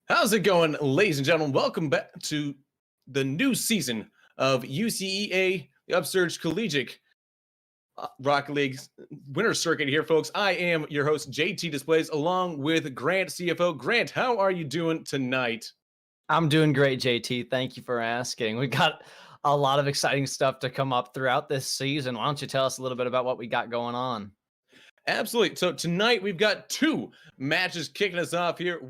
How's it going, ladies and gentlemen? Welcome back to the new season of UCEA, the Upsurge Collegiate Rocket League's winter circuit here, folks. I am your host, JT Displays, along with Grant, CFO. Grant, how are you doing tonight? I'm doing great, JT. Thank you for asking. We got a lot of exciting stuff to come up throughout this season. Why don't you tell us a little bit about what we got going on? Absolutely. So tonight we've got two matches kicking us off here.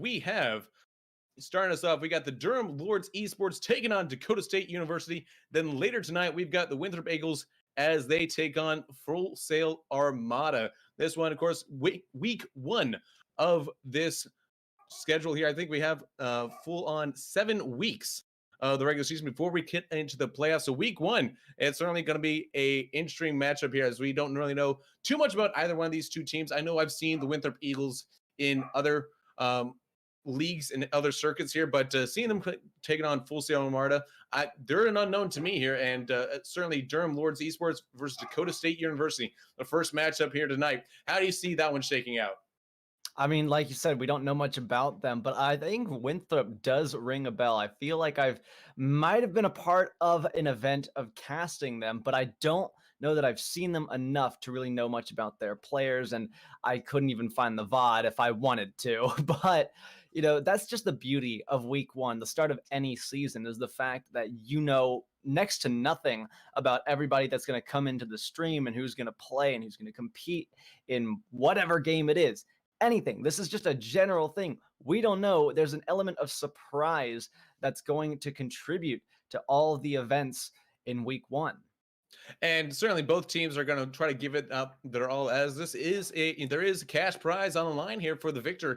Starting us off, we got the Durham Lords Esports taking on Dakota State University. Then later tonight, we've got the Winthrop Eagles as they take on Full Sail Armada. This one, of course, week one of this schedule here. I think we have full on 7 weeks of the regular season before we get into the playoffs. So week one, it's certainly going to be a interesting matchup here, as we don't really know too much about either one of these two teams. I know I've seen the Winthrop Eagles in other leagues and other circuits here, but seeing them taking on Full Sail Armada, they're an unknown to me here, and certainly Durham Lords Esports versus Dakota State University, the first matchup here tonight. How do you see that one shaking out? I mean, like you said, we don't know much about them, but I think Winthrop does ring a bell. I feel like I've might have been a part of an event of casting them, but I don't know that I've seen them enough to really know much about their players, and I couldn't even find the VOD if I wanted to. But that's just the beauty of week one. The start of any season is the fact that next to nothing about everybody that's going to come into the stream and who's going to play and who's going to compete in whatever game it is. Anything. This is just a general thing. We don't know. There's an element of surprise that's going to contribute to all the events in week one. And certainly both teams are going to try to give it up their all, as there is a cash prize on the line here for the victor.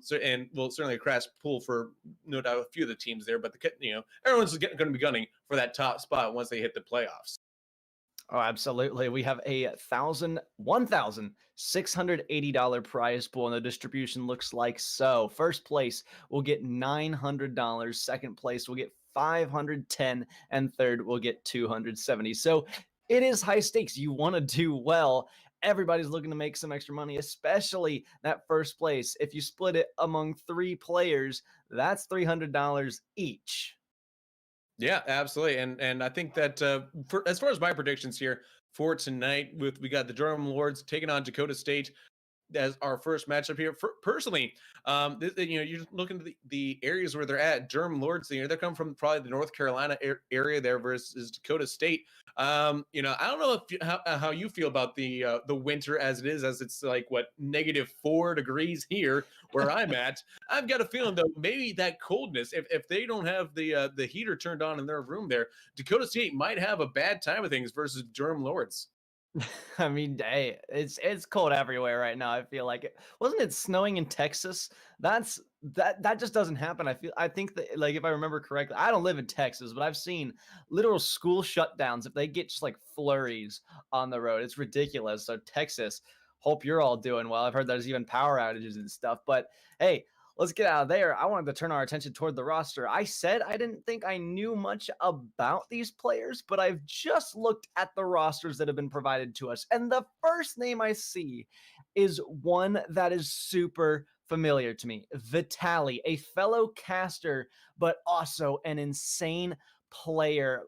Certainly a crash pool for no doubt a few of the teams there, but everyone's going to be gunning for that top spot once they hit the playoffs. Oh, absolutely. We have a $1,680 prize pool, and the distribution looks like so. First place will get $900. Second place will get $510, and third will get $270. So it is high stakes. You want to do well. Everybody's looking to make some extra money, especially that first place. If you split it among 3 players, that's $300 each. Yeah, absolutely. And I think that as far as my predictions here for tonight, we got the Durham Lords taking on Dakota State as our first matchup here. Personally, you're looking at the areas where they're at. Durham Lords, they're coming from probably the North Carolina area there versus Dakota State. I don't know how you feel about the winter as it is, as it's like -4 degrees here where I'm at. I've got a feeling though maybe that coldness, if they don't have the heater turned on in their room there, Dakota State might have a bad time of things versus Durham Lords. I mean, hey, it's cold everywhere right now. I feel like wasn't it snowing in Texas? That just doesn't happen. I think that, like, if I remember correctly, I don't live in Texas, but I've seen literal school shutdowns if they get just like flurries on the road. It's ridiculous. So Texas, hope you're all doing well. I've heard there's even power outages and stuff. But hey, let's get out of there. I wanted to turn our attention toward the roster. I said I didn't think I knew much about these players, but I've just looked at the rosters that have been provided to us. And the first name I see is one that is super familiar to me. Vitali, a fellow caster, but also an insane player.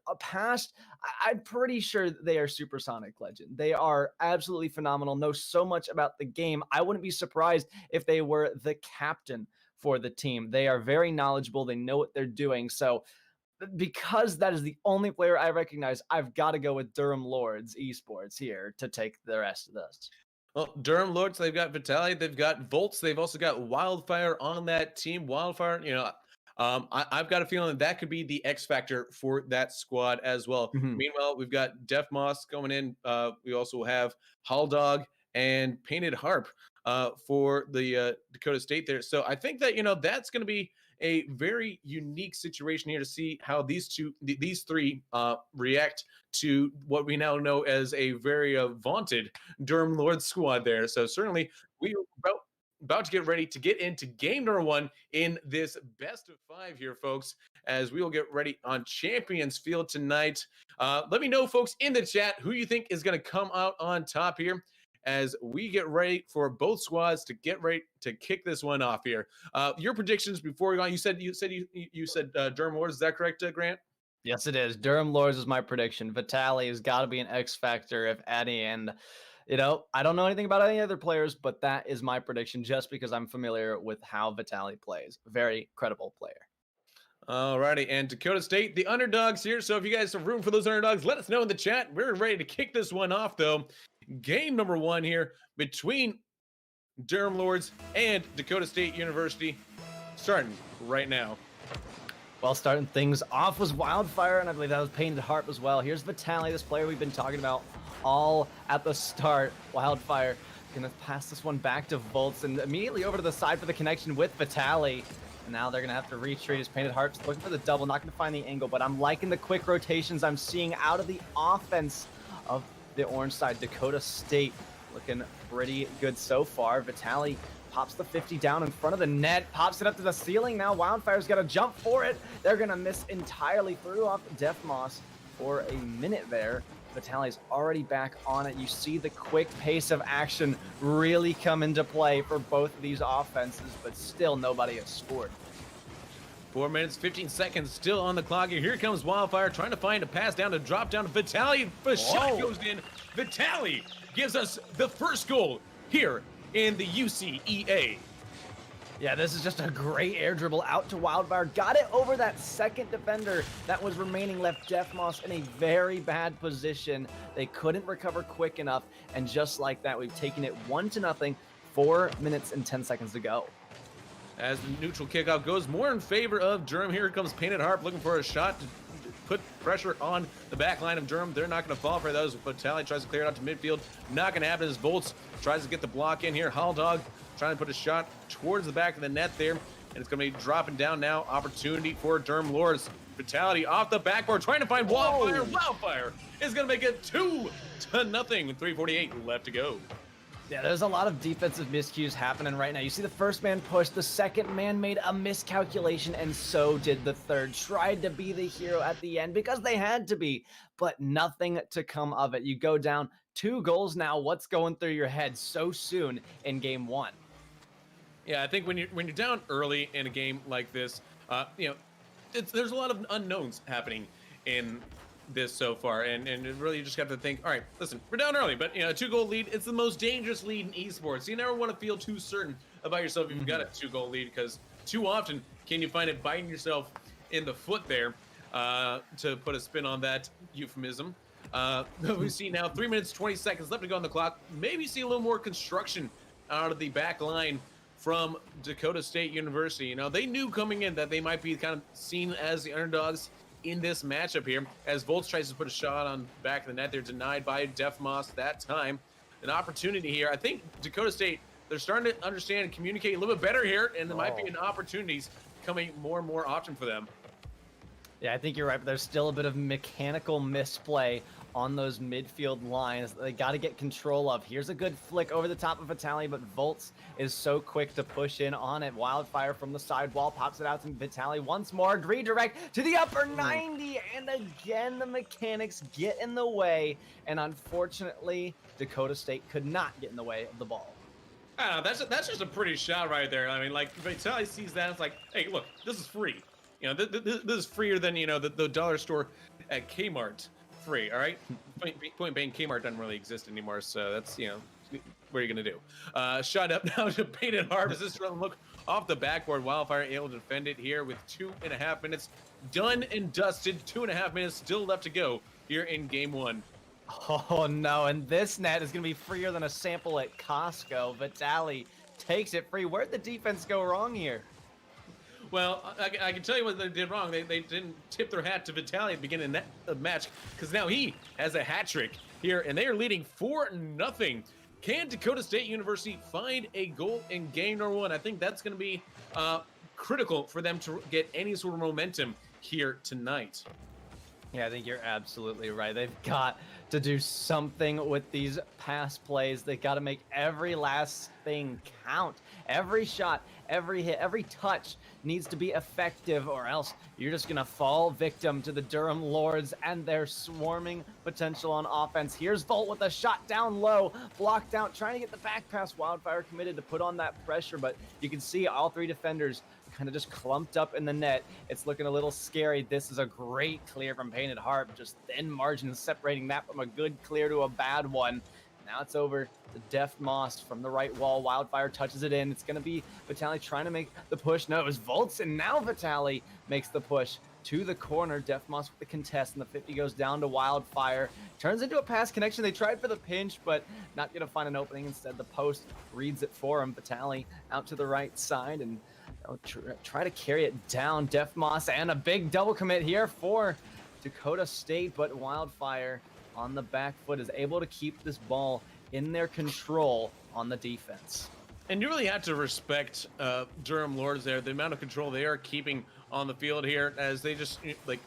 I'm pretty sure they are Supersonic Legend. They are absolutely phenomenal, know so much about the game. I wouldn't be surprised if they were the captain for the team. They are very knowledgeable. They know what they're doing. So because that is the only player I recognize, I've got to go with Durham Lords Esports here to take the rest of this. Well, Durham Lords, they've got Vitali, they've got Volts, they've also got Wildfire on that team. Wildfire, I've got a feeling that could be the X factor for that squad as well. Mhm. Meanwhile, we've got Def Moss going in. We also have Hall Dog and Painted Harp for the Dakota State there. So I think that that's going to be a very unique situation here to see how these three react to what we now know as a very vaunted Durham Lords squad there. So certainly we are about to get ready to get into game number 1 in this best of 5 here, folks, as we will get ready on Champions Field tonight. Let me know, folks, in the chat who you think is going to come out on top here. as we get ready for both squads to get ready to kick this one off here. Your predictions before we go on, you said Durham Lords, is that correct, Grant? Yes, it is. Durham Lords is my prediction. Vitaly has got to be an X factor, if any. And, I don't know anything about any other players, but that is my prediction just because I'm familiar with how Vitaly plays. Very credible player. Alrighty, and Dakota State, the underdogs here. So if you guys have room for those underdogs, let us know in the chat. We're ready to kick this one off, though. Game number 1 here between Durham Lords and Dakota State University, starting right now. Well, starting things off was Wildfire, and I believe that was Painted Harp as well. Here's Vitaly, this player we've been talking about all at the start. Wildfire gonna pass this one back to Volts and immediately over to the side for the connection with Vitaly. And now they're gonna have to retreat as Painted Harp's looking for the double, not gonna find the angle, but I'm liking the quick rotations I'm seeing out of the offense of the orange side. Dakota State looking pretty good so far. Vitaly pops the 50 down in front of the net, pops it up to the ceiling. Now Wildfire's got to jump for it. They're going to miss entirely. Threw off Def Moss for a minute there. Vitaly's already back on it. You see the quick pace of action really come into play for both of these offenses, but still nobody has scored. 4 minutes, 15 seconds still on the clock. Here comes Wildfire trying to find a pass down to drop down to Vitaly. The shot goes in. Vitaly gives us the first goal here in the UCEA. Yeah, this is just a great air dribble out to Wildfire. Got it over that second defender that was remaining, left Def Moss in a very bad position. They couldn't recover quick enough, and just like that, we've taken it 1-0, 4 minutes and 10 seconds to go. As the neutral kickoff goes more in favor of Durham, here comes Painted Harp looking for a shot to put pressure on the back line of Durham. They're not going to fall for those. Vitaly tries to clear it out to midfield. Not going to happen as Volts tries to get the block in here. Halldog trying to put a shot towards the back of the net there. And it's going to be dropping down now. Opportunity for Durham Lords. Vitaly off the backboard trying to find Wildfire. Wildfire is going to make it 2-0 with 3:48 left to go. Yeah, there's a lot of defensive miscues happening right now. You see the first man push, the second man made a miscalculation, and so did the third. Tried to be the hero at the end because they had to be, but nothing to come of it. You go down 2 goals now. What's going through your head so soon in game 1? Yeah, I think when you're down early in a game like this, there's a lot of unknowns happening in this so far, and really you just have to think, all right, listen, we're down early, but a 2-goal lead, it's the most dangerous lead in esports. You never want to feel too certain about yourself if you've got a 2-goal lead, because too often can you find it biting yourself in the foot there, to put a spin on that euphemism. We see now 3 minutes 20 seconds left to go on the clock. Maybe see a little more construction out of the back line from Dakota State University. They knew coming in that they might be kind of seen as the underdogs in this matchup here, as Volts tries to put a shot on the back of the net. They're denied by Def Moss that time. An opportunity here. I think Dakota State, they're starting to understand and communicate a little bit better here, and there might be an opportunities coming more and more often for them. Yeah, I think you're right, but there's still a bit of mechanical misplay on those midfield lines that they got to get control of. Here's a good flick over the top of Vitaly, but Volts is so quick to push in on it. Wildfire from the sidewall pops it out to Vitaly once more. Redirect to the upper 90, and again the mechanics get in the way, and unfortunately Dakota State could not get in the way of the ball. That's just a pretty shot right there. I mean, like, Vitaly sees that, it's like, hey, look, this is free. This is freer than the dollar store at Kmart. Free, all right? Point being, Kmart doesn't really exist anymore, so that's, what are you going to do? Shot up now to Painted Harp. Is this look off the backboard? Wildfire able to defend it here with 2.5 minutes done and dusted. 2.5 minutes still left to go here in game 1. Oh, no, and this net is going to be freer than a sample at Costco. Vitaly takes it free. Where'd the defense go wrong here? Well, I can tell you what they did wrong. They didn't tip their hat to Vitaly at the beginning of the match, because now he has a hat trick here, and they are leading 4-0. Can Dakota State University find a goal in game number 1? I think that's going to be critical for them to get any sort of momentum here tonight. Yeah, I think you're absolutely right. They've got to do something with these pass plays. They got to make every last thing count. Every shot, Every hit, every touch needs to be effective, or else you're just going to fall victim to the Durham Lords and their swarming potential on offense. Here's Volt with a shot down low, blocked out, trying to get the back pass. Wildfire committed to put on that pressure, but you can see all three defenders kind of just clumped up in the net. It's looking a little scary. This is a great clear from Painted Harp, just thin margins separating that from a good clear to a bad one. Now it's over to Deft Moss from the right wall. Wildfire touches it in. It's going to be Vitaly trying to make the push. No, it was Volts, and now Vitaly makes the push to the corner. Deft Moss with the contest, and the 50 goes down to Wildfire. Turns into a pass connection. They tried for the pinch, but not going to find an opening. Instead, the post reads it for him. Vitaly out to the right side, and try to carry it down. Deft Moss, and a big double commit here for Dakota State, but Wildfire on the back foot is able to keep this ball in their control on the defense. And you really have to respect Durham Lords there, the amount of control they are keeping on the field here, as they just like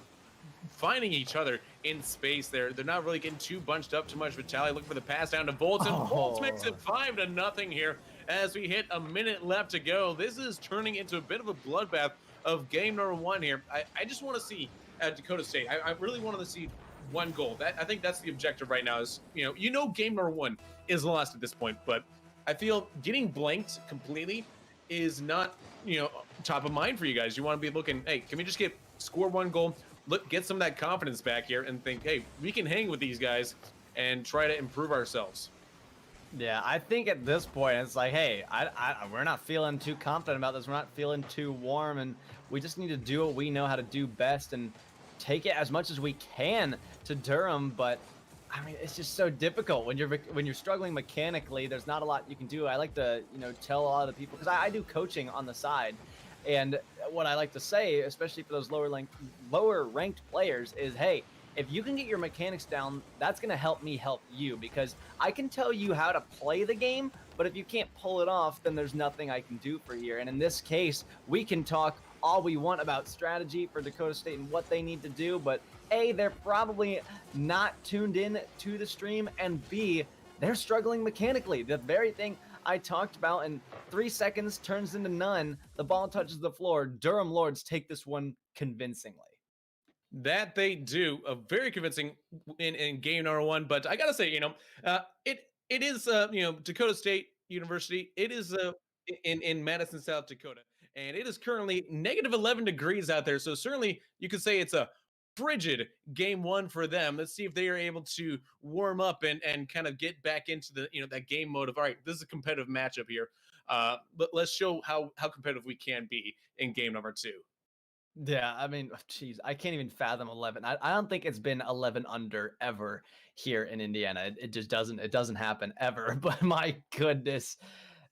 finding each other in space there. They're not really getting too bunched up too much. Vitaly looking for the pass down to Volts, and Volts makes it 5-0 here as we hit a minute left to go. This is turning into a bit of a bloodbath of game number one here. I just want to see at Dakota State, I really wanted to see one goal. I think that's the objective right now is, game number one is lost at this point, but I feel getting blanked completely is not, top of mind for you guys. You want to be looking, hey, can we just score one goal, get some of that confidence back here and think, hey, we can hang with these guys and try to improve ourselves. Yeah, I think at this point it's like, hey, we're not feeling too confident about this. We're not feeling too warm, and we just need to do what we know how to do best and take it as much as we can to Durham. But I mean, it's just so difficult when you're struggling mechanically. There's not a lot you can do. I like to tell a lot of the people, because I do coaching on the side, and what I like to say, especially for those lower ranked players, is, hey, if you can get your mechanics down, that's going to help me help you, because I can tell you how to play the game, but if you can't pull it off, then there's nothing I can do for you. And in this case, we can talk all we want about strategy for Dakota State and what they need to do, but A, they're probably not tuned in to the stream, and B, they're struggling mechanically. The very thing I talked about, in 3 seconds turns into none. The ball touches the floor. Durham Lords take this one convincingly. That they do, a very convincing in game number one. But I gotta say, it is Dakota State University. It is in Madison, South Dakota, and it is currently -11 degrees out there. So certainly you could say it's a frigid game one for them. Let's see if they are able to warm up and kind of get back into the that game mode of, all right, this is a competitive matchup here. But let's show how competitive we can be in game number two. Yeah, I mean, geez, I can't even fathom 11. I don't think it's been 11 under ever here in Indiana. It just doesn't happen ever. But my goodness,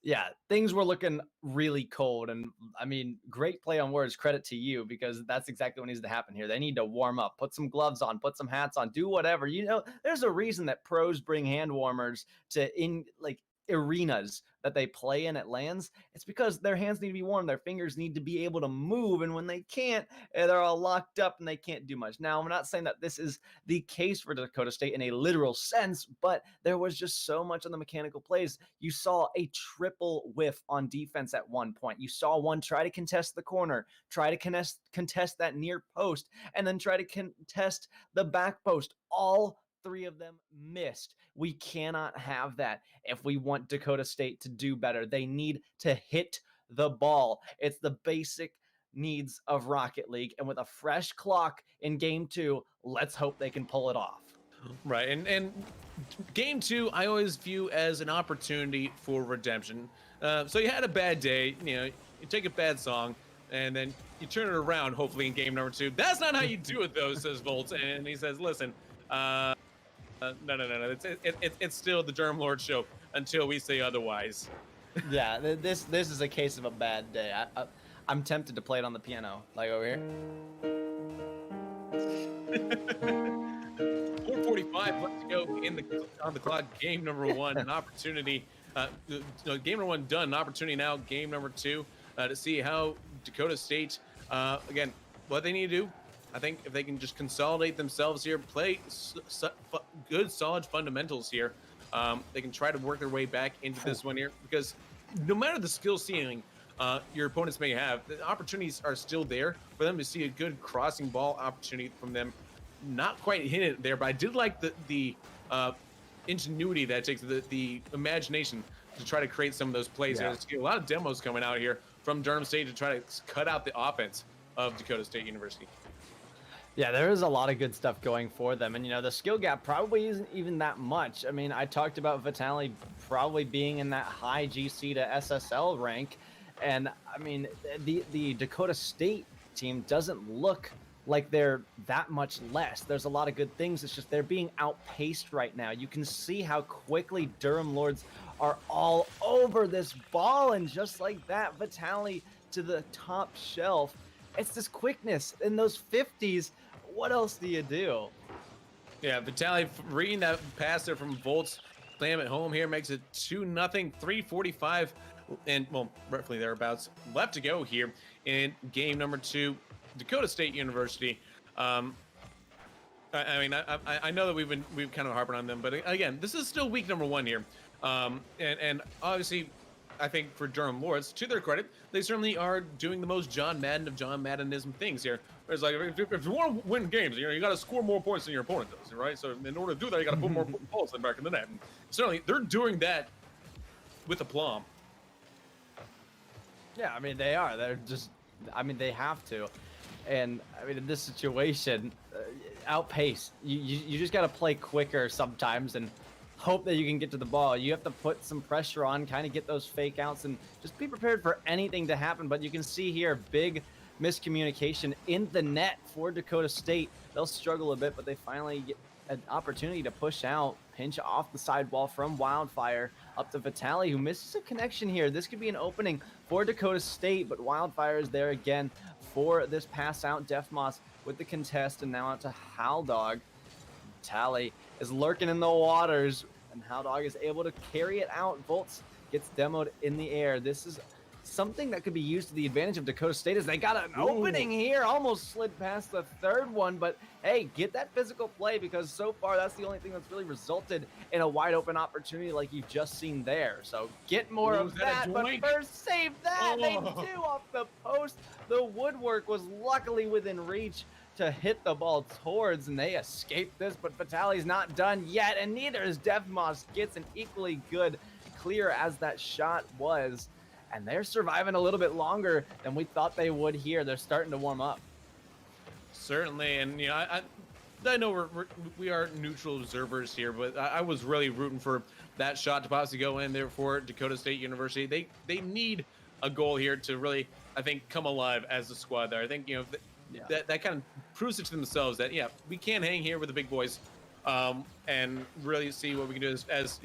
yeah, things were looking really cold. And I mean, great play on words. Credit to you, because that's exactly what needs to happen here. They need to warm up, put some gloves on, put some hats on, do whatever. There's a reason that pros bring hand warmers to arenas that they play in at LANs. It's because their hands need to be warm, their fingers need to be able to move, and when they can't, they're all locked up and they can't do much. Now, I'm not saying that this is the case for Dakota State in a literal sense, but there was just so much on the mechanical plays. You saw a triple whiff on defense at one point. You saw one try to contest the corner, try to contest that near post, and then try to contest the back post. All three of them missed. We cannot have that if we want Dakota State to do better. They need to hit the ball. It's the basic needs of Rocket League. And with a fresh clock in game two, let's hope they can pull it off. Right. And game two, I always view as an opportunity for redemption. So you had a bad day, you take a bad song, and then you turn it around, hopefully, in game number two. That's not how you do it, though, says Volts. And he says, listen, no. It's still the Durham Lord show until we say otherwise. Yeah, this is a case of a bad day. I'm tempted to play it on the piano, like over here. 4:45 left to go on the clock. Game number one, an opportunity. Game number one done. An opportunity now. Game number two to see how Dakota State, again, what they need to do. I think if they can just consolidate themselves here, play good, solid fundamentals here, they can try to work their way back into this one here. Because no matter the skill ceiling your opponents may have, the opportunities are still there for them to see a good crossing ball opportunity from them. Not quite hit it there, but I did like the ingenuity that it takes, the imagination to try to create some of those plays. Yeah. There's a lot of demos coming out here from Durham State to try to cut out the offense of Dakota State University. Yeah, there is a lot of good stuff going for them. And, the skill gap probably isn't even that much. I mean, I talked about Vitali probably being in that high GC to SSL rank. And, I mean, the Dakota State team doesn't look like they're that much less. There's a lot of good things. It's just they're being outpaced right now. You can see how quickly Durham Lords are all over this ball. And just like that, Vitali to the top shelf. It's this quickness in those 50s. What else do you do? Yeah, Vitali reading that pass there from Volts, slam it home here, makes it 2-0, 3:45, and well, roughly thereabouts left to go here in game number 2. Dakota State University. I mean, I know that we've kind of harping on them, but again, this is still week number 1 here, and obviously, I think for Durham Lords, to their credit, they certainly are doing the most John Madden of John Maddenism things here. It's like, if you want to win games, you got to score more points than your opponent does, right? So in order to do that, you got to put more balls in back in the net. And certainly, they're doing that with aplomb. Yeah, I mean, they are. They're just, I mean, they have to. And, I mean, in this situation, outpace. You just got to play quicker sometimes and hope that you can get to the ball. You have to put some pressure on, kind of get those fake outs, and just be prepared for anything to happen. But you can see here, big miscommunication in the net for Dakota State. They'll struggle a bit, but they finally get an opportunity to push out, pinch off the sidewall from Wildfire up to Vitali, who misses a connection here. This could be an opening for Dakota State, but Wildfire is there again for this pass out. Defmoss with the contest, and now out to Haldog. Vitali is lurking in the waters, and Haldog is able to carry it out. Volts gets demoed in the air. This is something that could be used to the advantage of Dakota State, as they got an opening here. Almost slid past the third one, but hey, get that physical play, because so far that's the only thing that's really resulted in a wide open opportunity like you've just seen there. So get more of that, but first save that. They do off the post. The woodwork was luckily within reach to hit the ball towards, and they escaped this, but Vitali's not done yet, and neither is Defmoss. Gets an equally good clear as that shot was, and they're surviving a little bit longer than we thought they would here. They're starting to warm up. Certainly, and I know we are neutral observers here, but I was really rooting for that shot to possibly go in there for Dakota State University. They need a goal here to really, I think, come alive as a squad there. I think, that kind of proves it to themselves that, we can hang here with the big boys, and really see what we can do as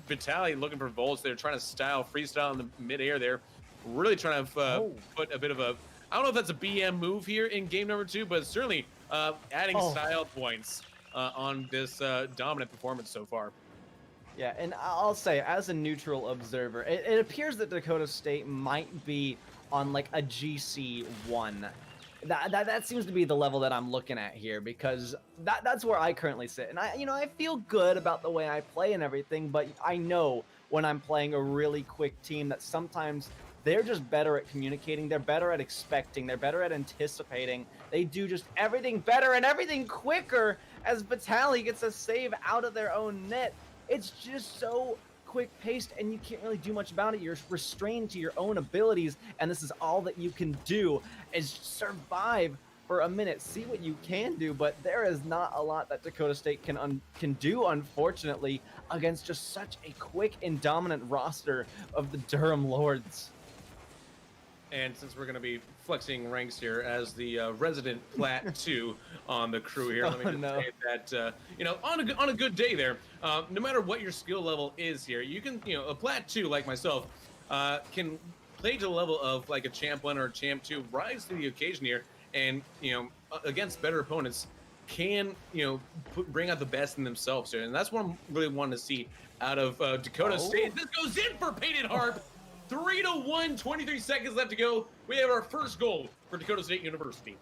Vitali looking for Volts. They're trying to freestyle in the midair there, really trying to put a bit of a, I don't know if that's a BM move here in game number 2, but certainly adding style points on this dominant performance so far. Yeah, and I'll say, as a neutral observer, it appears that Dakota State might be on like a GC 1. That seems to be the level that I'm looking at here, because that's where I currently sit. And I feel good about the way I play and everything, but I know when I'm playing a really quick team that sometimes they're just better at communicating, they're better at expecting, they're better at anticipating. They do just everything better and everything quicker, as Vitali gets a save out of their own net. It's just so quick paced, and you can't really do much about it. You're restrained to your own abilities, and this is all that you can do, is survive for a minute, see what you can do. But there is not a lot that Dakota State can do, unfortunately, against just such a quick and dominant roster of the Durham Lords. And since we're going to be flexing ranks here as the resident Plat 2 on the crew here, let me just say that, on a good day there, no matter what your skill level is here, you can, a Plat 2 like myself can play to the level of like a Champ 1 or a Champ 2, rise to the occasion here, and, against better opponents can, bring out the best in themselves here. And that's what I'm really wanting to see out of Dakota State. This goes in for Painted Harp. 3-1, 23 seconds left to go. We have our first goal for Dakota State University.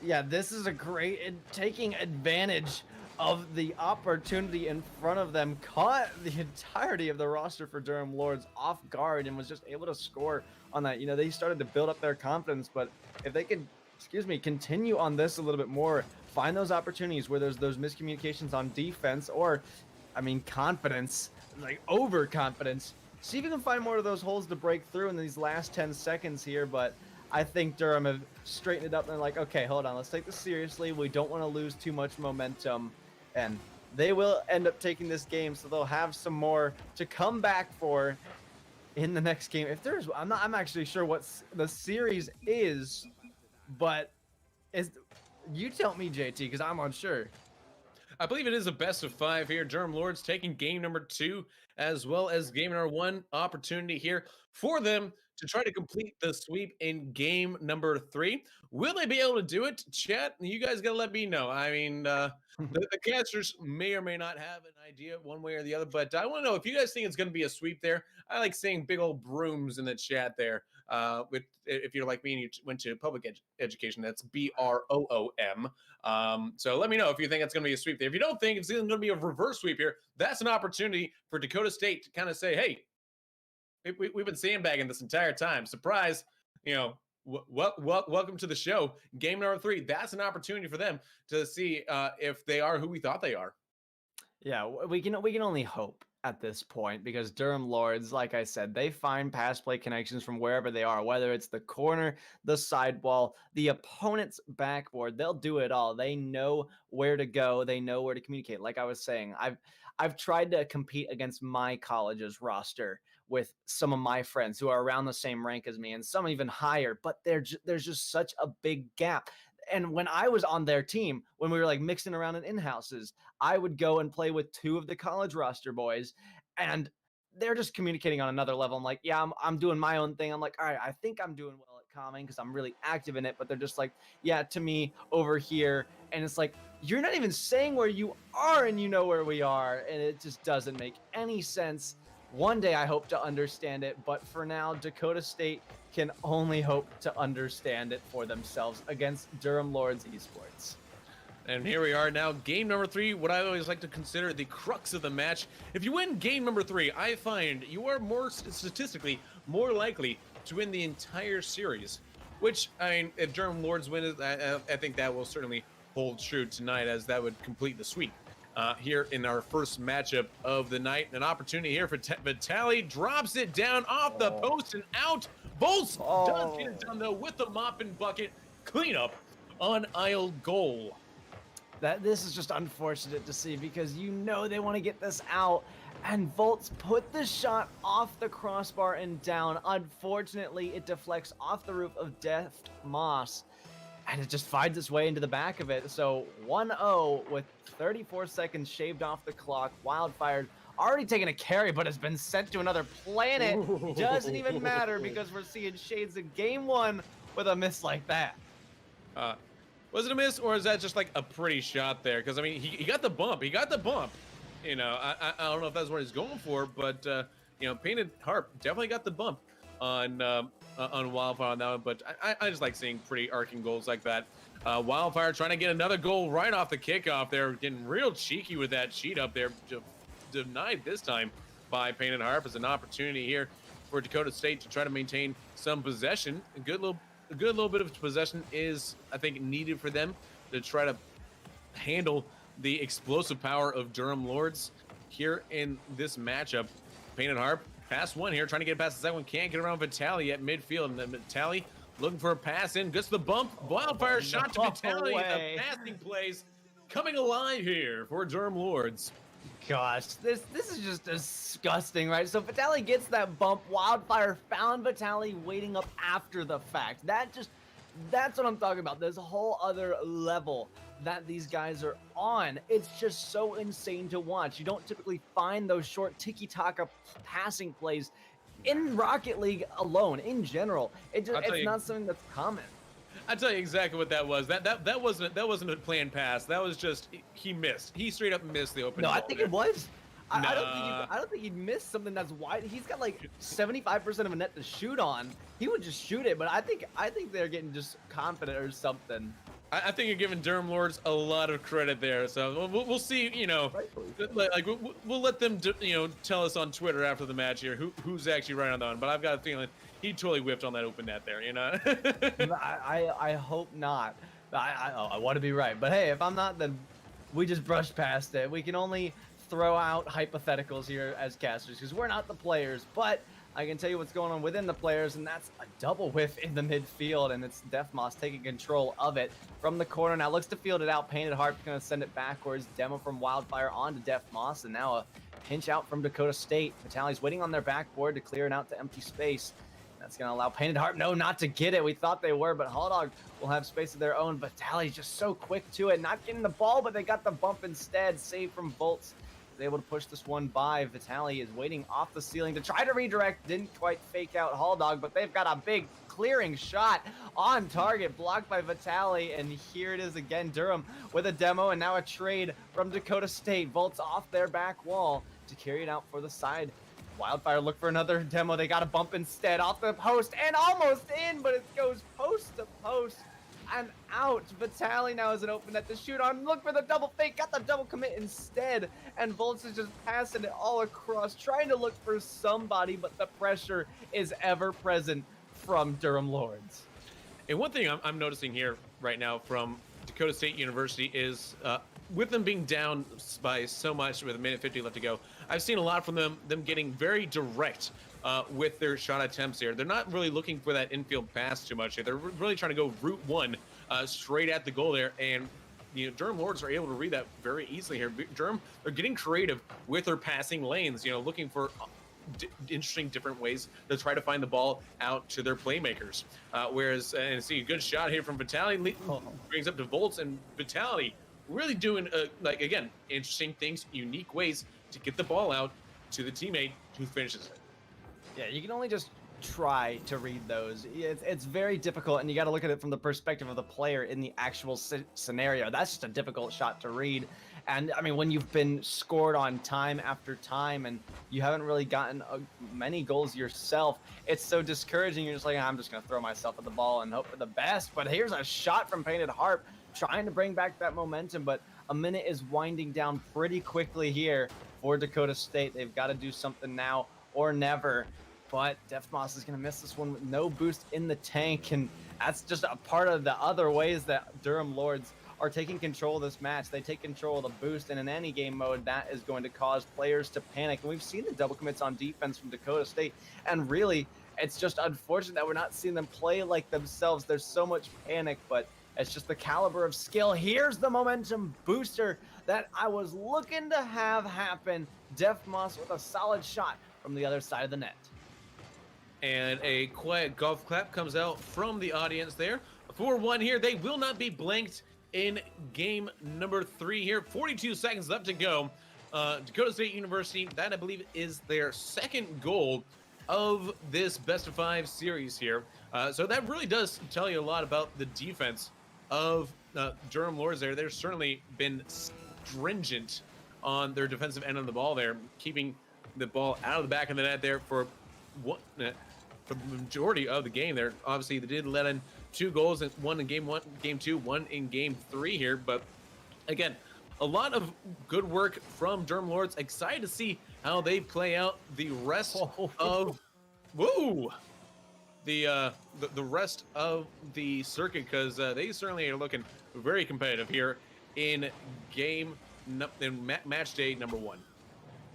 Yeah, this is a great, taking advantage of the opportunity in front of them, caught the entirety of the roster for Durham Lords off guard and was just able to score on that. You know, they started to build up their confidence, but if they could, continue on this a little bit more, find those opportunities where there's those miscommunications on defense, or, I mean, confidence, like overconfidence, see if you can find more of those holes to break through in these last 10 seconds here. But I think Durham have straightened it up and they're like, okay, hold on, let's take this seriously. We don't want to lose too much momentum, and they will end up taking this game, so they'll have some more to come back for in the next game. If there's, I'm actually sure what the series is, but you tell me, JT, because I'm unsure. I believe it is a best of 5 here. Durham Lords taking game number 2 as well as game number 1. Opportunity here for them to try to complete the sweep in game number 3. Will they be able to do it? Chat, you guys gotta let me know. I mean, the casters may or may not have an idea one way or the other, but I want to know if you guys think it's going to be a sweep there. I like seeing big old brooms in the chat there. If you're like me and you went to public education, that's BROOM. So let me know if you think it's going to be a sweep there. If you don't think it's going to be a reverse sweep here, that's an opportunity for Dakota State to kind of say, hey, we've been sandbagging this entire time. Surprise, you know, welcome to the show. Game number 3. That's an opportunity for them to see if they are who we thought they are. Yeah, we can only hope at this point, because Durham Lords, like I said, they find pass play connections from wherever they are, whether it's the corner, the sidewall, the opponent's backboard. They'll do it all. They know where to go. They know where to communicate. Like I was saying, I've tried to compete against my college's roster with some of my friends who are around the same rank as me, and some even higher, but there's just such a big gap. And when I was on their team, when we were like mixing around in in-houses, I would go and play with 2 of the college roster boys, and they're just communicating on another level. I'm like, yeah, I'm doing my own thing. I'm like, all right, I think I'm doing well at calming because I'm really active in it. But they're just like, yeah, to me over here. And it's like, you're not even saying where you are, and you know where we are. And it just doesn't make any sense. One day I hope to understand it, but for now, Dakota State can only hope to understand it for themselves against Durham Lords Esports. And here we are now, game number 3, what I always like to consider the crux of the match. If you win game number 3, I find you are statistically more likely to win the entire series, which, I mean, if Durham Lords win it, I think that will certainly hold true tonight, as that would complete the sweep. Here in our first matchup of the night. An opportunity here for Vitali, drops it down off the post and out. Bolts does get it done though with the mop and bucket cleanup on aisle goal. This is just unfortunate to see, because you know they want to get this out, and Volts put the shot off the crossbar and down. Unfortunately, it deflects off the roof of Deft Moss, and it just finds its way into the back of it. So 1-0 with 34 seconds shaved off the clock. Wildfire already taken a carry, but has been sent to another planet. Doesn't even matter, because we're seeing shades of game 1 with a miss like that. Was it a miss, or is that just like a pretty shot there? Because, I mean, he got the bump. He got the bump. You know, I don't know if that's what he's going for, but, you know, Painted Harp definitely got the bump on Wildfire on that one. But I just like seeing pretty arcing goals like that. Wildfire trying to get another goal right off the kickoff there, getting real cheeky with that sheet up there. Denied this time by Painted Harp. As an opportunity here for Dakota State to try to maintain some possession. A good little bit of possession is, I think, needed for them to try to handle the explosive power of Durham Lords here in this matchup. Painted Harp, pass one here, trying to get past the second one, can't get around Vitali at midfield, and then Vitali looking for a pass in, gets the bump, Wildfire shot to Vitali. The passing plays coming alive here for Durham Lords. Gosh, this is just disgusting, right? So Vitali gets that bump. Wildfire found Vitali waiting up after the fact. That's what I'm talking about. There's a whole other level that these guys are on. It's just so insane to watch. You don't typically find those short tiki-taka passing plays in Rocket League alone, in general. It's not something that's common. I'll tell you exactly what that was. That wasn't a planned pass. That was just he missed. He straight up missed the open. No, I think it was. I don't think he missed something that's wide. He's got like 75% of a net to shoot on. He would just shoot it, but I think they're getting just confident or something. I think you're giving Durham Lords a lot of credit there. So we'll see. You know, Rightfully so. like we'll let them tell us on Twitter after the match here who's actually right on that one. But I've got a feeling he totally whipped on that open net there. You know. I hope not. I want to be right, but hey, if I'm not, then we just brushed past it. We can only throw out hypotheticals here as casters because we're not the players, but I can tell you what's going on within the players, and that's a double whiff in the midfield, and it's Deathmoss taking control of it from the corner. Now looks to field it out. Painted Heart's going to send it backwards. Demo from Wildfire onto Deathmoss, and now a pinch out from Dakota State. Vitaly's waiting on their backboard to clear it out to empty space. That's going to allow Painted Heart, no, not to get it. We thought they were, but Hotdog will have space of their own. Vitaly's just so quick to it. Not getting the ball, but they got the bump instead. Save from Volts. Is able to push this one by. Vitaly is waiting off the ceiling to try to redirect. Didn't quite fake out Hotdog, but they've got a big clearing shot on target, blocked by Vitaly. And here it is again. Durham with a demo, and now a trade from Dakota State. Volts off their back wall to carry it out for the side. Wildfire look for another demo. They got a bump instead off the post and almost in, but it goes post to post and out. Vitaly now has an open net to shoot on. Look for the double fake, got the double commit instead, and Volts is just passing it all across, trying to look for somebody, but the pressure is ever present from Durham Lords. And one thing I'm noticing here right now from Dakota State University is with them being down by so much with a minute 50 left to go, I've seen a lot from them getting very direct with their shot attempts here. They're not really looking for that infield pass too much here. They're really trying to go route one straight at the goal there. And Durham Lords are able to read that very easily here. Durham, they're getting creative with their passing lanes, looking for interesting different ways to try to find the ball out to their playmakers. Whereas, and see a good shot here from Vitaly, brings up to Volts, and Vitaly really doing, again, interesting things, unique ways to get the ball out to the teammate who finishes it. Yeah, you can only just try to read those. It's very difficult, and you got to look at it from the perspective of the player in the actual scenario. That's just a difficult shot to read. And I mean, when you've been scored on time after time and you haven't really gotten many goals yourself, it's so discouraging. You're just like, I'm just going to throw myself at the ball and hope for the best. But here's a shot from Painted Heart trying to bring back that momentum. But a minute is winding down pretty quickly here for Dakota State. They've got to do something now or never. But Deathmoss is going to miss this one with no boost in the tank. And that's just a part of the other ways that Durham Lords are taking control of this match. They take control of the boost, and in any game mode, that is going to cause players to panic. And we've seen the double commits on defense from Dakota State, and really, it's just unfortunate that we're not seeing them play like themselves. There's so much panic, but it's just the caliber of skill. Here's the momentum booster that I was looking to have happen. Deathmoss with a solid shot from the other side of the net. And a quiet golf clap comes out from the audience there. 4-1 here. They will not be blanked in game number 3 here. 42 seconds left to go. Dakota State University, that I believe is their second goal of this best of 5 series here. So that really does tell you a lot about the defense of Durham Lords there. They've certainly been stringent on their defensive end of the ball there, keeping the ball out of the back of the net there for the majority of the game there. Obviously, they did let in 2 goals, one in game 1, game 2, one in game 3 here. But again, a lot of good work from Durham Lords. Excited to see how they play out the rest of the rest of the circuit, because they certainly are looking very competitive here in match day number 1.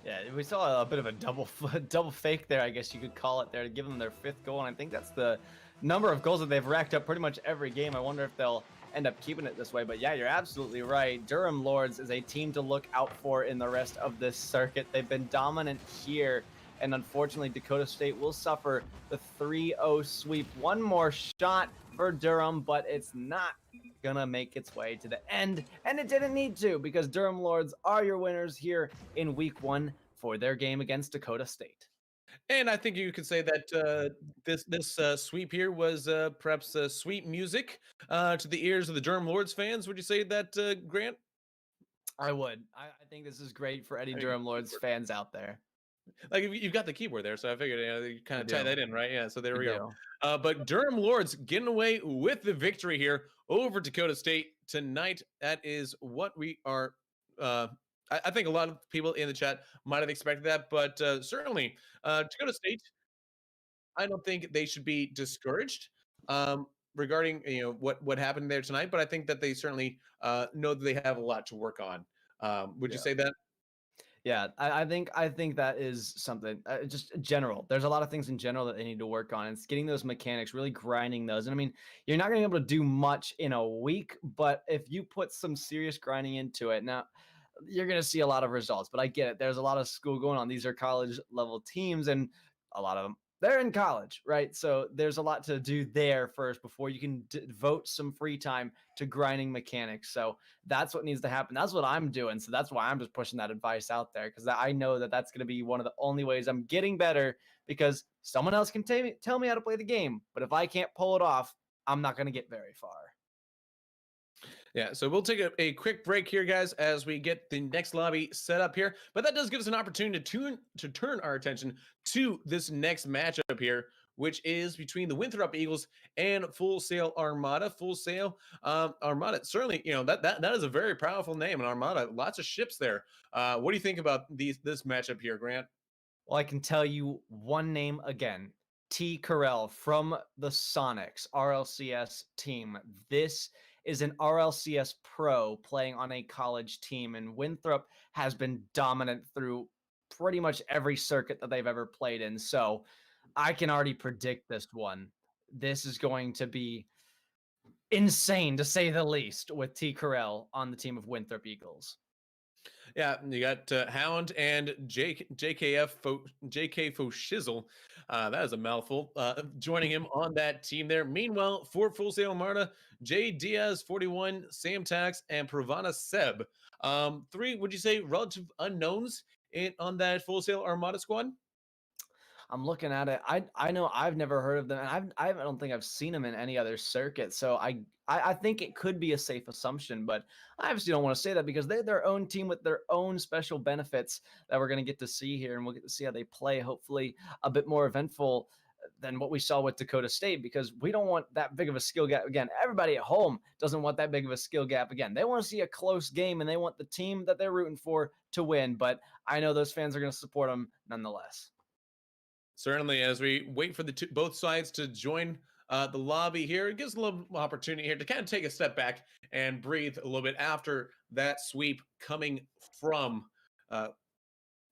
Yeah, we saw a bit of a double fake there, I guess you could call it there, to give them their 5th goal, and I think that's the number of goals that they've racked up pretty much every game. I wonder if they'll end up keeping it this way, but yeah, you're absolutely right. Durham Lords is a team to look out for in the rest of this circuit. They've been dominant here, and unfortunately, Dakota State will suffer the 3-0 sweep. One more shot for Durham, but it's not gonna make its way to the end, and it didn't need to, because Durham Lords are your winners here in week 1 for their game against Dakota State. And I think you could say that this sweep here was perhaps sweet music to the ears of the Durham Lords fans. Would you say that, Grant? I would. I think this is great for any Durham Lords fans out there. Like you've got the keyboard there, so I figured you kind I of tie do. that in, right? Yeah. So there I we go. do. But Durham Lords getting away with the victory here over Dakota State tonight. That is what we are. I think a lot of people in the chat might have expected that, but certainly Dakota State, I don't think they should be discouraged regarding what happened there tonight. But I think that they certainly know that they have a lot to work on. Would you Yeah. say that? Yeah, I think that is something just general. There's a lot of things in general that they need to work on. It's getting those mechanics, really grinding those. And I mean, you're not going to be able to do much in a week, but if you put some serious grinding into it, now you're going to see a lot of results. But I get it. There's a lot of school going on. These are college level teams, and a lot of them they're in college, right? So there's a lot to do there first before you can devote some free time to grinding mechanics. So that's what needs to happen. That's what I'm doing. So that's why I'm just pushing that advice out there because I know that that's going to be one of the only ways I'm getting better because someone else can tell me how to play the game. But if I can't pull it off, I'm not going to get very far. Yeah, so we'll take a quick break here, guys, as we get the next lobby set up here. But that does give us an opportunity to turn our attention to this next matchup here, which is between the Winthrop Eagles and Full Sail Armada. Full Sail Armada, certainly, that is a very powerful name, and Armada, lots of ships there. What do you think about this matchup here, Grant? Well, I can tell you one name again. T. Carell from the Sonics RLCS team. This is an RLCS pro playing on a college team, and Winthrop has been dominant through pretty much every circuit that they've ever played in. So I can already predict this one. This is going to be insane, to say the least, with T. Carell on the team of Winthrop Eagles. Yeah, you got Hound and JKF JK Foshizzle. That is a mouthful. Joining him on that team there. Meanwhile, for Full Sail Armada, J Diaz 41, Sam Tax, and Pravana Seb. Three, would you say, relative unknowns on that Full Sail Armada squad? I'm looking at it. I know I've never heard of them, and I don't think I've seen them in any other circuit. So I think it could be a safe assumption, but I obviously don't want to say that because they're their own team with their own special benefits that we're going to get to see here, and we'll get to see how they play. Hopefully, a bit more eventful than what we saw with Dakota State because we don't want that big of a skill gap again. Everybody at home doesn't want that big of a skill gap again. They want to see a close game and they want the team that they're rooting for to win. But I know those fans are going to support them nonetheless. Certainly, as we wait for both sides to join the lobby here, it gives a little opportunity here to kind of take a step back and breathe a little bit after that sweep coming from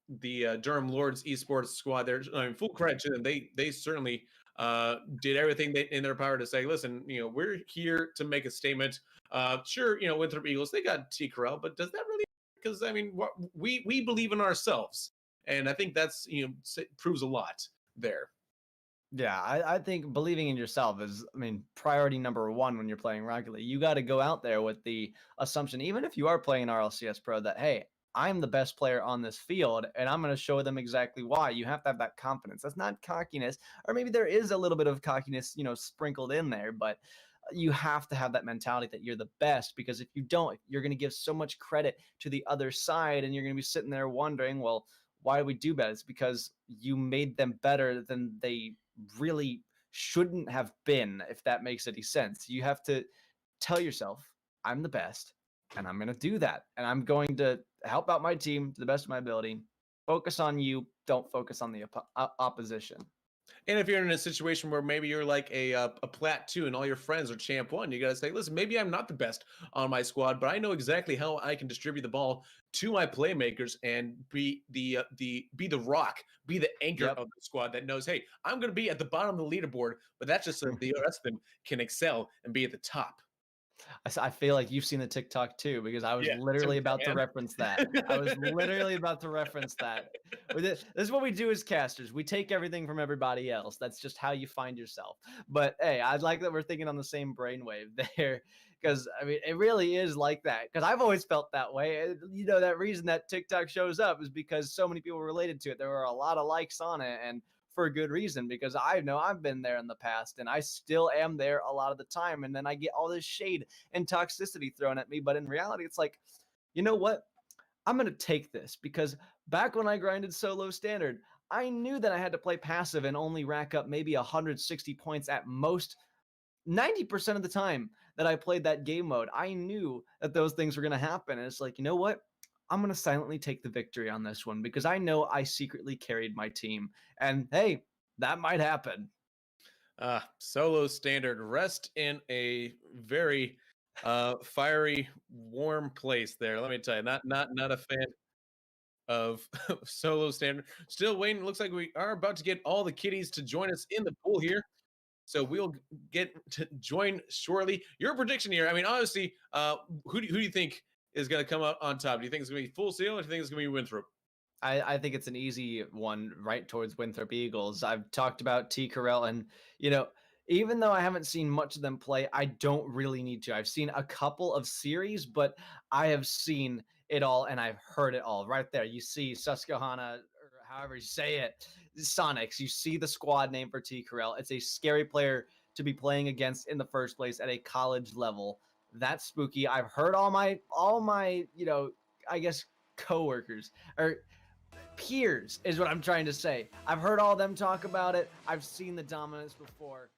the Durham Lords Esports squad. There, I mean, full credit to them. They certainly did everything in their power to say, listen, we're here to make a statement. Sure, Winthrop Eagles, they got T. Corral, but does that really? Because I mean, we believe in ourselves, and I think that's proves a lot there. Yeah, I think believing in yourself is, I mean, priority number one when you're playing Rocket League. You got to go out there with the assumption, even if you are playing RLCS Pro, that, hey, I'm the best player on this field and I'm going to show them exactly why. You have to have that confidence. That's not cockiness, or maybe there is a little bit of cockiness, sprinkled in there, but you have to have that mentality that you're the best because if you don't, you're going to give so much credit to the other side and you're going to be sitting there wondering, well, why do we do better? It's because you made them better than they really shouldn't have been, if that makes any sense. You have to tell yourself, I'm the best, and I'm going to do that. And I'm going to help out my team to the best of my ability. Focus on you. Don't focus on the opposition. And if you're in a situation where maybe you're like a plat 2 and all your friends are champ 1, you got to say, listen, maybe I'm not the best on my squad, but I know exactly how I can distribute the ball to my playmakers and be the rock, be the anchor of the squad that knows, hey, I'm going to be at the bottom of the leaderboard, but that's just so the rest of them can excel and be at the top. I feel like you've seen the TikTok too, because I was literally about to reference that. I was literally about to reference that. This is what we do as casters. We take everything from everybody else. That's just how you find yourself. But hey, I like that we're thinking on the same brainwave there, because I mean, it really is like that. Because I've always felt that way. That reason that TikTok shows up is because so many people related to it. There were a lot of likes on it, and for a good reason, because I know I've been there in the past and I still am there a lot of the time. And then I get all this shade and toxicity thrown at me. But in reality, it's like, you know what? I'm going to take this because back when I grinded solo standard, I knew that I had to play passive and only rack up maybe 160 points at most 90% of the time that I played that game mode. I knew that those things were going to happen. And it's like, you know what? I'm going to silently take the victory on this one because I know I secretly carried my team. And hey, that might happen. Solo standard. Rest in a very fiery, warm place there. Let me tell you, not a fan of solo standard. Still waiting. Looks like we are about to get all the kitties to join us in the pool here. So we'll get to join shortly. Your prediction here. I mean, honestly, who do you think is going to come out on top? Do you think it's going to be Full Sail, or do you think it's going to be Winthrop? I think it's an easy one right towards Winthrop Eagles. I've talked about T. Carell, and even though I haven't seen much of them play, I don't really need to. I've seen a couple of series, but I have seen it all and I've heard it all. Right there, you see Susquehanna, or however you say it, Sonics. You see the squad name for T. Carell. It's a scary player to be playing against in the first place at a college level. That's spooky. I've heard all my I guess coworkers or peers is what I'm trying to say. I've heard all of them talk about it. I've seen the dominance before.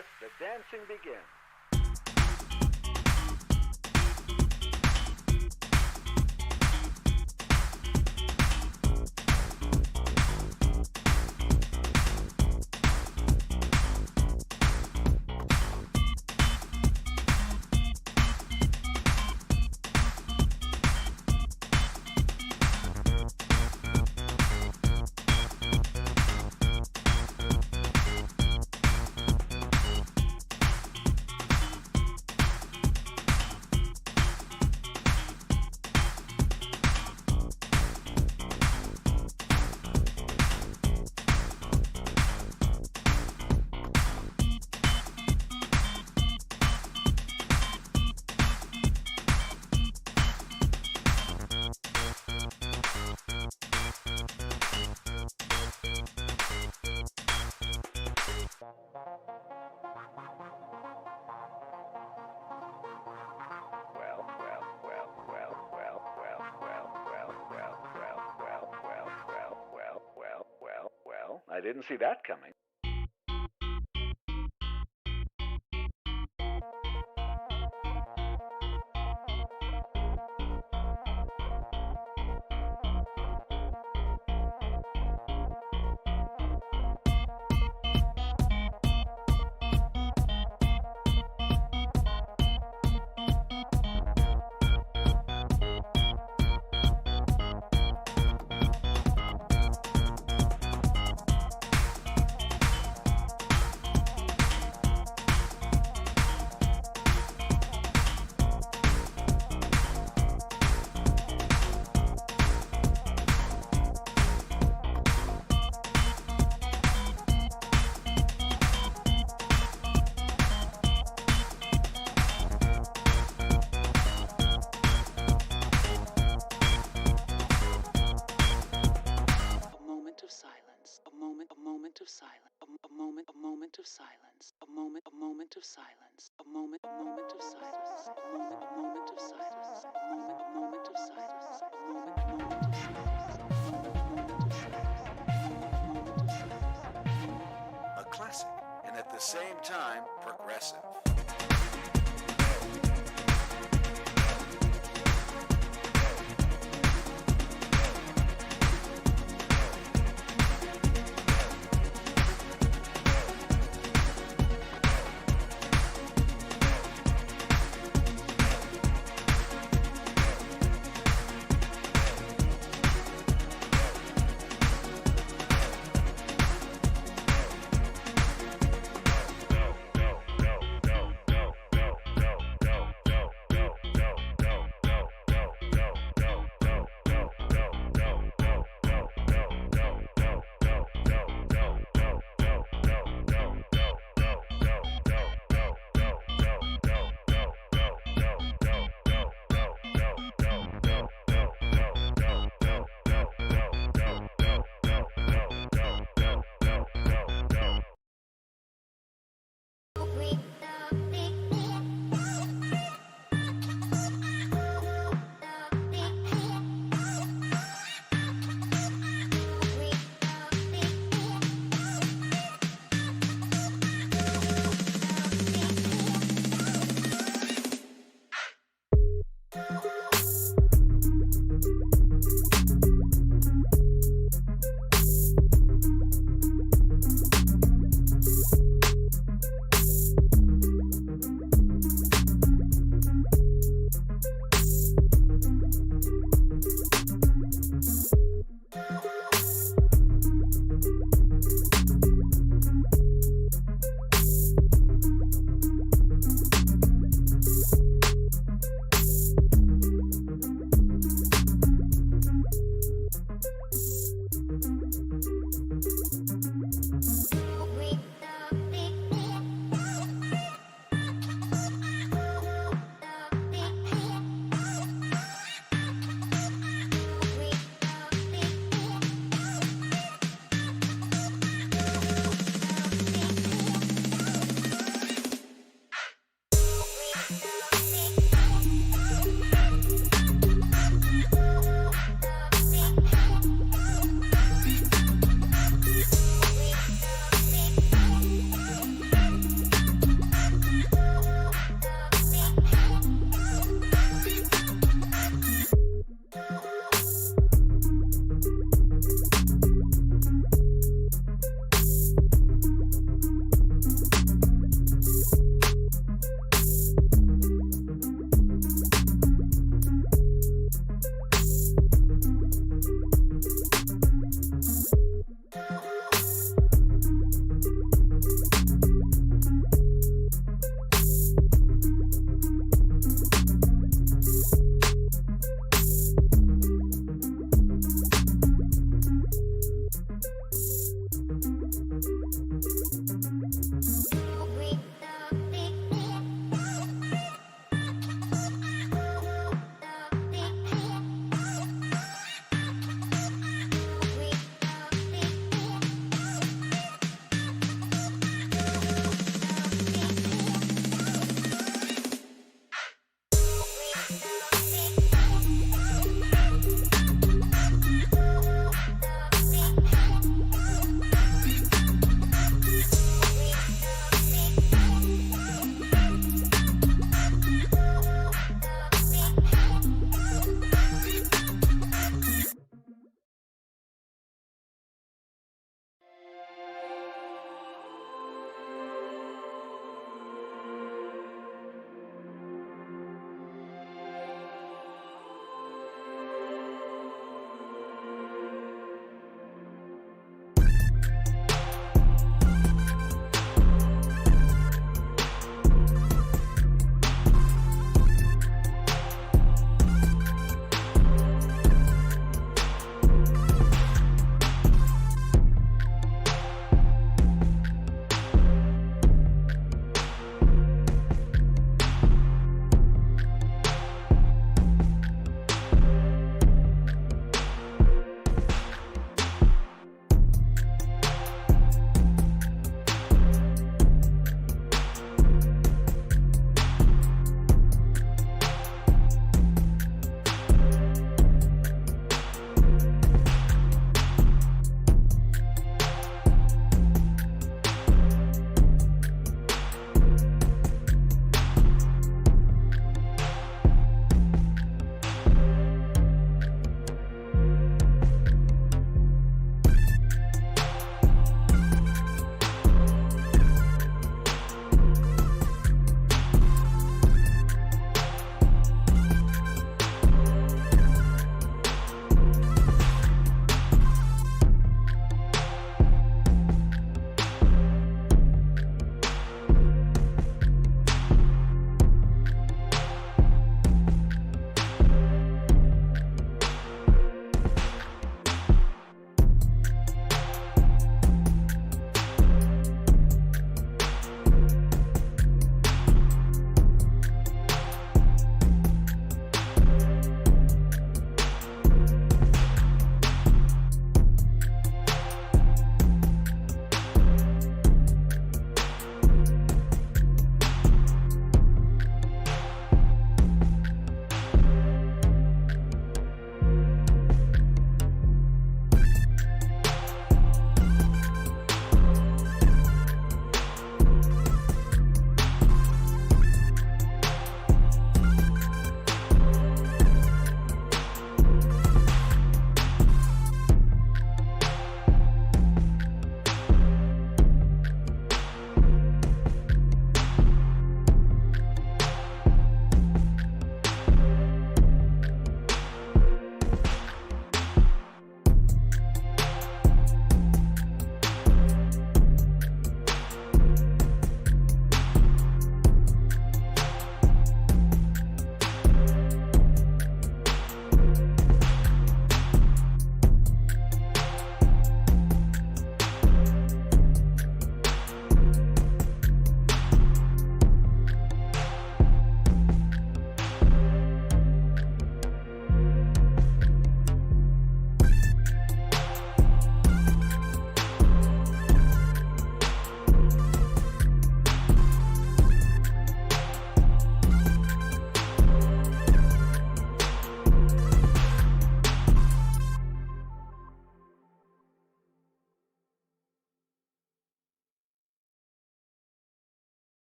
Let the dancing begin. Well, I didn't see that coming. A classic, and at the same time, progressive.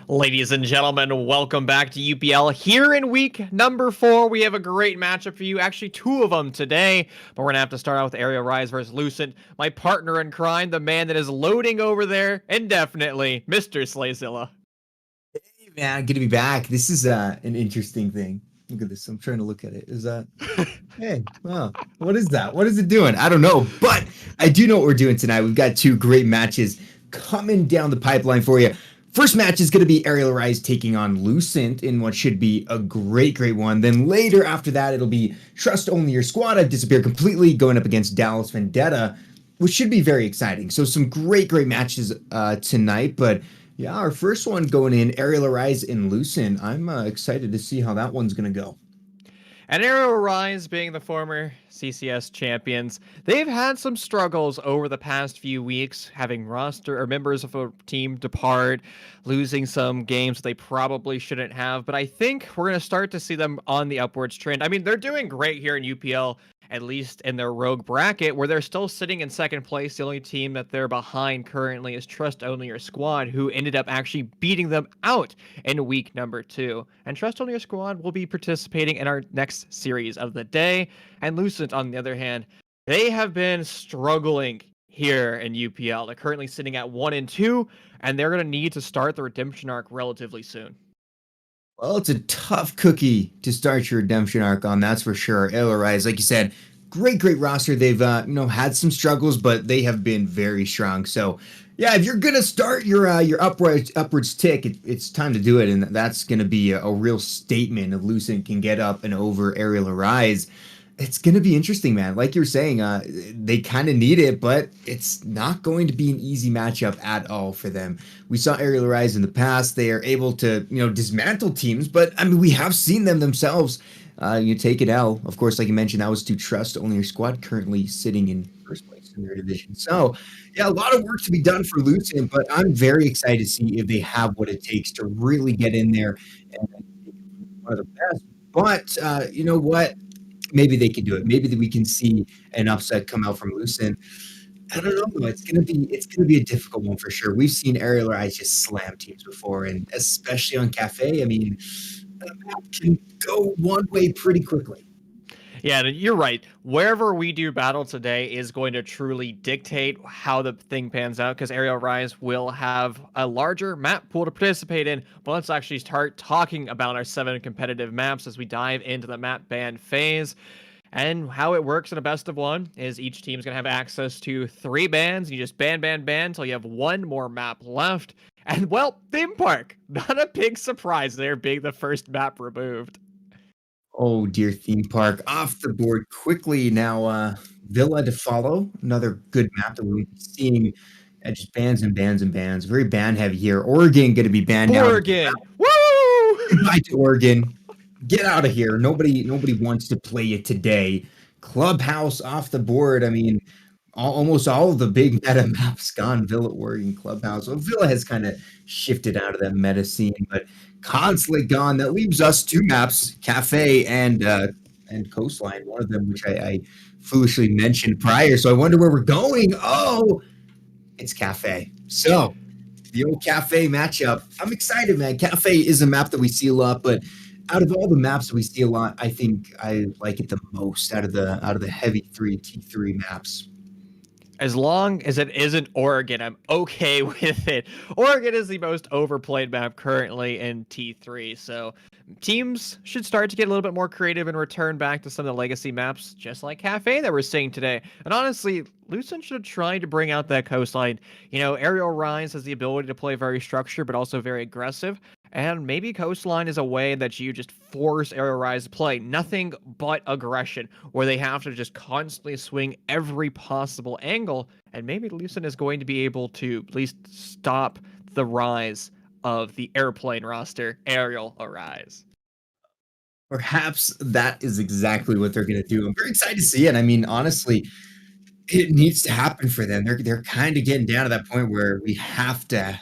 Ladies and gentlemen, welcome back to UPL. Here in week number 4, we have a great matchup for you. Actually, 2 of them today, but we're going to have to start out with Aerial Rise versus Lucent. My partner in crime, the man that is loading over there indefinitely, Mr. Slayzilla. Hey, man, good to be back. This is an interesting thing. Look at this. I'm trying to look at it. Is that... Hey, wow. What is that? What is it doing? I don't know, but I do know what we're doing tonight. We've got 2 great matches coming down the pipeline for you. First match is going to be Aerial Rise taking on Lucent in what should be a great one. Then later after that, it'll be Trust Only Your Squad. I've disappeared completely going up against Dallas Vendetta, which should be very exciting. So some great matches tonight. But yeah, our first one going in, Aerial Rise in Lucent. I'm excited to see how that one's going to go. And Aerial Rise, being the former CCS champions, they've had some struggles over the past few weeks, having roster or members of a team depart, losing some games they probably shouldn't have. But I think we're going to start to see them on the upwards trend. I mean, they're doing great here in UPL, at least in their rogue bracket, where they're still sitting in second place. The only team that they're behind currently is Trust Only Your Squad, who ended up actually beating them out in week number 2. And Trust Only Your Squad will be participating in our next series of the day. And Lucent, on the other hand, they have been struggling here in UPL. They're currently sitting at 1-2, and they're going to need to start the redemption arc relatively soon. Well, it's a tough cookie to start your redemption arc on, that's for sure. Rise, like you said, great roster. They've had some struggles, but they have been very strong. So, yeah, if you're gonna start your upwards tick, it's time to do it, and that's gonna be a real statement if Lucent can get up and over Aerial Rise. It's going to be interesting, man. Like you're saying, they kind of need it, but it's not going to be an easy matchup at all for them. We saw Aerial Rise in the past. They are able to, dismantle teams, but I mean, we have seen them themselves. You take an L. Of course, like you mentioned, that was to Trust Only Your Squad, currently sitting in first place in their division. So, yeah, a lot of work to be done for Lucent, but I'm very excited to see if they have what it takes to really get in there and be one of the best. But you know what? Maybe they can do it. Maybe we can see an upset come out from Lucent. I don't know though. It's gonna be a difficult one for sure. We've seen Aerial Rise just slam teams before, and especially on Cafe. I mean, that map can go one way pretty quickly. Yeah, you're right. Wherever we do battle today is going to truly dictate how the thing pans out, because Aerial Rise will have a larger map pool to participate in. But let's actually start talking about our 7 competitive maps as we dive into the map ban phase. And how it works in a best of 1 is each team's going to have access to 3 bans. You just ban until you have 1 more map left. And, well, Theme Park, not a big surprise there being the first map removed. Oh, dear Theme Park, off the board quickly. Now, Villa to follow. Another good map that we're seeing. Just bans and bans and bans. Very ban heavy here. Oregon going to be banned out. Oregon! Woo! Goodbye to Oregon. Get out of here. Nobody wants to play it today. Clubhouse off the board. I mean, almost all of the big meta maps gone. Villa, Oregon, Clubhouse. Well, Villa has kind of shifted out of that meta scene, but Consulate gone. That leaves us 2 maps, Cafe and Coastline. One of them, which I foolishly mentioned prior. So I wonder where we're going. Oh, it's Cafe. So the old Cafe matchup. I'm excited, man. Cafe is a map that we see a lot, but out of all the maps that we see a lot, I think I like it the most out of the heavy T3 maps. As long as it isn't Oregon, I'm okay with it. Oregon is the most overplayed map currently in T3, so teams should start to get a little bit more creative and return back to some of the legacy maps, just like Cafe that we're seeing today. And honestly, Lucent should try to bring out that Coastline. Aerial Rise has the ability to play very structured, but also very aggressive. And maybe Coastline is a way that you just force Aerial Rise to play nothing but aggression, where they have to just constantly swing every possible angle. And maybe Lucent is going to be able to at least stop the rise of the airplane roster, Aerial Rise. Perhaps that is exactly what they're going to do. I'm very excited to see it. I mean, honestly, it needs to happen for them. They're kind of getting down to that point where we have to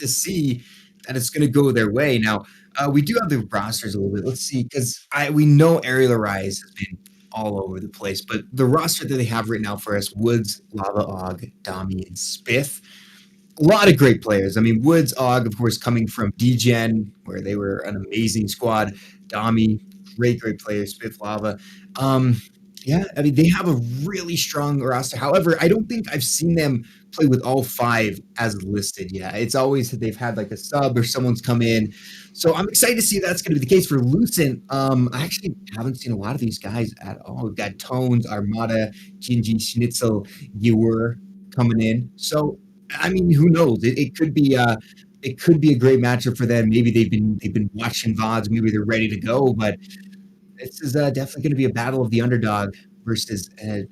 see that it's going to go their way. Now, we do have the rosters a little bit. Let's see, because we know Aerial Rise has been all over the place, but the roster that they have right now for us: Woods, Lava Og, Dami, and Spiff. A lot of great players. I mean, Woods, Og, of course, coming from DGen, where they were an amazing squad. Dami, great players. Spiff, Lava. Yeah, I mean, they have a really strong roster. However, I don't think I've seen them play with all 5 as listed yet. It's always that they've had like a sub or someone's come in. So I'm excited to see that's going to be the case for Lucent. I actually haven't seen a lot of these guys at all. We've got Tones, Armada, Gingy, Schnitzel, Ewer coming in. So, I mean, who knows? It could be a great matchup for them. Maybe they've been watching VODs. Maybe they're ready to go, but this is definitely going to be a battle of the underdog versus a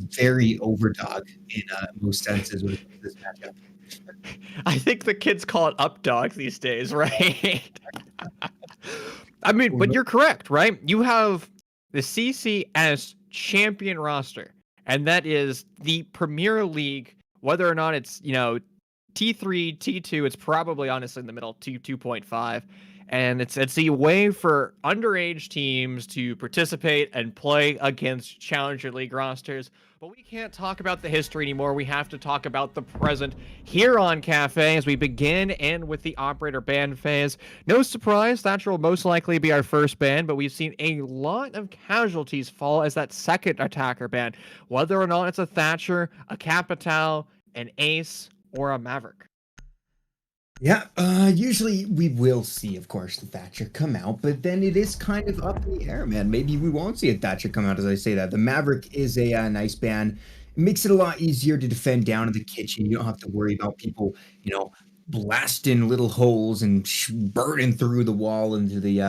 very overdog in most senses with this matchup. I think the kids call it up dog these days, right? I mean, but you're correct, right? You have the CCS champion roster, and that is the Premier League, whether or not it's, T3, T2, it's probably honestly in the middle, 2.5. And it's a way for underage teams to participate and play against Challenger League rosters. But we can't talk about the history anymore. We have to talk about the present here on Cafe as we begin and with the operator ban phase. No surprise, Thatcher will most likely be our first ban, but we've seen a lot of casualties fall as that second attacker ban, whether or not it's a Thatcher, a Capital, an Ace, or a Maverick. Yeah, usually we will see, of course, the Thatcher come out, but then it is kind of up in the air, man. Maybe we won't see a Thatcher come out as I say that. The Maverick is a nice ban. It makes it a lot easier to defend down in the kitchen. You don't have to worry about people, blasting little holes and burning through the wall into the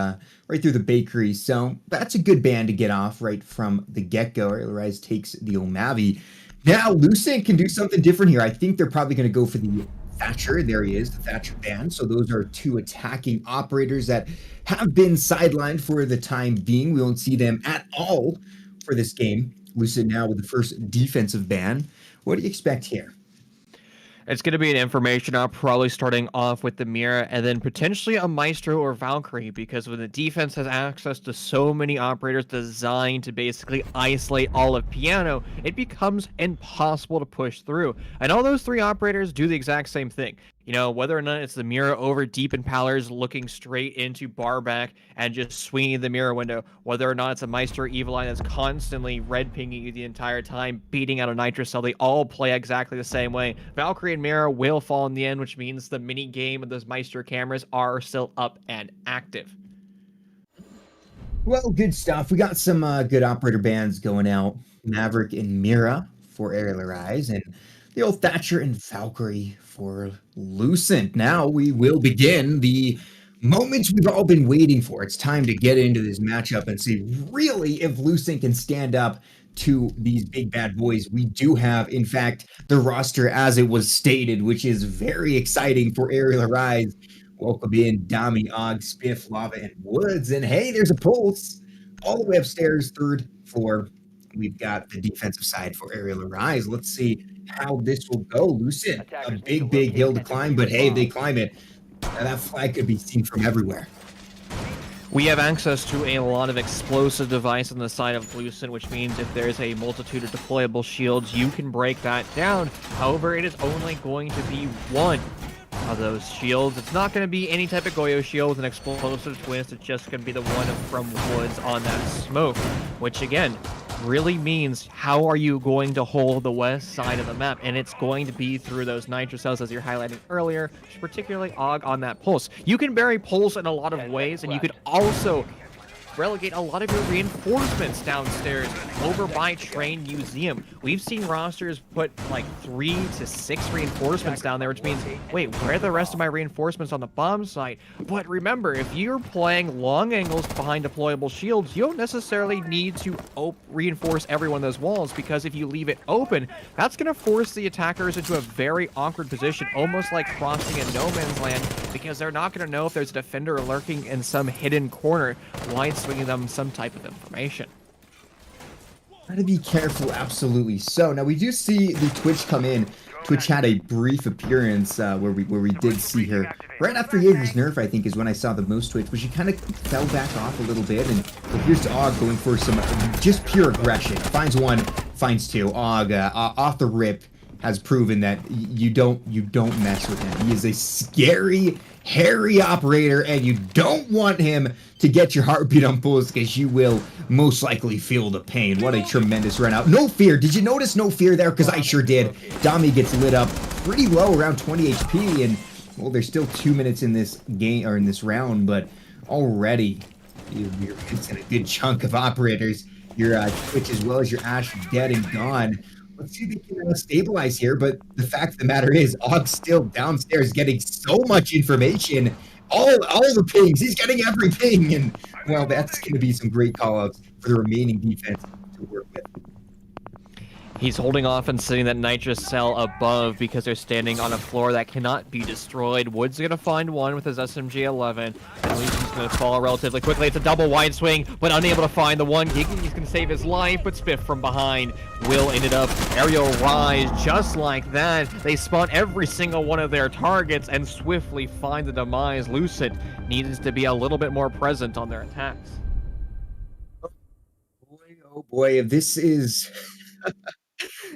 right through the bakery. So that's a good ban to get off right from the get-go. Rise takes the Omavi. Now Lucent can do something different here. I think they're probably going to go for the Thatcher. There he is, the Thatcher ban. So those are two attacking operators that have been sidelined for the time being. We won't see them at all for this game. Lucid now with the first defensive ban. What do you expect here? It's going to be an information op, probably starting off with the Mira and then potentially a Maestro or Valkyrie, because when the defense has access to so many operators designed to basically isolate all of Piano, it becomes impossible to push through. And all those three operators do the exact same thing. Whether or not it's the Mira over deep impalers looking straight into bar back and just swinging the Mira window, whether or not it's a Meister Eviline that's constantly red pinging you the entire time, beating out a Nitro Cell, they all play exactly the same way. Valkyrie and Mira will fall in the end, which means the mini game of those Meister cameras are still up and active. Well, good stuff. We got some good operator bans going out. Maverick and Mira for Aerial Rise, and the old Thatcher and Valkyrie for Lucent. Now we will begin the moments we've all been waiting for. It's time to get into this matchup and see really if Lucent can stand up to these big bad boys. We do have, in fact, the roster as it was stated, which is very exciting for Aerial Rise. Welcome in Dami, Og, Spiff, Lava, and Woods. And hey, there's a pulse all the way upstairs, third floor. We've got the defensive side for Aerial Rise. Let's see how this will go. Lucent, a big hill to climb, but hey, they climb it. That flag could be seen from everywhere. We have access to a lot of explosive device on the side of Lucent, which means if there's a multitude of deployable shields, you can break that down. However, it is only going to be one of those shields. It's not going to be any type of Goyo shield with an explosive twist. It's just going to be the one from Woods on that smoke, which again really means how are you going to hold the west side of the map, and it's going to be through those Nitro Cells as you're highlighting earlier, particularly Og on that pulse. You can bury pulse in a lot of ways, and you could also relegate a lot of your reinforcements downstairs over by Train Museum. We've seen rosters put like 3 to 6 reinforcements down there, which means, wait, where are the rest of my reinforcements on the bomb site? But remember, if you're playing long angles behind deployable shields, you don't necessarily need to reinforce every one of those walls, because if you leave it open, that's going to force the attackers into a very awkward position, almost like crossing a no man's land, because they're not going to know if there's a defender lurking in some hidden corner while swinging them some type of information. Gotta be careful, absolutely. So now we do see the Twitch come in. Twitch had a brief appearance where we did see her right after Jaeger's nerf, I think, is when I saw the most Twitch, but she kind of fell back off a little bit, and here's Og going for some just pure aggression. Finds one, finds two. Og off the rip has proven that you don't mess with him. He is a scary, hairy operator, and you don't want him to get your heartbeat on pulse, because you will most likely feel the pain. What a tremendous run out. No fear. Did you notice no fear there? Because I sure did. Dami gets lit up pretty low, around 20 HP, and well, there's still 2 minutes in this game, or in this round, but already you're missing a good chunk of operators. Your Twitch as well as your Ash dead and gone. Let's see if they can stabilize here, but the fact of the matter is, Og's still downstairs getting so much information. All the pings, he's getting every ping, and well, that's going to be some great call-outs for the remaining defense to work with. He's holding off and sitting that nitrous cell above because they're standing on a floor that cannot be destroyed. Wood's going to find one with his SMG-11, and Lucian's going to fall relatively quickly. It's a double wide swing, but unable to find the one. He's going to save his life, but Spiff from behind will ended up aerial rise just like that. They spawn every single one of their targets and swiftly find the demise. Lucent needs to be a little bit more present on their attacks. Oh boy, if this is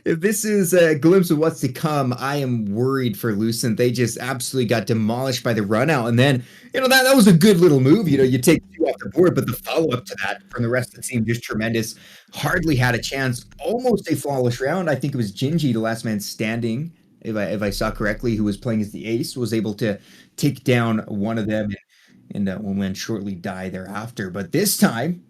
if this is a glimpse of what's to come, I am worried for Lucent. They just absolutely got demolished by the run out. And then, that was a good little move. You take 2 off the board, but the follow-up to that from the rest of the team just tremendous. Hardly had a chance. Almost a flawless round. I think it was Gingy, the last man standing, if I saw correctly, who was playing as the ace, was able to take down one of them and will then shortly die thereafter. But this time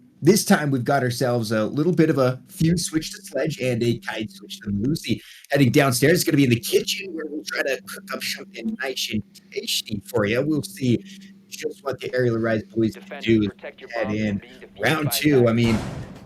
we've got ourselves a little bit of a fuse switch to Sledge and a kite switch to Lucy. Heading downstairs, it's going to be in the kitchen where we'll try to cook up something nice and tasty for you. We'll see just what the Aerial Rise boys can do. Head in round 2. I mean,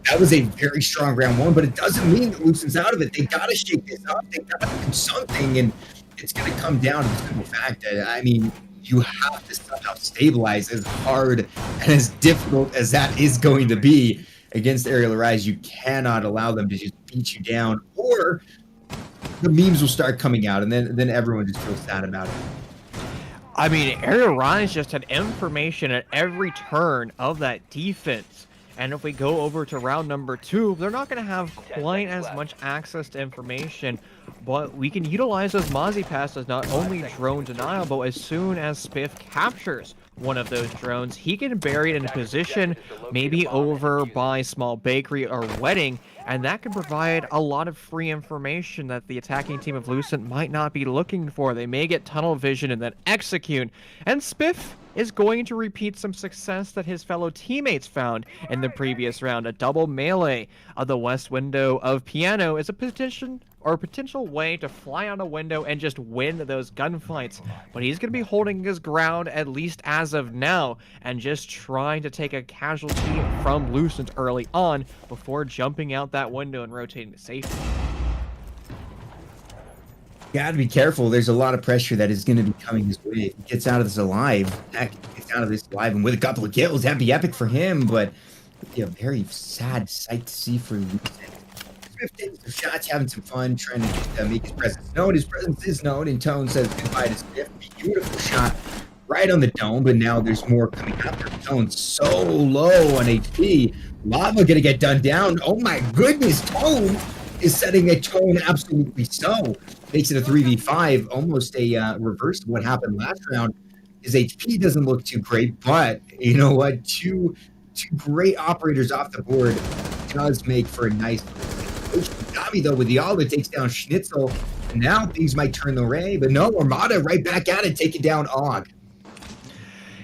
that was a very strong round 1, but it doesn't mean that Lucent's out of it. They got to shake this up. They got to do something, and it's going to come down to the simple fact that, I mean, you have to somehow stabilize. As hard and as difficult as that is going to be against Aerial Rise. You cannot allow them to just beat you down, or the memes will start coming out, and then everyone just feels sad about it. I mean, Aerial Rise just had information at every turn of that defense. And if we go over to round number 2, they're not going to have quite as much access to information, but we can utilize those Mozzie passes, not only drone denial, but as soon as Spiff captures one of those drones, he can bury it in a position maybe over by small bakery or wedding, and that can provide a lot of free information that the attacking team of Lucent might not be looking for. They may get tunnel vision and then execute, and Spiff is going to repeat some success that his fellow teammates found in the previous round. A double melee of the west window of Piano is a potential way to fly out a window and just win those gunfights. But he's going to be holding his ground, at least as of now, and just trying to take a casualty from Lucent early on before jumping out that window and rotating to safety. Got to be careful. There's a lot of pressure that is going to be coming his way. If he gets out of this alive, and with a couple of kills, that'd be epic for him, but it'd be a very sad sight to see for Lucent. Spiff taking some shots, having some fun, trying to make his presence known. His presence is known, and Tone says goodbye to Spiff. Beautiful shot right on the dome, but now there's more coming after. Tone's so low on HP. Lava gonna get done down. Oh my goodness, Tone is setting a tone absolutely so. Makes it a 3v5, almost a reverse of what happened last round. His HP doesn't look too great, but you know what? Two great operators off the board does make for a nice Gabi, though, with the Alda takes down Schnitzel. And now things might turn the way, but no, Armada right back at it, taking down Og.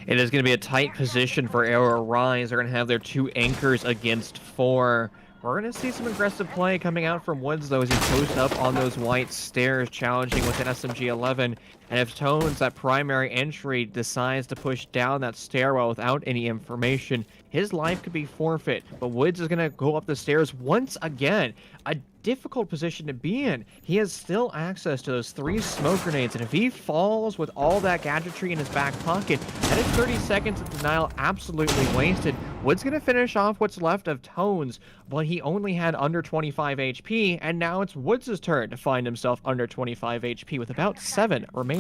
It is going to be a tight position for Aerial Rise. They're going to have their 2 anchors against 4. We're going to see some aggressive play coming out from Woods, though, as he posts up on those white stairs, challenging with an SMG-11. And if Tones, that primary entry, decides to push down that stairwell without any information, his life could be forfeit. But Woods is going to go up the stairs once again. A difficult position to be in. He has still access to those 3 smoke grenades, and if he falls with all that gadgetry in his back pocket, that is 30 seconds of denial absolutely wasted. Wood's going to finish off what's left of Tones, but he only had under 25 HP, and now it's Woods' turn to find himself under 25 HP with about 7 remaining.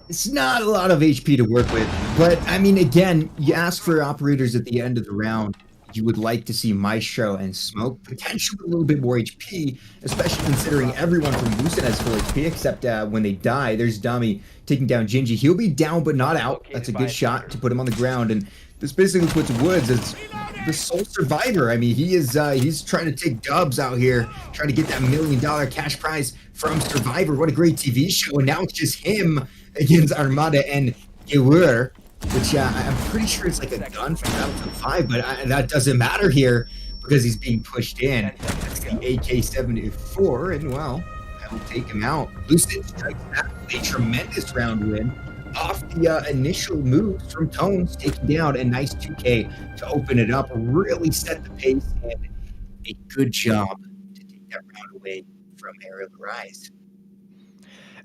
It's not a lot of HP to work with, but I mean, again, you ask for operators at the end of the round. You would like to see Maestro and Smoke potentially a little bit more HP, especially considering everyone from Lucent has full HP, except when they die. There's Dummy taking down Gingy. He'll be down but not out. That's a good shot to put him on the ground, and this basically puts Woods as the sole survivor. I mean, he's trying to take dubs out here, trying to get that $1 million cash prize from Survivor. What a great TV show, and now it's just him against Armada and Gewur, which I'm pretty sure it's like a gun from Battlefield 5, but that doesn't matter here because he's being pushed in. That's the AK-74, and well, that'll take him out. Lucent strikes back with a tremendous round win off the initial moves from Tones, taking down a nice 2K to open it up, really set the pace, and a good job to take that round away from Aerial Rise.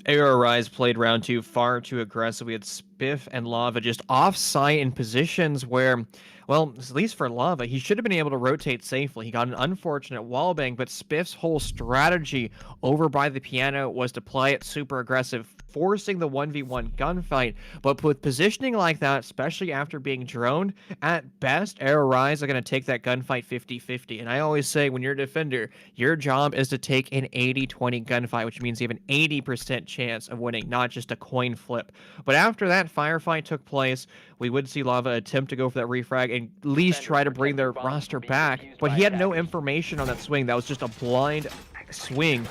Aero Rise played round 2 far too aggressive. We had Spiff and Lava just off-site in positions where, well, at least for Lava, he should have been able to rotate safely. He got an unfortunate wallbang, but Spiff's whole strategy over by the piano was to play it super aggressive, forcing the 1v1 gunfight. But with positioning like that, especially after being droned, at best, Aero Rise are going to take that gunfight 50-50. And I always say, when you're a defender, your job is to take an 80-20 gunfight, which means you have an 80% chance of winning, not just a coin flip. But after that firefight took place, we would see Lava attempt to go for that refrag and at least try to bring their roster back, but he had no information on that swing. That was just a blind swing.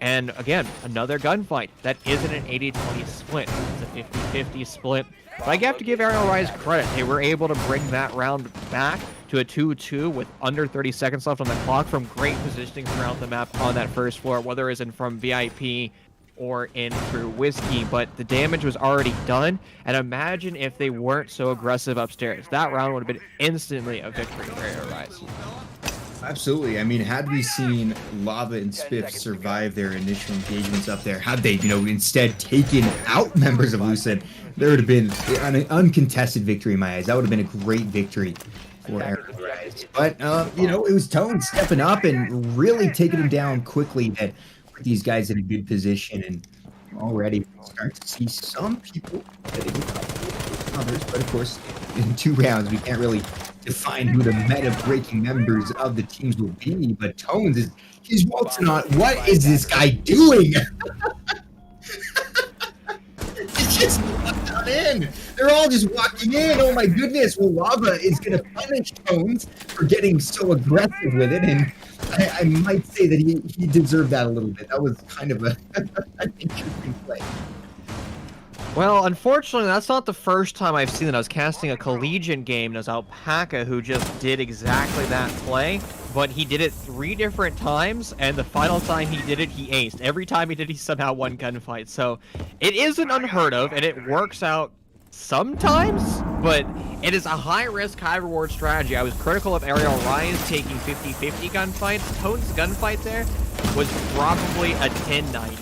And again, another gunfight. That isn't an 80-20 split. It's a 50-50 split. But I have to give Aerial Rise credit. They were able to bring that round back to a 2-2 with under 30 seconds left on the clock from great positioning throughout the map on that first floor, whether it's in from VIP or in through Whiskey, but the damage was already done. And imagine if they weren't so aggressive upstairs. That round would have been instantly a victory for Aerial Rise. Absolutely. I mean, had we seen Lava and Spiff survive their initial engagements up there, had they, instead taken out members of Lucent, there would have been an uncontested victory in my eyes. That would have been a great victory for Aerial Rise. But, it was Tone stepping up and really taking him down quickly. That put these guys in a good position, and already start to see some people getting others. But of course, in 2 rounds, we can't really define who the meta-breaking members of the teams will be. But Tones he's waltzing on. What is this guy doing? It's just not in. They're all just walking in. Oh my goodness. Well, Lava is going to punish Tones for getting so aggressive with it, and I might say that he deserved that a little bit. That was kind of an interesting play. Well, unfortunately, that's not the first time I've seen it. I was casting a collegiate game, and it was Alpaca who just did exactly that play, but he did it 3 different times, and the final time he did it, he aced. Every time he did, he somehow won gunfight. So it isn't unheard of, and it works out sometimes, but it is a high-risk, high-reward strategy. I was critical of Aerial Rise taking 50-50 gunfights. Toad's gunfight there was probably a 10-90,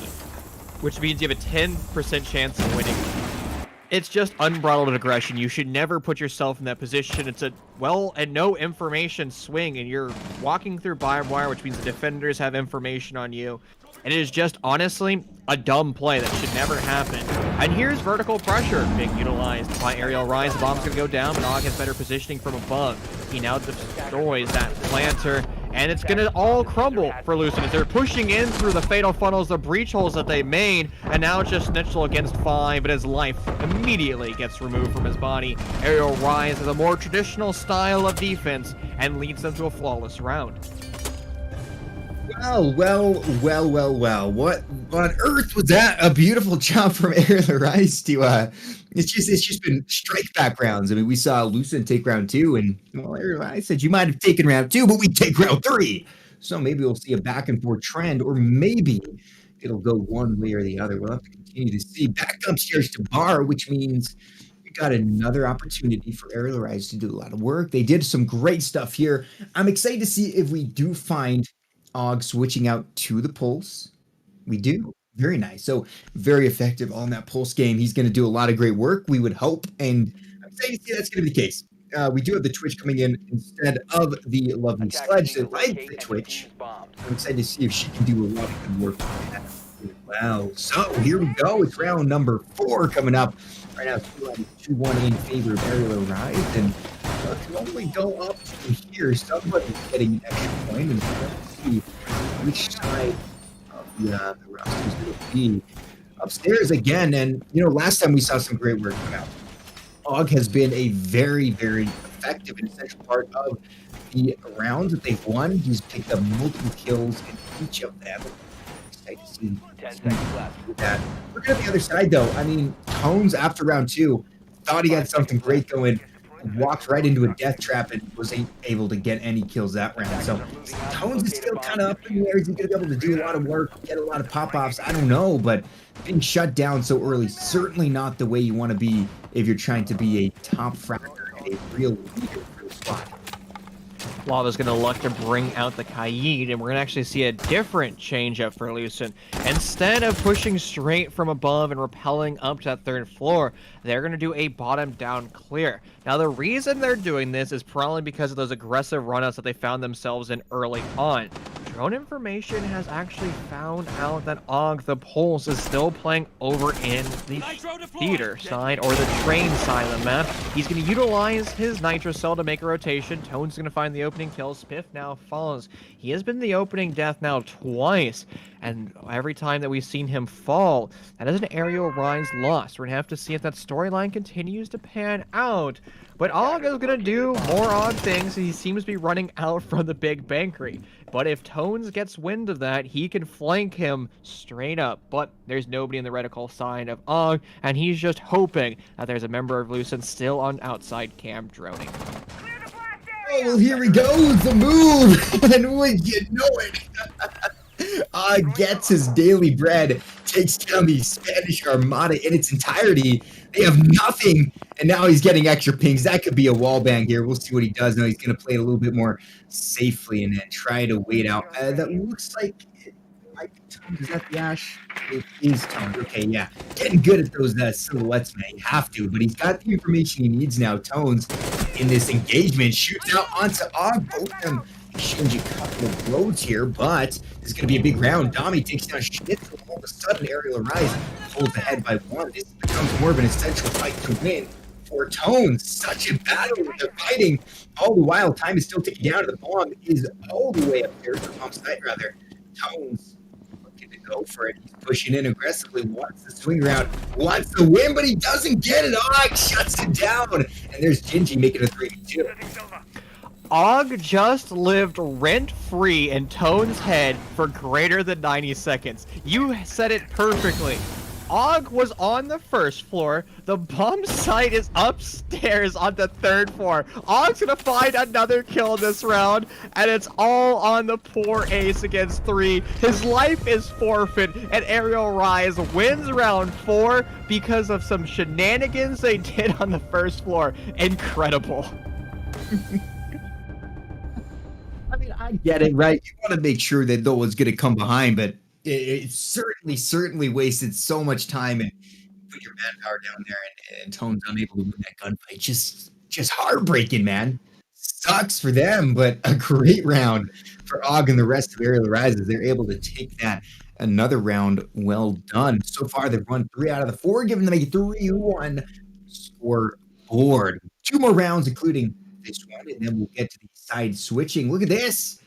which means you have a 10% chance of winning. It's just unbridled aggression. You should never put yourself in that position. It's a and no information swing, and you're walking through barbed wire, which means the defenders have information on you. And it is just, honestly, a dumb play that should never happen. And here's vertical pressure being utilized by Aerial Rise. The bomb's going to go down, but Og has better positioning from above. He now destroys that planter, and it's going to all crumble for Lucent as they're pushing in through the fatal funnels, the breach holes that they made, and now it's just Snitchel against 5, but his life immediately gets removed from his body. Aerial Rise has a more traditional style of defense and leads them to a flawless round. Well. What on earth was that? A beautiful job from Aerial Rise to it's just been strike back rounds. I mean, we saw Lucent take round 2, and Aerial Rise said you might have taken round 2, but we take round 3. So maybe we'll see a back and forth trend, or maybe it'll go one way or the other. We'll have to continue to see. Back upstairs to Bar, which means we got another opportunity for Aerial Rise to do a lot of work. They did some great stuff here. I'm excited to see if we do find Og switching out to the pulse. We do. Very nice. So very effective on that pulse game. He's going to do a lot of great work, we would hope. And I'm excited to see that's going to be the case. We do have the Twitch coming in instead of the lovely Sledge that likes the Twitch. I'm excited to see if she can do a lot of good work on that. Wow. So here we go. It's round number 4 coming up. Right now, 2-1 in favor of Aerial Rise. And to only go up from here, somebody's getting an extra point. And let's see which side of the roster is going to be. Upstairs again. And, last time we saw some great work come out. Og has been a very, very effective and essential part of the rounds that they've won. He's picked up multiple kills in each of them. Excited to see 10 seconds left. that. Look at the other side, though. I mean, Tones, after round 2, thought he had something great going, walked right into a death trap and wasn't able to get any kills that round. So Tones is still kind of up in the air. He's going to be able to do a lot of work, get a lot of pop-offs. I don't know, but being shut down so early, certainly not the way you want to be if you're trying to be a top fragger and a real leader for the squad. Lava's going to look to bring out the Kaid, and we're going to actually see a different change-up for Lucent. Instead of pushing straight from above and rappelling up to that 3rd floor, they're going to do a bottom-down clear. Now, the reason they're doing this is probably because of those aggressive runouts that they found themselves in early on. Drone information has actually found out that Og the Pulse is still playing over in the theater side or the train side of the map. He's going to utilize his Nitro Cell to make a rotation. Tone's going to find the opening kill. Spiff now follows. He has been the opening death now twice, and every time that we've seen him fall, that is an aerial rise loss. We're going to have to see if that storyline continues to pan out. But Og is going to do more odd things. He seems to be running out from the big bankery. But if Tones gets wind of that, he can flank him straight up. But there's nobody in the reticle side of Og, and he's just hoping that there's a member of Lucent still on outside cam droning. Oh, well, here we go, the move, and would you know it? Gets his daily bread, takes down the Spanish Armada in its entirety. They have nothing, and now he's getting extra pings. That could be a wall bang here. We'll see what he does. Now he's going to play it a little bit more safely and then try to wait out. That looks like it might be Tones. Is that the Ash? It is Tones. Okay, yeah. Getting good at those silhouettes, man. You have to, but he's got the information he needs now. Tones in this engagement shoots out onto Og. Both of them exchange a couple of blows here, but this is going to be a big round. Dami takes down Schnitzel. All of a sudden, Aerial Rise pulls ahead by 1. This becomes more of an essential fight to win for Tones. Such a battle. They're fighting. All the while, time is still ticking down. The bomb is all the way up there. The bomb site, rather. Tones looking to go for it. He's pushing in aggressively. Wants the swing around. Wants the win, but he doesn't get it. Og shuts it down. And there's Gingy making a 3-2. Og just lived rent-free in Tone's head for greater than 90 seconds. You said it perfectly. Og was on the 1st floor. The bomb site is upstairs on the 3rd floor. Og's gonna find another kill this round, and it's all on the poor ace against 3. His life is forfeit, and Aerial Rise wins round 4 because of some shenanigans they did on the 1st floor. Incredible. I mean, I get it, right? You want to make sure that no one's going to come behind, but it certainly wasted so much time and put your manpower down there, and Tone's unable to win that gunfight. Just heartbreaking, man. Sucks for them, but a great round for Og and the rest of Aerial Rises. They're able to take that. Another round well done. So far, they've won 3 out of the 4, giving them a 3-1 scoreboard. 2 more rounds, including this one, and then we'll get to the side switching. Look at this.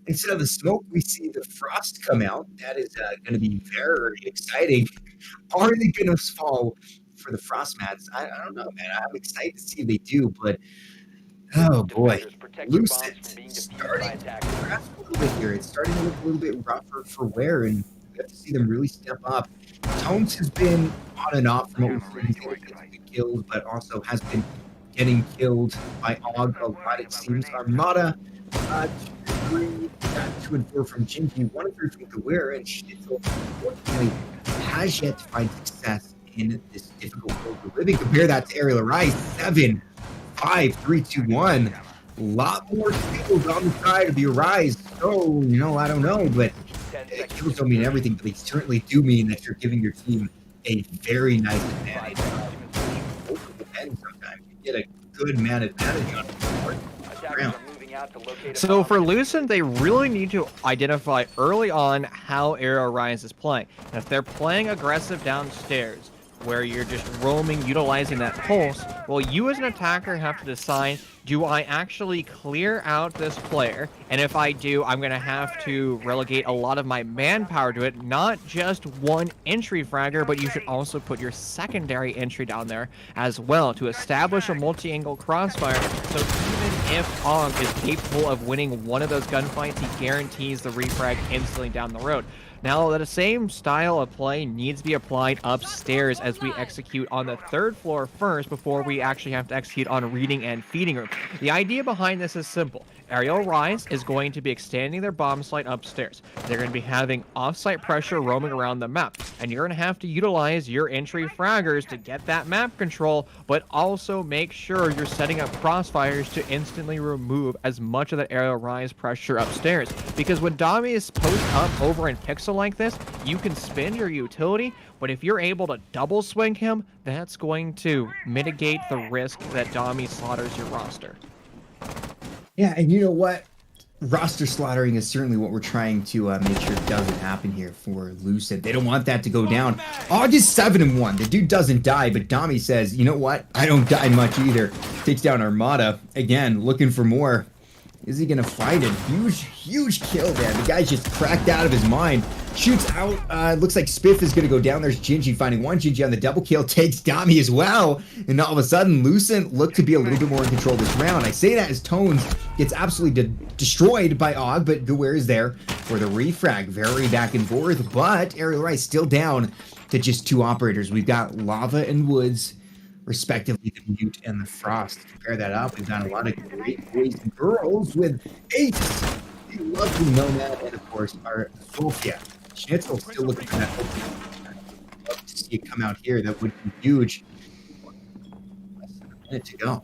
Instead of the smoke, we see the frost come out. That is going to be very exciting. Are they going to fall for the frost mats? I don't know, man. I'm excited to see if they do, but oh boy. Lucent starting to grasp a little bit here. It's starting to look a little bit rougher for wear, and we have to see them really step up. Tones has been on and off from what we've seen. He's getting good kills, but also has been getting killed by Og a lot, it seems. Armada, 2-3, got 2 and 4 from Gingy, 1 and 3 from Kawir, and Schnitzel, unfortunately, has yet to find success in this difficult world we're living. Compare that to Aerial Rise, 7, 5, 3, 2, 1. A lot more kills on the side of the Rise. So, I don't know, but kills don't mean everything, but they certainly do mean that you're giving your team a very nice advantage. Sometimes you get a good man advantage on the ground. So for Lucent, they really need to identify early on how Aerial Rise is playing. And if they're playing aggressive downstairs, where you're just roaming, utilizing that pulse, well, you as an attacker have to decide, do I actually clear out this player? And if I do, I'm going to have to relegate a lot of my manpower to it, not just one entry fragger, but you should also put your secondary entry down there as well to establish a multi-angle crossfire. So even if Og is capable of winning one of those gunfights, he guarantees the refrag instantly down the road. Now, the same style of play needs to be applied upstairs as we execute on the 3rd floor first before we actually have to execute on reading and feeding room. The idea behind this is simple. Aerial Rise is going to be extending their bomb site upstairs. They're going to be having off-site pressure roaming around the map, and you're going to have to utilize your entry fraggers to get that map control, but also make sure you're setting up crossfires to instantly remove as much of that Aerial Rise pressure upstairs. Because when Dami is post up over in Pixel like this, you can spin your utility, but if you're able to double swing him, that's going to mitigate the risk that Dami slaughters your roster. Yeah, and you know what? Roster slaughtering is certainly what we're trying to make sure doesn't happen here for Lucid. They don't want that to go down. August 7-1. The dude doesn't die, but Dami says, you know what? I don't die much either. Takes down Armada. Again, looking for more. Is he going to fight it? Huge kill there. The guy's just cracked out of his mind. Shoots out. Looks like Spiff is going to go down. There's Gingy finding one. Gingy on the double kill. Takes Dami as well. And all of a sudden, Lucent looked to be a little bit more in control this round. I say that as Tones gets absolutely destroyed by Og, but Guer is there for the refrag. Very back and forth, but Aerial Rise still down to just 2 operators. We've got Lava and Woods, respectively, the Mute and the Frost. To compare that up, we've got a lot of great boys and girls with Ace, the lovely Nomad, and of course our Sophia. Schnitzel still looking for that opening. I'd love to see it come out here. That would be huge. Less than a minute to go.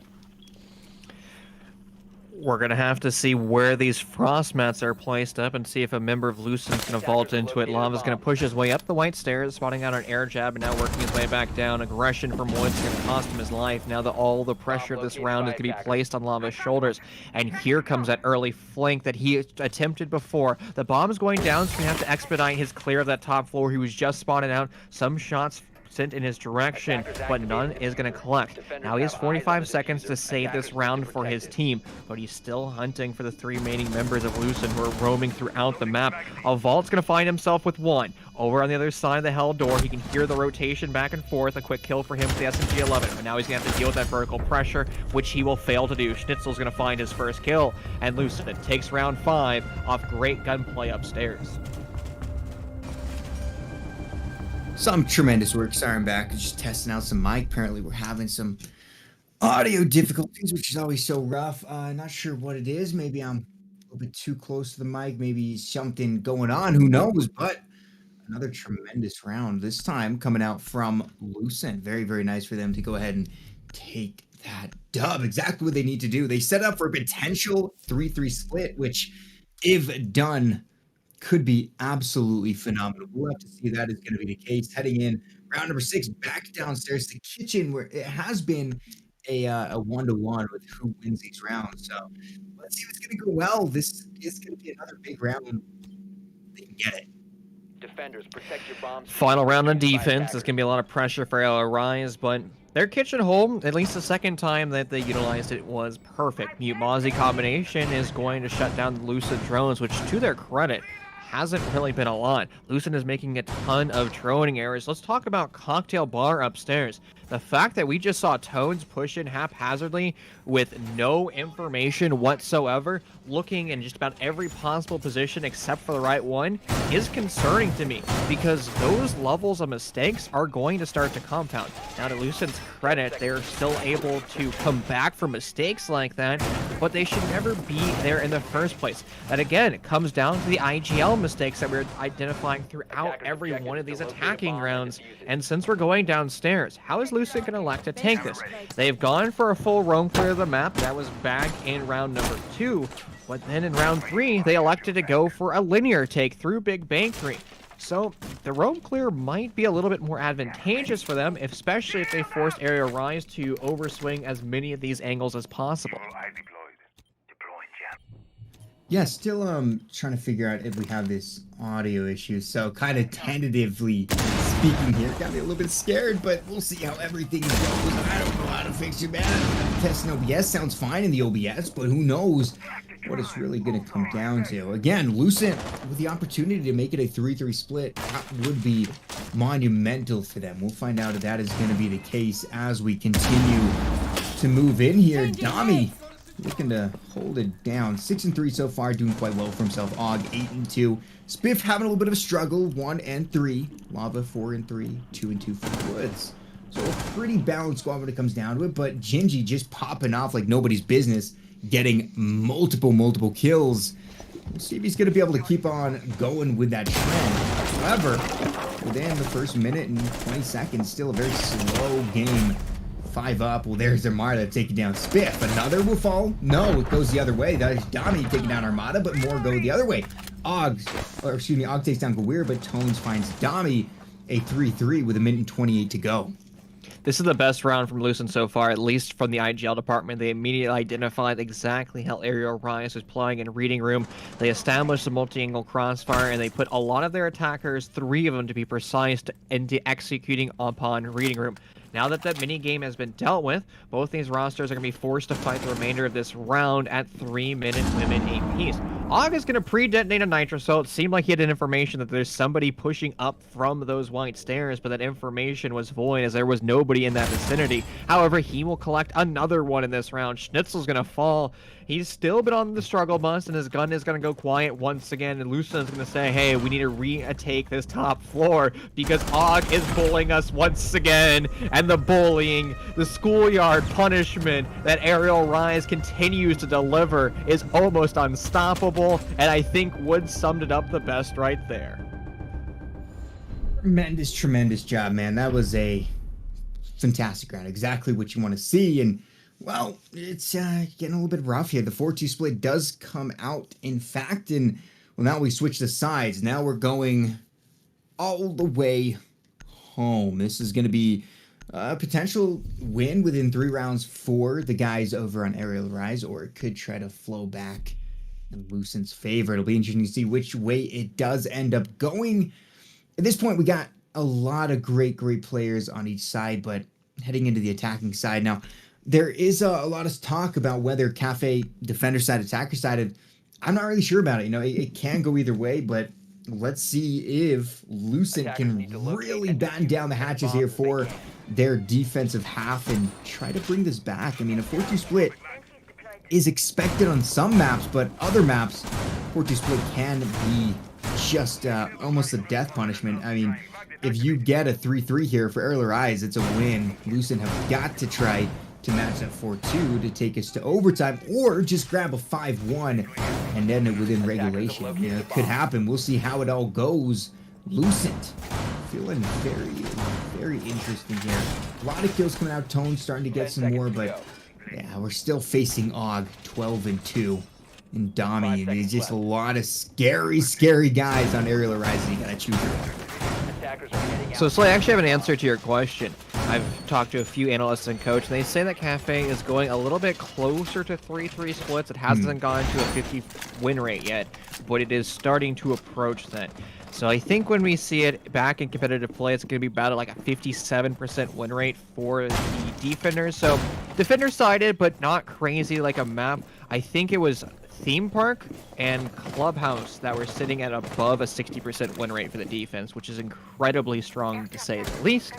We're going to have to see where these frost mats are placed up and see if a member of Lucent's going to vault into it. Lava's going to push his way up the white stairs, spotting out an air jab, and now working his way back down. Aggression from Woods is going to cost him his life. Now that all the pressure of this round is going to be placed on Lava's shoulders. And here comes that early flank that he attempted before. The bomb is going down, so we have to expedite his clear of that top floor. He was just spotted out. Some shots sent in his direction, but none is going to collect. Now he has 45 seconds to save this round for his team, but he's still hunting for the 3 remaining members of Lucent who are roaming throughout the map. A Vault's going to find himself with 1. Over on the other side of the Hell Door, he can hear the rotation back and forth. A quick kill for him with the SMG-11, but now he's going to have to deal with that vertical pressure, which he will fail to do. Schnitzel's going to find his first kill, and Lucent takes round 5 off great gunplay upstairs. Some tremendous work. Sorry, I'm back. Just testing out some mic. Apparently, we're having some audio difficulties, which is always so rough. Not sure what it is. Maybe I'm a little bit too close to the mic. Maybe something going on. Who knows? But another tremendous round. This time coming out from Lucent. Very, very nice for them to go ahead and take that dub. Exactly what they need to do. They set up for a potential 3-3 split, which, if done, could be absolutely phenomenal. We'll have to see if that is going to be the case. Heading in round number 6, back downstairs to kitchen, where it has been a 1-to-1 with who wins these rounds. So let's see if it's going to go well. This is going to be another big round. They can get it. Defenders, protect your bombs. Final round on defense. There's going to be a lot of pressure for Aerial Rise, but their kitchen hole, at least the second time that they utilized it, was perfect. Mute Mozzie combination is going to shut down the Lucent drones, which, to their credit, hasn't really been a lot. Lucent is making a ton of droning errors. Let's talk about Cocktail Bar upstairs. The fact that we just saw Tones push in haphazardly with no information whatsoever, looking in just about every possible position except for the right one, is concerning to me, because those levels of mistakes are going to start to compound. Now, to Lucent's credit, they're still able to come back from mistakes like that, but they should never be there in the first place. And again, it comes down to the IGL mistakes that we're identifying throughout every one of these attacking rounds. And since we're going downstairs, how is Lucent going to elect to take this? They've gone for a full roam clear of the map. That was back in round number 2. But then in round 3, they elected to go for a linear take through Big Bakery. So the roam clear might be a little bit more advantageous for them, especially if they forced Aerial Rise to overswing as many of these angles as possible. Yeah, still trying to figure out if we have this audio issue. So kind of tentatively speaking here, got me a little bit scared, but we'll see how everything goes. I don't know how to fix it, man. Testing OBS sounds fine in the OBS, but who knows what it's really going to come down to. Again, Lucent with the opportunity to make it a 3-3 split, that would be monumental for them. We'll find out if that is going to be the case as we continue to move in here. Dami looking to hold it down. 6-3 so far, doing quite well for himself. Og 8-2. Spiff having a little bit of a struggle. 1-3. Lava 4-3. 2-2 for Woods. So a pretty balanced squad when it comes down to it, but Gingy just popping off like nobody's business, getting multiple kills. We'll see if he's going to be able to keep on going with that trend. However, within the first minute and 20 seconds, still a very slow game. 5 up. Well, there's Armada taking down Spiff. Another will fall. No, it goes the other way. That is Dami taking down Armada, but more go the other way. Og takes down Gawir, but Tones finds Dami a 3-3 with 1 minute and 28 to go. This is the best round from Lucent so far, at least from the IGL department. They immediately identified exactly how Aerial Rise was playing in Reading Room. They established the multi-angle crossfire, and they put a lot of their attackers, 3 of them to be precise, into executing upon Reading Room. Now that that mini-game has been dealt with, both these rosters are going to be forced to fight the remainder of this round at 3-minute limit apiece. Og is going to pre-detonate a Nitro Assault. It seemed like he had an information that there's somebody pushing up from those white stairs, but that information was void as there was nobody in that vicinity. However, he will collect another one in this round. Schnitzel's going to fall. He's still been on the struggle bus, and his gun is going to go quiet once again, and Lucent is going to say, hey, we need to retake this top floor because Og is bullying us once again, and the bullying, the schoolyard punishment that Aerial Rise continues to deliver is almost unstoppable, and I think Wood summed it up the best right there. Tremendous job, man. That was a fantastic round. Exactly what you want to see, and well, it's getting a little bit rough here. The 4-2 split does come out, in fact, and well, now we switch the sides. Now we're going all the way home. This is going to be a potential win within 3 rounds for the guys over on Aerial Rise, or it could try to flow back in Lucent's favor. It'll be interesting to see which way it does end up going. At this point, we got a lot of great players on each side, but heading into the attacking side now, there is a lot of talk about whether Cafe defender side, attacker side. I'm not really sure about it. You know, it can go either way, but let's see if Lucent can really batten down the hatches here for their defensive half and try to bring this back. I mean, a 4-2 split is expected on some maps, but other maps, 4-2 split can be just almost a death punishment. I mean, if you get a 3-3 here for Aerial Rise, it's a win. Lucent have got to try to match that 4-2 to take us to overtime, or just grab a 5-1 and end it within regulation. You know, it could happen. We'll see how it all goes. Lucent feeling very interesting here. A lot of kills coming out. Tone starting to get some more, but yeah, we're still facing Og 12-2 and Dami. There's just a lot of scary guys on Aerial Rise. You gotta choose your one. So Slay, I actually have an answer to your question. I've talked to a few analysts and coach, and they say that Cafe is going a little bit closer to 3-3 splits. It hasn't gone to a 50 win rate yet, but it is starting to approach that. So I think when we see it back in competitive play, it's going to be about like a 57% win rate for the defenders. So defender-sided, but not crazy like a map. I think it was Theme Park and Clubhouse that were sitting at above a 60% win rate for the defense, which is incredibly strong to say the least.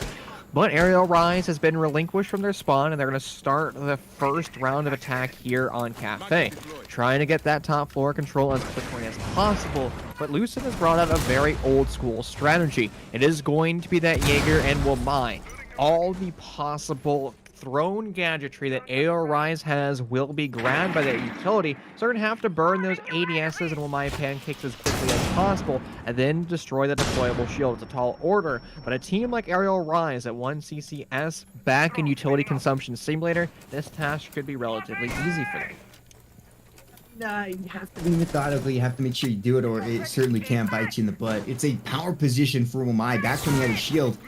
But Aerial Rise has been relinquished from their spawn, and they're going to start the first round of attack here on Cafe, trying to get that top floor control as quickly as possible. But Lucent has brought out a very old school strategy. It is going to be that Jaeger and Wamai. All the possible thrown gadgetry that Aerial Rise has will be grabbed by their utility, so they're going to have to burn those ADSs and Wamai pancakes as quickly as possible, and then destroy the deployable shield. It's a tall order, but a team like Aerial Rise at 1 CCS back in Utility Consumption Simulator, this task could be relatively easy for them. Nah, you have to be methodical. You have to make sure you do it, or it certainly can't bite you in the butt. It's a power position for Wamai. Back when he had a shield,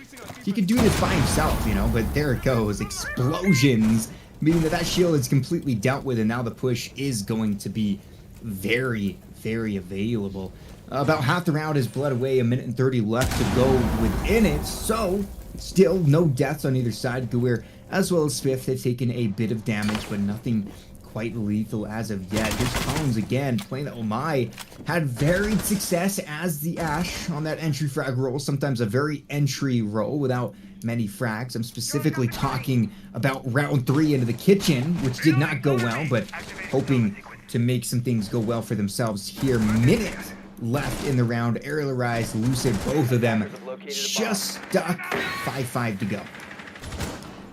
he could do this by himself, you know, but there it goes. Explosions, meaning that shield is completely dealt with, and now the push is going to be very available. About half the round is bled away, 1 minute and 30 left to go within it, so still no deaths on either side. Gawir as well as Spiff have taken a bit of damage, but nothing quite lethal as of yet. Here's Tones again playing the Oh My. Had varied success as the Ash on that entry frag roll. Sometimes a very entry roll without many frags. I'm specifically talking about round 3 into the kitchen, which did not go well, but hoping to make some things go well for themselves here. Minute left in the round. Aerial Rise, Lucid, both of them just stuck. 5-5 to go.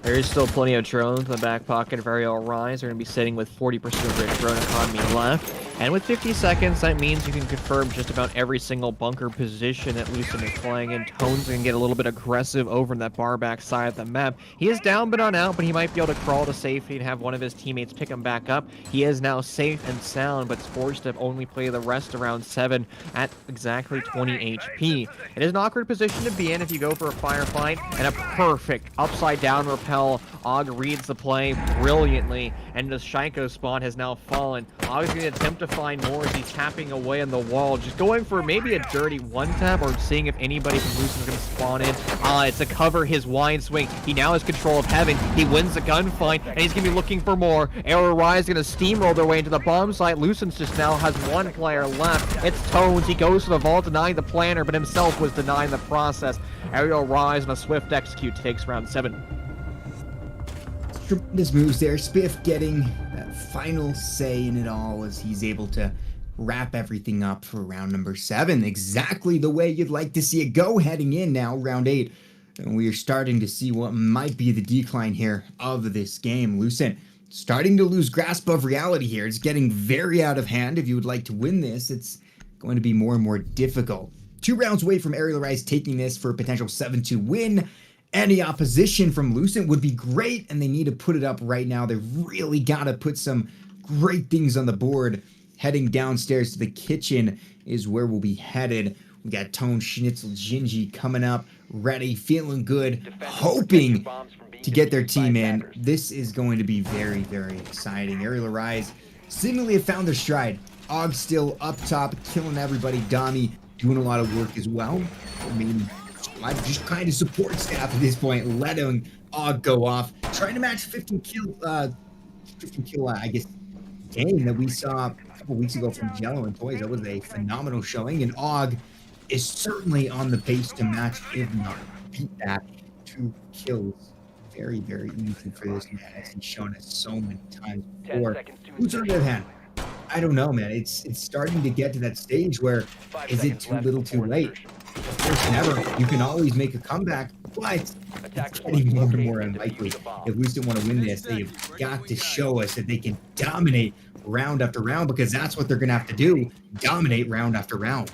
There is still plenty of drones in the back pocket of Aerial Rise. They're going to be sitting with 40% of their drone economy left. And with 50 seconds, that means you can confirm just about every single bunker position that Lucid is playing in. Tones can get a little bit aggressive over in that bar back side of the map. He is down but not out, but he might be able to crawl to safety and have one of his teammates pick him back up. He is now safe and sound, but is forced to only play the rest of round 7 at exactly 20 HP. It is an awkward position to be in if you go for a firefight, and a perfect upside down rappel. Og reads the play brilliantly, and the Shanko spawn has now fallen. Og's going to attempt to find more as he's tapping away on the wall, just going for maybe a dirty one-tap or seeing if anybody from Lucid is going to spawn in. It's to cover his wide swing. He now has control of heaven. He wins the gunfight, and he's going to be looking for more. Aerial Rise is going to steamroll their way into the bomb site. Lucid just now has one player left. It's Tones. He goes to the vault, denying the planner, but himself was denying the process. Aerial Rise on a swift execute takes round 7. Tremendous moves there. Spiff getting that final say in it all as he's able to wrap everything up for round number 7. Exactly the way you'd like to see it go heading in now, round 8. And we are starting to see what might be the decline here of this game. Lucent starting to lose grasp of reality here. It's getting very out of hand. If you would like to win this, it's going to be more and more difficult. 2 rounds away from Aerial Rise taking this for a potential 7-2 win. Any opposition from Lucent would be great, and they need to put it up right now. They've really got to put some great things on the board. Heading downstairs to the kitchen is where we'll be headed. We got Tone, Schnitzel, Gingy coming up, ready, feeling good, hoping to get their team in. This is going to be very, very exciting. Aerial Rise seemingly have found their stride. Og still up top, killing everybody. Dami doing a lot of work as well. I mean, I'm just kind of support staff at this point, letting Og go off, trying to match 15 kill, I guess, game that we saw a couple weeks ago from Jello and Toys. That was a phenomenal showing, and Og is certainly on the pace to match, if not beat that. 2 kills, very, very easy for this man, as he's shown us so many times before. Who's on the other hand? I don't know, man. It's starting to get to that stage where, is it too little too late? Of course, never. You can always make a comeback, but it's getting more and more unlikely. If Lucent want to win this, they've got to show us that they can dominate round after round, because that's what they're going to have to do, dominate round after round.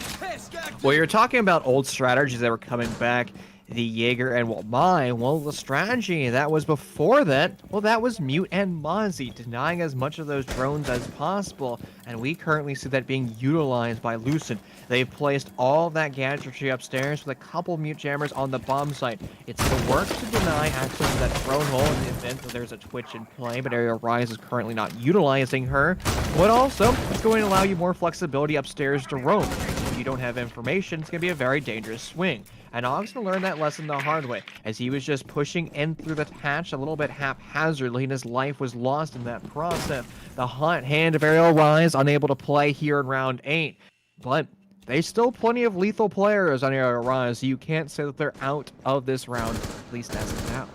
Well, you're talking about old strategies that were coming back. The Jaeger and the strategy that was before that, well, that was Mute and Mozzie, denying as much of those drones as possible, and we currently see that being utilized by Lucent. They've placed all that gadgetry upstairs with a couple Mute Jammers on the bomb site. It's the work to deny access to that drone hole in the event that there's a Twitch in play, but Aerial Rise is currently not utilizing her, but also it's going to allow you more flexibility upstairs to roam. If you don't have information, it's going to be a very dangerous swing. And Og's going to learn that lesson the hard way, as he was just pushing in through the hatch a little bit haphazardly, and his life was lost in that process. The hot hand of Aerial Rise unable to play here in round 8, but there's still plenty of lethal players on Aerial Rise, so you can't say that they're out of this round, at least as of now.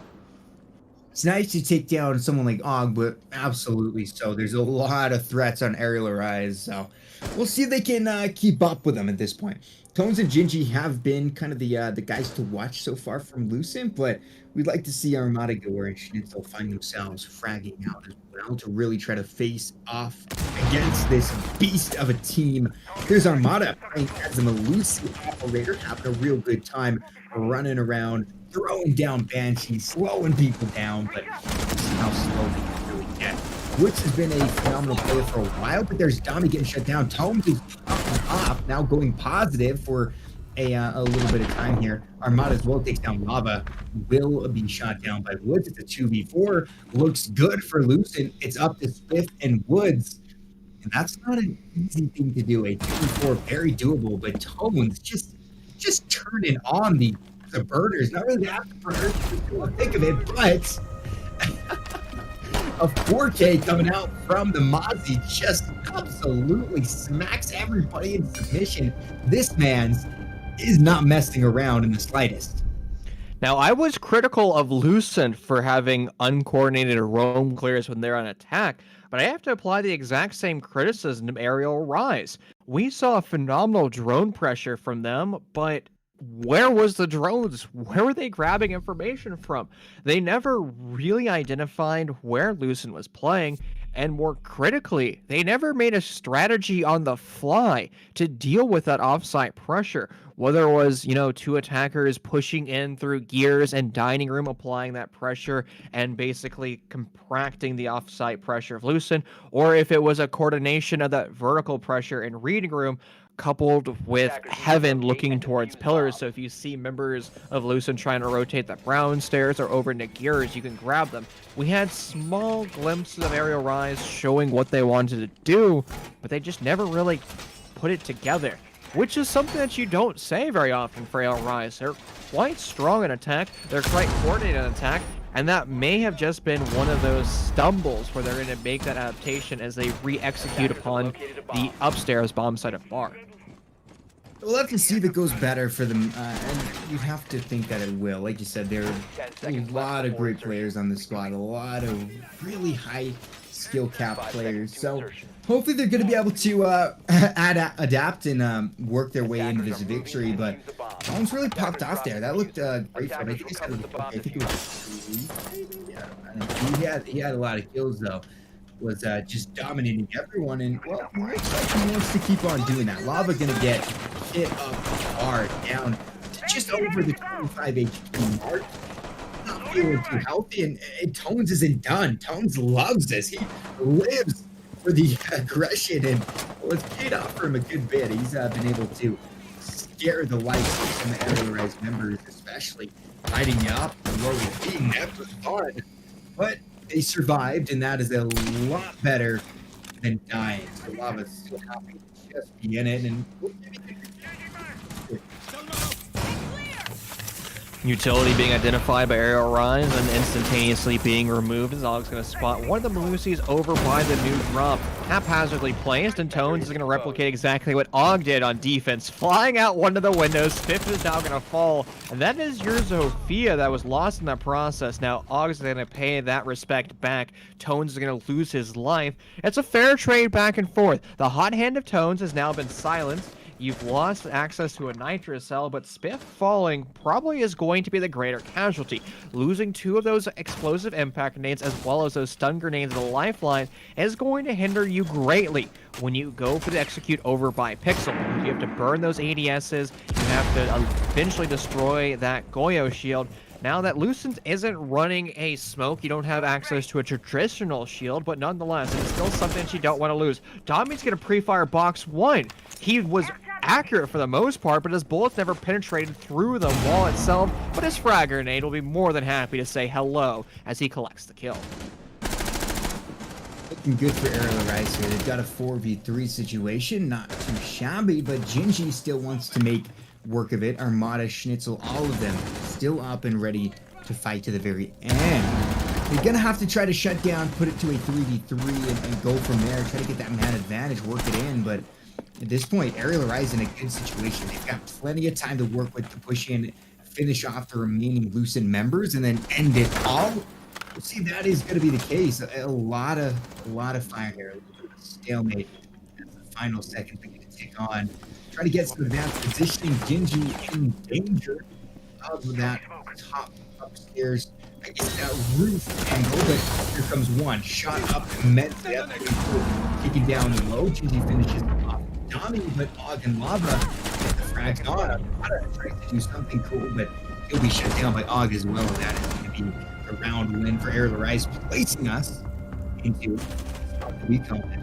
It's nice to take down someone like Og, but absolutely so. There's a lot of threats on Aerial Rise, so we'll see if they can keep up with them at this point. Tones and Gingy have been kind of the guys to watch so far from Lucent, but we'd like to see Armada Goer and Schnitzel find themselves fragging out as well to really try to face off against this beast of a team. There's Armada playing as an elusive operator, having a real good time running around, throwing down Banshees, slowing people down, but this is how slow they can really get. Woods has been a phenomenal player for a while, but there's Dami getting shut down. Tomes is off, now going positive for a little bit of time here. Armada as well takes down Lava, will be shot down by Woods. It's a 2v4, looks good for Lucent. It's up to Spiff and Woods, and that's not an easy thing to do. A 2v4, very doable, but Tones just turning on the burners, not really the afterburners, think of it, but A 4K coming out from the Mozzie just absolutely smacks everybody in submission. This man's is not messing around in the slightest. Now, I was critical of Lucent for having uncoordinated roam clears when they're on attack, but I have to apply the exact same criticism to Aerial Rise. We saw phenomenal drone pressure from them, but where was the drones? Where were they grabbing information from? They never really identified where Lucent was playing, and more critically, they never made a strategy on the fly to deal with that offsite pressure. Whether it was, two attackers pushing in through gears and dining room, applying that pressure and basically contracting the offsite pressure of Lucent, or if it was a coordination of that vertical pressure in reading room, coupled with Heaven looking towards pillars. So if you see members of Lucent trying to rotate the brown stairs or over into gears, you can grab them. We had small glimpses of Aerial Rise showing what they wanted to do, but they just never really put it together, which is something that you don't say very often for Aerial Rise. They're quite strong in attack, they're quite coordinated in attack, and that may have just been one of those stumbles where they're going to make that adaptation as they re-execute upon the upstairs bomb site of Bar. We'll have to see if it goes better for them, and you have to think that it will. Like you said, there are a lot of great players on the squad, a lot of really high skill cap players. So hopefully they're going to be able to adapt and work their way into this victory. But Tom's really popped off there. That looked great for him. I think it was he had a lot of kills though. Was just dominating everyone, and well, looks like he wants to keep on doing that. Lava gonna get hit up hard down to just over the 25 HP mark. Not feeling too healthy, and Tones isn't done. Tones loves this. He lives for the aggression, and well, it's paid off for him a good bit. He's been able to scare the life of some of the Aerial Rise members, especially lighting up and low being. That was fun, but they survived, and that is a lot better than dying. So Lava's so happy to just be in it, and Utility being identified by Aerial Rise and instantaneously being removed as Og's going to spot one of the Malusis over by the new drop. Haphazardly placed, and Tones is going to replicate exactly what Og did on defense, flying out one of the windows. Fifth is now going to fall, and that is your Zofia that was lost in that process. Now Og's going to pay that respect back. Tones is going to lose his life. It's a fair trade back and forth. The hot hand of Tones has now been silenced. You've lost access to a nitrous cell, but Spiff falling probably is going to be the greater casualty. Losing two of those explosive impact grenades as well as those stun grenades in the lifeline is going to hinder you greatly when you go for the execute over by Pixel. You have to burn those ADSs, you have to eventually destroy that Goyo shield. Now that Lucent isn't running a smoke, you don't have access to a traditional shield, but nonetheless, it's still something that you don't want to lose. Dommy's going to pre-fire box one. He was accurate for the most part, but his bullets never penetrated through the wall itself, but his frag grenade will be more than happy to say hello as he collects the kill. looking good for Aerial Rise here. They've got a 4v3 situation, not too shabby, but Gingy still wants to make work of it. Armada, Schnitzel, all of them still up and ready to fight to the very end. They're gonna have to try to shut down, put it to a 3v3 and go from there, try to get that man advantage, work it in, but at this point, Aerial Rise in a good situation. They've got plenty of time to work with to push in, finish off the remaining loosened members, and then end it all. See, that is going to be the case. A lot of fire here. A little bit of a stalemate at the final second. They're going to take on, try to get some advanced positioning. Gingy in danger of that top upstairs. I guess that roof angle, but here comes one. Shot up immensely. That's pretty cool. Kicking down low. Gingy finishes off Tommy, but Og and Lava get the frags on. Armada tries to do something cool, but he'll be shut down by Og as well. And that is going to be a round win for Aerial Rise, placing us into the week comment.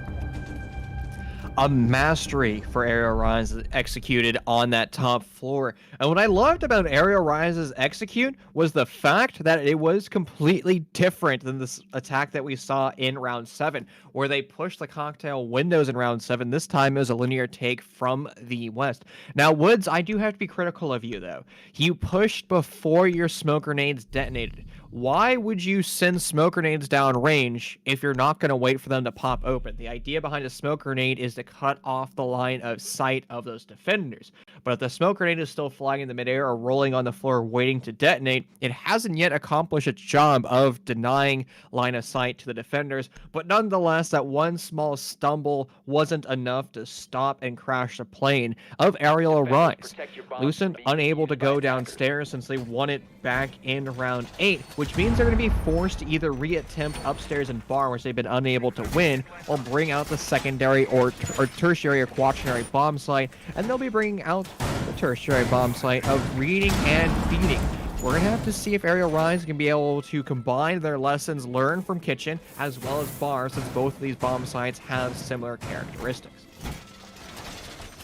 A mastery for Aerial Rise executed on that top floor. And what I loved about Aerial Rise's execute was the fact that it was completely different than this attack that we saw in round 7, where they pushed the cocktail windows in round 7. This time it was a linear take from the west. Now, Woods, I do have to be critical of you, though. You pushed before your smoke grenades detonated. why would you send smoke grenades down range if you're not going to wait for them to pop open? The idea behind a smoke grenade is to cut off the line of sight of those defenders. But if the smoke grenade is still flying in the midair or rolling on the floor waiting to detonate, it hasn't yet accomplished its job of denying line of sight to the defenders. But nonetheless, that one small stumble wasn't enough to stop and crash the plane of Aerial Arise. Lucent unable to go downstairs since they won it back in round 8, which means they're going to be forced to either reattempt upstairs and bar, which they've been unable to win, or bring out the secondary or tertiary or quaternary bomb site, and they'll be bringing out the tertiary bomb site of reading and feeding. We're going to have to see if Aerial Rise can be able to combine their lessons learned from Kitchen as well as Bar, since both of these bomb sites have similar characteristics.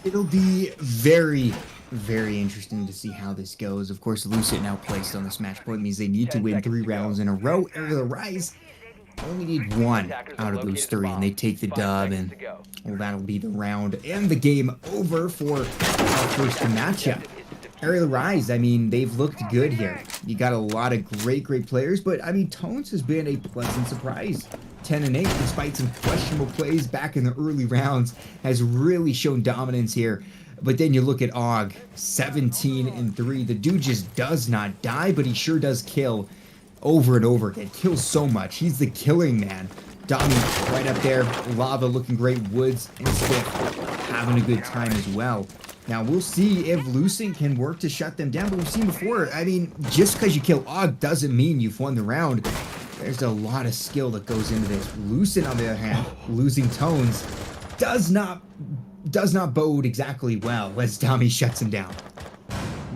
It'll be very, very interesting to see how this goes. Of course, Lucent now placed on this match point means they need to win 3 rounds in a row. Aerial Rise only need 1 out of those 3, and they take the dub, and well, that'll be the round and the game over for our first matchup. Aerial Rise, I mean, they've looked good here. You got a lot of great players, but I mean, Tones has been a pleasant surprise. 10-8, despite some questionable plays back in the early rounds, has really shown dominance here. But then you look at Og, 17-3. The dude just does not die, but he sure does kill over and over again. Kills so much. He's the killing man. Dami right up there. Lava looking great. Woods and Stiff having a good time as well. Now, we'll see if Lucent can work to shut them down, but we've seen before, I mean, just because you kill Og doesn't mean you've won the round. There's a lot of skill that goes into this. Lucent, on the other hand, losing Tones does not bode exactly well as Dami shuts him down.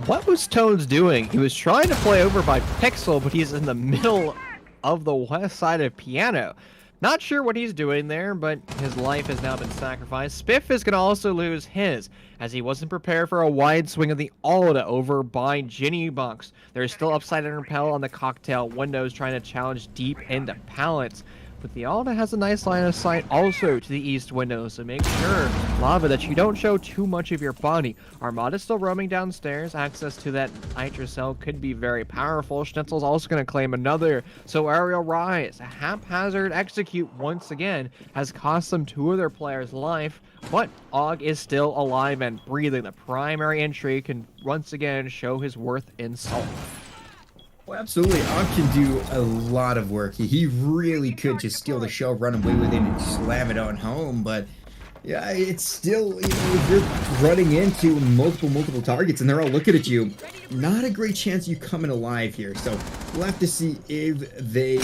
What was Tones doing? He was trying to play over by Pixel, but he's in the middle of the west side of Piano. Not sure what he's doing there, but his life has now been sacrificed. Spiff is going to also lose his, as he wasn't prepared for a wide swing of the Alda over by Ginny Box. There's still upside and repel on the cocktail windows, trying to challenge deep into pallets. But the Alda has a nice line of sight also to the east window, so make sure, Lava, that you don't show too much of your body. Armada's still roaming downstairs. Access to that Nitrocell could be very powerful. Schnitzel's also going to claim another. So Aerial Rise, a haphazard execute once again, has cost them 2 of their players' life. But Og is still alive and breathing. The primary entry can once again show his worth in salt. Well, absolutely. Og can do a lot of work. He really could just steal the show, run away with it, and slam it on home. But yeah, it's still, you know, if you're running into multiple targets and they're all looking at you, not a great chance you coming alive here. So we'll have to see if they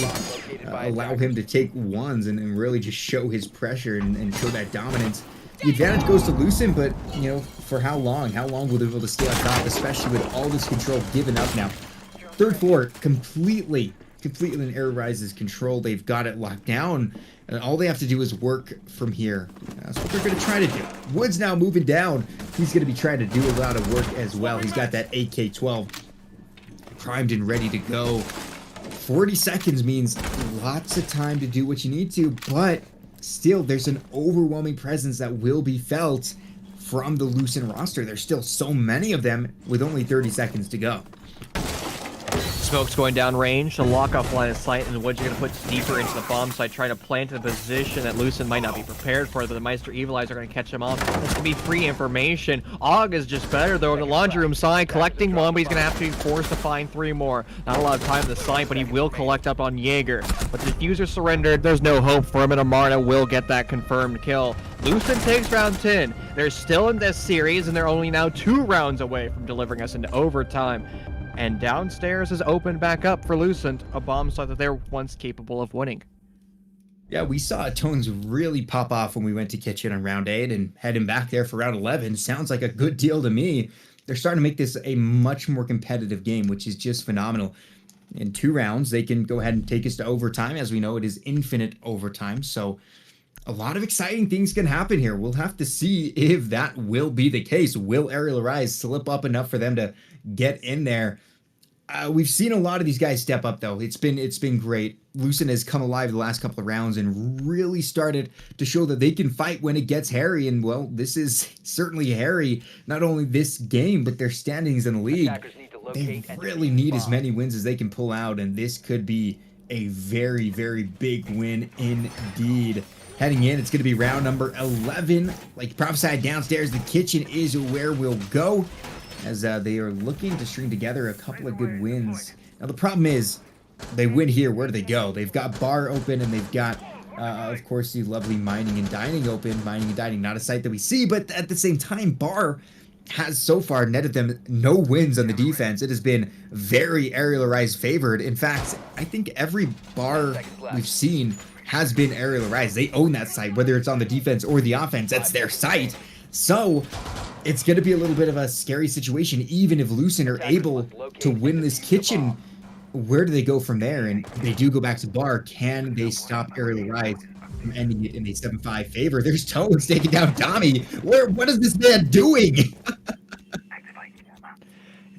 allow him to take ones and really just show his pressure and show that dominance. The advantage goes to Lucent, but, you know, for how long? How long will they be able to stay on top, especially with all this control given up now? Third floor, completely in Aerial Rise's control. They've got it locked down, and all they have to do is work from here. That's what they're going to try to do. Woods now moving down. He's going to be trying to do a lot of work as well. He's got that AK-12 primed and ready to go. 40 seconds means lots of time to do what you need to, but still, there's an overwhelming presence that will be felt from the Lucent roster. There's still so many of them with only 30 seconds to go. Smoke's going down range to lock off line of sight, and Woods are going to put deeper into the bomb site, trying to plant in a position that Lucent might not be prepared for. The Meister Evil Eyes are going to catch him off. This going to be free information. Og is just better, though, on the laundry room side, collecting 1, but he's going to have to be forced to find 3 more. Not a lot of time on the site, but he will collect up on Jaeger. But the diffuser surrendered. There's no hope for him, and Amarna will get that confirmed kill. Lucent takes round 10. They're still in this series, and they're only now 2 rounds away from delivering us into overtime. And downstairs is opened back up for Lucent, a bomb site that they're once capable of winning. Yeah, we saw Tones really pop off when we went to Kitchen on round 8 and had him back there for round 11. Sounds like a good deal to me. They're starting to make this a much more competitive game, which is just phenomenal. In 2 rounds, they can go ahead and take us to overtime. As we know, it is infinite overtime. So a lot of exciting things can happen here. We'll have to see if that will be the case. Will Aerial Rise slip up enough for them to get in there? We've seen a lot of these guys step up, though. It's been great. Lucent has come alive the last couple of rounds and really started to show that they can fight when it gets hairy. And, well, this is certainly hairy. Not only this game, but their standings in the league. they really need as many wins as they can pull out, and this could be a very, very big win indeed. Heading in, it's going to be round number 11. Like prophesied downstairs, the kitchen is where we'll go, as they are looking to string together a couple of good wins. Now, the problem is, they win here, where do they go? They've got bar open, and they've got, of course, the lovely mining and dining open. Mining and dining, not a site that we see, but at the same time, bar has so far netted them no wins on the defense. It has been very Aerial Rise favored. In fact, I think every bar we've seen has been Aerial Rise. They own that site, whether it's on the defense or the offense. That's their site. So it's going to be a little bit of a scary situation, even if Lucent are able to win this kitchen. Where do they go from there? And they do go back to bar. Can they stop Aerial Rise from ending it in a 7-5 favor? There's Tones taking down Tommy. What is this man doing?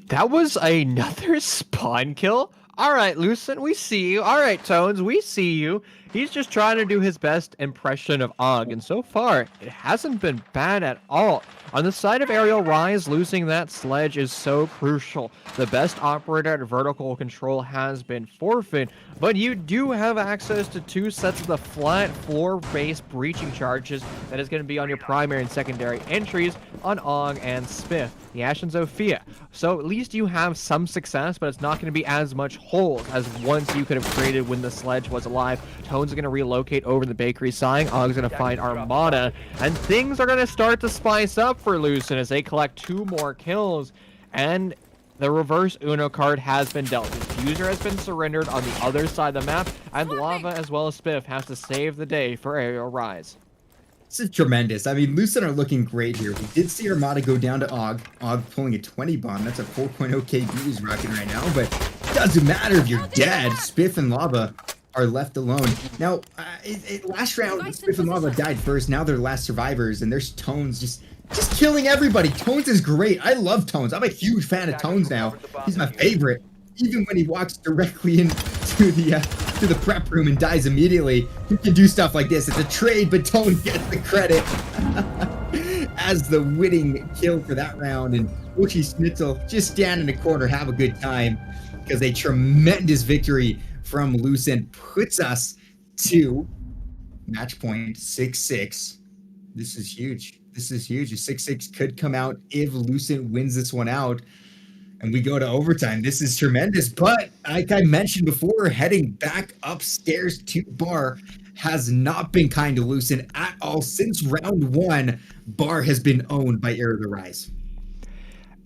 That was another spawn kill. All right, Lucent, we see you. All right, Tones, we see you. He's just trying to do his best impression of Og, and so far, it hasn't been bad at all. On the side of Aerial Rise, losing that sledge is so crucial. The best operator at vertical control has been forfeit, but you do have access to 2 sets of the flat floor-based breaching charges that is going to be on your primary and secondary entries on Og and Spiff, the Ash and Zofia. So at least you have some success, but it's not going to be as much holes as once you could have created when the sledge was alive. Tone's going to relocate over the bakery sign. Og's going to find Armada, and things are going to start to spice up for Lucent as they collect 2 more kills, and the reverse Uno card has been dealt. Diffuser has been surrendered on the other side of the map, and Lava as well as Spiff has to save the day for Aerial Rise. This is tremendous. I mean, Lucent are looking great here. We did see Armada go down to Og. Og pulling a 20 bomb. That's a 4.0 KD he's rocking right now, but it doesn't matter if you're dead. Spiff and Lava are left alone. Now, last round, Spiff and Lava died first. Now they're last survivors, and there's Tones just killing everybody. Tones is great. I love Tones. I'm a huge fan of Tones now. He's my favorite. Even when he walks directly into the prep room and dies immediately, he can do stuff like this. It's a trade, but Tones gets the credit as the winning kill for that round. And Uchi Schnitzel just stand in the corner, have a good time, because a tremendous victory from Lucent puts us to match point 6-6. This is huge. This is huge. A 6-6 could come out if Lucent wins this one out and we go to overtime. This is tremendous. But like I mentioned before, heading back upstairs to bar has not been kind to Lucent at all. Since round 1, bar has been owned by Aerial Rise.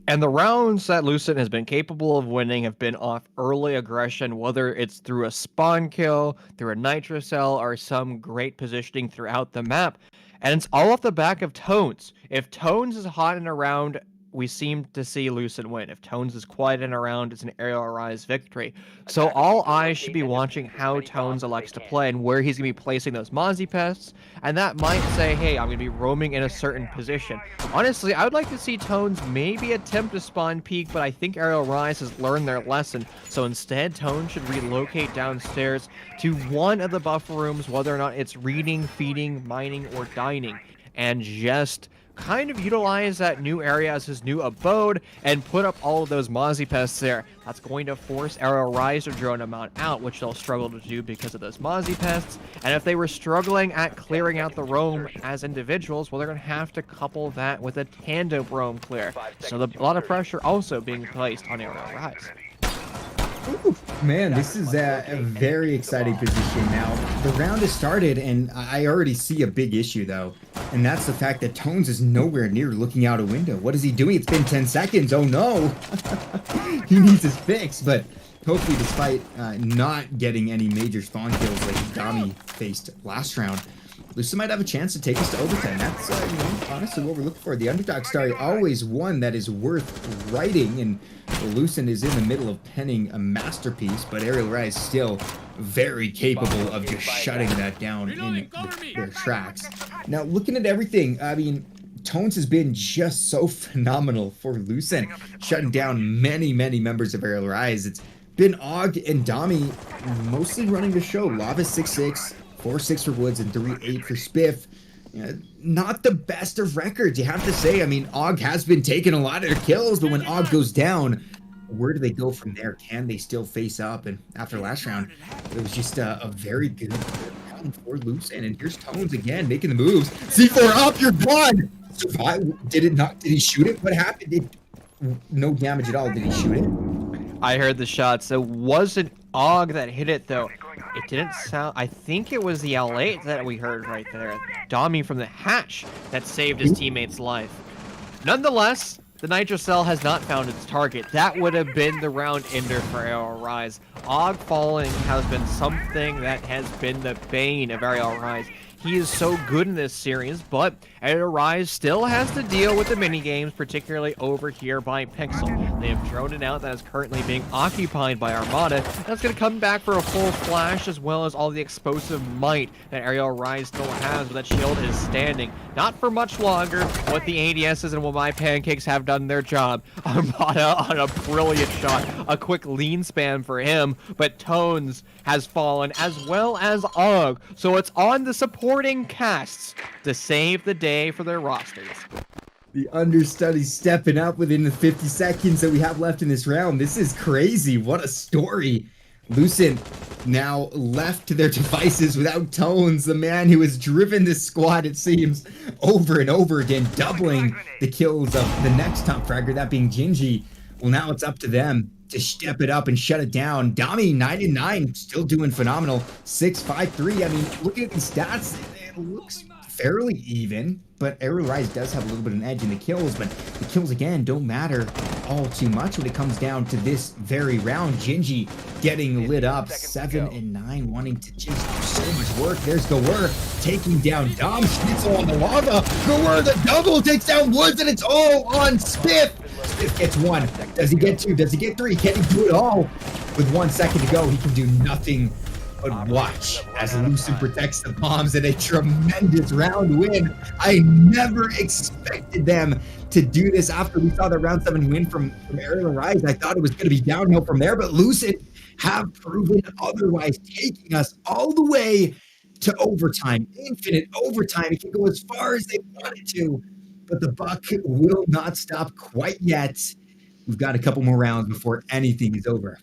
And the rounds that Lucent has been capable of winning have been off early aggression, whether it's through a spawn kill, through a nitro cell, or some great positioning throughout the map. And it's all off the back of Tones. If Tones is hot and around, we seem to see Lucent win. If Tones is quiet and around, it's an Aerial Rise victory. So all eyes should be watching how Tones elects to play and where he's going to be placing those Mozzie pests. And that might say, hey, I'm going to be roaming in a certain position. Honestly, I would like to see Tones maybe attempt to spawn peek, but I think Aerial Rise has learned their lesson. So instead, Tones should relocate downstairs to one of the buffer rooms, whether or not it's reading, feeding, mining, or dining, and just kind of utilize that new area as his new abode and put up all of those Mozzie pests there. That's going to force Aerial Rise to drone them out, which they'll struggle to do because of those Mozzie pests. And if they were struggling at clearing out the roam as individuals, well, they're going to have to couple that with a tandem roam clear. So a lot of pressure also being placed on Aerial Rise. Ooh, man, this is a very exciting position now. The round has started, and I already see a big issue, though. And that's the fact that Tones is nowhere near looking out a window. What is he doing? It's been 10 seconds. Oh, no. He needs his fix, but hopefully, despite not getting any major spawn kills like Dami faced last round, Lucent might have a chance to take us to overtime. That's honestly what we're looking for. The underdog story, always one that is worth writing, and Lucent is in the middle of penning a masterpiece, but Aerial Rise still very capable of just shutting that down in their tracks. Now, looking at everything, I mean, Tones has been just so phenomenal for Lucent, shutting down many, many members of Aerial Rise. It's been Og and Dami mostly running the show. Lava 6-6. 4-6 for Woods and 3-8 for Spiff. Not the best of records, you have to say. I mean, Og has been taking a lot of kills, but when Og goes down, where do they go from there? Can they still face up? And after last round, it was just a very good round for Lucent. And here's Tones again making the moves. C4 up, you're gone. Survive. Did it not? Did he shoot it? What happened? No damage at all. Did he shoot it? I heard the shots. It wasn't Og that hit it though. It didn't sound. I think it was the L8 that we heard right there. Dommy from the hatch that saved his teammate's life. Nonetheless, the Nitro Cell has not found its target. That would have been the round ender for Aerial Rise. Og falling has been something that has been the bane of Aerial Rise. He is so good in this series, but Aerial Rise still has to deal with the minigames, particularly over here by Pixel. They have thrown it out that is currently being occupied by Armada. That's going to come back for a full flash, as well as all the explosive might that Aerial Rise still has, but that shield is standing. Not for much longer. What the ADSs and what my pancakes have done their job. Armada on a brilliant shot. A quick lean span for him, but Tones has fallen, as well as Og. So it's on the supporting casts to save the day for their rosters. The understudy stepping up within the 50 seconds that we have left in this round. This is crazy. What a story. Lucent now left to their devices without Tones, the man who has driven this squad, it seems, over and over again, doubling the kills of the next top fragger, that being Gingy. Well, now it's up to them to step it up and shut it down. Dami, 9-9, still doing phenomenal. 6-5-3. I mean, looking at the stats, it looks fairly even, but Aerial Rise does have a little bit of an edge in the kills, but the kills, again, don't matter all too much when it comes down to this very round. Gingy getting lit up, 7-9, wanting to just do so much work. There's Gawur taking down Dom. Schnitzel on the lava. Gawur, the double, takes down Woods, and it's all on Spiff. Spiff gets one. Does he get two? Does he get three? Can he do it all? With 1 second to go, he can do nothing but watch as Lucent protects the bombs in a tremendous round win. I never expected them to do this after we saw the round 7 win from Aerial Rise. I thought it was going to be downhill from there, but Lucent have proven otherwise, taking us all the way to overtime, infinite overtime. It can go as far as they want it to, but the buck will not stop quite yet. We've got a couple more rounds before anything is over.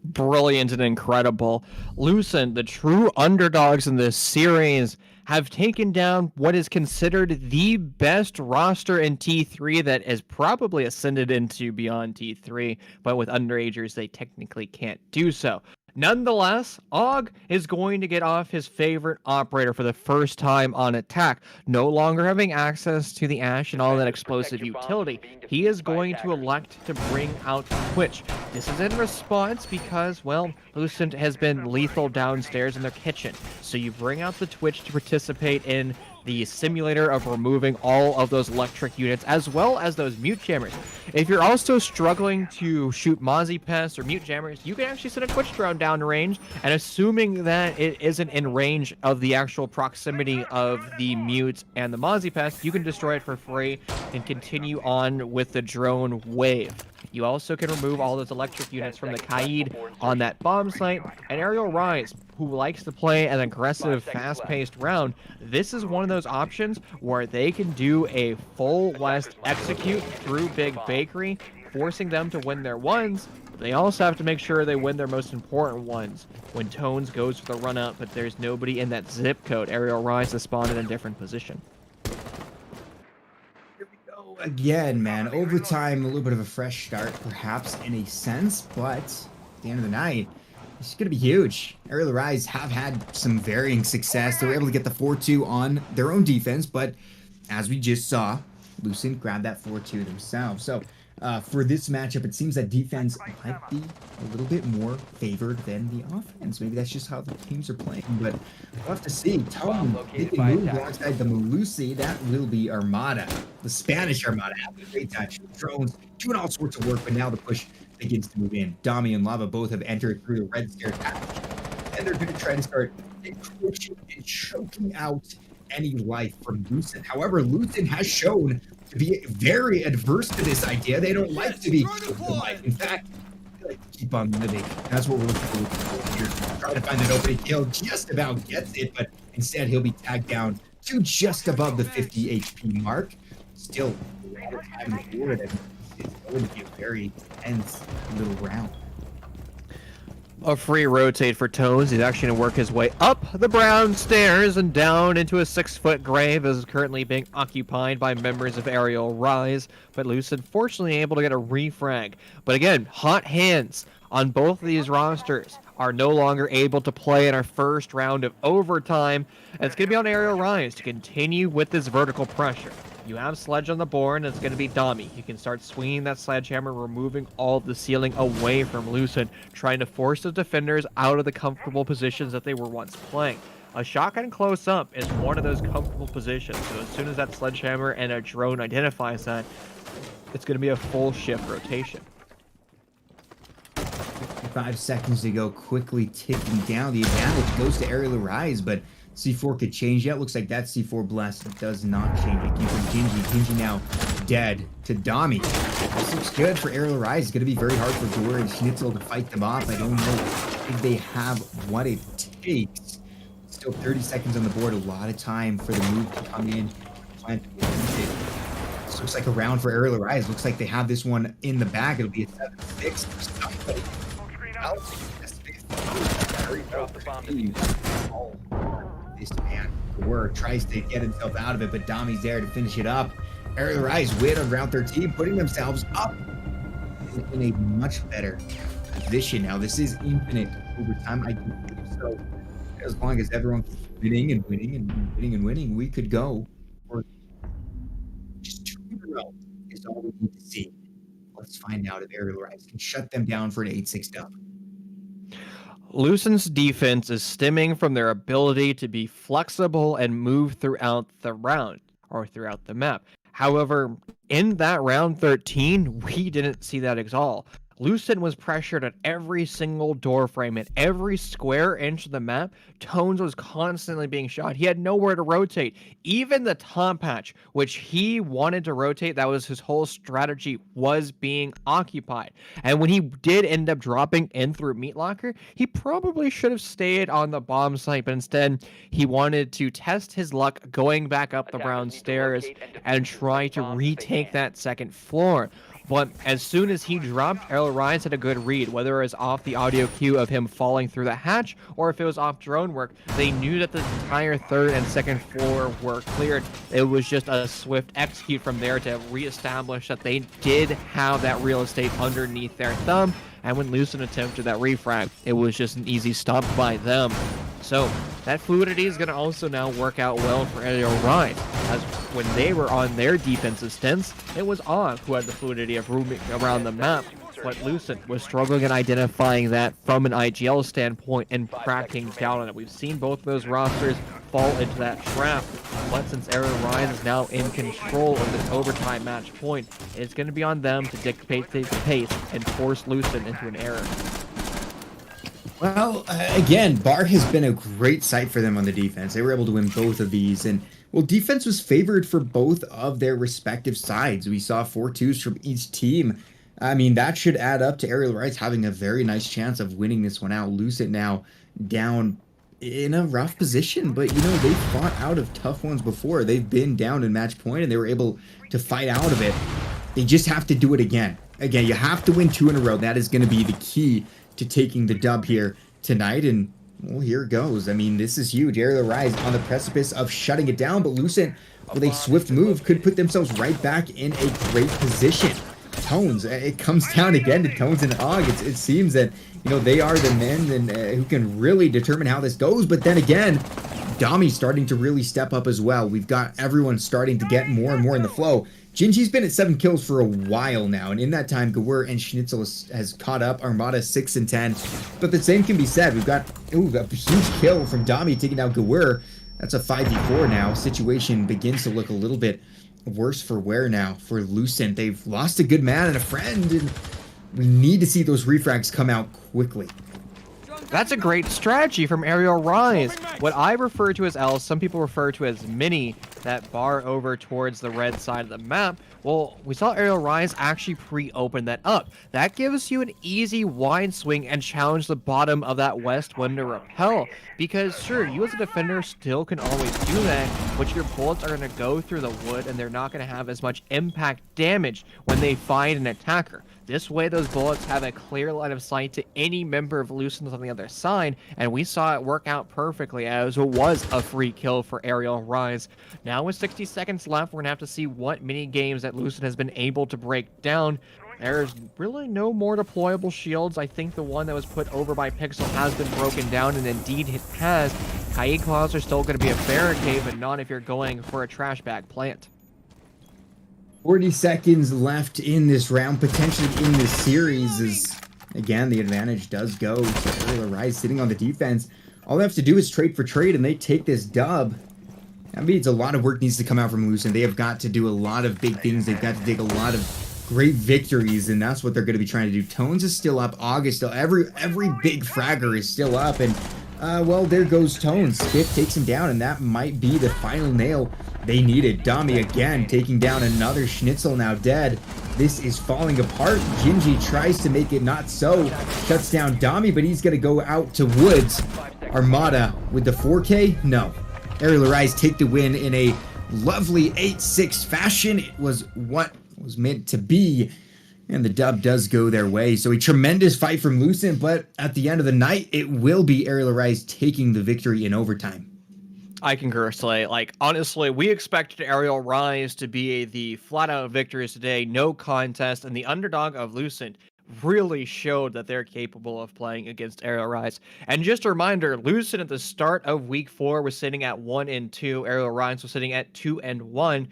Brilliant and incredible. Lucent, the true underdogs in this series, have taken down what is considered the best roster in T3 that has probably ascended into beyond T3, but with underagers, they technically can't do so. Nonetheless, Og is going to get off his favorite operator for the first time on attack. No longer having access to the Ash and all that explosive utility, he is going to elect to bring out Twitch. This is in response because, well, Lucent has been lethal downstairs in their kitchen. So you bring out the Twitch to participate in the simulator of removing all of those electric units, as well as those mute jammers. If you're also struggling to shoot Mozzie Pests or mute jammers, you can actually send a Twitch drone down range, and assuming that it isn't in range of the actual proximity of the mute and the Mozzie Pest, you can destroy it for free and continue on with the drone wave. You also can remove all those electric units from the Kaid on that bomb site. And Aerial Rise, who likes to play an aggressive, fast-paced round, this is one of those options where they can do a full West execute through Big Bakery, forcing them to win their ones. But they also have to make sure they win their most important ones. When Tones goes for the run-up, but there's nobody in that zip code, Aerial Rise is spawned in a different position. Again, man, overtime, a little bit of a fresh start, perhaps, in a sense, but at the end of the night, it's going to be huge. Aerial Rise have had some varying success. They were able to get the 4-2 on their own defense, but as we just saw, Lucent grabbed that 4-2 themselves. So for this matchup, it seems that defense might be a little bit more favored than the offense. Maybe that's just how the teams are playing, but we'll have to see. Tone taking move alongside the Malusi. That will be Armada. The Spanish Armada having a great time. Drones doing all sorts of work, but now the push begins to move in. Dami and Lava both have entered through the red stairs hatch, and they're going to try to start encroaching and choking out any life from Lucent. However, Lucent has shown to be very adverse to this idea. They don't like to be life. In fact, they like to keep on living. That's what we're looking for here. Trying to find an opening kill, just about gets it, but instead he'll be tagged down to just above the 50 HP mark. Still, time forward, and it's would be a very tense little round. A free rotate for Tones. He's actually going to work his way up the brown stairs and down into a 6-foot grave as is currently being occupied by members of Aerial Rise. But Lucid fortunately able to get a refrag. But again, hot hands on both of these rosters are no longer able to play in our first round of overtime. And it's going to be on Aerial Rise to continue with this vertical pressure. You have Sledge on the board, and it's going to be Dami. You can start swinging that sledgehammer, removing all of the ceiling away from Lucid, trying to force the defenders out of the comfortable positions that they were once playing. A shotgun close up is one of those comfortable positions, so as soon as that sledgehammer and a drone identifies that, it's going to be a full shift rotation. 5 seconds to go, quickly ticking down. The advantage goes to Aerial Rise, but C4 could change. Yeah, it looks like that C4 blast does not change it. Keeping Gingy. Gingy now dead to Dami. This looks good for Aerial Rise. It's going to be very hard for Gore and Schnitzel to fight them off. I don't know if they have what it takes. Still 30 seconds on the board. A lot of time for the move to come in. This looks like a round for Aerial Rise. Looks like they have this one in the bag. It'll be a 7-6 for somebody. Drop the bomb defused. This man, Gore, tries to get himself out of it, but Dami's there to finish it up. Aerial Rise win on round 13, putting themselves up in a much better position. Now, this is infinite overtime. I believe so. As long as everyone keeps winning and winning and winning and winning, we could go for just 2 in a row is all we need to see. Let's find out if Aerial Rise can shut them down for an 8-6 dub. Lucen's defense is stemming from their ability to be flexible and move throughout the round or throughout the map. However, in that round 13, we didn't see that at all. Lucen was pressured at every single door frame, at every square inch of the map. Tones was constantly being shot. He had nowhere to rotate. Even the top hatch, which he wanted to rotate, that was his whole strategy, was being occupied. And when he did end up dropping in through Meat Locker, he probably should have stayed on the bomb site, but instead he wanted to test his luck going back up the brown stairs and try to retake that second floor. But as soon as he dropped, Aerial Rise had a good read, whether it was off the audio cue of him falling through the hatch or if it was off drone work. They knew that the entire third and second floor were cleared. It was just a swift execute from there to reestablish that they did have that real estate underneath their thumb. And when Lucen attempted that refrag, it was just an easy stop by them. So that fluidity is going to also now work out well for Aerial Rise, as when they were on their defensive stints, it was Oz who had the fluidity of roaming around the map, but Lucent was struggling in identifying that from an IGL standpoint and cracking down on it. We've seen both of those rosters fall into that trap, but since Aerial Rise is now in control of this overtime match point, it's going to be on them to dictate the pace and force Lucent into an error. Well, again, Bar has been a great sight for them on the defense. They were able to win both of these, and well, defense was favored for both of their respective sides. We saw 4-2s from each team. I mean, that should add up to Aerial Rise having a very nice chance of winning this one out. Lucent now down in a rough position, but you know, they've fought out of tough ones before. They've been down in match point and they were able to fight out of it. They just have to do it again. Again, you have to win 2 in a row. That is going to be the key to taking the dub here tonight, and well, here it goes. I mean, this is huge. Aerial Rise on the precipice of shutting it down, but Lucent, with a swift move, could put themselves right back in a great position. Tones, it comes down again to Tones and Og. It seems that, you know, they are the men and who can really determine how this goes, but then again, Dami's starting to really step up as well. We've got everyone starting to get more and more in the flow. Gingy's been at 7 kills for a while now, and in that time, Gawur and Schnitzel has caught up. Armada 6 and 10, but the same can be said. We've got a huge kill from Dami taking out Gawur. That's a 5v4 now. Situation begins to look a little bit worse for wear now for Lucent. They've lost a good man and a friend, and we need to see those refrags come out quickly. That's a great strategy from Aerial Rise. What I refer to as L, some people refer to as mini, that bar over towards the red side of the map, well, we saw Aerial Rise actually pre-open that up. That gives you an easy wide swing and challenge the bottom of that west window rappel. Because sure, you as a defender still can always do that, but your bullets are going to go through the wood and they're not going to have as much impact damage when they find an attacker. This way, those bullets have a clear line of sight to any member of Lucent on the other side, and we saw it work out perfectly as it was a free kill for Aerial Rise. Now with 60 seconds left, we're going to have to see what mini games that Lucent has been able to break down. There's really no more deployable shields. I think the one that was put over by Pixel has been broken down, and indeed it has. Kaid Claws are still going to be a barricade, but not if you're going for a trash bag plant. 40 seconds left in this round, potentially in this series, as again the advantage does go to Aerial Rise sitting on the defense. All they have to do is trade for trade and they take this dub. That means a lot of work needs to come out from Lucent. They have got to do a lot of big things. They've got to take a lot of great victories, and that's what they're going to be trying to do. Tones is still up. August still. Every big fragger is still up, and well, there goes Tones. Skiff takes him down, and that might be the final nail they needed. Dami again taking down another Schnitzel, now dead. This is falling apart. Gingy tries to make it not so. Shuts down Dami, but he's going to go out to Woods. Armada with the 4K? No. Aerial Rise take the win in a lovely 8-6 fashion. It was what was meant to be, and the dub does go their way. So a tremendous fight from Lucent, but at the end of the night, it will be Aerial Rise taking the victory in overtime. I concur, Slay. Like, honestly, we expected Aerial Rise to be the flat-out victories today, no contest, and the underdog of Lucent really showed that they're capable of playing against Aerial Rise. And just a reminder, Lucent at the start of week 4 was sitting at 1-2, Aerial Rise was sitting at 2-1.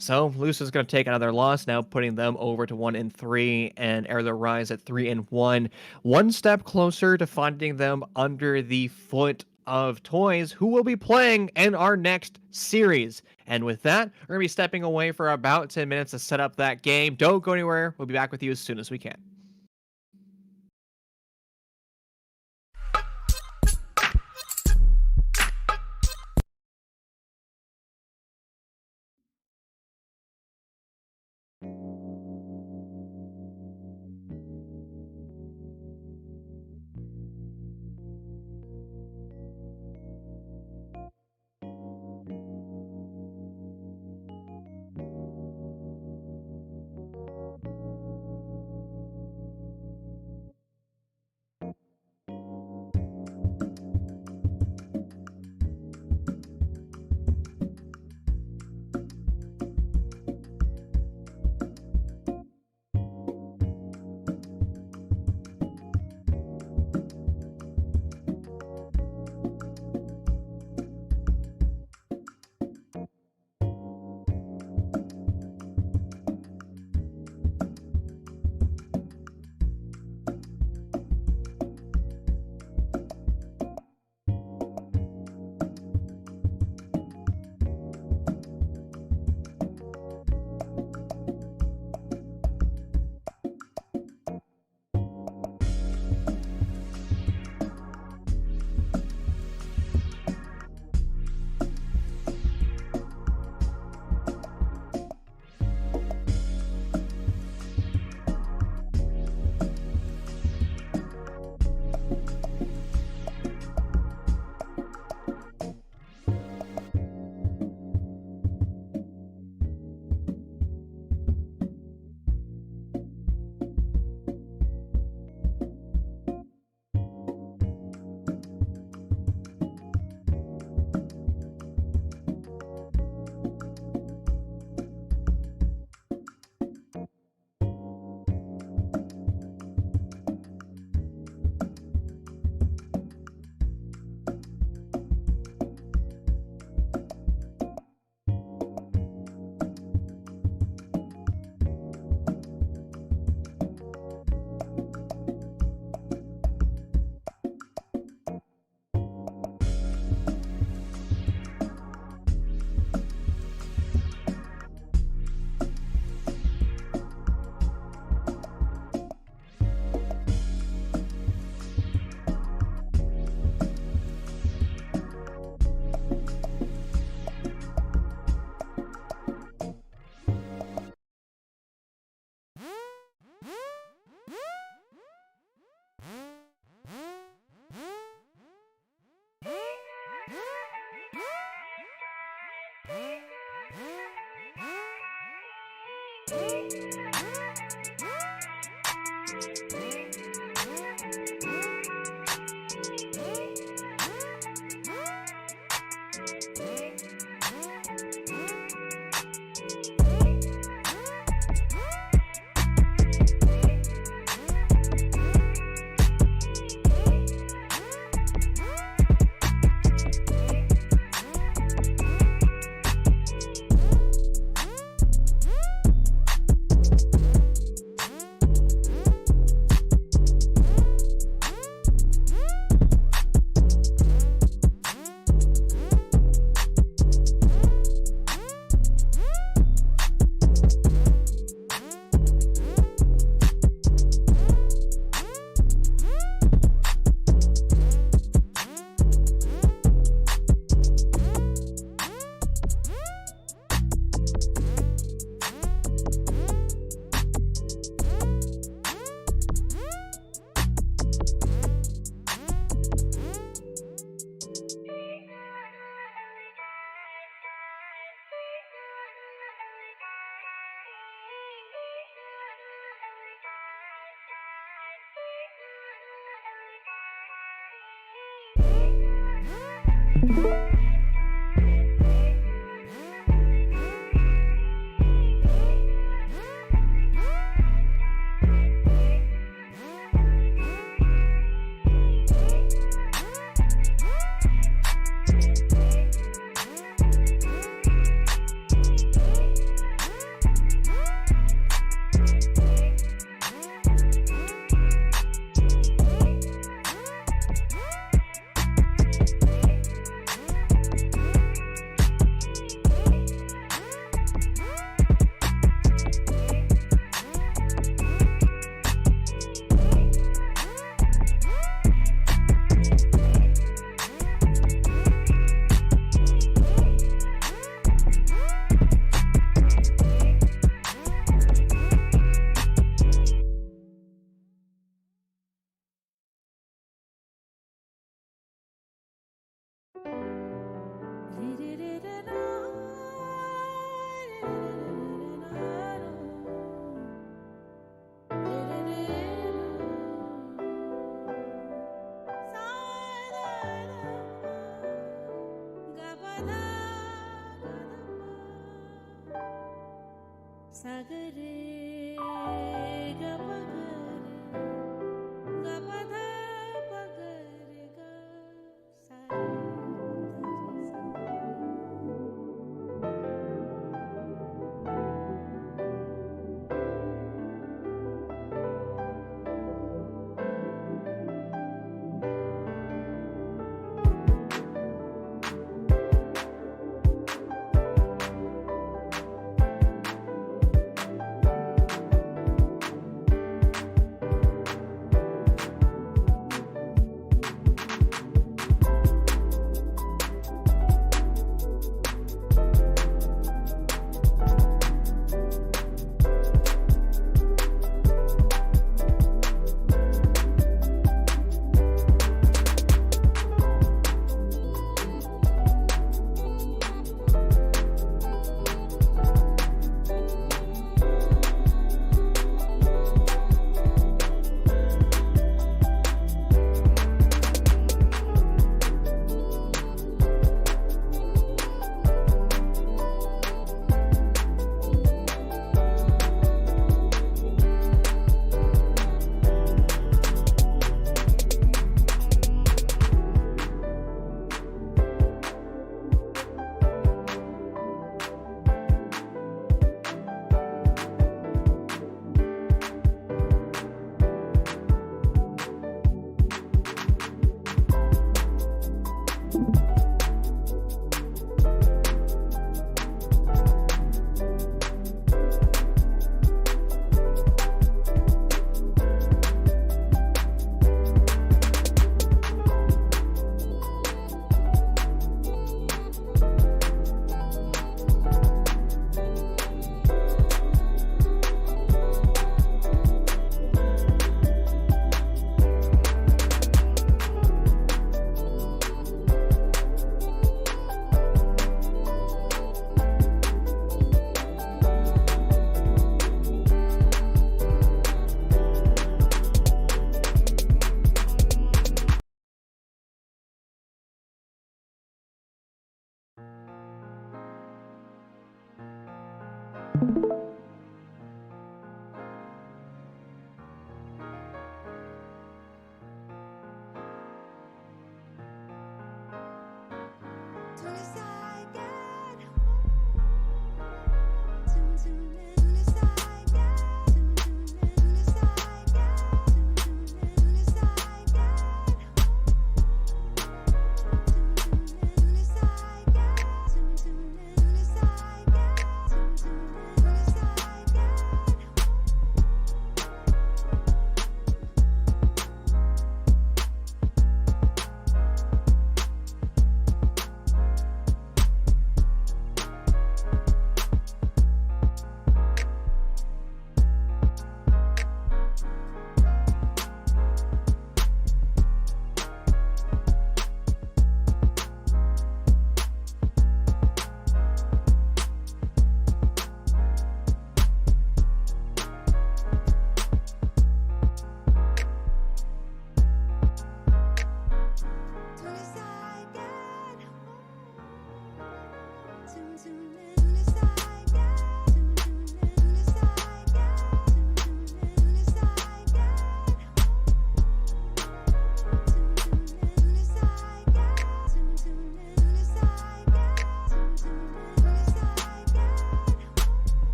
So Lucent's going to take another loss now, putting them over to 1-3, and Aerial Rise at 3-1. One step closer to finding them under the foot of Toys, who will be playing in our next series. And with that, we're going to be stepping away for about 10 minutes to set up that game. Don't go anywhere. We'll be back with you as soon as we can.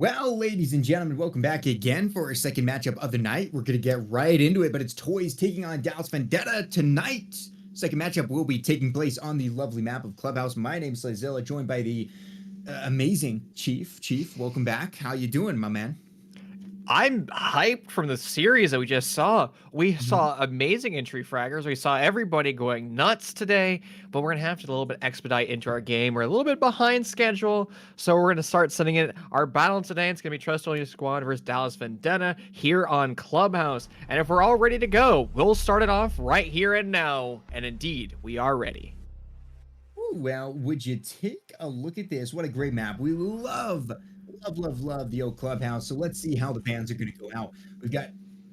Well, ladies and gentlemen, welcome back again for our second matchup of the night. We're going to get right into it, but it's Toys taking on Dallas Vendetta tonight. Second matchup will be taking place on the lovely map of Clubhouse. My name is Slayzilla, joined by the amazing Chief. Chief, welcome back. How you doing, my man? I'm hyped from the series that we just saw. We saw amazing entry fraggers. We saw everybody going nuts today, but we're going to have to a little bit expedite into our game. We're a little bit behind schedule, so we're going to start sending it. Our battle today, it's going to be Trust Only Squad versus Dallas Vendetta here on Clubhouse. And if we're all ready to go, we'll start it off right here and now. And indeed, we are ready. Ooh, well, would you take a look at this? What a great map. We love the old Clubhouse. So let's see how the bands are going to go out. We've got,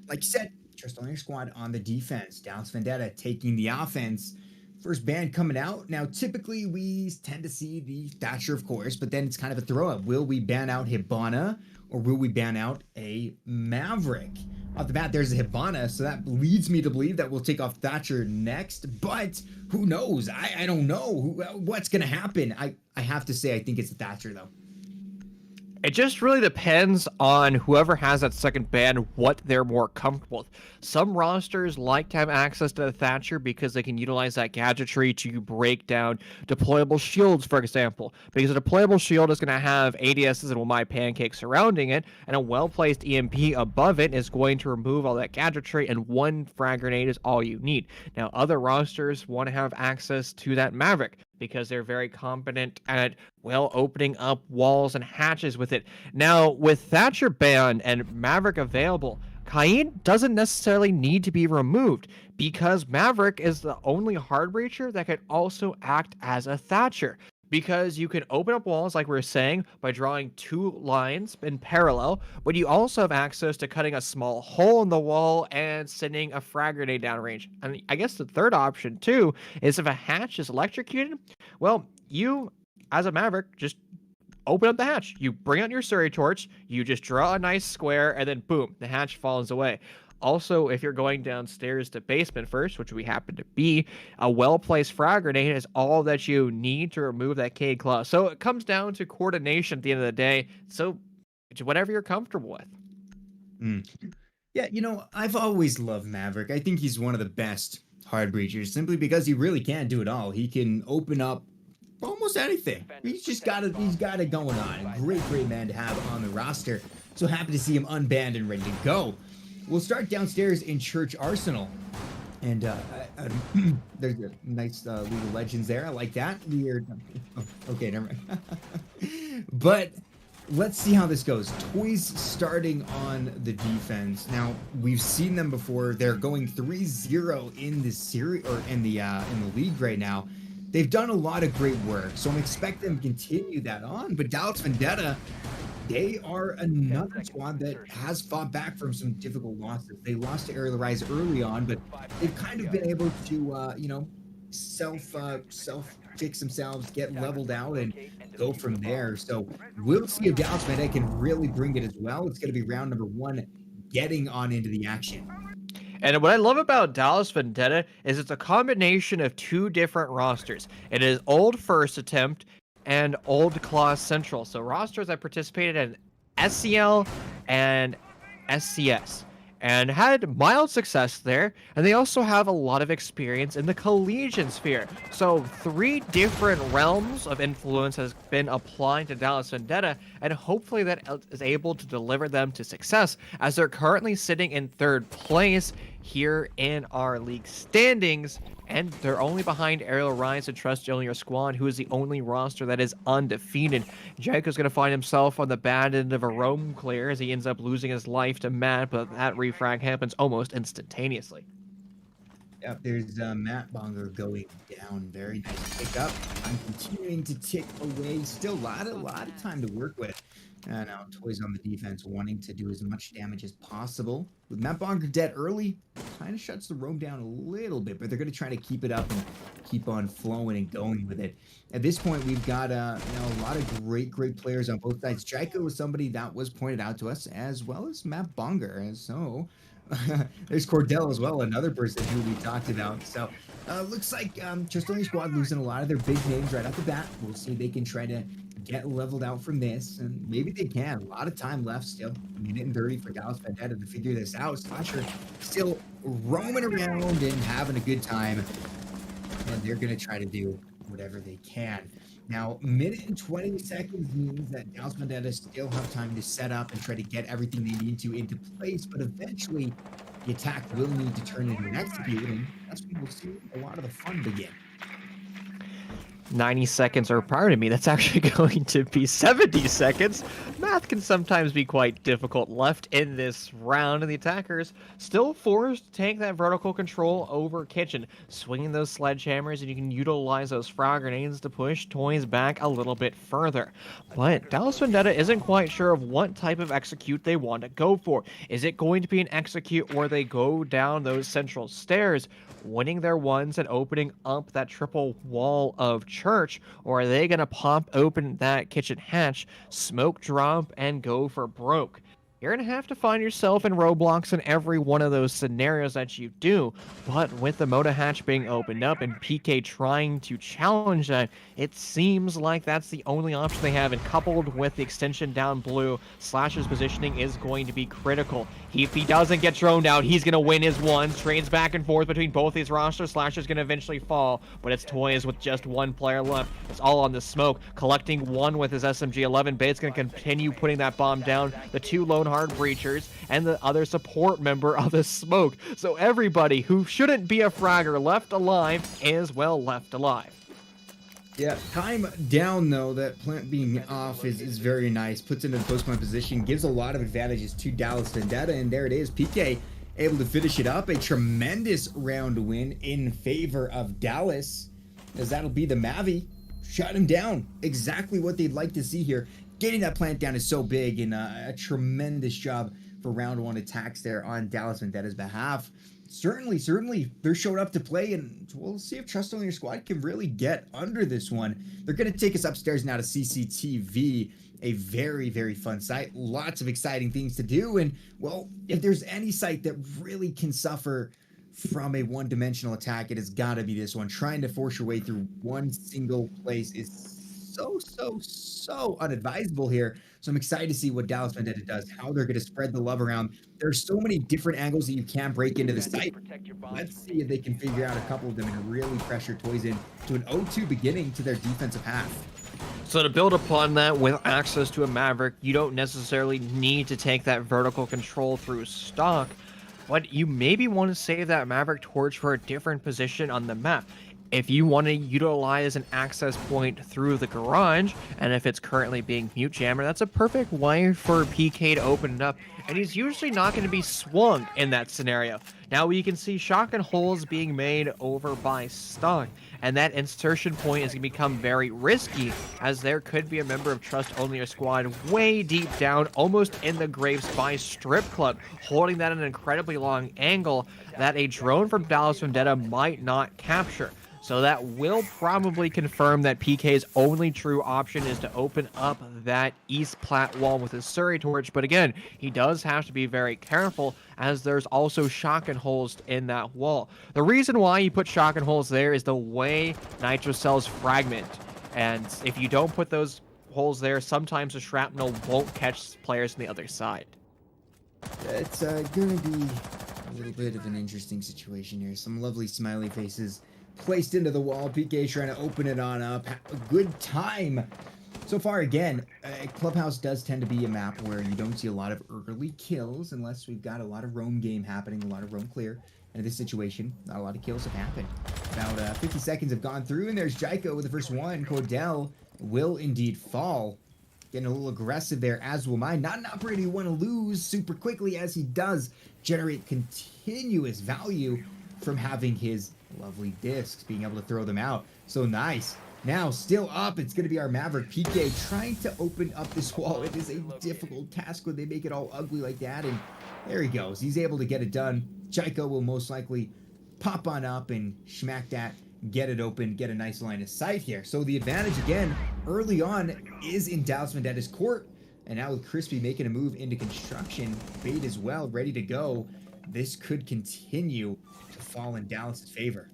like you said, Trust on your squad on the defense. Dallas Vendetta taking the offense. First band coming out. Now, typically we tend to see the Thatcher, of course, but then it's kind of a throw up. Will we ban out Hibana or will we ban out a Maverick? Off the bat, there's a Hibana, so that leads me to believe that we'll take off Thatcher next, but who knows? I don't know what's going to happen. I have to say, I think it's Thatcher, though. It just really depends on whoever has that second ban, what they're more comfortable with. Some rosters like to have access to the Thatcher because they can utilize that gadgetry to break down deployable shields, for example. Because a deployable shield is going to have ADSs and my pancakes surrounding it, and a well-placed EMP above it is going to remove all that gadgetry, and one frag grenade is all you need. Now, other rosters want to have access to that Maverick, because they're very competent at, well, opening up walls and hatches with it. Now, with Thatcher banned and Maverick available, Cain doesn't necessarily need to be removed, because Maverick is the only hard breacher that can also act as a Thatcher. Because you can open up walls, like we were saying, by drawing two lines in parallel, but you also have access to cutting a small hole in the wall and sending a frag grenade downrange. And I guess the third option, too, is if a hatch is electrocuted, well, you, as a Maverick, just open up the hatch. You bring out your Surrey torch, you just draw a nice square, and then boom, the hatch falls away. Also, if you're going downstairs to basement first, which we happen to be, a well-placed frag grenade is all that you need to remove that Cade Claw. So it comes down to coordination at the end of the day. So it's whatever you're comfortable with. Yeah, you know, I've always loved Maverick. I think he's one of the best hard breachers, simply because he really can do it all. He can open up almost anything. He's got it going on. A great man to have on the roster. So happy to see him unbanned and ready to go. We'll start downstairs in Church Arsenal. And there's a nice League of Legends there. I like that. Okay, never mind. But let's see how this goes. Toys starting on the defense. Now, we've seen them before. They're going 3-0 in the series, or in the league right now. They've done a lot of great work, so I'm expecting them to continue that on. But Dallas Vendetta, they are another squad that has fought back from some difficult losses. They lost to Aerial Rise early on, but they've kind of been able to, self-fix themselves, get leveled out, and go from there. So we'll see if Dallas Vendetta can really bring it as well. It's going to be round number 1, getting on into the action. And what I love about Dallas Vendetta is it's a combination of two different rosters. It is old First Attempt and old Claw Central. So rosters that participated in SCL and SCS and had mild success there. And they also have a lot of experience in the collegiate sphere. So 3 different realms of influence has been applying to Dallas Vendetta, and hopefully that is able to deliver them to success, as they're currently sitting in 3rd place here in our league standings, and they're only behind Aerial Rise and Trust Only Your Squad, who is the only roster that is undefeated. Jaco's going to find himself on the bad end of a roam clear as he ends up losing his life to Matt, but that refrag happens almost instantaneously. Yep, there's Matt Bonger going down. Very nice pick up. I'm continuing to tick away. Still a lot of time to work with. And now Toys on the defense wanting to do as much damage as possible. With Matt Bonger dead early, kind of shuts the roam down a little bit, but they're going to try to keep it up and keep on flowing and going with it. At this point, we've got a lot of great players on both sides. Jaiko was somebody that was pointed out to us, as well as Matt Bonger. And so There's Cordell as well, another person who we talked about. So looks like just only squad losing a lot of their big names right off the bat. We'll see if they can try to get leveled out from this, and maybe they can. A lot of time left still. A minute and 30 for Dallas Vendetta to figure this out. Slasher still roaming around and having a good time, and they're going to try to do whatever they can. Now, minute and 20 seconds means that Dallas Vendetta still have time to set up and try to get everything they need to into place, but eventually the attack will need to turn into an execute, and that's when we'll see a lot of the fun begin. 90 seconds, or prior to me, that's actually going to be 70 seconds. Math can sometimes be quite difficult left in this round, and the attackers still forced to take that vertical control over Kitchen, swinging those sledgehammers, and you can utilize those frag grenades to push Toys back a little bit further. But Dallas Vendetta isn't quite sure of what type of execute they want to go for. Is it going to be an execute where they go down those central stairs, winning their ones and opening up that triple wall of church, or are they going to pop open that kitchen hatch, smoke drop, and go for broke? You're going to have to find yourself in roadblocks in every one of those scenarios that you do, but with the Moda hatch being opened up and PK trying to challenge that, it seems like that's the only option they have, and coupled with the extension down blue, Slasher's positioning is going to be critical. If he doesn't get droned out, he's going to win his ones. Trades back and forth between both these rosters. Slasher's going to eventually fall, but it's Toys with just one player left. It's all on the smoke, collecting one with his SMG-11. Bait's going to continue putting that bomb down. The two lone hard breachers and the other support member of the smoke. So everybody who shouldn't be a fragger left alive is, well, left alive. Yeah, time down though, that plant being off is very nice. Puts it in a post-plant position, gives a lot of advantages to Dallas Vendetta, and there it is. PK able to finish it up. A tremendous round win in favor of Dallas, as that'll be the Mavi. Shut him down. Exactly what they'd like to see here. Getting that plant down is so big, and a tremendous job for round one attacks there on Dallas Vendetta's behalf. Certainly, they're showed up to play, and we'll see if Trust Only Your Squad can really get under this one. They're going to take us upstairs now to CCTV, a very, very fun site. Lots of exciting things to do, and, well, if there's any site that really can suffer from a one-dimensional attack, it has got to be this one. Trying to force your way through one single place is so unadvisable here. So I'm excited to see what Dallas Vendetta does, how they're going to spread the love around. There's so many different angles that you can break into the site. Let's see if they can figure out a couple of them and really pressure Toys in to an 0-2 beginning to their defensive half. So to build upon that, with access to a Maverick, you don't necessarily need to take that vertical control through stock, but you maybe want to save that Maverick torch for a different position on the map. If you want to utilize an access point through the garage, and if it's currently being mute jammer, that's a perfect way for PK to open it up, and he's usually not going to be swung in that scenario. Now we can see shotgun holes being made over by stock, and that insertion point is going to become very risky, as there could be a member of Trust Only Your Squad way deep down, almost in the graves by Strip Club, holding that at an incredibly long angle that a drone from Dallas Vendetta might not capture. So that will probably confirm that PK's only true option is to open up that East Plat wall with his Surrey torch. But again, he does have to be very careful, as there's also shotgun holes in that wall. The reason why you put shotgun holes there is the way nitro cells fragment. And if you don't put those holes there, sometimes the shrapnel won't catch players on the other side. It's going to be a little bit of an interesting situation here. Some lovely smiley faces placed into the wall. PK trying to open it on up. Have a good time. So far, again, Clubhouse does tend to be a map where you don't see a lot of early kills unless we've got a lot of roam game happening, a lot of roam clear. And in this situation, not a lot of kills have happened. About 50 seconds have gone through, and there's Jaiko with the first one. Cordell will indeed fall. Getting a little aggressive there, as will mine. Not an operator you want to lose super quickly, as he does generate continuous value from having his lovely discs, being able to throw them out. So nice. Now, still up, it's going to be our Maverick. PK trying to open up this wall. It is a difficult task when they make it all ugly like that, and there he goes. He's able to get it done. Jaiko will most likely pop on up and smack that, get it open, get a nice line of sight here. So the advantage, again, early on is in Dallas Vendetta's court, and now with Crispy making a move into construction, Bait as well, ready to go. this could continue to fall in Dallas's favor.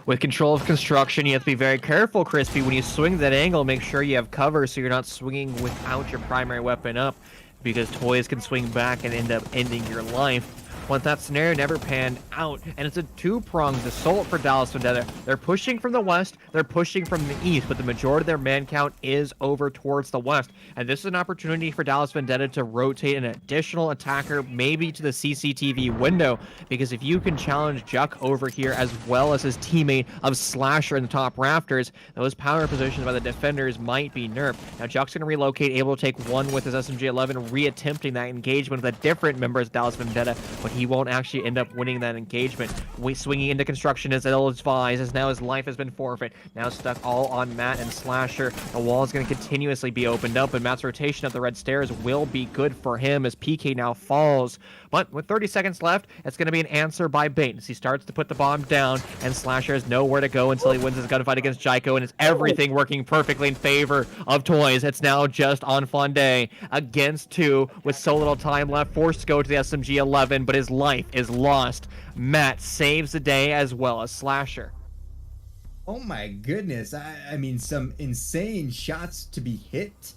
With control of construction, you have to be very careful, Crispy. When you swing that angle, make sure you have cover so you're not swinging without your primary weapon up, because toys can swing back and end up ending your life. Once that scenario never panned out, and it's a two-pronged assault for Dallas Vendetta. They're pushing from the west, they're pushing from the east, but the majority of their man count is over towards the west. And this is an opportunity for Dallas Vendetta to rotate an additional attacker, maybe to the CCTV window, because if you can challenge Juck over here as well as his teammate of Slasher in the top rafters, those power positions by the defenders might be nerfed. Now Juck's going to relocate, able to take one with his SMG-11, re-attempting that engagement with a different member of Dallas Vendetta, but he won't actually end up winning that engagement. Swinging into construction as ill-advised, as now his life has been forfeit. Now stuck all on Matt and Slasher. The wall is going to continuously be opened up, and Matt's rotation up the red stairs will be good for him as PK now falls. But with 30 seconds left, it's going to be an answer by Bait as he starts to put the bomb down, and Slasher has nowhere to go until he wins his gunfight against Jaiko, and it's everything working perfectly in favor of Toys. It's now just on Fonday against 2 with so little time left, forced to go to the SMG-11, but his life is lost. Matt saves the day as well as Slasher. Oh my goodness. I mean, some insane shots to be hit,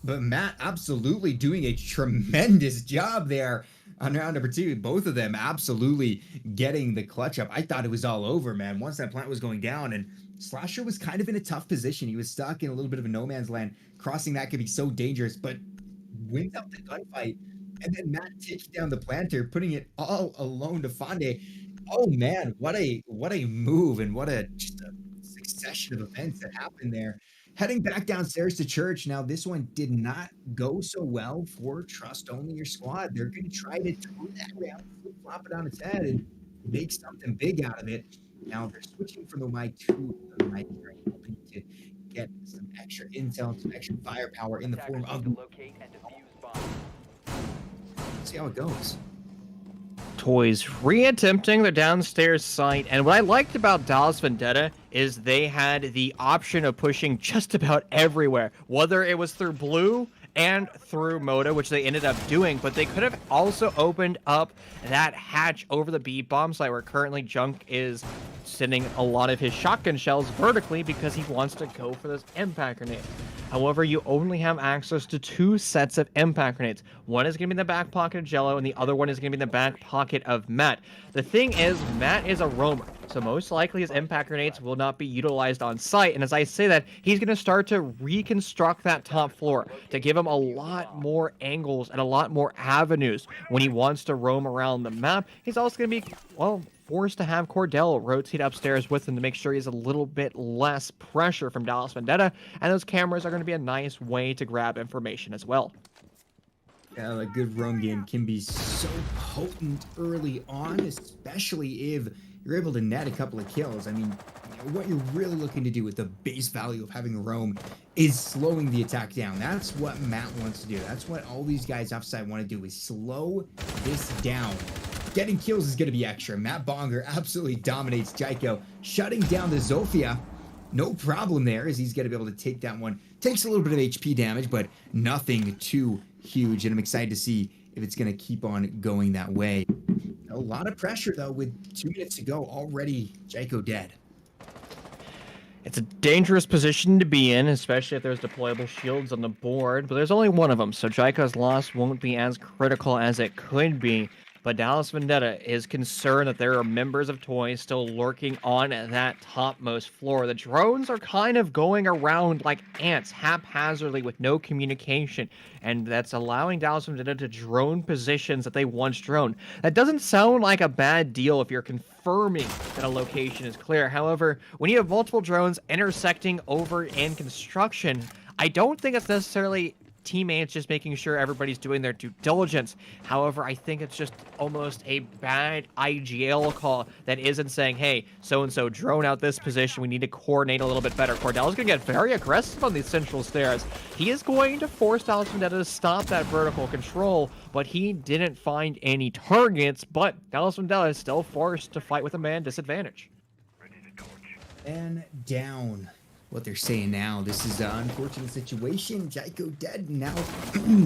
but Matt absolutely doing a tremendous job there on round number 2. Both of them absolutely getting the clutch up. I thought it was all over, man, once that plant was going down, and Slasher was kind of in a tough position. He was stuck in a little bit of a no man's land. Crossing that could be so dangerous, but wins out the gunfight. And then Matt takes down the planter, putting it all alone to Fonde. Oh man, what a move, and what just a succession of events that happened there. Heading back downstairs to church. Now this one did not go so well for Trust Only Your Squad. They're going to try to turn that around, flip it on its head, and make something big out of it. Now they're switching from the mic to the mic, hoping to get some extra intel, some extra firepower in the form of the see how it goes. Toys re-attempting the downstairs site, and what I liked about Dallas Vendetta is they had the option of pushing just about everywhere, whether it was through blue and through Moda, which they ended up doing, but they could have also opened up that hatch over the B bomb site where currently Junk is sending a lot of his shotgun shells vertically because he wants to go for those impact grenades. However, you only have access to 2 sets of impact grenades. One is going to be in the back pocket of Jello, and the other one is going to be in the back pocket of Matt. The thing is, Matt is a roamer, so most likely his impact grenades will not be utilized on site. And as I say that, he's going to start to reconstruct that top floor to give him a lot more angles and a lot more avenues when he wants to roam around the map. He's also going to be, well, forced to have Cordell rotate upstairs with him to make sure he has a little bit less pressure from Dallas Vendetta, and those cameras are going to be a nice way to grab information as well. Yeah, a good roam game can be so potent early on, especially if you're able to net a couple of kills. I mean, what you're really looking to do with the base value of having a roam is slowing the attack down. That's what Matt wants to do. That's what all these guys offside want to do, is slow this down. Getting kills is going to be extra. Matt Bonger absolutely dominates Jaiko, shutting down the Zofia. No problem there, as he's going to be able to take that one. Takes a little bit of HP damage, but nothing too huge, and I'm excited to see if it's going to keep on going that way. A lot of pressure, though, with 2 minutes to go. Already Jaiko dead. It's a dangerous position to be in, especially if there's deployable shields on the board, but there's only one of them, so Jaiko's loss won't be as critical as it could be. But Dallas Vendetta is concerned that there are members of Toys still lurking on that topmost floor. The drones are kind of going around like ants, haphazardly with no communication, and that's allowing Dallas Vendetta to drone positions that they once droned. That doesn't sound like a bad deal if you're confirming that a location is clear. However, when you have multiple drones intersecting over in construction, I don't think it's necessarily teammates just making sure everybody's doing their due diligence. However, I think it's just almost a bad IGL call that isn't saying, hey, so-and-so drone out this position, we need to coordinate a little bit better. Cordell's going to get very aggressive on these central stairs. He is going to force Dallas Vendetta to stop that vertical control, but he didn't find any targets, but Dallas Vendetta is still forced to fight with a man disadvantage. And down. What they're saying now, this is an unfortunate situation. Jaiko dead now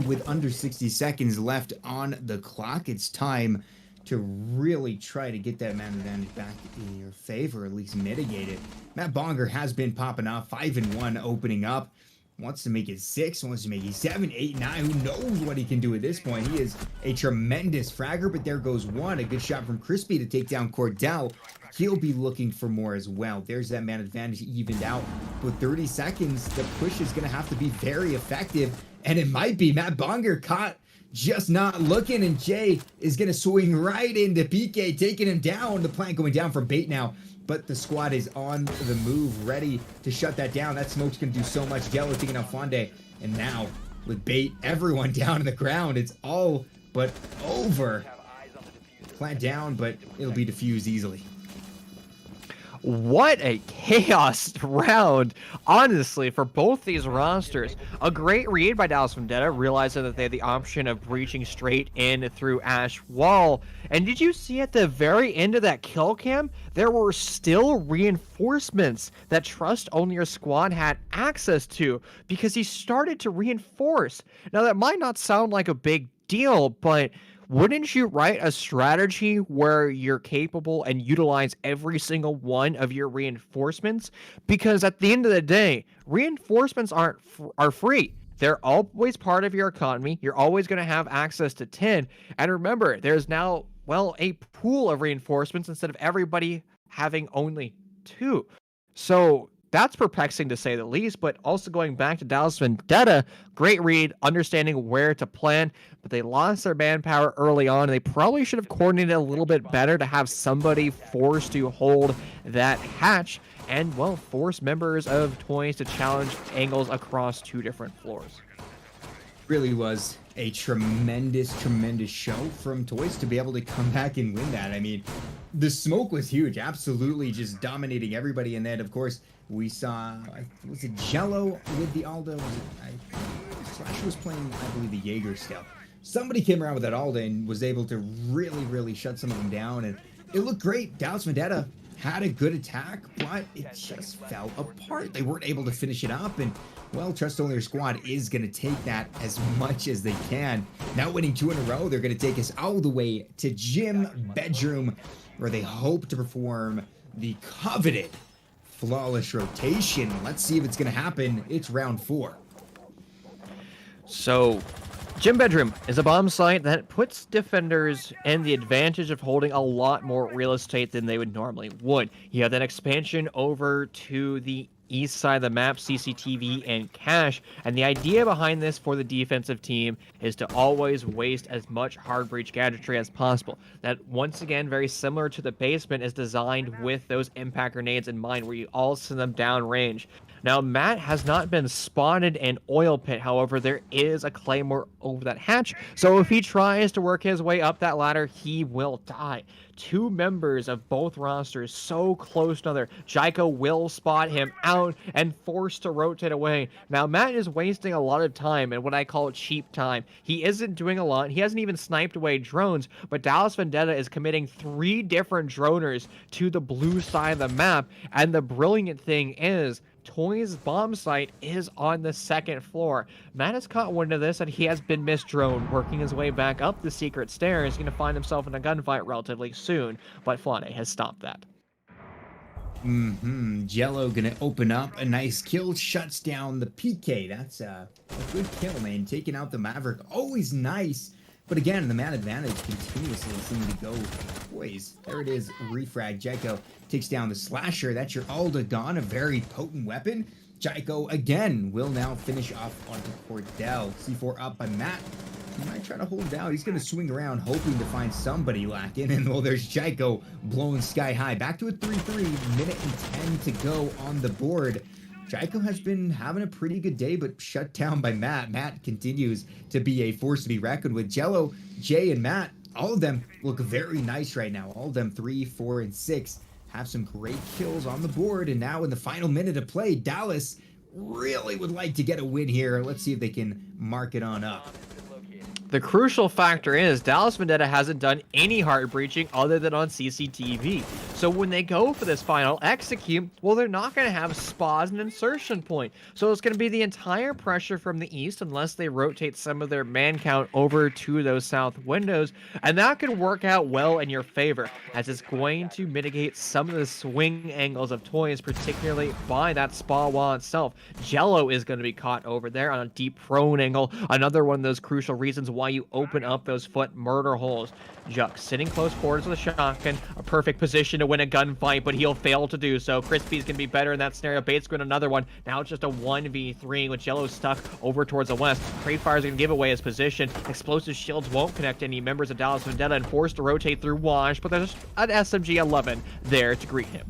with under 60 seconds left on the clock. It's time to really try to get that man advantage back in your favor, at least mitigate it. Matt Bonger has been popping off, 5-1 opening up. Wants to make it 6, wants to make it 7, 8, 9. Who knows what he can do at this point? He is a tremendous fragger, but there goes one. A good shot from Crispy to take down Cordell. He'll be looking for more as well. There's that man advantage evened out. With 30 seconds, the push is going to have to be very effective. And it might be Matt Bonger caught just not looking. And Jay is going to swing right into PK, taking him down. The plant going down from Bait now. But the squad is on the move, ready to shut that down. That smoke's going to do so much. Yellow taking out Fonde. And now, with Bait, everyone down on the ground. It's all but over. Plant down, but it'll be defused easily. What a chaos round, honestly, for both these rosters. A great read by Dallas Vendetta, realizing that they had the option of breaching straight in through Ash Wall. And did you see at the very end of that kill cam, there were still reinforcements that Trust Only Your Squad had access to because he started to reinforce. Now, that might not sound like a big deal, but wouldn't you write a strategy where you're capable and utilize every single one of your reinforcements? Because at the end of the day, reinforcements are free. They're always part of your economy. You're always going to have access to 10. And remember, there's now, well, a pool of reinforcements instead of everybody having only 2. So that's perplexing to say the least, but also going back to Dallas Vendetta, great read, understanding where to plan, but they lost their manpower early on. They probably should have coordinated a little bit better to have somebody forced to hold that hatch and, well, force members of Toys to challenge angles across 2 different floors. Really was a tremendous show from Toys to be able to come back and win that. I mean, the smoke was huge, absolutely just dominating everybody. And then, of course, we saw, was it Jello with the Aldo? Slash was playing, I believe, the Jaeger still. Somebody came around with that Aldo and was able to really shut some of them down. And it looked great. Dallas Vendetta had a good attack, but it just fell apart. They weren't able to finish it up. And, well, Trust Only Your Squad is going to take that as much as they can. Now winning 2 in a row, they're going to take us all the way to Gym Bedroom, where they hope to perform the coveted flawless rotation. Let's see if it's going to happen. It's round 4. So, Gym Bedroom is a bomb site that puts defenders in the advantage of holding a lot more real estate than they would. You have that expansion over to the east side of the map, CCTV and cache, and the idea behind this for the defensive team is to always waste as much hard breach gadgetry as possible. That, once again, very similar to the basement, is designed with those impact grenades in mind, where you all send them down range. Now, Matt has not been spotted in Oil Pit. However, there is a Claymore over that hatch. So if he tries to work his way up that ladder, he will die. 2 members of both rosters so close to another. Jaiko will spot him out and forced to rotate away. Now, Matt is wasting a lot of time, and what I call cheap time. He isn't doing a lot. He hasn't even sniped away drones, but Dallas Vendetta is committing 3 different droners to the blue side of the map. And the brilliant thing is, Toy's bomb site is on the 2nd floor. Matt has caught wind of this, and he has been misdroned, working his way back up the secret stairs. He's going to find himself in a gunfight relatively soon, but Flane has stopped that. Jello gonna open up a nice kill, shuts down the PK. That's a good kill, man. Taking out the Maverick, always nice. But again, the man advantage continuously seeming to go ways. There it is, refrag. Jaiko takes down the Slasher. That's your Alda gone, a very potent weapon. Jaiko again will now finish off onto Cordell. C4 up by Matt. He might try to hold down. He's going to swing around, hoping to find somebody lacking. And well, there's Jaiko blowing sky high. Back to a 3-3, minute and 10 to go on the board. Jaiko has been having a pretty good day, but shut down by Matt. Matt continues to be a force to be reckoned with. Jello, Jay, and Matt, all of them look very nice right now. All of them 3, 4, and 6 have some great kills on the board. And now in the final minute of play, Dallas really would like to get a win here. Let's see if they can mark it on up. The crucial factor is Dallas Vendetta hasn't done any hard breaching other than on CCTV. So when they go for this final execute, well, they're not going to have spa as an insertion point. So it's going to be the entire pressure from the east unless they rotate some of their man count over to those south windows. And that could work out well in your favor, as it's going to mitigate some of the swing angles of toys, particularly by that spa wall itself. Jello is going to be caught over there on a deep prone angle. Another one of those crucial reasons why you open up those foot murder holes. Juck sitting close quarters with a shotgun, a perfect position to win a gunfight, but he'll fail to do so. Crispy's gonna be better in that scenario. Bates going another one. Now it's just a 1v3 with Jello stuck over towards the west. Tradefire's gonna give away his position. Explosive shields won't connect any members of Dallas Vendetta and forced to rotate through Wash, but there's an SMG-11 there to greet him.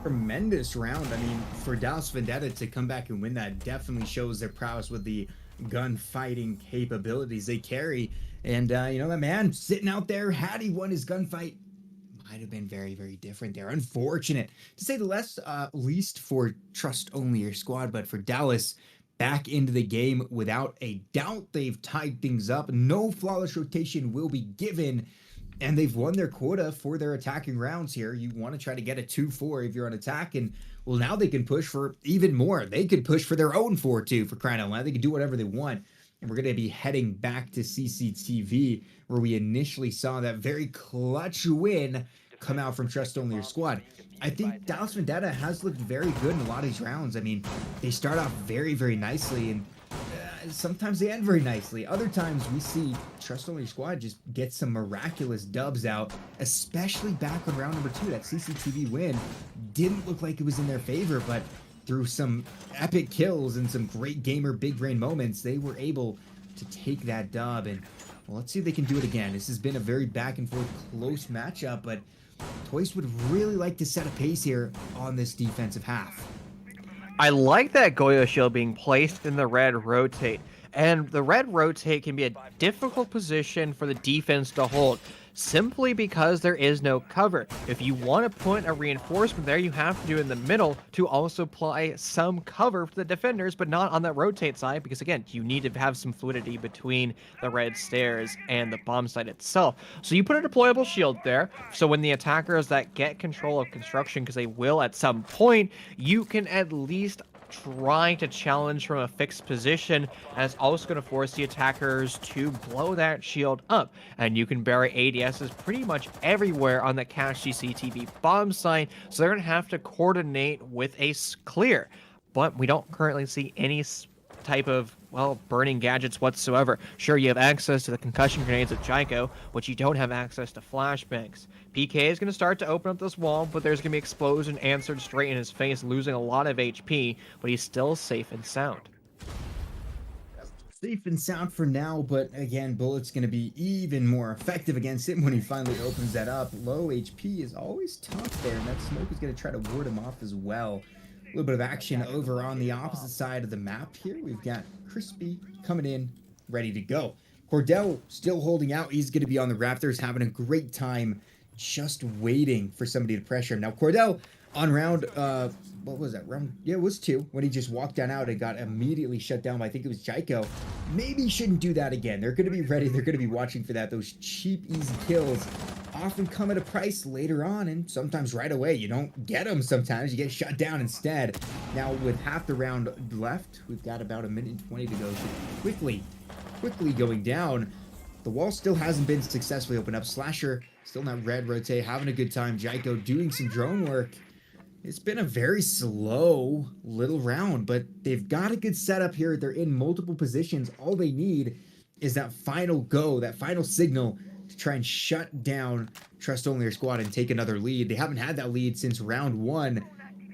Tremendous round. I mean, for Dallas Vendetta to come back and win that definitely shows their prowess with the gunfighting capabilities they carry. And, you know, that man sitting out there, had he won his gunfight, might have been very, very different there. Unfortunate, to say the least for Trust Only Your Squad, but for Dallas, back into the game without a doubt. They've tied things up. No flawless rotation will be given, and they've won their quota for their attacking rounds here. You want to try to get a 2-4 if you're on attack, and, well, now they can push for even more. They could push for their own 4-2, for crying out loud. They can do whatever they want. And we're going to be heading back to CCTV, where we initially saw that very clutch win come out from Trust Only Your Squad. I think Dallas Vendetta has looked very good in a lot of these rounds. I mean, they start off very, very nicely, and sometimes they end very nicely. Other times we see Trust Only Your Squad just get some miraculous dubs out, especially back on round number 2. That CCTV win didn't look like it was in their favor, but through some epic kills and some great gamer big brain moments, they were able to take that dub. And, well, let's see if they can do it again. This has been a very back and forth close matchup, but Toys would really like to set a pace here on this defensive half. I like that Goyo shield being placed in the red rotate. And the red rotate can be a difficult position for the defense to hold, simply because there is no cover. If you want to put a reinforcement there, you have to do it in the middle to also apply some cover for the defenders, but not on that rotate side, because again, you need to have some fluidity between the red stairs and the bomb site itself. So you put a deployable shield there, so when the attackers that get control of construction, because they will at some point, you can at least trying to challenge from a fixed position, and it's also going to force the attackers to blow that shield up. And you can bury ADSs pretty much everywhere on the cache CCTV bomb site, so they're going to have to coordinate with a clear. But we don't currently see any type of, well, burning gadgets whatsoever. Sure, you have access to the concussion grenades at Jaiko, but you don't have access to flashbangs. PK is going to start to open up this wall, but there's going to be explosion answered straight in his face, losing a lot of HP, but he's still safe and sound. Safe and sound for now, but again, Bullet's going to be even more effective against him when he finally opens that up. Low HP is always tough there, and that smoke is going to try to ward him off as well. A little bit of action over on the opposite side of the map here. We've got Crispy coming in, ready to go. Cordell still holding out. He's going to be on the Raptors, having a great time, just waiting for somebody to pressure him. Now, Cordell on round, what was that? Round, yeah, it was 2, when he just walked down out and got immediately shut down by, I think it was Jaiko. Maybe he shouldn't do that again. They're going to be ready. They're going to be watching for that. Those cheap, easy kills often come at a price later on, and sometimes right away. You don't get them sometimes. You get shut down instead. Now, with half the round left, we've got about 1:20 to go. So quickly going down. The wall still hasn't been successfully opened up. Slasher still not red rotate, having a good time. Jaiko doing some drone work. It's been a very slow little round, but they've got a good setup here. They're in multiple positions. All they need is that final go, that final signal to try and shut down Trust Only Your Squad and take another lead. They haven't had that lead since round 1.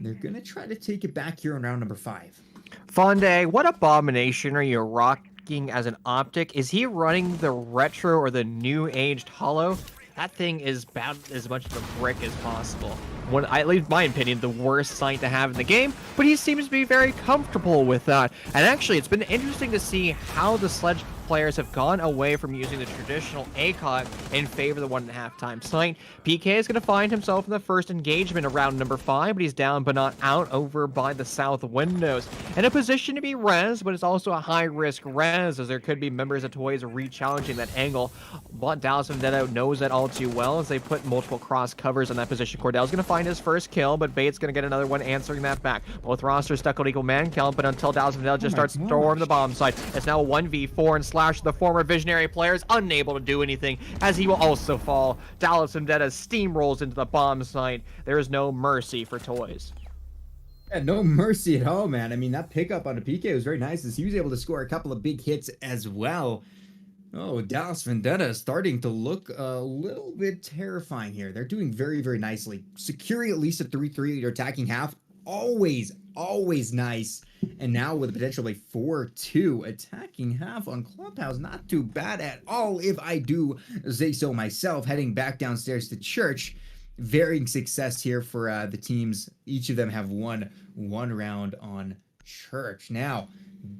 They're going to try to take it back here in round number 5. Fonde, what abomination are you rocking as an optic? Is he running the retro or the new aged hollow? That thing is about as much of a brick as possible. At least my opinion, the worst sight to have in the game, but he seems to be very comfortable with that. And actually, it's been interesting to see how the Sledge players have gone away from using the traditional ACOG in favor of the 1.5 times sight. PK is going to find himself in the first engagement of round number 5, but he's down but not out over by the south windows. In a position to be res, but it's also a high-risk res, as there could be members of Toys re-challenging that angle. But Dallas Vendetta knows that all too well as they put multiple cross covers in that position. Cordell's going to find his first kill, but Bates going to get another one answering that back. Both rosters stuck on equal man count, but until Dallas Vendetta just starts storming the bomb site. It's now a 1v4, and Slash, the former visionary player, is unable to do anything as he will also fall. Dallas Vendetta steamrolls into the bomb site. There is no mercy for Toys. Yeah, no mercy at all, man. I mean, that pickup on the PK was very nice as he was able to score a couple of big hits as well. Oh, Dallas Vendetta is starting to look a little bit terrifying here. They're doing very, very nicely. Securing at least a 3-3 or attacking half, always nice. And now with the potential of a 4-2 attacking half on Clubhouse, not too bad at all, if I do say so myself. Heading back downstairs to church. Varying success here for the teams. Each of them have won one round on church. Now,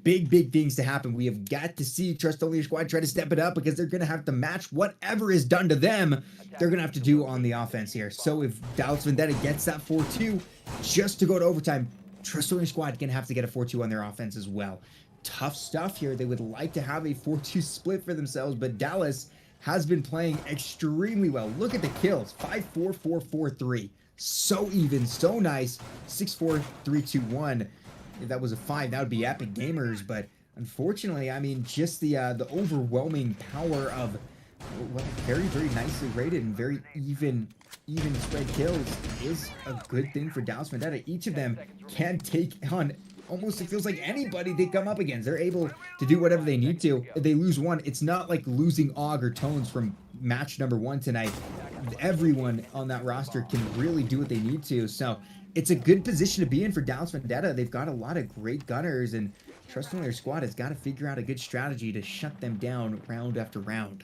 big things to happen. We have got to see Trust Only Your Squad try to step it up because they're going to have to match whatever is done to them. They're going to have to do on the offense here. So if Dallas Vendetta gets that 4-2 just to go to overtime, Trust Only Your Squad going to have to get a 4-2 on their offense as well. Tough stuff here. They would like to have a 4-2 split for themselves, but Dallas has been playing extremely well. Look at the kills. 5-4, 4-4, 3. So even, so nice. 6-4, 3-2-1. If that was a 5, that would be epic gamers. But unfortunately, I mean, just the overwhelming power of what very nicely rated and very even spread kills is a good thing for Dallas Vendetta. Each of them can take on almost, it feels like, anybody they come up against. They're able to do whatever they need to. If they lose one, it's not like losing Og or Tones from match number 1 tonight. Everyone on that roster can really do what they need to. So it's a good position to be in for Dallas Vendetta. They've got a lot of great gunners, and Trust Only Your Squad has got to figure out a good strategy to shut them down round after round.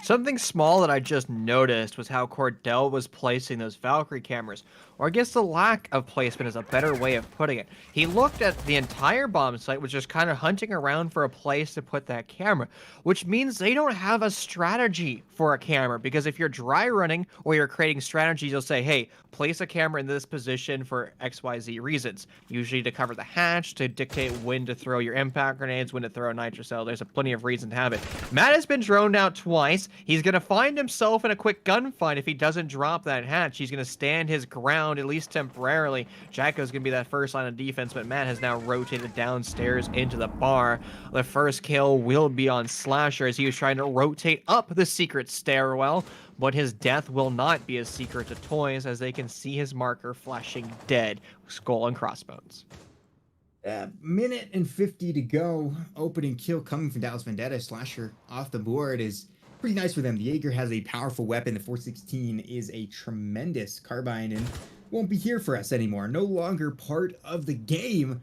Something small that I just noticed was how Cordell was placing those Valkyrie cameras, or I guess the lack of placement is a better way of putting it. He looked at the entire bomb site, was just kind of hunting around for a place to put that camera, which means they don't have a strategy for a camera, because if you're dry running or you're creating strategies, you'll say, hey, place a camera in this position for XYZ reasons, usually to cover the hatch, to dictate when to throw your impact grenades, when to throw a nitrocell. There's plenty of reason to have it. Matt has been droned out twice. He's going to find himself in a quick gunfight if he doesn't drop that hatch. He's going to stand his ground, at least temporarily. Jacko's going to be that first line of defense, but Matt has now rotated downstairs into the bar. The first kill will be on Slasher as he was trying to rotate up the secret stairwell, but his death will not be a secret to Toys as they can see his marker flashing dead. Skull and crossbones. Minute and 50 to go. Opening kill coming from Dallas Vendetta. Slasher off the board is pretty nice for them. The Jaeger has a powerful weapon. The 416 is a tremendous carbine and won't be here for us anymore. No longer part of the game.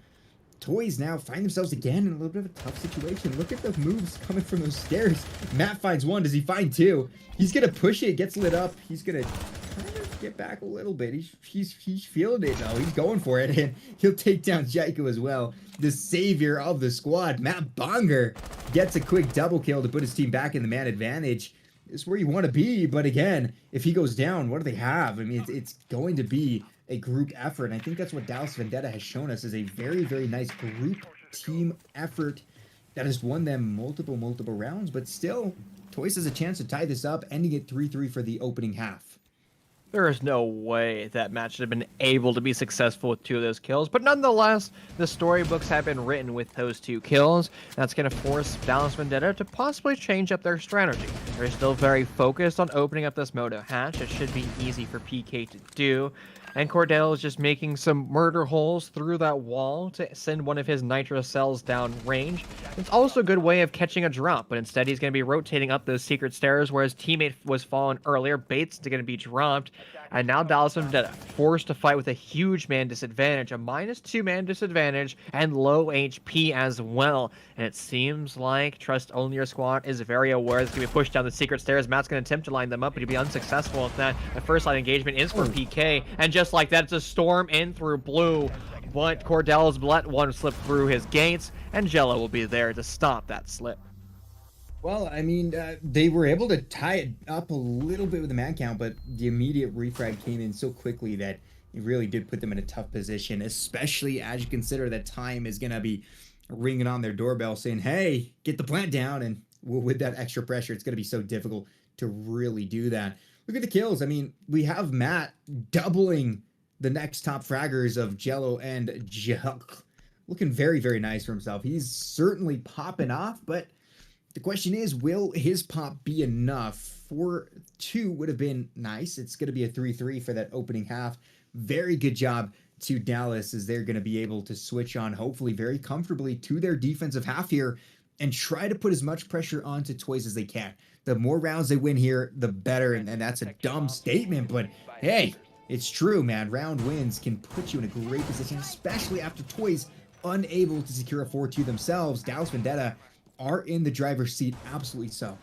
Toys now find themselves again in a little bit of a tough situation. Look at the moves coming from those stairs. Matt finds one. Does he find two? He's going to push it. Gets lit up. He's going to kind of get back a little bit. He's feeling it, though. He's going for it. And he'll take down Jaiko as well. The savior of the squad, Matt Bonger, gets a quick double kill to put his team back in the man advantage. It's where you want to be. But again, if he goes down, what do they have? I mean, it's going to be a group effort. And I think that's what Dallas Vendetta has shown us, is a very, very nice group team effort that has won them multiple rounds. But still, Toys has a chance to tie this up, ending it 3-3 for the opening half. There is no way that match should have been able to be successful with 2 of those kills, but nonetheless, the storybooks have been written with those 2 kills. That's going to force Dallas Vendetta to possibly change up their strategy. They're still very focused on opening up this Moto hatch. It should be easy for PK to do. And Cordell is just making some murder holes through that wall to send one of his nitro cells down range. It's also a good way of catching a drop, but instead he's going to be rotating up those secret stairs where his teammate was fallen earlier. Bates is going to be dropped. And now Dallas Vendetta forced to fight with a huge man disadvantage, a -2 man disadvantage, and low HP as well. And it seems like Trust Only Your Squad is very aware it's going to be pushed down the secret stairs. Matt's going to attempt to line them up, but he'll be unsuccessful with that. The first line engagement is for PK, and just like that, it's a storm in through blue. But Cordell's let one slip through his gates, and Jello will be there to stop that slip. Well, I mean, they were able to tie it up a little bit with the man count, but the immediate refrag came in so quickly that it really did put them in a tough position, especially as you consider that time is going to be ringing on their doorbell saying, hey, get the plant down. And with that extra pressure, it's going to be so difficult to really do that. Look at the kills. I mean, we have Matt doubling the next top fraggers of Jello and Juck. Looking very, very nice for himself. He's certainly popping off, but the question is, will his pop be enough? 4-2 would have been nice. It's going to be a 3-3 for that opening half. Very good job to Dallas as they're going to be able to switch on, hopefully very comfortably, to their defensive half here and try to put as much pressure onto Toys as they can. The more rounds they win here, the better. And that's a dumb statement, but hey, it's true, man. Round wins can put you in a great position, especially after Toys unable to secure a 4-2 themselves. Dallas Vendetta are in the driver's seat, absolutely so.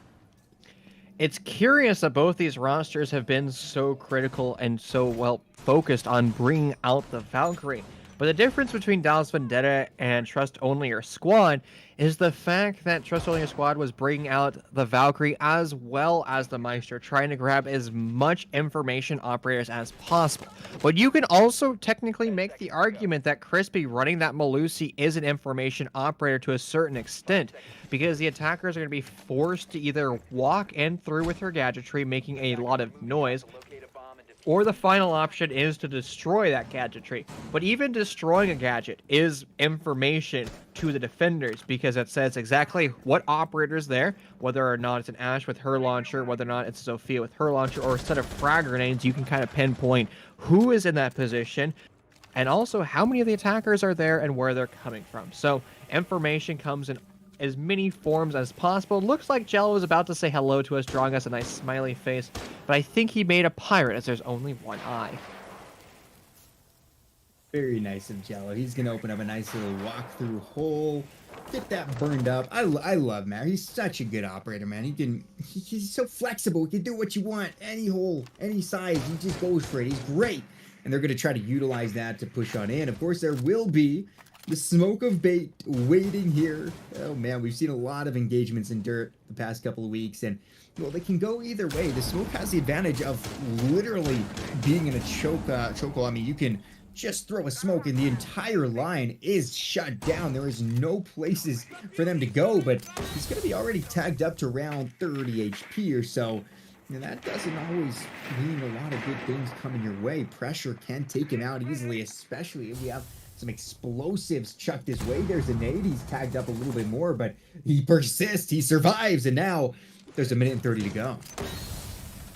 It's curious that both these rosters have been so critical and so well focused on bringing out the Valkyrie. But the difference between Dallas Vendetta and Trust Only Your Squad is the fact that Trust Only Your Squad was bringing out the Valkyrie as well as the Meister, trying to grab as much information operators as possible. But you can also technically make the argument that Crispy running that Malusi is an information operator to a certain extent, because the attackers are going to be forced to either walk in through with her gadgetry, making a lot of noise, or the final option is to destroy that gadgetry. But even destroying a gadget is information to the defenders, because it says exactly what operator is there, whether or not it's an Ashe with her launcher, whether or not it's Sophia with her launcher, or a set of frag grenades. You can kind of pinpoint who is in that position, and also how many of the attackers are there and where they're coming from. So information comes in as many forms as possible. Looks like Jello is about to say hello to us, drawing us a nice smiley face, but I think he made a pirate as there's only one eye. Very nice of Jello. He's going to open up a nice little walk-through hole, get that burned up. I love Matt. He's such a good operator, man. He's so flexible. He can do what you want, any hole, any size. He just goes for it. He's great. And they're going to try to utilize that to push on in. Of course, there will be the smoke of bait waiting here. Oh man, we've seen a lot of engagements in dirt the past couple of weeks, and well, they can go either way. The smoke has the advantage of literally being in a chokehold. I mean, you can just throw a smoke and the entire line is shut down. There is no places for them to go, but he's going to be already tagged up to around 30 HP or so. And that doesn't always mean a lot of good things coming your way. Pressure can take him out easily, especially if we have some explosives chucked his way. There's a nade. He's tagged up a little bit more, but he persists. He survives, and now there's 1:30 to go.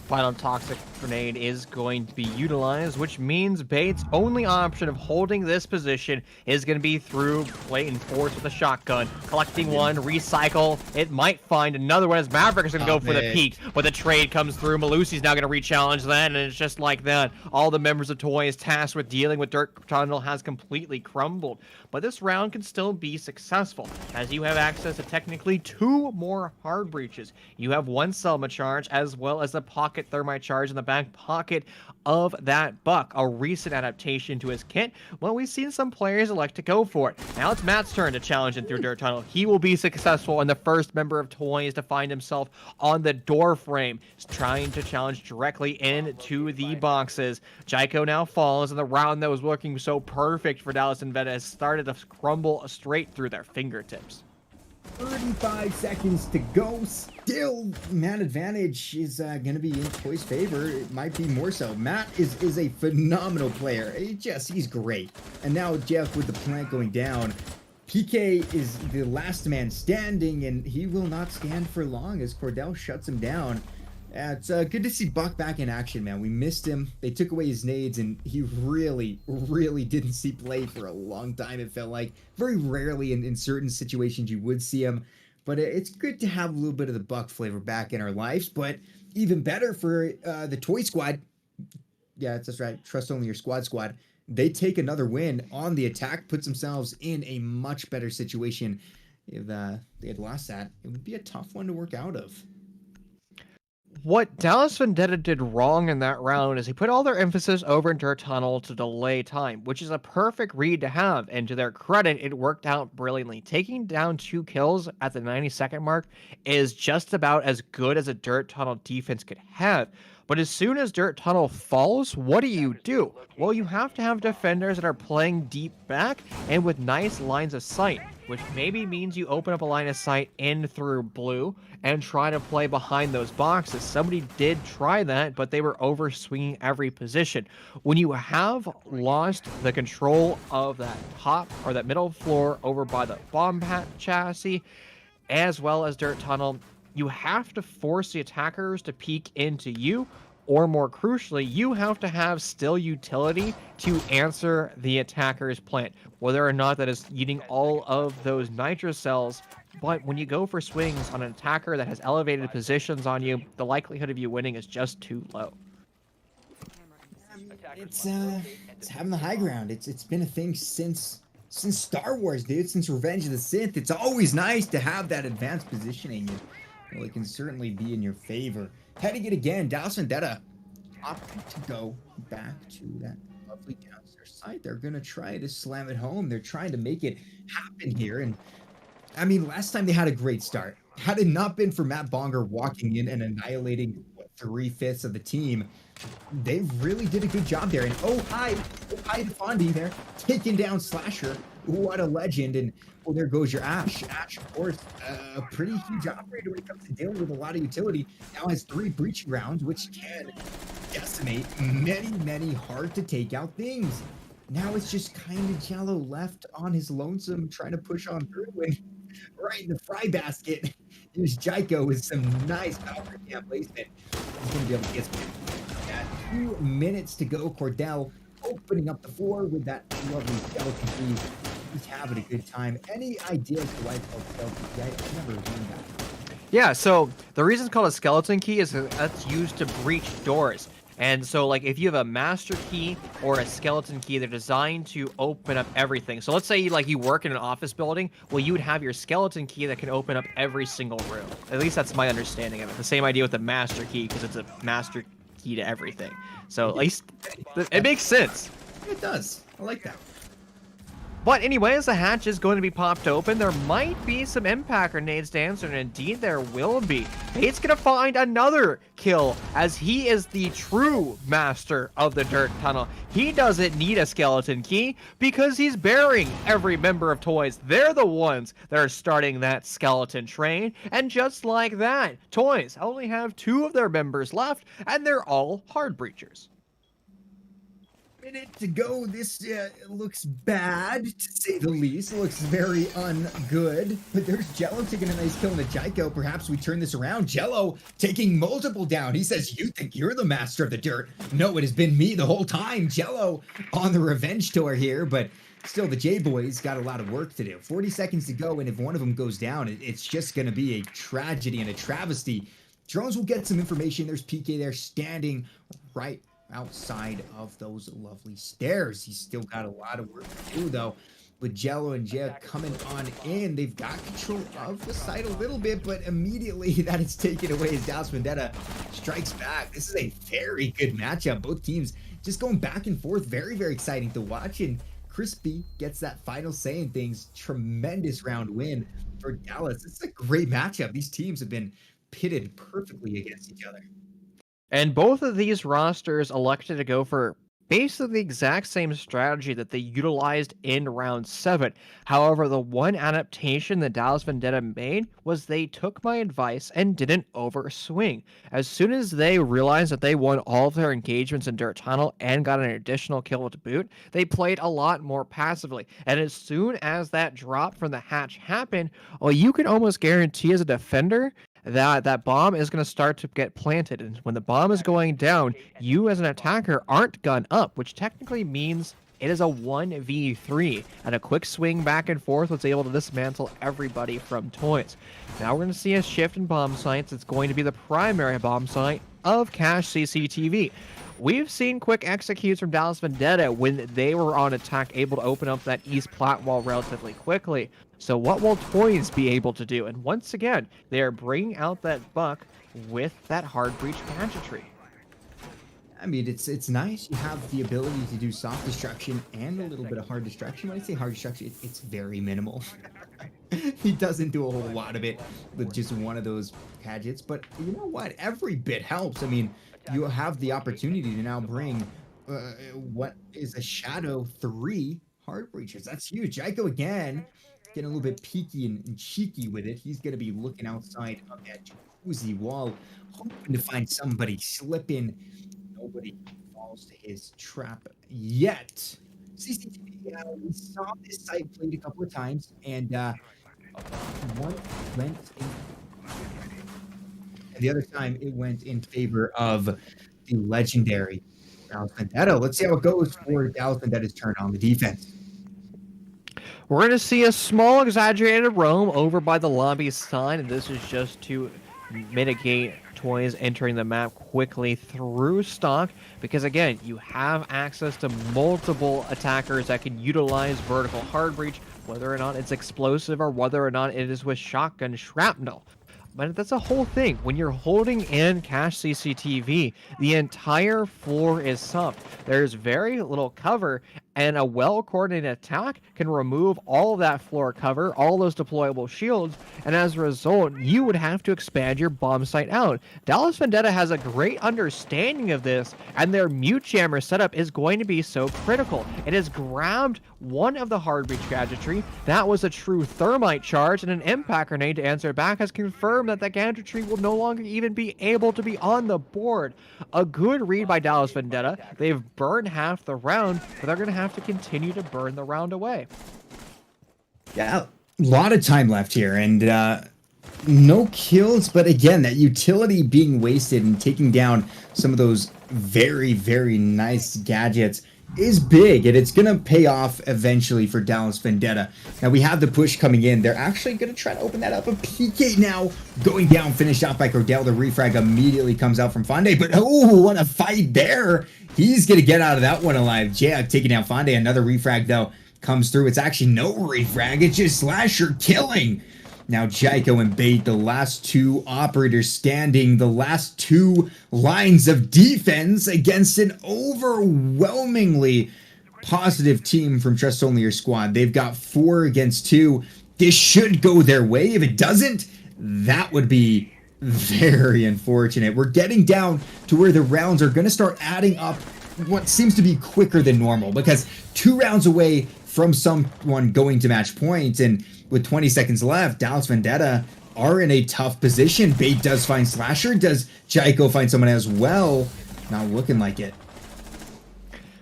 Final toxic grenade is going to be utilized, which means Bait's only option of holding this position is going to be through blatant force with a shotgun. Collecting one, recycle. It might find another one as Maverick is going to go for the peak, but the trade comes through. Malusi's now going to re-challenge that, and it's just like that. All the members of Toys tasked with dealing with Dirt Tunnel has completely crumbled. But this round can still be successful, as you have access to technically 2 more hard breaches. You have 1 Selma charge, as well as the pocket thermite charge in the back pocket of that Buck, a recent adaptation to his kit. Well, we've seen some players elect to go for it. Now it's Matt's turn to challenge in through Dirt Tunnel. He will be successful, and the first member of Toys to find himself on the door frame. He's trying to challenge directly into the boxes. Jaiko now falls, and the round that was looking so perfect for Dallas and Veta has started to crumble straight through their fingertips. 35 seconds to go. Still, man advantage is going to be in Toy's favor. It might be more so. Matt is a phenomenal player. He's great. And now Jeff with the plant going down. PK is the last man standing, and he will not stand for long as Cordell shuts him down. It's good to see Buck back in action, man. We missed him. They took away his nades, and he really didn't see play for a long time, it felt like. Very rarely in certain situations you would see him. But it's good to have a little bit of the Buck flavor back in our lives. But even better for the Toy Squad. Yeah, that's right. Trust Only Your Squad. They take another win on the attack, puts themselves in a much better situation. If they had lost that, it would be a tough one to work out of. what Dallas Vendetta did wrong in that round is he put all their emphasis over in Dirt Tunnel to delay time, which is a perfect read to have, and to their credit, it worked out brilliantly. Taking down 2 kills at the 90-second mark is just about as good as a Dirt Tunnel defense could have. But as soon as Dirt Tunnel falls, what do? Well, you have to have defenders that are playing deep back and with nice lines of sight, which maybe means you open up a line of sight in through blue and try to play behind those boxes. Somebody did try that, but they were overswinging every position. When you have lost the control of that top or that middle floor over by the bomb chassis, as well as Dirt Tunnel, you have to force the attackers to peek into you, or more crucially, you have to have still utility to answer the attacker's plant, whether or not that is eating all of those nitro cells. But when you go for swings on an attacker that has elevated positions on you, the likelihood of you winning is just too low. It's having the high ground. It's been a thing since Star Wars, dude. Since Revenge of the Sith, it's always nice to have that advanced positioning. Well, it can certainly be in your favor. Heading it again, Dallas Vendetta opting to go back to that lovely downstairs side. They're going to try to slam it home. They're trying to make it happen here. And I mean, last time they had a great start. Had it not been for Matt Bonger walking in and annihilating 3/5 of the team, they really did a good job there. And oh hi Defondi there, taking down Slasher. What a legend. And well, there goes your Ash. Ash, of course, a pretty huge operator when it comes to dealing with a lot of utility. Now has 3 breaching rounds, which can decimate many hard to take out things. Now it's just kind of Jello left on his lonesome, trying to push on through, and right in the fry basket. Here's Jaiko with some nice power cam placement. He's going to be able to get some. 2 minutes to go. Cordell opening up the floor with that lovely skeleton key. He's having a good time. Any ideas to why it's called skeleton key? I've never learned that. Yeah, so the reason it's called a skeleton key is that that's used to breach doors. And so, like, if you have a master key or a skeleton key, they're designed to open up everything. So let's say, you work in an office building. Well, you would have your skeleton key that can open up every single room. At least that's my understanding of it. The same idea with the master key, because it's a master key to everything. So at least it makes sense. It does. I like that. But anyways, the hatch is going to be popped open. There might be some impact grenades to answer, and indeed there will be. Fate's going to find another kill, as he is the true master of the Dirt Tunnel. He doesn't need a skeleton key because he's burying every member of Toys. They're the ones that are starting that skeleton train. And just like that, Toys only have 2 of their members left, and they're all hard breachers. Minute to go. This looks bad, to say the least. It looks very ungood. But there's Jello taking a nice kill on the Jaiko. Perhaps we turn this around. Jello taking multiple down. He says, you think you're the master of the dirt. No, it has been me the whole time. Jello on the revenge tour here, but still the J-Boys got a lot of work to do. 40 seconds to go, and if one of them goes down, it's just going to be a tragedy and a travesty. Drones will get some information. There's PK there standing right outside of those lovely stairs. He's still got a lot of work to do, though. With Jello and Jeb coming on in, they've got control of the site a little bit, but immediately that is taken away as Dallas Vendetta strikes back. This is a very good matchup. Both teams just going back and forth. Very, very exciting to watch. And Crispy gets that final say in things. Tremendous round win for Dallas. It's a great matchup. These teams have been pitted perfectly against each other. And both of these rosters elected to go for basically the exact same strategy that they utilized in round 7. However, the one adaptation that Dallas Vendetta made was they took my advice and didn't overswing. As soon as they realized that they won all of their engagements in Dirt Tunnel and got an additional kill to boot, they played a lot more passively. And as soon as that drop from the hatch happened, well, you can almost guarantee as a defender that bomb is going to start to get planted. And when the bomb is going down, you as an attacker aren't gun up, which technically means it is a 1v3. And a quick swing back and forth was able to dismantle everybody from Toys. Now we're going to see a shift in bomb sites. It's going to be the primary bomb site of Cache CCTV. We've seen quick executes from Dallas Vendetta when they were on attack, able to open up that east plat wall relatively quickly. So what will Toys be able to do? And once again, they are bringing out that buck with that hard breach gadgetry. I mean, it's nice. You have the ability to do soft destruction and a little bit of hard destruction. When I say hard destruction, it's very minimal. He doesn't do a whole lot of it with just one of those gadgets. But you know what? Every bit helps. I mean, you have the opportunity to now bring what is a Shadow 3 hard breachers. That's huge. Jaiko again, getting a little bit peeky and cheeky with it. He's going to be looking outside of that jacuzzi wall, hoping to find somebody slipping. Nobody falls to his trap yet. CCTV, we saw this site played a couple of times, and one went in, and the other time it went in favor of the legendary Dallas Vendetta. Let's see how it goes for Dallas Vendetta's turn on the defense. We're going to see a small exaggerated roam over by the lobby side, and this is just to mitigate Toys entering the map quickly through stock, because again, you have access to multiple attackers that can utilize vertical hard breach, whether or not it's explosive or whether or not it is with shotgun shrapnel. But that's a whole thing. When you're holding in cache CCTV, the entire floor is subbed. There's very little cover, and a well-coordinated attack can remove all of that floor cover, all those deployable shields, and as a result, you would have to expand your bomb site out. Dallas Vendetta has a great understanding of this, and their mute jammer setup is going to be so critical. It has grabbed one of the hard breach gadgetry. That was a true thermite charge, and an impact grenade to answer back has confirmed that the gadgetry will no longer even be able to be on the board. A good read by Dallas Vendetta. They've burned half the round, but they're going to have to continue to burn the round away. Yeah, a lot of time left here, and no kills, but again, that utility being wasted and taking down some of those very, very nice gadgets is big, and it's going to pay off eventually for Dallas Vendetta. Now, we have the push coming in. They're actually going to try to open that up. A PK now going down, finished out by Cordell. The refrag immediately comes out from Fonde, but oh, what a fight there. He's going to get out of that one alive. Jack taking down Fonde. Another refrag, though, comes through. It's actually no refrag. It's just Slasher killing. Now, Jaiko and Bait, the last two operators standing, the last two lines of defense against an overwhelmingly positive team from Trust Only Your Squad. They've got 4 against 2. This should go their way. If it doesn't, that would be very unfortunate. We're getting down to where the rounds are going to start adding up what seems to be quicker than normal, because 2 rounds away from someone going to match point, and with 20 seconds left, Dallas Vendetta are in a tough position. Bait does find Slasher. Does Jaiko find someone as well? Not looking like it.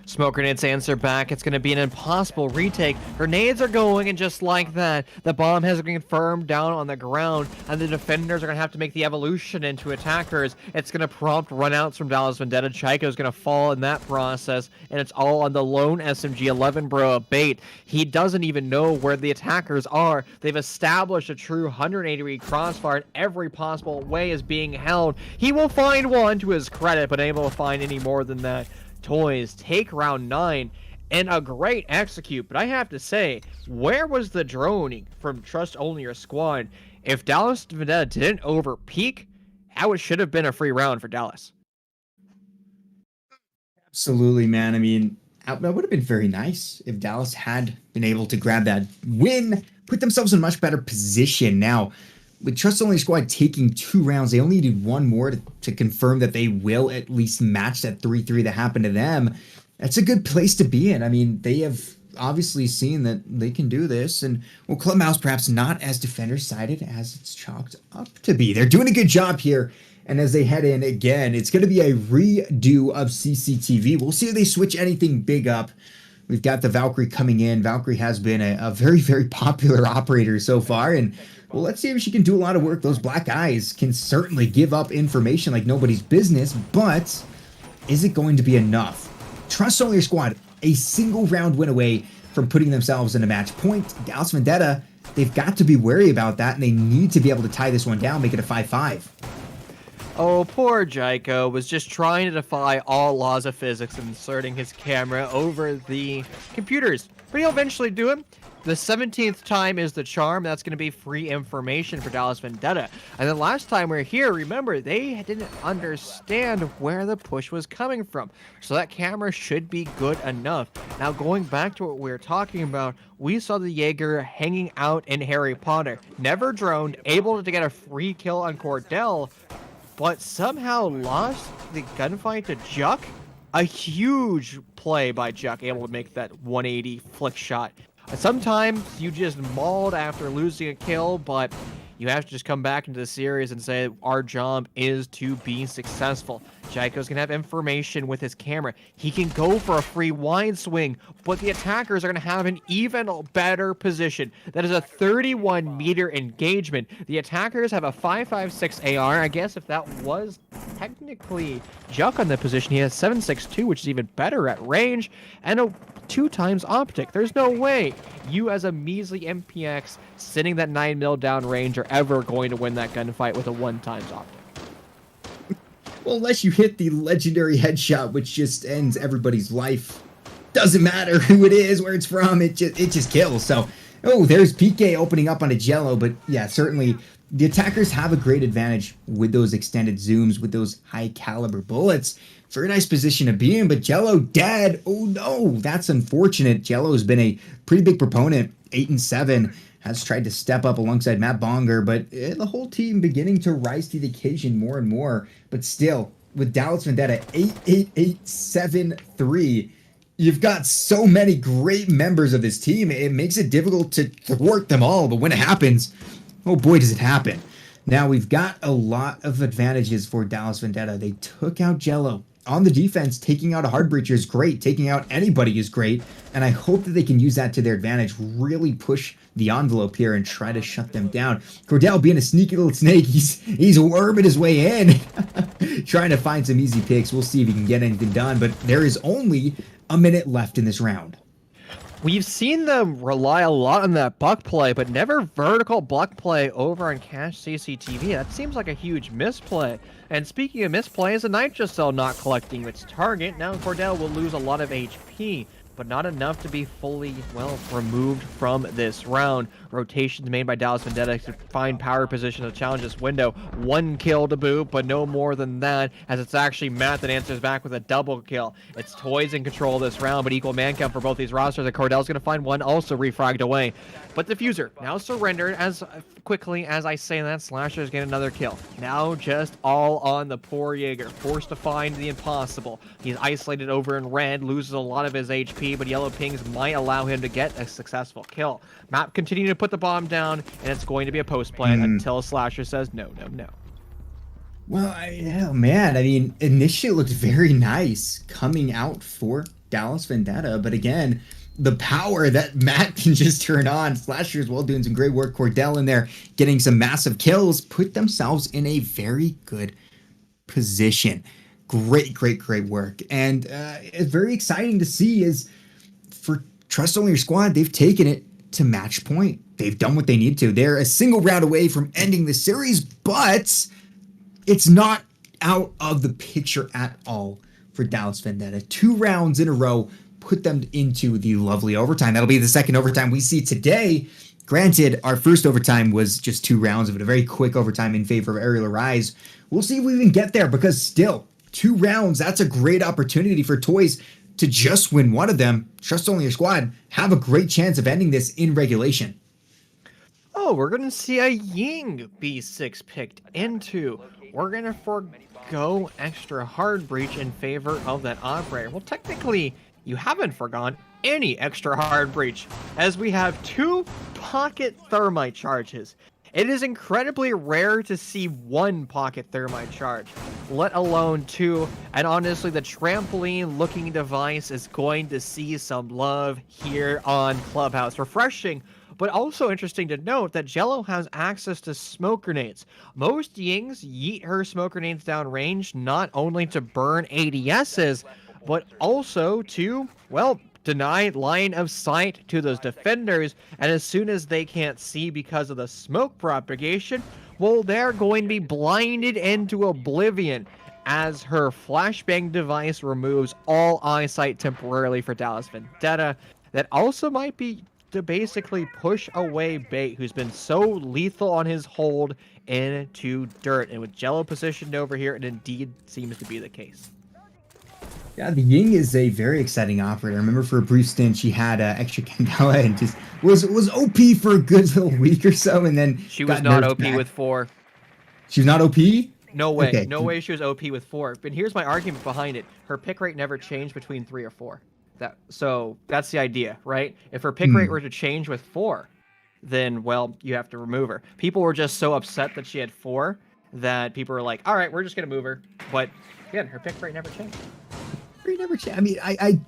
Smoke grenades answer back. It's going to be an impossible retake. Grenades are going, and just like that, the bomb has been confirmed down on the ground, and the defenders are going to have to make the evolution into attackers. It's going to prompt runouts from Dallas Vendetta. Jaiko is going to fall in that process, and it's all on the lone SMG-11 bro, Bait. He doesn't even know where the attackers are. They've established a true 180-degree crossfire, and every possible way is being held. He will find one to his credit, but unable to find any more than that. Toys take round 9 and a great execute, but I have to say, where was the droning from Trust Only Your Squad? If Dallas Vendetta didn't overpeak, how it should have been a free round for Dallas. Absolutely, man. I mean, that would have been very nice if Dallas had been able to grab that win, put themselves in a much better position. Now, with Trust Only Squad taking 2 rounds, they only needed 1 more to confirm that they will at least match that 3-3 that happened to them. That's a good place to be in. I mean, they have obviously seen that they can do this, and well, Clubhouse perhaps not as defender-sided as it's chalked up to be. They're doing a good job here, and as they head in again, it's going to be a redo of CCTV. We'll see if they switch anything big up. We've got the Valkyrie coming in. Valkyrie has been a very, very popular operator so far, and well, let's see if she can do a lot of work. Those black eyes can certainly give up information like nobody's business, but is it going to be enough? Trust Only Your Squad, a single round win away from putting themselves in a match point. Dallas Vendetta, they've got to be wary about that, and they need to be able to tie this one down, make it a 5-5. Oh, poor Jaiko was just trying to defy all laws of physics and inserting his camera over the computers. but he'll eventually do it. The 17th time is the charm. That's going to be free information for Dallas Vendetta. And then last time we were here, remember, they didn't understand where the push was coming from. So that camera should be good enough. Now, going back to what we were talking about, we saw the Jaeger hanging out in Harry Potter. Never droned, able to get a free kill on Cordell, but somehow lost the gunfight to Juck. A huge play by Juck, able to make that 180 flick shot. Sometimes you just mauled after losing a kill, but you have to just come back into the series and say our job is to be successful. Jaiko's going to have information with his camera. He can go for a free wide swing, but the attackers are going to have an even better position. That is a 31-meter engagement. The attackers have a 5.56 AR. I guess if that was technically Juck on the position, he has 7.62, which is even better at range, and a 2x optic. There's no way you as a measly MPX sitting that 9mm downrange are ever going to win that gunfight with a 1x optic. Well, unless you hit the legendary headshot, which just ends everybody's life. Doesn't matter who it is, where it's from, it just kills. So, oh, there's PK opening up on a Jello, but yeah, certainly the attackers have a great advantage with those extended zooms, with those high caliber bullets. Very nice position to be in, but Jello dead. Oh no, that's unfortunate. Jello has been a pretty big proponent, 8-7. Has tried to step up alongside Matt Bonger, but the whole team beginning to rise to the occasion more and more. But still, with Dallas Vendetta 8-8-8-7-3, you've got so many great members of this team. It makes it difficult to thwart them all, but when it happens, oh boy, does it happen. Now, we've got a lot of advantages for Dallas Vendetta. They took out Jello. On the defense, taking out a hard breacher is great. Taking out anybody is great. And I hope that they can use that to their advantage, really push the envelope here and try to shut them down. Cordell being a sneaky little snake, he's worming his way in, trying to find some easy picks. We'll see if he can get anything done, but there is only a minute left in this round. We've seen them rely a lot on that buck play, but never vertical buck play over on cache CCTV. That seems like a huge misplay. And speaking of misplays, the Nitro Cell not collecting its target. Now Cordell will lose a lot of HP, but not enough to be fully, well, removed from this round. Rotations made by Dallas Vendetta to find power position to challenge this window. 1 kill to boot, but no more than that, as it's actually Matt that answers back with a double kill. It's Toys in control of this round, but equal man count for both these rosters, and Cordell's going to find one also refragged away. But Diffuser now surrendered as quickly as I say that. Slasher's getting another kill. Now just all on the poor Jaeger, forced to find the impossible. He's isolated over in red, loses a lot of his HP, but yellow pings might allow him to get a successful kill. Map continue to put the bomb down, and it's going to be a post plan until Slasher says no, no, no. Well, oh man, I mean, initially it looked very nice coming out for Dallas Vendetta, but again, the power that Matt can just turn on. Slasher as well doing some great work. Cordell in there getting some massive kills, put themselves in a very good position. Great work. And it's very exciting to see is for Trust Only Your Squad, they've taken it to match point. They've done what they need to. They're a single round away from ending the series, but it's not out of the picture at all for Dallas Vendetta. 2 rounds in a row put them into the lovely overtime. That'll be the second overtime we see today. Granted, our first overtime was just 2 rounds of it, a very quick overtime in favor of Aerial Arise. We'll see if we even get there, because still, 2 rounds, that's a great opportunity for Toys to just win one of them. Trust Only Your Squad have a great chance of ending this in regulation. Oh, we're going to see a Ying B6 picked into. We're going to forgo extra hard breach in favor of that operator. Well, technically, you haven't forgone any extra hard breach, as we have 2 pocket thermite charges. It is incredibly rare to see 1 pocket thermite charge, let alone 2, and honestly, the trampoline-looking device is going to see some love here on Clubhouse. Refreshing, but also interesting to note that Jello has access to smoke grenades. Most Yings yeet her smoke grenades downrange, not only to burn ADSs, but also to, well, deny line of sight to those defenders, and as soon as they can't see because of the smoke propagation, well, they're going to be blinded into oblivion, as her flashbang device removes all eyesight temporarily for Dallas Vendetta. that also might be to basically push away Bait, who's been so lethal on his hold into dirt. And with Jello positioned over here, it indeed seems to be the case. Yeah, the Ying is a very exciting operator. I remember for a brief stint, she had extra Candela and just was OP for a good little week or so, and then She was got not nerfed OP back. with 4. She's not OP? No way. Okay. No way she was OP with 4. But here's my argument behind it. Her pick rate never changed between 3 or 4. So that's the idea, right? If her pick rate were to change with 4, then, well, you have to remove her. People were just so upset that she had 4 that people were like, all right, we're just going to move her. But again, her pick rate never changed. I mean, I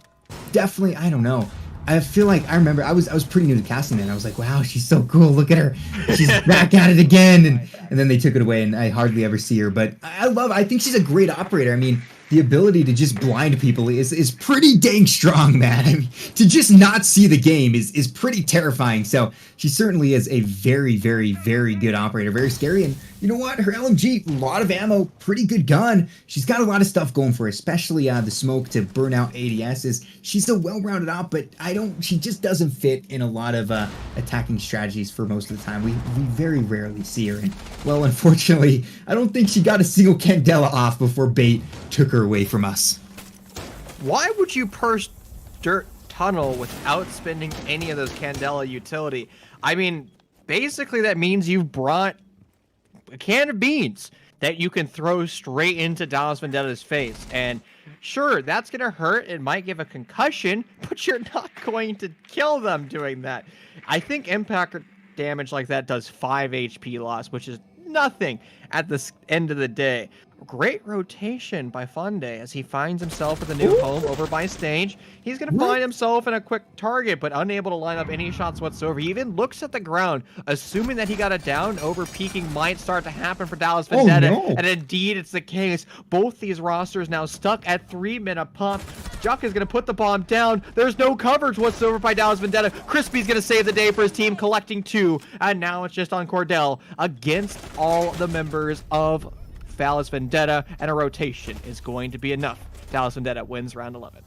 definitely, I don't know. I feel like I remember I was pretty new to casting then. I was like, wow, she's so cool. Look at her. She's back at it again. And then they took it away and I hardly ever see her. But I think she's a great operator. I mean, the ability to just blind people is pretty dang strong, man. I mean, to just not see the game is pretty terrifying. So she certainly is a very, very, very good operator. Very scary. And you know what? Her LMG, a lot of ammo, pretty good gun. She's got a lot of stuff going for her, especially the smoke to burn out ADSs. She's a well-rounded op, but she just doesn't fit in a lot of attacking strategies for most of the time. We very rarely see her. And, well, unfortunately, I don't think she got a single Candela off before Bait took her away from us. Why would you purse dirt tunnel without spending any of those Candela utility? I mean, basically that means you've brought a can of beans that you can throw straight into Dallas Vendetta's face. And sure, that's going to hurt. It might give a concussion, but you're not going to kill them doing that. I think impact damage like that does 5 HP loss, which is nothing at the end of the day. Great rotation by Funde as he finds himself with a new home over by stage. He's going to find himself in a quick target, but unable to line up any shots whatsoever. He even looks at the ground, assuming that he got it down. Over peeking might start to happen for Dallas Vendetta. Oh, no. And indeed, it's the case. Both these rosters now stuck at 3-minute pump. Juck is going to put the bomb down. There's no coverage whatsoever by Dallas Vendetta. Crispy's going to save the day for his team, collecting 2. And now it's just on Cordell against all the members of Dallas Vendetta, and a rotation is going to be enough. Dallas Vendetta wins round 11.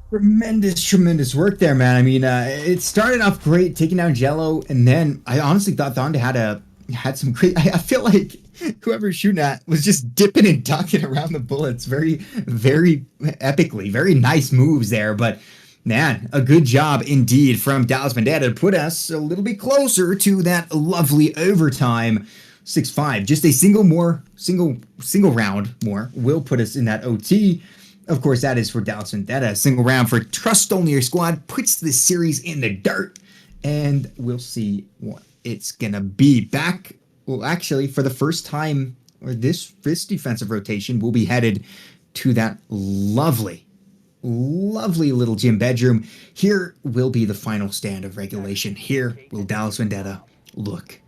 Tremendous work there, man. I mean, it started off great, taking down Jello, and then I honestly thought Thonda had some great. I feel like whoever's shooting at was just dipping and ducking around the bullets, very, very epically, very nice moves there. But man, a good job indeed from Dallas Vendetta to put us a little bit closer to that lovely overtime. 6-5, just a single round more will put us in that OT. Of course, that is for Dallas Vendetta. A single round for Trust Only Your Squad puts this series in the dirt, and we'll see what it's gonna be. Back, well, actually, for the first time, or this defensive rotation, will be headed to that lovely little gym bedroom. Here will be the final stand of regulation. Here will Dallas Vendetta look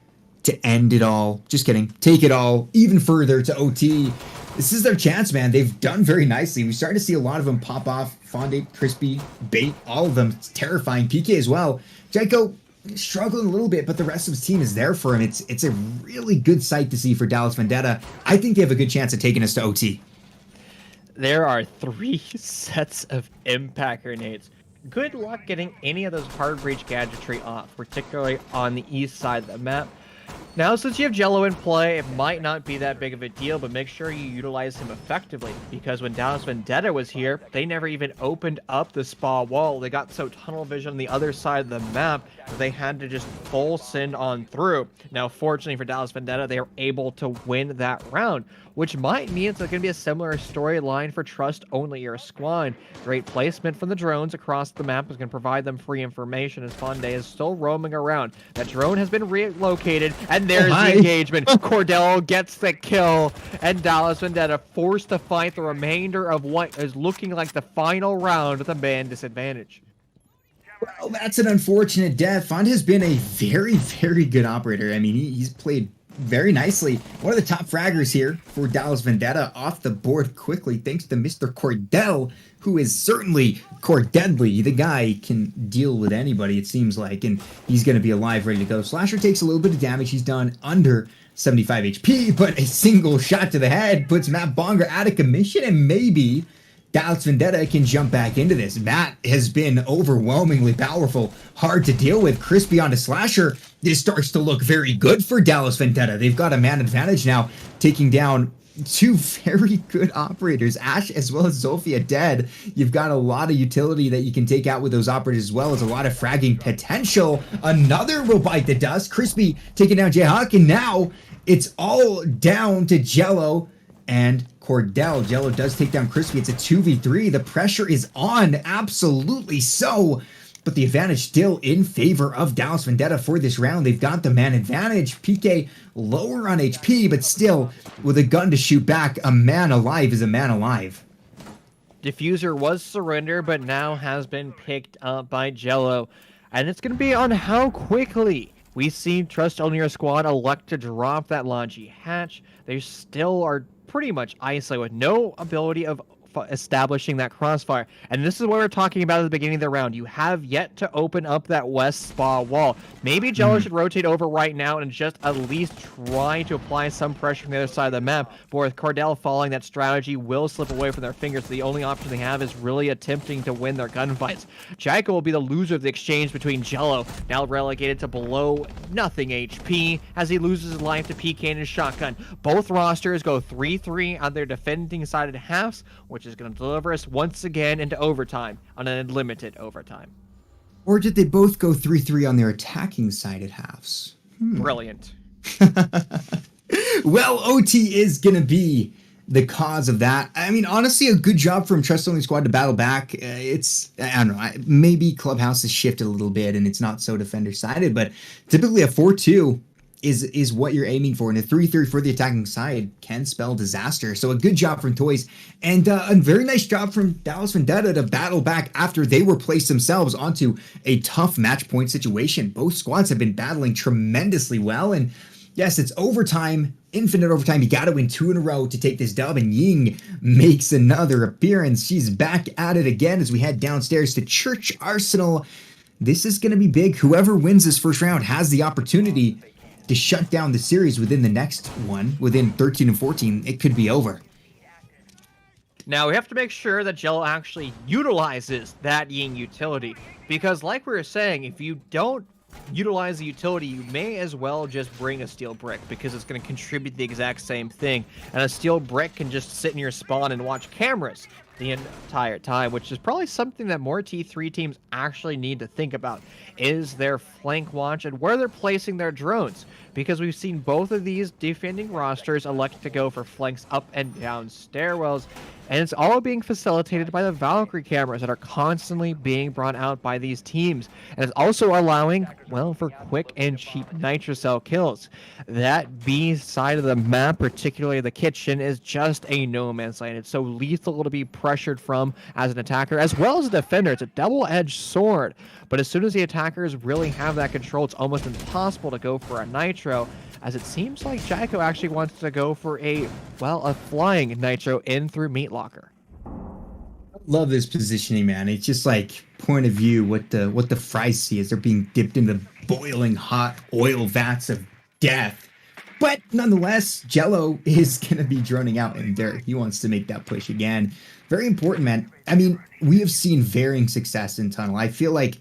to end it all. Just kidding. Take it all even further to OT. This is their chance, man. They've done very nicely. We're starting to see a lot of them pop off. Fonde, Crispy, Bait, all of them. It's terrifying. PK as well. Jenko struggling a little bit, but the rest of his team is there for him. It's a really good sight to see for Dallas Vendetta. I think they have a good chance of taking us to OT. There are 3 sets of impact grenades. Good luck getting any of those hard breach gadgetry off, particularly on the east side of the map. Now, since you have Jello in play, it might not be that big of a deal, but make sure you utilize him effectively, because when Dallas Vendetta was here, they never even opened up the spa wall. They got so tunnel vision on the other side of the map that they had to just full send on through. Now, fortunately for Dallas Vendetta, they were able to win that round, which might mean it's going to be a similar storyline for Trust Only Your Squad. Great placement from the drones across the map is going to provide them free information as Fonde is still roaming around. That drone has been relocated, and there's the engagement. Cordell gets the kill, and Dallas Vendetta forced to fight the remainder of what is looking like the final round with a man disadvantage. Well, that's an unfortunate death. Fonde has been a very, very good operator. I mean, he's played very nicely. One of the top fraggers here for Dallas Vendetta off the board quickly thanks to Mr. Cordell, who is certainly Cordeadly. The guy can deal with anybody, it seems like, and he's going to be alive, ready to go. Slasher takes a little bit of damage. He's done under 75 HP, but a single shot to the head puts Matt Bonga out of commission, and maybe Dallas Vendetta can jump back into this. Matt has been overwhelmingly powerful, hard to deal with. Crispy on the slasher. This starts to look very good for Dallas Vendetta. They've got a man advantage now, taking down two very good operators, Ash as well as Zofia dead. You've got a lot of utility that you can take out with those operators, as well as a lot of fragging potential. Another will bite the dust. Crispy taking down Jayhawk, and now it's all down to Jello and Cordell. Jello does take down Crispy. It's a 2v3. The pressure is on, absolutely so. But the advantage still in favor of Dallas Vendetta for this round. They've got the man advantage. PK lower on HP, but still with a gun to shoot back. A man alive is a man alive. Diffuser was surrendered, but now has been picked up by Jello. And it's going to be on how quickly we see Trust Only Your Squad elect to drop that Logi hatch. They still are pretty much isolated with no ability of establishing that crossfire. And this is what we're talking about at the beginning of the round. You have yet to open up that west spa wall. Maybe Jello should rotate over right now and just at least try to apply some pressure from the other side of the map. But with Cordell falling, that strategy will slip away from their fingers. So the only option they have is really attempting to win their gunfights. Jaiko will be the loser of the exchange between Jello, now relegated to below nothing HP, as he loses his life to PK and his shotgun. Both rosters go 3-3 on their defending sided halves, which is going to deliver us once again into overtime, on an unlimited overtime. Or did they both go 3-3 on their attacking side at halves? Brilliant. Well, OT is going to be the cause of that. I mean, honestly, a good job from Trust Only Squad to battle back. I don't know, maybe Clubhouse has shifted a little bit and it's not so defender-sided, but typically a 4-2 is what you're aiming for, and a 3-3 for the attacking side can spell disaster. So a good job from Toys, and a very nice job from Dallas Vendetta to battle back after they were placed themselves onto a tough match point situation. Both squads have been battling tremendously well, and yes, it's overtime, infinite overtime. You got to win 2 in a row to take this dub, and Ying makes another appearance. She's back at it again as we head downstairs to Church Arsenal. This is going to be big. Whoever wins this first round has the opportunity to shut down the series within the next one. Within 13 and 14, it could be over. Now, we have to make sure that Jello actually utilizes that Ying utility, because like we were saying, if you don't utilize the utility, you may as well just bring a steel brick, because it's going to contribute the exact same thing. And a steel brick can just sit in your spawn and watch cameras the entire time, which is probably something that more T3 teams actually need to think about, is their flank watch and where they're placing their drones, because we've seen both of these defending rosters elect to go for flanks up and down stairwells, and it's all being facilitated by the Valkyrie cameras that are constantly being brought out by these teams, and it's also allowing, well, for quick and cheap nitrocell kills. That B side of the map, particularly the kitchen, is just a no man's land. It's so lethal to be pressured from as an attacker as well as a defender. It's a double-edged sword, but as soon as the attackers really have that control, it's almost impossible to go for a nitro, as it seems like Jaiko actually wants to go for a flying nitro in through Meat Locker. Love this positioning, man. It's just like point of view what the fries see as they're being dipped into boiling hot oil vats of death. But nonetheless, Jello is going to be droning out in dirt. He wants to make that push again. Very important, man. I mean, we have seen varying success in Tunnel. I feel like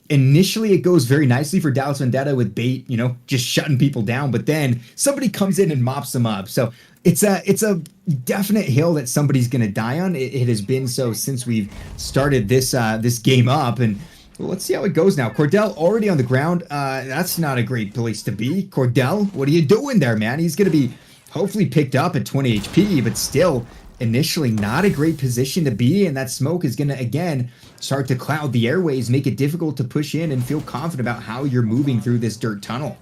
initially it goes very nicely for Dallas Vendetta with bait, just shutting people down, but then somebody comes in and mops them up. So it's a definite hill that somebody's going to die on. It has been so since we've started this game up, and well, let's see how it goes now. Cordell already on the ground. That's not a great place to be. Cordell, what are you doing there, man? He's going to be hopefully picked up at 20 HP, but still initially not a great position to be, and that smoke is going to again start to cloud the airways, make it difficult to push in and feel confident about how you're moving through this dirt tunnel.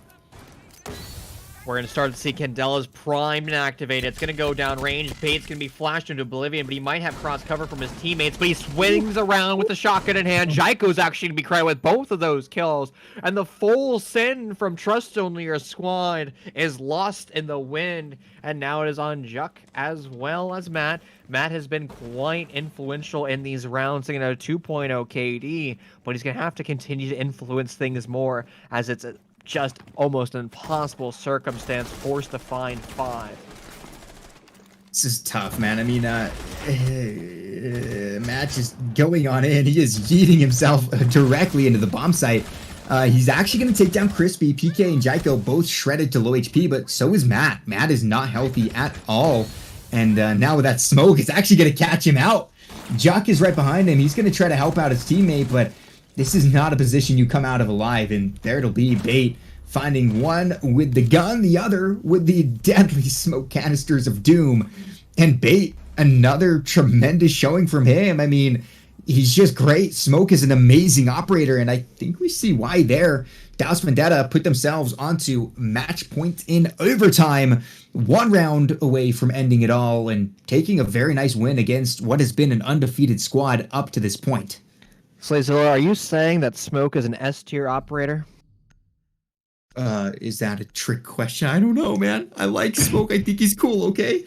We're going to start to see Candela's primed and activated. It's going to go down range. Bait's going to be flashed into oblivion, but he might have cross cover from his teammates, but he swings around with the shotgun in hand. Jaiko's actually going to be credited with both of those kills, and the full send from Trust Only Your Squad is lost in the wind, and now it is on Juck as well as Matt. Matt has been quite influential in these rounds, getting a 2.0 KD, but he's going to have to continue to influence things more, as it's just almost an impossible circumstance, forced to find 5. This is tough, man. I mean, Match is going on in. He is yeeting himself directly into the bomb site. He's actually going to take down Crispy. PK and Jaiko both shredded to low HP, but so is Matt. Matt is not healthy at all. And now with that smoke, it's actually going to catch him out. Jock is right behind him. He's going to try to help out his teammate, but this is not a position you come out of alive. And there it'll be. Bait finding one with the gun, the other with the deadly smoke canisters of doom. And Bait, another tremendous showing from him. I mean, he's just great. Smoke is an amazing operator, and I think we see why there. Dallas Vendetta put themselves onto match point in overtime, 1 round away from ending it all and taking a very nice win against what has been an undefeated squad up to this point. Slazilla, are you saying that Smoke is an S-tier operator? Is that a trick question? I don't know, man. I like Smoke. I think he's cool, okay?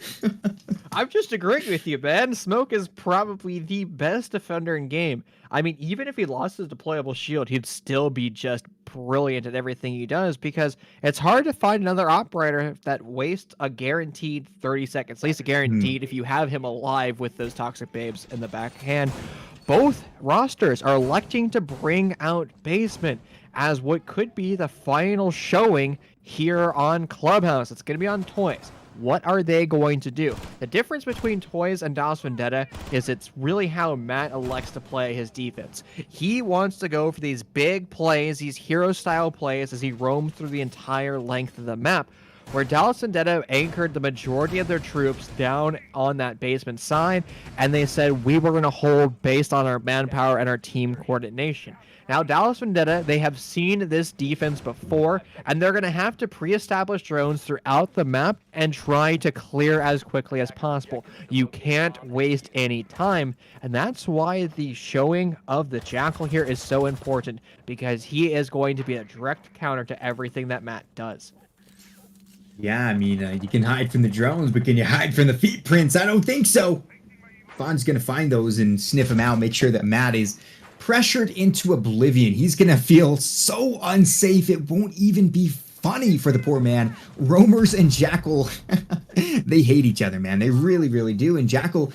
I'm just agreeing with you, man. Smoke is probably the best defender in game. I mean, even if he lost his deployable shield, he'd still be just brilliant at everything he does because it's hard to find another operator that wastes a guaranteed 30 seconds, at least a guaranteed if you have him alive with those toxic babes in the backhand. Both rosters are electing to bring out Basement as what could be the final showing here on Clubhouse. It's going to be on Toys. What are they going to do? The difference between Toys and Dallas Vendetta is it's really how Matt elects to play his defense. He wants to go for these big plays, these hero-style plays as he roams through the entire length of the map, where Dallas Vendetta anchored the majority of their troops down on that basement side, and they said, we were going to hold based on our manpower and our team coordination. Now, Dallas Vendetta, they have seen this defense before, and they're going to have to pre-establish drones throughout the map and try to clear as quickly as possible. You can't waste any time, and that's why the showing of the Jackal here is so important, because he is going to be a direct counter to everything that Matt does. Yeah, I mean, you can hide from the drones, but can you hide from the feet prints? I don't think so. Bond's going to find those and sniff them out, make sure that Matt is pressured into oblivion. He's going to feel so unsafe, it won't even be funny for the poor man. Roamers and Jackal, they hate each other, man. They really, really do. And Jackal,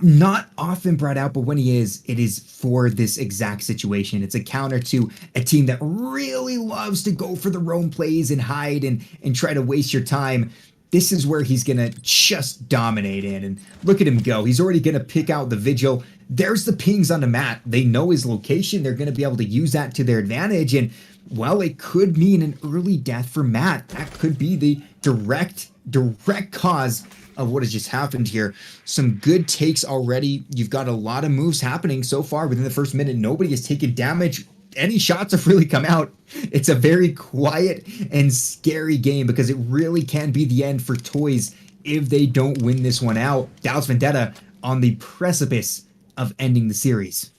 not often brought out, but when he is, it is for this exact situation. It's a counter to a team that really loves to go for the roam plays and hide and try to waste your time. This is where he's going to just dominate in. And look at him go. He's already going to pick out the Vigil. There's the pings on the mat. They know his location. They're going to be able to use that to their advantage. And, well, it could mean an early death for Matt. That could be the direct cause of what has just happened here. Some good takes already. You've got a lot of moves happening so far within the first minute. Nobody has taken damage. Any shots have really come out. It's a very quiet and scary game because it really can be the end for Toys if they don't win this one out. Dallas Vendetta on the precipice of ending the series.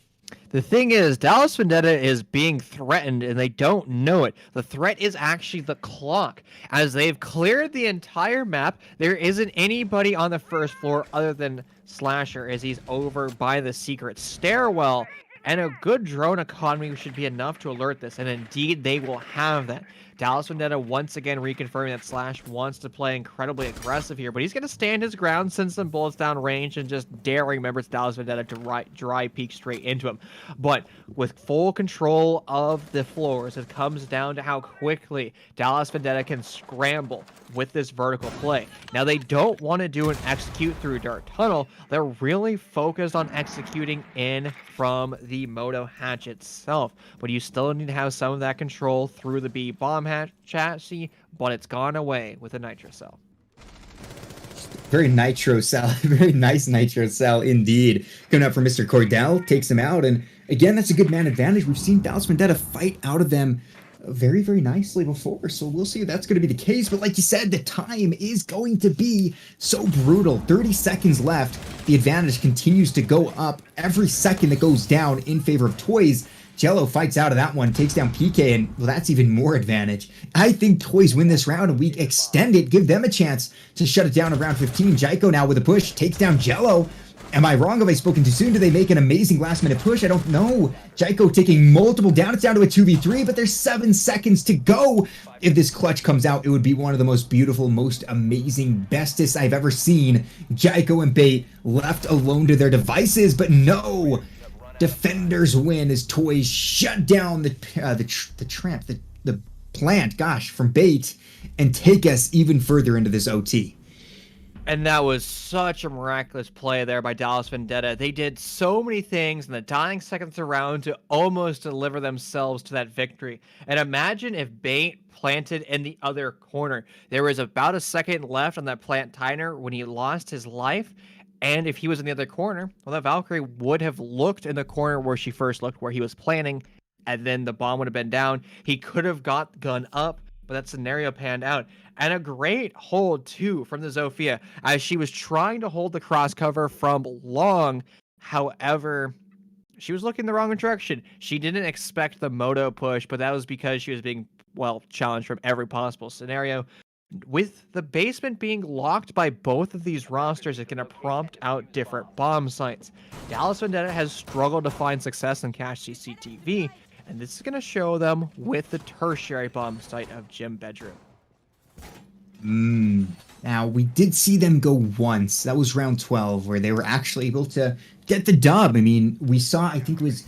The thing is, Dallas Vendetta is being threatened, and they don't know it. The threat is actually the clock. As they've cleared the entire map, there isn't anybody on the first floor other than Slasher, as he's over by the secret stairwell. And a good drone economy should be enough to alert this, and indeed they will have that. Dallas Vendetta once again reconfirming that Slash wants to play incredibly aggressive here, but he's going to stand his ground, send some bullets down range, and just daring members of Dallas Vendetta to dry peek straight into him. But with full control of the floors, it comes down to how quickly Dallas Vendetta can scramble with this vertical play. Now, they don't want to do an execute through Dark Tunnel. They're really focused on executing in from the Moto hatch itself, but you still need to have some of that control through the B bomb hatch chassis, but it's gone away with a nitro cell. Very nitro cell, very nice nitro cell indeed. Coming up from Mr. Cordell, takes him out, and again, that's a good man advantage. We've seen Dallas Vendetta fight out of them very, very nicely before, so we'll see if that's going to be the case. But like you said, the time is going to be so brutal. 30 seconds left. The advantage continues to go up every second that goes down in favor of Toys. Jello fights out of that one, takes down PK, and well, that's even more advantage. I think Toys win this round, and we extend it, give them a chance to shut it down in round 15. Jaiko now with a push, takes down Jello, Am I wrong? Have I spoken too soon? Do they make an amazing last-minute push? I don't know. Jaiko taking multiple down. It's down to a 2v3, but there's 7 seconds to go. If this clutch comes out, it would be one of the most beautiful, most amazing, bestest I've ever seen. Jaiko and Bait left alone to their devices, but no. Defenders win as Toys shut down the plant, gosh, from Bait and take us even further into this OT. And that was such a miraculous play there by Dallas Vendetta. They did so many things in the dying seconds around to almost deliver themselves to that victory. And imagine if Bait planted in the other corner. There was about a second left on that plant timer when he lost his life. And if he was in the other corner, well, that Valkyrie would have looked in the corner where she first looked, where he was planning, and then the bomb would have been down. He could have got the gun up, but that scenario panned out. And a great hold, too, from the Zofia, as she was trying to hold the cross cover from long. However, she was looking the wrong direction. She didn't expect the moto push, but that was because she was being, well, challenged from every possible scenario. With the basement being locked by both of these rosters, it's going to prompt out different bomb sites. Dallas Vendetta has struggled to find success in cache CCTV, and this is going to show them with the tertiary bomb site of Gym Bedroom. Now, we did see them go once. That was round 12, where they were actually able to get the dub. I mean, we saw, I think it was,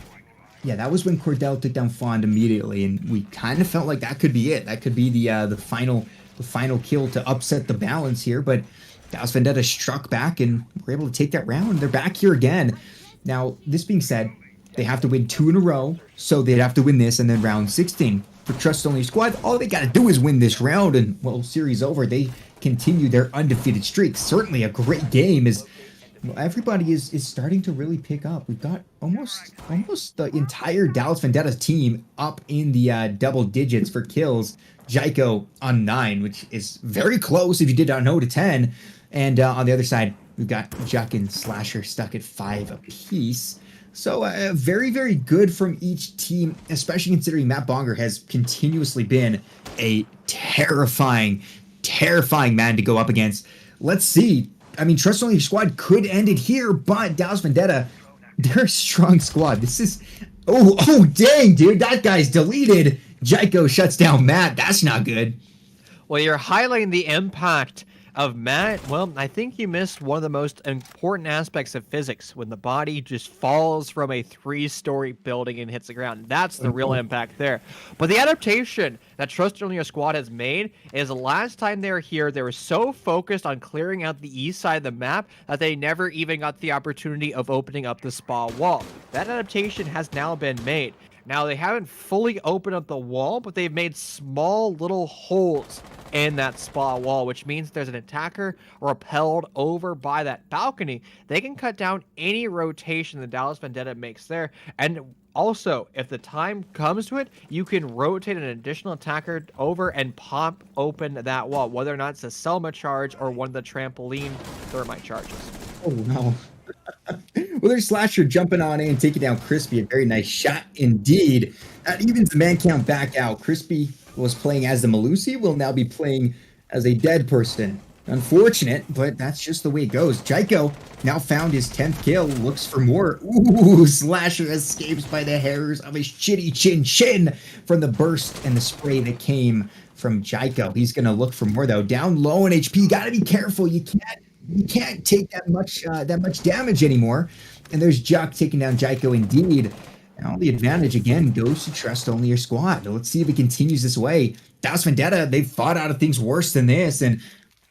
yeah, that was when Cordell took down Fond immediately, and we kind of felt like that could be it. That could be the final kill to upset the balance here, but Dallas Vendetta struck back and were able to take that round. They're back here again. Now, this being said, they have to win 2 in a row, so they'd have to win this, and then round 16. For Trust Only Squad, all they got to do is win this round, and, well, series over. They continue their undefeated streak. Certainly a great game as everybody is starting to really pick up. We've got almost the entire Dallas Vendetta team up in the double digits for kills. Jaiko on 9, which is very close if you did not know, to 10. And on the other side, we've got Juck and Slasher stuck at 5 apiece. So very, very good from each team, especially considering Matt Bonger has continuously been a terrifying man to go up against. Let's see. I mean, Trust Only Squad could end it here, but Dallas Vendetta, they're a strong squad. This is... Oh, dang, dude. That guy's deleted. Jaiko shuts down Matt. That's not good. Well, you're highlighting the impact of Matt. Well, I think you missed one of the most important aspects of physics, when the body just falls from a 3-story building and hits the ground. That's the real impact there. But the adaptation that Trust Only Your Squad has made is, the last time they were here, they were so focused on clearing out the east side of the map that they never even got the opportunity of opening up the spa wall. That adaptation has now been made. Now, they haven't fully opened up the wall, but they've made small little holes in that spa wall, which means there's an attacker repelled over by that balcony. They can cut down any rotation the Dallas Vendetta makes there. And also, if the time comes to it, you can rotate an additional attacker over and pop open that wall, whether or not it's a Selma charge or one of the trampoline thermite charges. Oh, no. Well, there's Slasher jumping on in and taking down Crispy. A very nice shot indeed. That evens the man count back out. Crispy was playing as the Malusi, will now be playing as a dead person. Unfortunate, but that's just the way it goes. Jaiko now found his 10th kill, looks for more. Ooh, Slasher escapes by the hairs of his chitty chin from the burst and the spray that came from Jaiko. He's going to look for more, though. Down low in HP. You got to be careful. You can't take that much damage anymore. And there's Juck taking down Jaiko indeed. Now the advantage again goes to Trust Only Your Squad. Let's see if it continues this way. Dallas Vendetta, they've fought out of things worse than this, and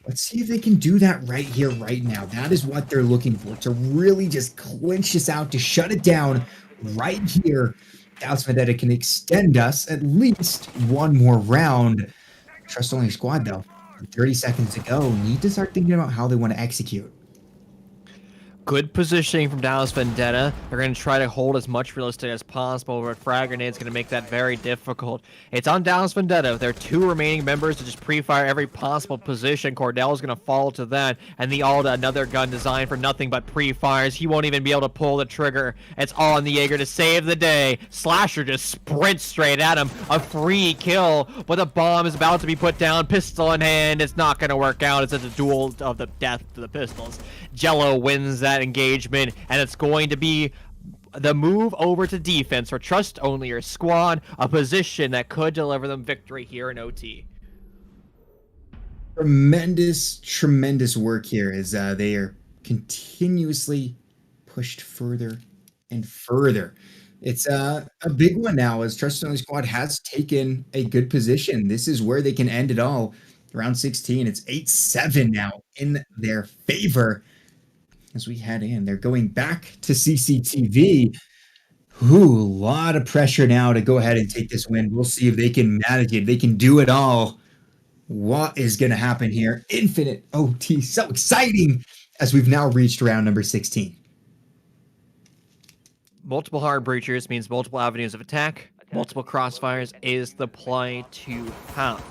let's see if they can do that right here, right now. That is what they're looking for, to really just clinch this out, to shut it down right here. Dallas Vendetta can extend us at least one more round. Trust Only Your Squad, though, 30 seconds to go, need to start thinking about how they want to execute. Good positioning from Dallas Vendetta. They're going to try to hold as much real estate as possible, but Frag Grenade's going to make that very difficult. It's on Dallas Vendetta. There are 2 remaining members to just pre-fire every possible position. Cordell's going to fall to that, and the Alda, another gun designed for nothing but pre-fires. He won't even be able to pull the trigger. It's all on the Jaeger to save the day. Slasher just sprints straight at him. A free kill, but the bomb is about to be put down. Pistol in hand. It's not going to work out. It's a duel of the death to the pistols. Jello wins that that engagement, and it's going to be the move over to defense for Trust Only or Squad, a position that could deliver them victory here in OT. Tremendous work here as they are continuously pushed further and further. It's a big one now as Trust Only Squad has taken a good position. This is where they can end it all. Round 16, it's 8-7 now in their favor. As we head in, they're going back to CCTV. Ooh, a lot of pressure now to go ahead and take this win. We'll see if they can manage it. They can do it all. What is going to happen here? Infinite OT. So exciting as we've now reached round number 16. Multiple hard breachers means multiple avenues of attack. Multiple crossfires is the play to have.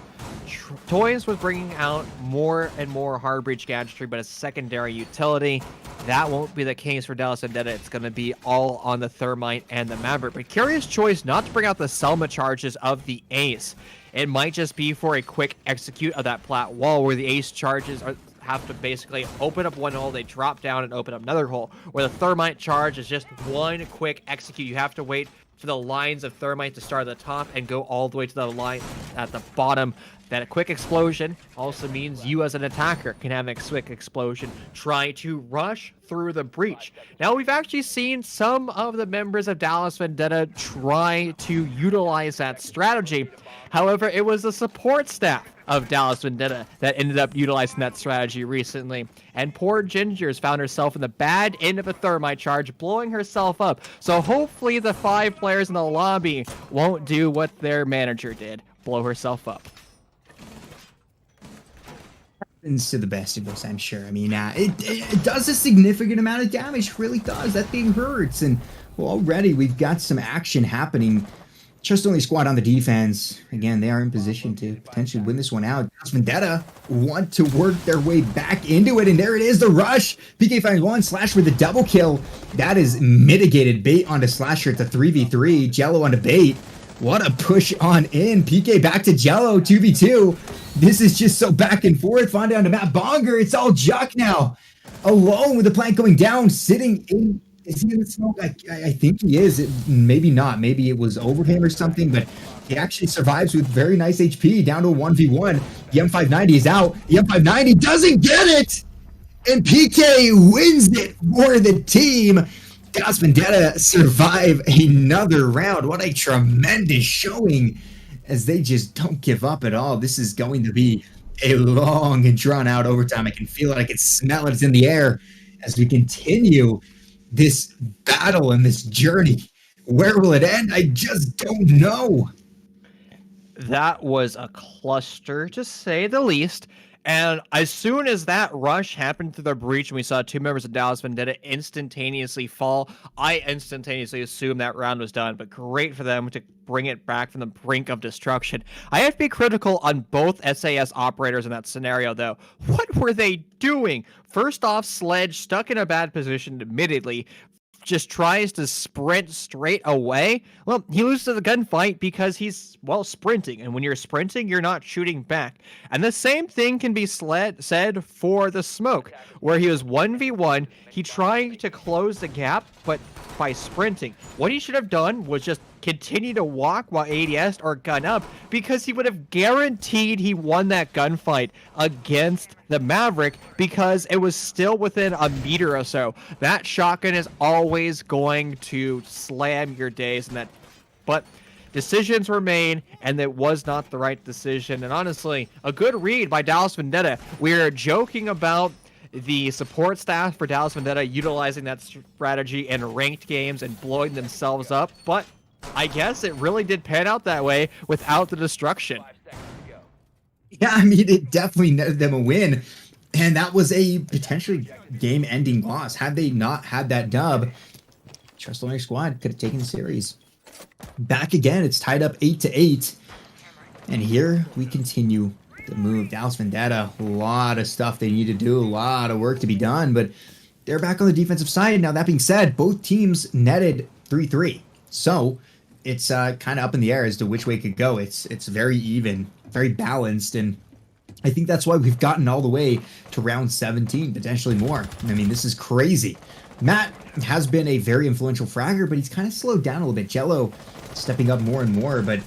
Toys was bringing out more and more hard breach gadgetry, but a secondary utility. That won't be the case for Dallas Vendetta. It's going to be all on the Thermite and the Maverick. But curious choice not to bring out the Selma charges of the Ace. It might just be for a quick execute of that plat wall where the Ace charges have to basically open up one hole, they drop down and open up another hole, where the Thermite charge is just one quick execute. You have to wait for the lines of Thermite to start at the top and go all the way to the line at the bottom. That a quick explosion also means you as an attacker can have a quick explosion, try to rush through the breach. Now, we've actually seen some of the members of Dallas Vendetta try to utilize that strategy. However, it was the support staff of Dallas Vendetta that ended up utilizing that strategy recently. And poor Ginger's found herself in the bad end of a Thermite charge, blowing herself up. So hopefully the 5 players in the lobby won't do what their manager did, blow herself up. To the best of us, I'm sure. I mean, it does a significant amount of damage. It really does. That thing hurts. And well, already we've got some action happening. Trust Only Squad on the defense. Again, they are in position to potentially win this one out. Vendetta want to work their way back into it. And there it is, the rush. PK finds one, Slasher with a double kill. That is mitigated. Bait onto Slasher. It's a 3v3. Jello onto Bait. What a push on in. PK back to Jello, 2v2. This is just so back and forth. Find down to Matt Bonger. It's all Juck now. Alone with the plank going down, sitting in. Is he in the smoke? I think he is. Maybe not. Maybe it was over him or something, but he actually survives with very nice HP down to a 1v1. The M590 is out. The M590 doesn't get it. And PK wins it for the team. Dallas Vendetta survive another round. What a tremendous showing as they just don't give up at all. This is going to be a long and drawn out overtime. I can feel it. I can smell it. It's in the air as we continue this battle and this journey. Where will it end? I just don't know. That was a cluster, to say the least. And as soon as that rush happened through the breach and we saw 2 members of Dallas Vendetta instantaneously fall, I instantaneously assumed that round was done. But great for them to bring it back from the brink of destruction. I have to be critical on both SAS operators in that scenario, though. What were they doing? First off, Sledge, stuck in a bad position, admittedly, just tries to sprint straight away. Well, he loses the gunfight because he's, well, sprinting. And when you're sprinting, you're not shooting back. And the same thing can be said for the smoke, where he was 1v1. He tried to close the gap, but by sprinting. What he should have done was just continue to walk while ADS or gun up, because he would have guaranteed he won that gunfight against the Maverick, because it was still within a meter or so. That shotgun is always going to slam your days, and that, but decisions were made, and it was not the right decision. And honestly, a good read by Dallas Vendetta. We're joking about the support staff for Dallas Vendetta utilizing that strategy in ranked games and blowing themselves up, but I guess it really did pan out that way without the destruction. Yeah, I mean, it definitely netted them a win, and that was a potentially game-ending loss. Had they not had that dub, Trust Only Squad could have taken the series. Back again, it's tied up 8-8, and here we continue the move. Dallas Vendetta, a lot of stuff they need to do, a lot of work to be done, but they're back on the defensive side. Now, that being said, both teams netted 3-3, so it's kind of up in the air as to which way it could go. It's very even, very balanced, and I think that's why we've gotten all the way to round 17, potentially more. I mean, this is crazy. Matt has been a very influential fragger, but he's kind of slowed down a little bit. Jello stepping up more and more, but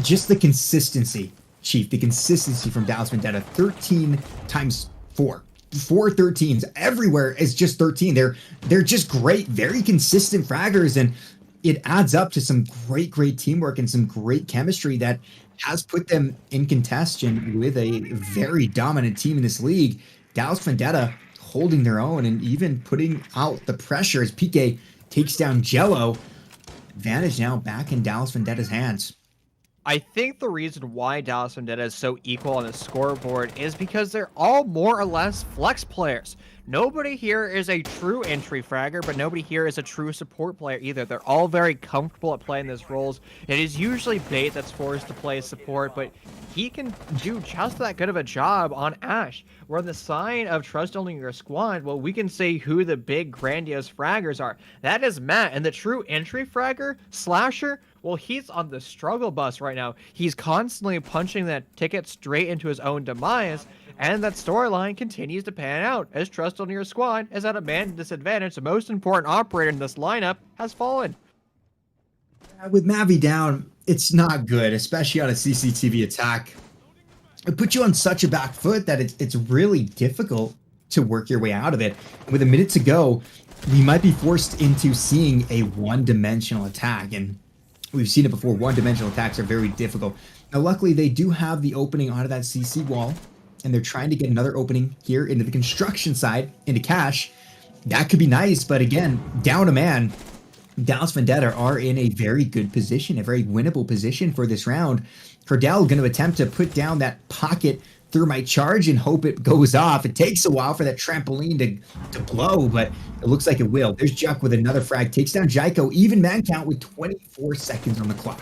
just the consistency, Chief, the consistency from Dallas Vendetta, 13 times 4. 4 13s everywhere is just 13. They're just great, very consistent fraggers, and it adds up to some great teamwork and some great chemistry that has put them in contention with a very dominant team in this league. Dallas Vendetta holding their own and even putting out the pressure as PK takes down Jello. Advantage now back in Dallas Vendetta's hands. I think the reason why Dallas Vendetta is so equal on the scoreboard is because they're all more or less flex players. Nobody here is a true entry fragger, but nobody here is a true support player either. They're all very comfortable at playing those roles. It is usually Bait that's forced to play support, but he can do just that good of a job on Ash. We're on the side of trust only your squad. Well, we can say who the big grandiose fraggers are. That is Matt, and the true entry fragger, Slasher, well, he's on the struggle bus right now. He's constantly punching that ticket straight into his own demise, and that storyline continues to pan out as trust on your squad is at a man disadvantage. The most important operator in this lineup has fallen. With Mavi down, it's not good, especially on a CCTV attack. It puts you on such a back foot that it's really difficult to work your way out of it. With a minute to go, we might be forced into seeing a one-dimensional attack, and we've seen it before. One-dimensional attacks are very difficult. Now, luckily, they do have the opening onto that CC wall, and they're trying to get another opening here into the construction side, into cash. That could be nice, but again, down a man. Dallas Vendetta are in a very good position, a very winnable position for this round. Cordell going to attempt to put down that pocket thermite charge and hope it goes off. It takes a while for that trampoline to blow, but it looks like it will. There's Juck with another frag. Takes down Jaiko. Even man count with 24 seconds on the clock.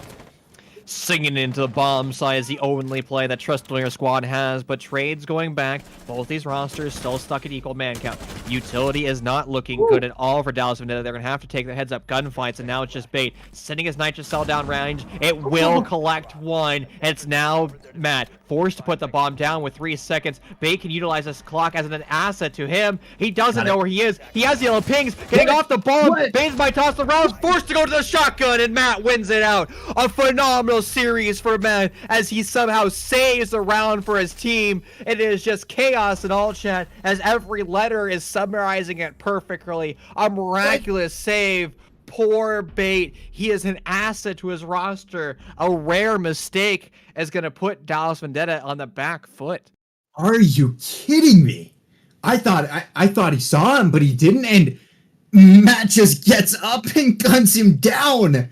Singing into the bomb side is the only play that Trust Player Squad has, but trades going back. Both these rosters still stuck at equal man count. Utility is not looking good at all for Dallas Vendetta. They're going to have to take the heads up gunfights, and now it's just Bait. Sending his Nitrous Cell down range. It will collect one. It's now Matt forced to put the bomb down with 3 seconds. Bait can utilize this clock as an asset to him. He doesn't know where he is. He has yellow pings. Getting off the bomb. Bait's might toss the rounds. Forced to go to the shotgun, and Matt wins it out. A phenomenal series for Matt as he somehow saves the round for his team. It is just chaos in all chat as every letter is summarizing it perfectly. A miraculous save. Poor Bait. He is an asset to his roster. A rare mistake is going to put Dallas Vendetta on the back foot. Are you kidding me? I thought he saw him, but he didn't, and Matt just gets up and guns him down.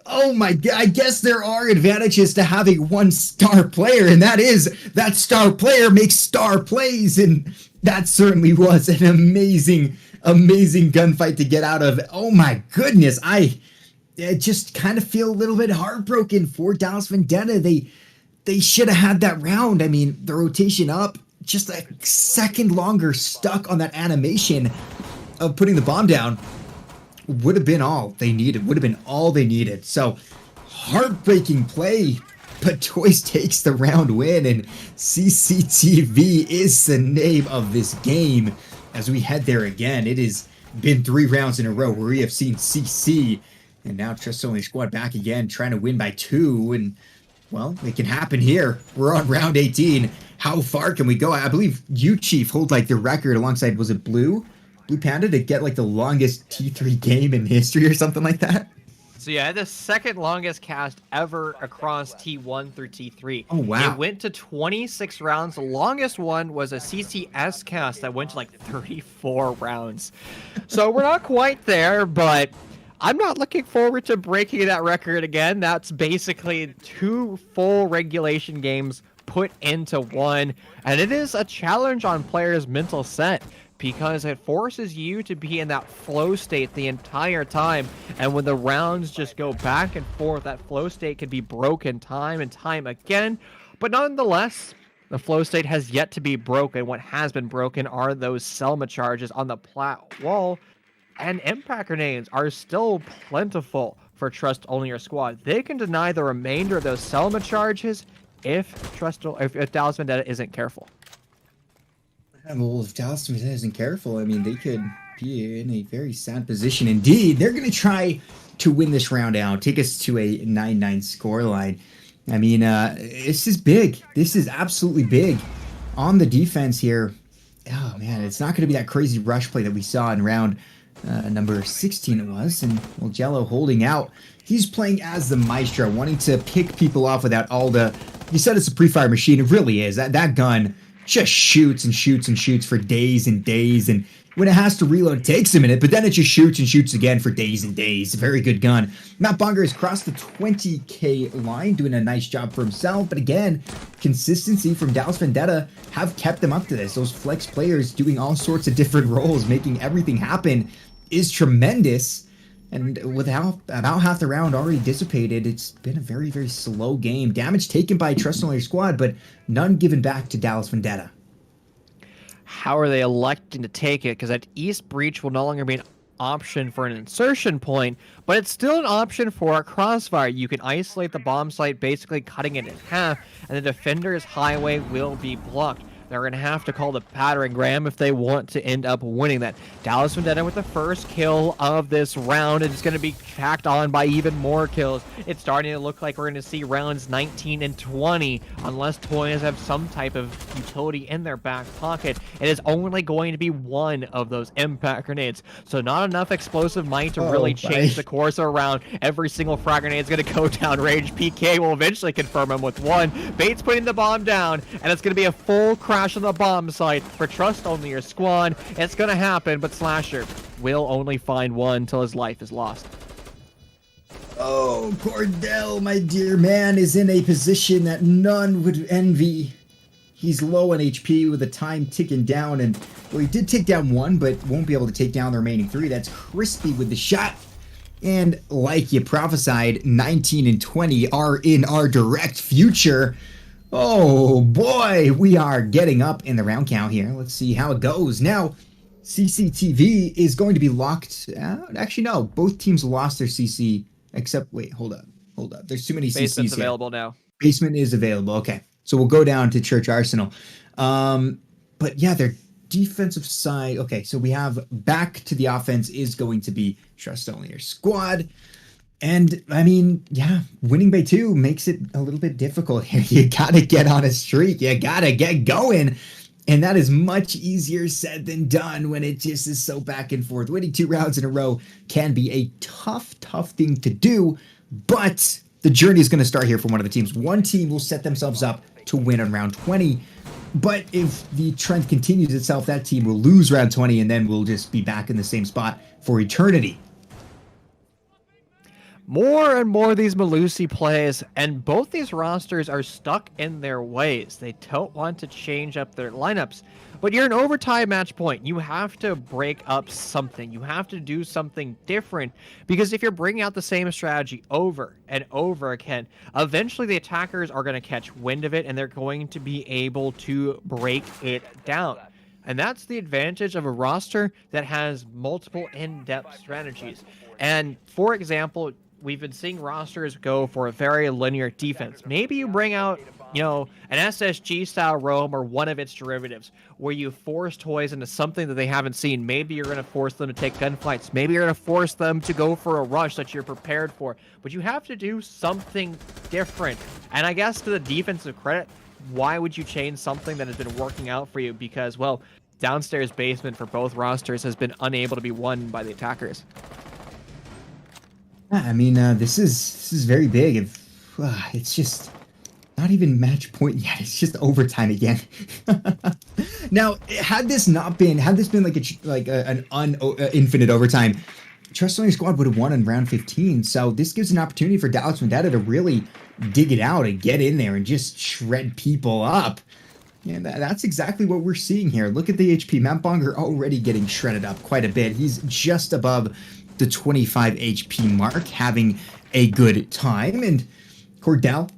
Oh my God, I guess there are advantages to having one star player, and that is that star player makes star plays, and that certainly was an amazing gunfight to get out of. Oh my goodness, I just kind of feel a little bit heartbroken for Dallas Vendetta. They should have had that round. I mean, the rotation up, just a second longer stuck on that animation of putting the bomb down. Would have been all they needed. So, heartbreaking play, but Toys takes the round win, and CCTV is the name of this game. As we head there again, it has been 3 rounds in a row where we have seen CC, and now Trust Only Squad back again, trying to win by 2, and well, it can happen here. We're on round 18. How far can we go? I believe you, Chief, hold like the record alongside, was it Blue Panda, to get like the longest T3 game in history or something like that? So yeah, the second longest cast ever across T1 through T3. Oh wow. It went to 26 rounds. The longest one was a CCS cast that went to like 34 rounds. So we're not quite there, but I'm not looking forward to breaking that record again. That's basically 2 full regulation games put into one, and it is a challenge on players' mental set, because it forces you to be in that flow state the entire time. And when the rounds just go back and forth, that flow state can be broken time and time again. But nonetheless, the flow state has yet to be broken. What has been broken are those Selma charges on the plat wall, and impact grenades are still plentiful for Trust Only Your Squad. They can deny the remainder of those Selma charges if Dallas Vendetta isn't careful. Well, if Dallas isn't careful, I mean, they could be in a very sad position indeed. They're going to try to win this round out, take us to a 9-9 scoreline. I mean, this is big. This is absolutely big on the defense here. Oh, man, it's not going to be that crazy rush play that we saw in round number 16 it was. And, well, Jello holding out. He's playing as the Maestro, wanting to pick people off without all the... You said it's a pre-fire machine. It really is. That gun just shoots and shoots and shoots for days and days. And when it has to reload, it takes a minute, but then it just shoots and shoots again for days and days. Very good gun. Matt Bonger has crossed the 20K line, doing a nice job for himself. But again, consistency from Dallas Vendetta have kept them up to this. Those flex players doing all sorts of different roles, making everything happen is tremendous. And with about half the round already dissipated, it's been a very, very slow game. Damage taken by Trust Only Squad, but none given back to Dallas Vendetta. How are they electing to take it? Because that East Breach will no longer be an option for an insertion point, but it's still an option for a crossfire. You can isolate the bomb site, basically cutting it in half, and the defender's highway will be blocked. They're going to have to call the battering ram if they want to end up winning that. Dallas Vendetta with the first kill of this round. It's going to be tacked on by even more kills. It's starting to look like we're going to see rounds 19 and 20 unless Toys have some type of utility in their back pocket. It is only going to be one of those impact grenades. So not enough explosive might to really change the course around. Every single frag grenade is going to go down range. PK will eventually confirm him with one. Bates putting the bomb down, and it's going to be a full crash on the bomb site for Trust Only Your Squad. It's gonna happen, but Slasher will only find one till his life is lost. Oh, Cordell, my dear man, is in a position that none would envy. He's low on HP with the time ticking down, and well, he did take down one, but won't be able to take down the remaining three. That's Crispy with the shot. And like you prophesied, 19 and 20 are in our direct future. Oh boy, we are getting up in the round count here. Let's see how it goes. Now, CCTV is going to be locked. Actually, no, both teams lost their CC, except, wait, hold up. There's too many Basement's CCs here. available now. Basement is available, okay. So we'll go down to Church Arsenal. But yeah, their defensive side, okay, so we have back to the offense is going to be Trust Only Your Squad. And, I mean, yeah, winning by 2 makes it a little bit difficult here. You got to get on a streak. You got to get going. And that is much easier said than done when it just is so back and forth. Winning 2 rounds in a row can be a tough thing to do. But the journey is going to start here for one of the teams. One team will set themselves up to win on round 20. But if the trend continues itself, that team will lose round 20, and then we'll just be back in the same spot for eternity. More and more of these Malusi plays, and both these rosters are stuck in their ways. They don't want to change up their lineups. But you're an overtime match point. You have to break up something. You have to do something different, because if you're bringing out the same strategy over and over again, eventually the attackers are going to catch wind of it, and they're going to be able to break it down. And that's the advantage of a roster that has multiple in-depth strategies. And for example, we've been seeing rosters go for a very linear defense. Maybe you bring out, an SSG style roam or one of its derivatives where you force Toys into something that they haven't seen. Maybe you're going to force them to take gunfights. Maybe you're going to force them to go for a rush that you're prepared for. But you have to do something different. And I guess to the defensive credit, why would you change something that has been working out for you? Because, well, downstairs basement for both rosters has been unable to be won by the attackers. I mean, this is very big. It's just not even match point yet. It's just overtime again. Now, had this been like an infinite overtime, Trust Only Squad would have won in round 15. So this gives an opportunity for Dallas Vendetta to really dig it out and get in there and just shred people up. And that's exactly what we're seeing here. Look at the HP. Matt Bonger already getting shredded up quite a bit. He's just above the 25 HP mark, having a good time. And Cordell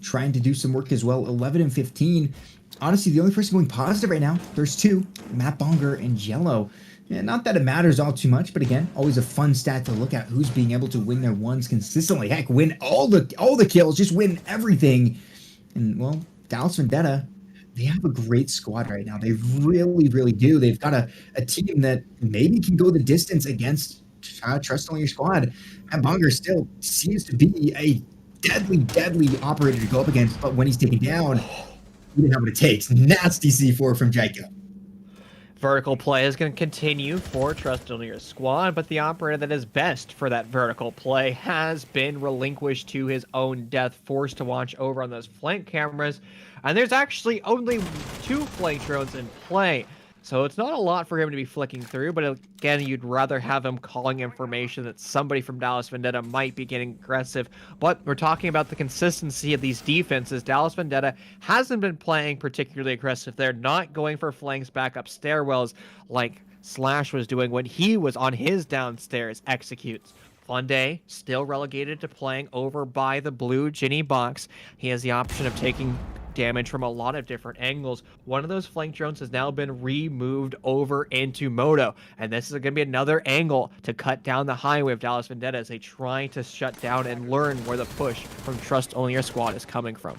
trying to do some work as well. 11 and 15. Honestly, the only person going positive right now, there's 2, Matt Bonger and Jello. And not that it matters all too much, but again, always a fun stat to look at, who's being able to win their ones consistently. Heck, win all the kills, just win everything. And, well, Dallas Vendetta, they have a great squad right now. They really, really do. They've got a team that maybe can go the distance against Trust Only Your Squad. And Bunger still seems to be a deadly operator to go up against, but when he's taken down, he didn't have what it takes. Nasty C4 from Jaiko. Vertical play is going to continue for Trust Only Your Squad, but the operator that is best for that vertical play has been relinquished to his own death, forced to watch over on those flank cameras. And there's actually only 2 flank drones in play, so it's not a lot for him to be flicking through, but again, you'd rather have him calling information that somebody from Dallas Vendetta might be getting aggressive. But we're talking about the consistency of these defenses. Dallas Vendetta hasn't been playing particularly aggressive. They're not going for flanks back up stairwells like Slash was doing when he was on his downstairs executes. Funday still relegated to playing over by the blue Ginny box. He has the option of taking damage from a lot of different angles. One of those flank drones has now been removed over into Moto, and this is going to be another angle to cut down the highway of Dallas Vendetta as they try to shut down and learn where the push from Trust Only Your Squad is coming from.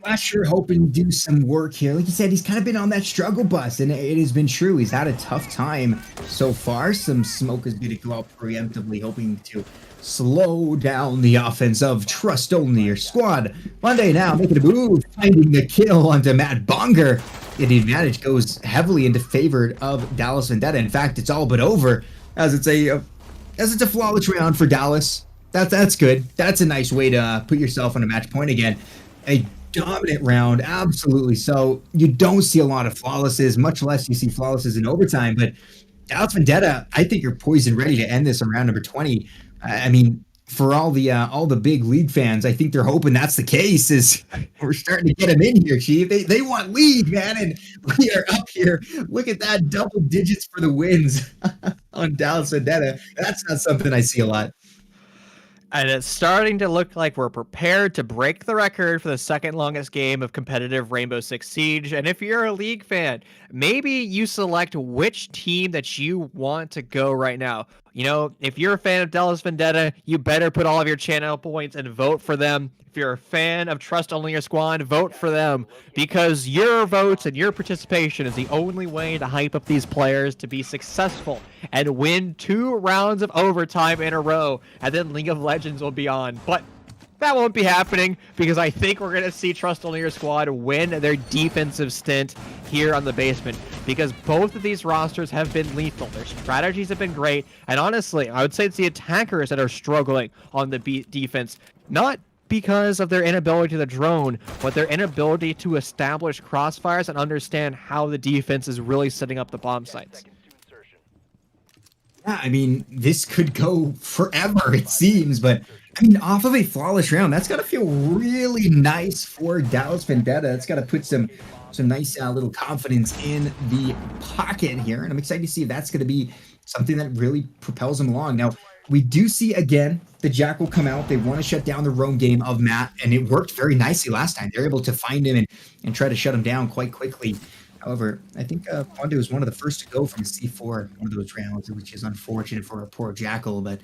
Slasher hoping to do some work here. Like you said, he's kind of been on that struggle bus, and it has been true. He's had a tough time so far. Some smoke is going to go out preemptively, hoping to slow down the offense of Trust Only Your Squad. Monday now making a move, finding the kill onto Matt Bonger. The advantage goes heavily into favor of Dallas Vendetta. In fact, it's all but over as it's a flawless round for Dallas. That's good. That's a nice way to put yourself on a match point again. A dominant round, absolutely. So you don't see a lot of flawlesses, much less you see flawlesses in overtime. But Dallas Vendetta, I think you're poised and ready to end this in round number 20. I mean, for all the big league fans, I think they're hoping that's the case. Is we're starting to get them in here, Chief. They want league, man, and we are up here. Look at that, double digits for the wins on Dallas Vendetta. That's not something I see a lot. And it's starting to look like we're prepared to break the record for the second longest game of competitive Rainbow Six Siege. And if you're a League fan, maybe you select which team that you want to go right now. You know, if you're a fan of Dallas Vendetta, you better put all of your channel points and vote for them. If you're a fan of Trust Only Your Squad, vote for them, because your votes and your participation is the only way to hype up these players to be successful and win 2 rounds of overtime in a row, and then League of Legends will be on. But that won't be happening, because I think we're going to see Trust Only Your Squad win their defensive stint here on the basement, because both of these rosters have been lethal. Their strategies have been great, and honestly, I would say it's the attackers that are struggling on the defense. Not because of their inability to the drone, but their inability to establish crossfires and understand how the defense is really setting up the bomb sites. Yeah, I mean, this could go forever, it seems, but I mean, off of a flawless round, that's got to feel really nice for Dallas Vendetta. That's got to put some nice little confidence in the pocket here, and I'm excited to see if that's going to be something that really propels them along. Now, we do see, again, the Jackal come out. They want to shut down the roam game of Matt, and it worked very nicely last time. They're able to find him and try to shut him down quite quickly. However, I think Fonda was one of the first to go from C4 one of those rounds, which is unfortunate for a poor Jackal, but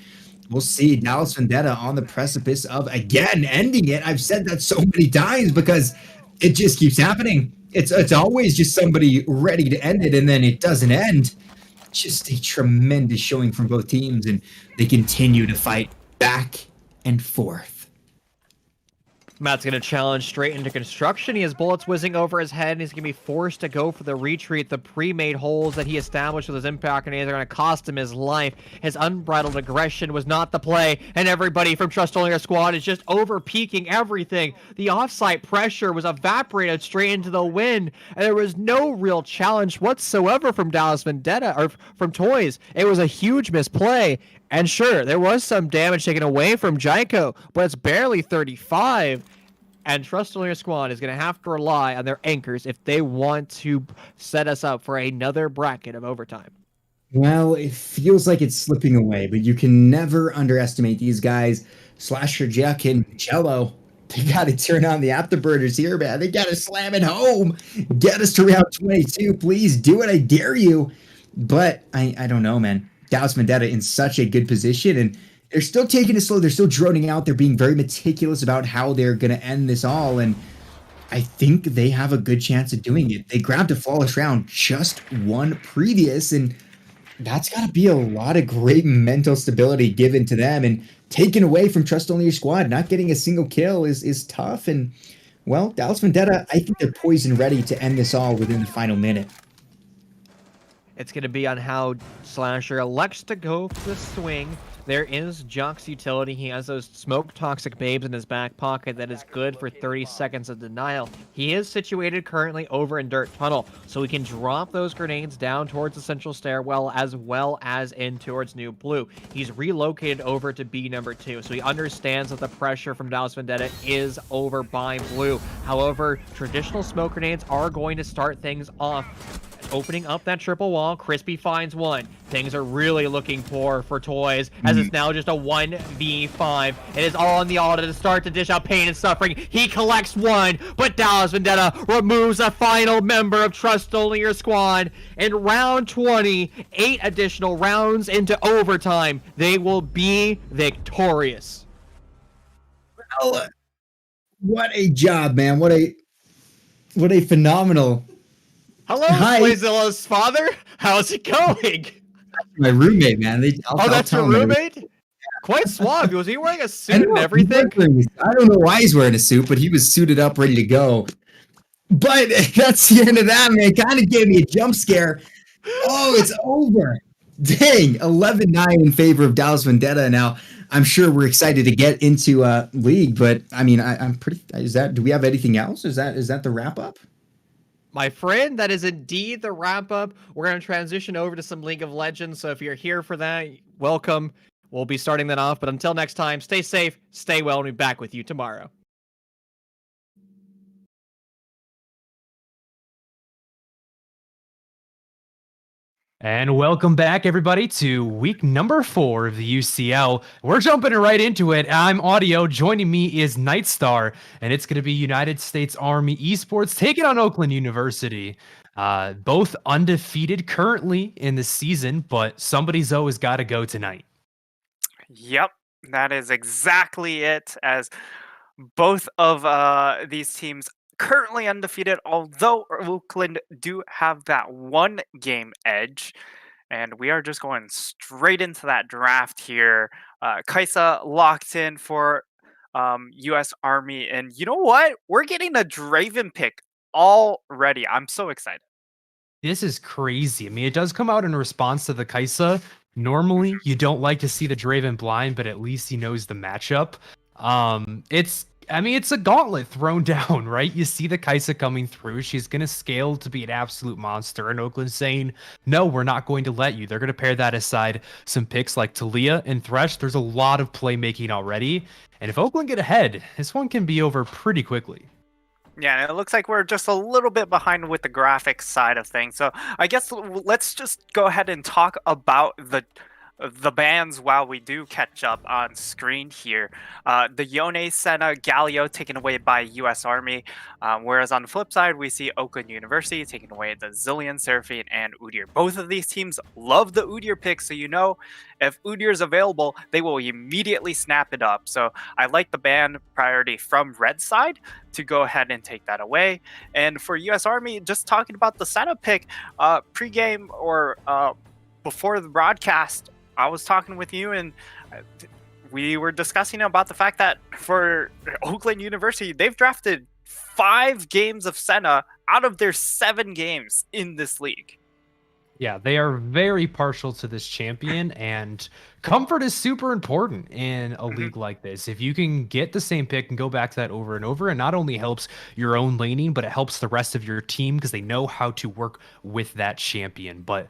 we'll see. Dallas Vendetta on the precipice of, again, ending it. I've said that so many times because it just keeps happening. It's always just somebody ready to end it, and then it doesn't end. Just a tremendous showing from both teams, and they continue to fight back and forth. Matt's going to challenge straight into construction. He has bullets whizzing over his head, and he's going to be forced to go for the retreat. The pre-made holes that he established with his impact grenades are going to cost him his life. His unbridled aggression was not the play, and everybody from Trust Only Your Squad is just over-peaking everything. The off-site pressure was evaporated straight into the wind, and there was no real challenge whatsoever from Dallas Vendetta, or from Toys. It was a huge misplay. And sure, there was some damage taken away from Jaiko, but it's barely 35. And Trust Only Your Squad is going to have to rely on their anchors if they want to set us up for another bracket of overtime. Well, it feels like it's slipping away, but you can never underestimate these guys. Slasher, Jack, and Jello. They got to turn on the afterburners here, man. They got to slam it home. Get us to round 22. Please do it. I dare you. But I don't know, man. Dallas Vendetta in such a good position, and they're still taking it slow. They're still droning out. They're being very meticulous about how they're going to end this all. And I think they have a good chance of doing it. They grabbed a flawless round, just one previous, and that's got to be a lot of great mental stability given to them and taken away from Trust Only Your Squad. Not getting a single kill is tough. And, well, Dallas Vendetta, I think they're poised and ready to end this all within the final minute. It's going to be on how Slasher elects to go for the swing. There is Jock's utility. He has those smoke toxic babes in his back pocket that is good for 30 seconds of denial. He is situated currently over in Dirt Tunnel, so he can drop those grenades down towards the central stairwell as well as in towards New Blue. He's relocated over to B number 2, so he understands that the pressure from Dallas Vendetta is over by Blue. However, traditional smoke grenades are going to start things off. Opening up that triple wall, Crispy finds one. Things are really looking poor for Toys, as it's now just a 1v5. It is all on the altar to start to dish out pain and suffering. He collects one, but Dallas Vendetta removes a final member of Trust Only Your Squad. In round 20, 8 additional rounds into overtime, they will be victorious. Well, what a job, man. What a phenomenal... Hello, Hi. Slayzilla's father. How's it going? My roommate, man. I'll That's your tell him roommate? Quite suave. Was he wearing a I suit and know, everything? I don't know why he's wearing a suit, but he was suited up, ready to go. But that's the end of that, man. Kind of gave me a jump scare. Oh, it's over. Dang, 11-9 in favor of Dallas Vendetta. Now, I'm sure we're excited to get into league, but I mean, I'm pretty. Do we have anything else? Is that the wrap up? My friend, that is indeed the wrap up. We're going to transition over to some League of Legends. So if you're here for that, welcome. We'll be starting that off. But until next time, stay safe, stay well, and we'll be back with you tomorrow. And welcome back, everybody, to week number 4 of the UCL. We're jumping right into it. I'm Audio. Joining me is Nightstar, and it's going to be United States Army Esports taking on Oakland University. Both undefeated currently in the season, but somebody's always got to go tonight. Yep, that is exactly it, as both of these teams currently undefeated, although Oakland do have that 1 game edge. And we are just going straight into that draft here. Kaisa locked in for US Army. And you know what? We're getting a Draven pick already. I'm so excited. This is crazy. I mean, it does come out in response to the Kaisa. Normally, you don't like to see the Draven blind, but at least he knows the matchup. It's a gauntlet thrown down, right? You see the Kaisa coming through. She's going to scale to be an absolute monster. And Oakland's saying, no, we're not going to let you. They're going to pair that aside some picks like Talia and Thresh. There's a lot of playmaking already. And if Oakland get ahead, this one can be over pretty quickly. Yeah, and it looks like we're just a little bit behind with the graphics side of things. So I guess let's just go ahead and talk about the bans while we do catch up on screen here. The Yone, Senna, Galio taken away by US Army, whereas on the flip side, we see Oakland University taking away the Zillion, Seraphine, and Udyr. Both of these teams love the Udyr pick, so you know if Udyr is available, they will immediately snap it up. So I like the ban priority from Red side to go ahead and take that away. And for US Army, just talking about the Senna pick, pregame or before the broadcast, I was talking with you and we were discussing about the fact that for Oakland University, they've drafted 5 games of Senna out of their 7 games in this league. Yeah, they are very partial to this champion, and comfort is super important in a league like this. If you can get the same pick and go back to that over and over, it not only helps your own laning, but it helps the rest of your team because they know how to work with that champion. But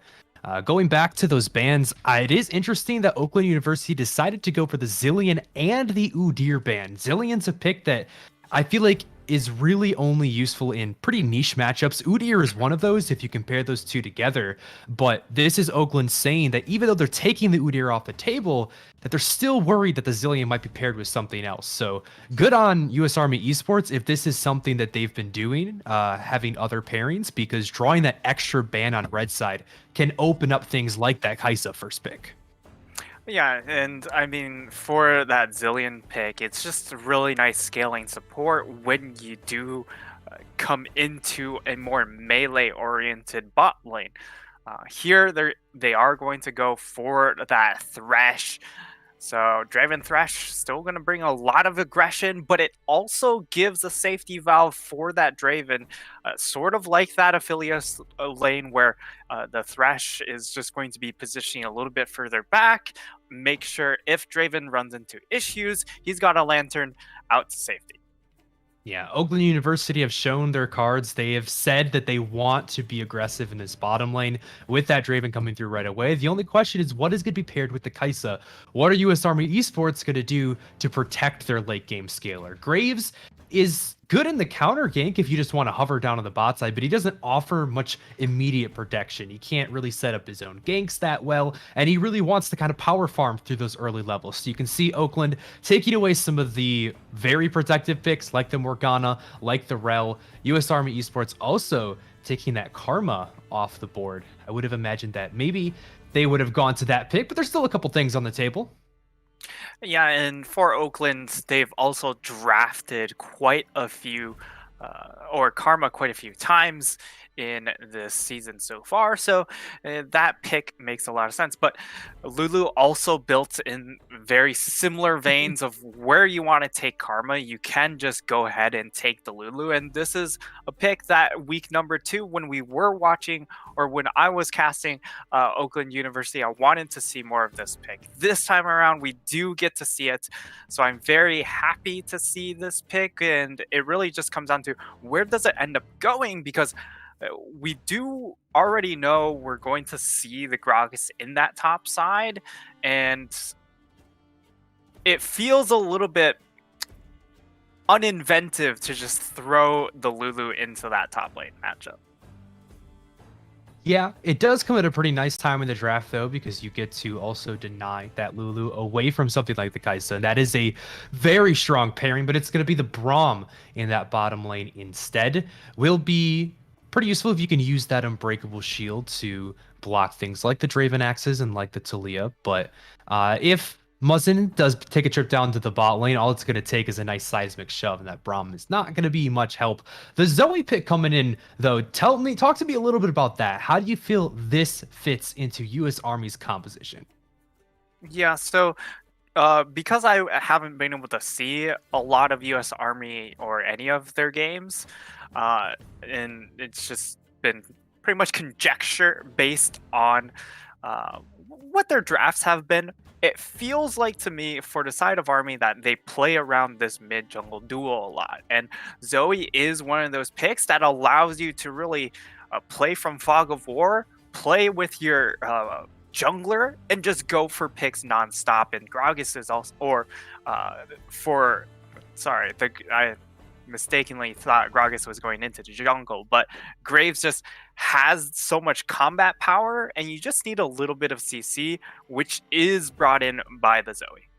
going back to those bans, it is interesting that Oakland University decided to go for the Zillion and the Udyr ban. Zillion's a pick that I feel like is really only useful in pretty niche matchups. Udyr is one of those if you compare those two together, but this is Oakland saying that even though they're taking the Udyr off the table, that they're still worried that the Zillion might be paired with something else. So good on US Army Esports if this is something that they've been doing, having other pairings, because drawing that extra ban on red side can open up things like that Kaisa first pick. Yeah, and I mean, for that Zillion pick, it's just really nice scaling support when you do come into a more melee-oriented bot lane. Here, they are going to go for that Thresh. So Draven Thresh still going to bring a lot of aggression, but it also gives a safety valve for that Draven, sort of like that Aphelios lane where the Thresh is just going to be positioning a little bit further back, make sure if Draven runs into issues, he's got a Lantern out to safety. Yeah, Oakland University have shown their cards. They have said that they want to be aggressive in this bottom lane with that Draven coming through right away. The only question is what is going to be paired with the Kai'Sa? What are US Army Esports going to do to protect their late game scaler? Graves is good in the counter gank if you just want to hover down on the bot side, but he doesn't offer much immediate protection. He can't really set up his own ganks that well, and he really wants to kind of power farm through those early levels. So you can see Oakland taking away some of the very protective picks like the Morgana, like the Rel. US Army Esports also taking that Karma off the board. I would have imagined that maybe they would have gone to that pick, but there's still a couple things on the table. Yeah, and for Oakland, they've also drafted quite a few, or Karma quite a few times in this season so far, so that pick makes a lot of sense. But Lulu also built in very similar veins of where you want to take Karma. You can just go ahead and take the Lulu, and this is a pick that week number 2 when we were watching, or when I was casting Oakland University, I wanted to see more of this pick. This time around, we do get to see it, so I'm very happy to see this pick, and it really just comes down to where does it end up going, because we do already know we're going to see the Gragas in that top side, and it feels a little bit uninventive to just throw the Lulu into that top lane matchup. Yeah, it does come at a pretty nice time in the draft, though, because you get to also deny that Lulu away from something like the Kai'Sa. And that is a very strong pairing, but it's going to be the Braum in that bottom lane instead. Will be pretty useful if you can use that Unbreakable Shield to block things like the Draven Axes and like the Talia. But if Muzzin does take a trip down to the bot lane, all it's going to take is a nice seismic shove, and that Braum is not going to be much help. The Zoe pick coming in, though, talk to me a little bit about that. How do you feel this fits into U.S. Army's composition? Yeah, so because I haven't been able to see a lot of U.S. Army or any of their games, and it's just been pretty much conjecture based on what their drafts have been. It feels like to me, for the side of Army, that they play around this mid-jungle duo a lot. And Zoe is one of those picks that allows you to really play from Fog of War, play with your jungler, and just go for picks nonstop. And Gragas is also, I mistakenly thought Gragas was going into the jungle, but Graves just has so much combat power, and you just need a little bit of CC, which is brought in by the Zoe.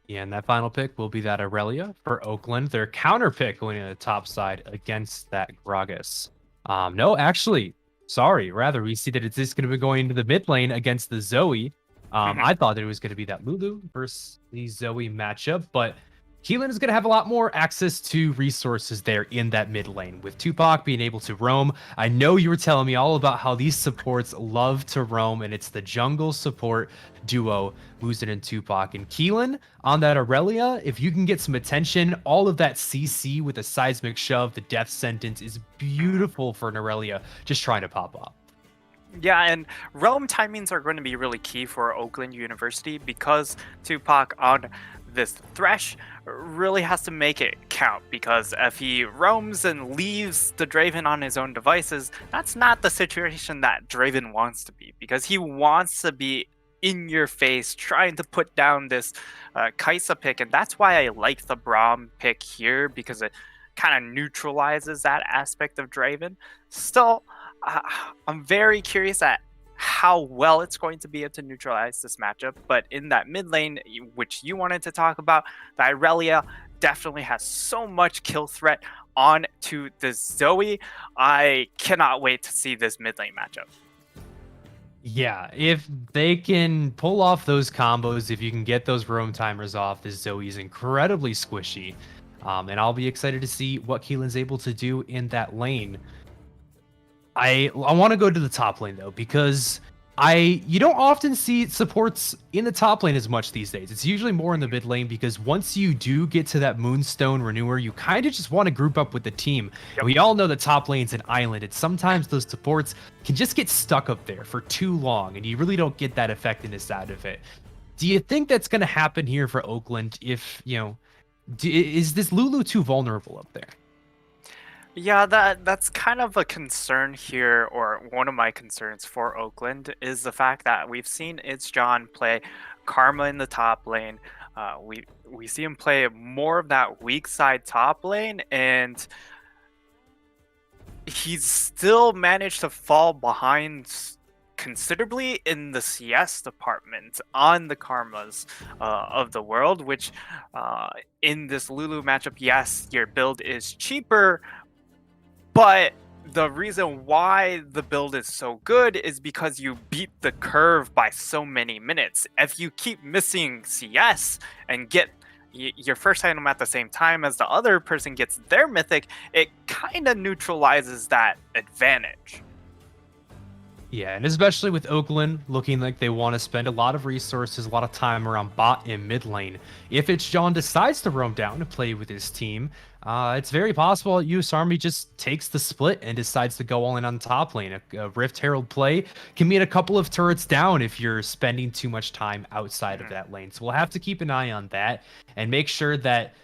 Yeah, and that final pick will be that Aurelia for Oakland. Their counter pick going to the top side against that Gragas. Rather, we see that it's just going to be going to the mid lane against the Zoe. I thought that it was going to be that Lulu versus the Zoe matchup, but Keelan is going to have a lot more access to resources there in that mid lane, with Tupac being able to roam. I know you were telling me all about how these supports love to roam, and it's the jungle support duo, Musin and Tupac. And Keelan on that Aurelia, if you can get some attention, all of that CC with the seismic shove, the death sentence is beautiful for an Aurelia just trying to pop up. Yeah, and realm timings are going to be really key for Oakland University, because Tupac on this Thresh really has to make it count, because if he roams and leaves the Draven on his own devices, that's not the situation that Draven wants to be, because he wants to be in your face trying to put down this Kai'Sa pick. And that's why I like the Braum pick here, because it kind of neutralizes that aspect of Draven. Still, I'm very curious at how well it's going to be to neutralize this matchup. But in that mid lane, which you wanted to talk about, the Aurelia definitely has so much kill threat on to the Zoe. I cannot wait to see this mid lane matchup. Yeah, if they can pull off those combos, if you can get those roam timers off, this Zoe is incredibly squishy. And I'll be excited to see what Keelan's able to do in that lane. I want to go to the top lane though, because you don't often see supports in the top lane as much these days. It's usually more in the mid lane, because once you do get to that Moonstone Renewer, you kind of just want to group up with the team. And we all know the top lane's an island, and sometimes those supports can just get stuck up there for too long, and you really don't get that effectiveness out of it. Do you think that's going to happen here for Oakland? If, is this Lulu too vulnerable up there? Yeah, that's kind of a concern here, or one of my concerns for Oakland, is the fact that we've seen It's John play Karma in the top lane. We see him play more of that weak side top lane, and he's still managed to fall behind considerably in the CS department on the Karmas of the world, which in this Lulu matchup, yes, your build is cheaper, but the reason why the build is so good is because you beat the curve by so many minutes. If you keep missing CS and get your first item at the same time as the other person gets their mythic, it kind of neutralizes that advantage. Yeah, and especially with Oakland looking like they want to spend a lot of resources, a lot of time around bot and mid lane. If It's John decides to roam down and play with his team, it's very possible US Army just takes the split and decides to go all in on top lane. A Rift Herald play can mean a couple of turrets down if you're spending too much time outside of that lane. So we'll have to keep an eye on that and make sure that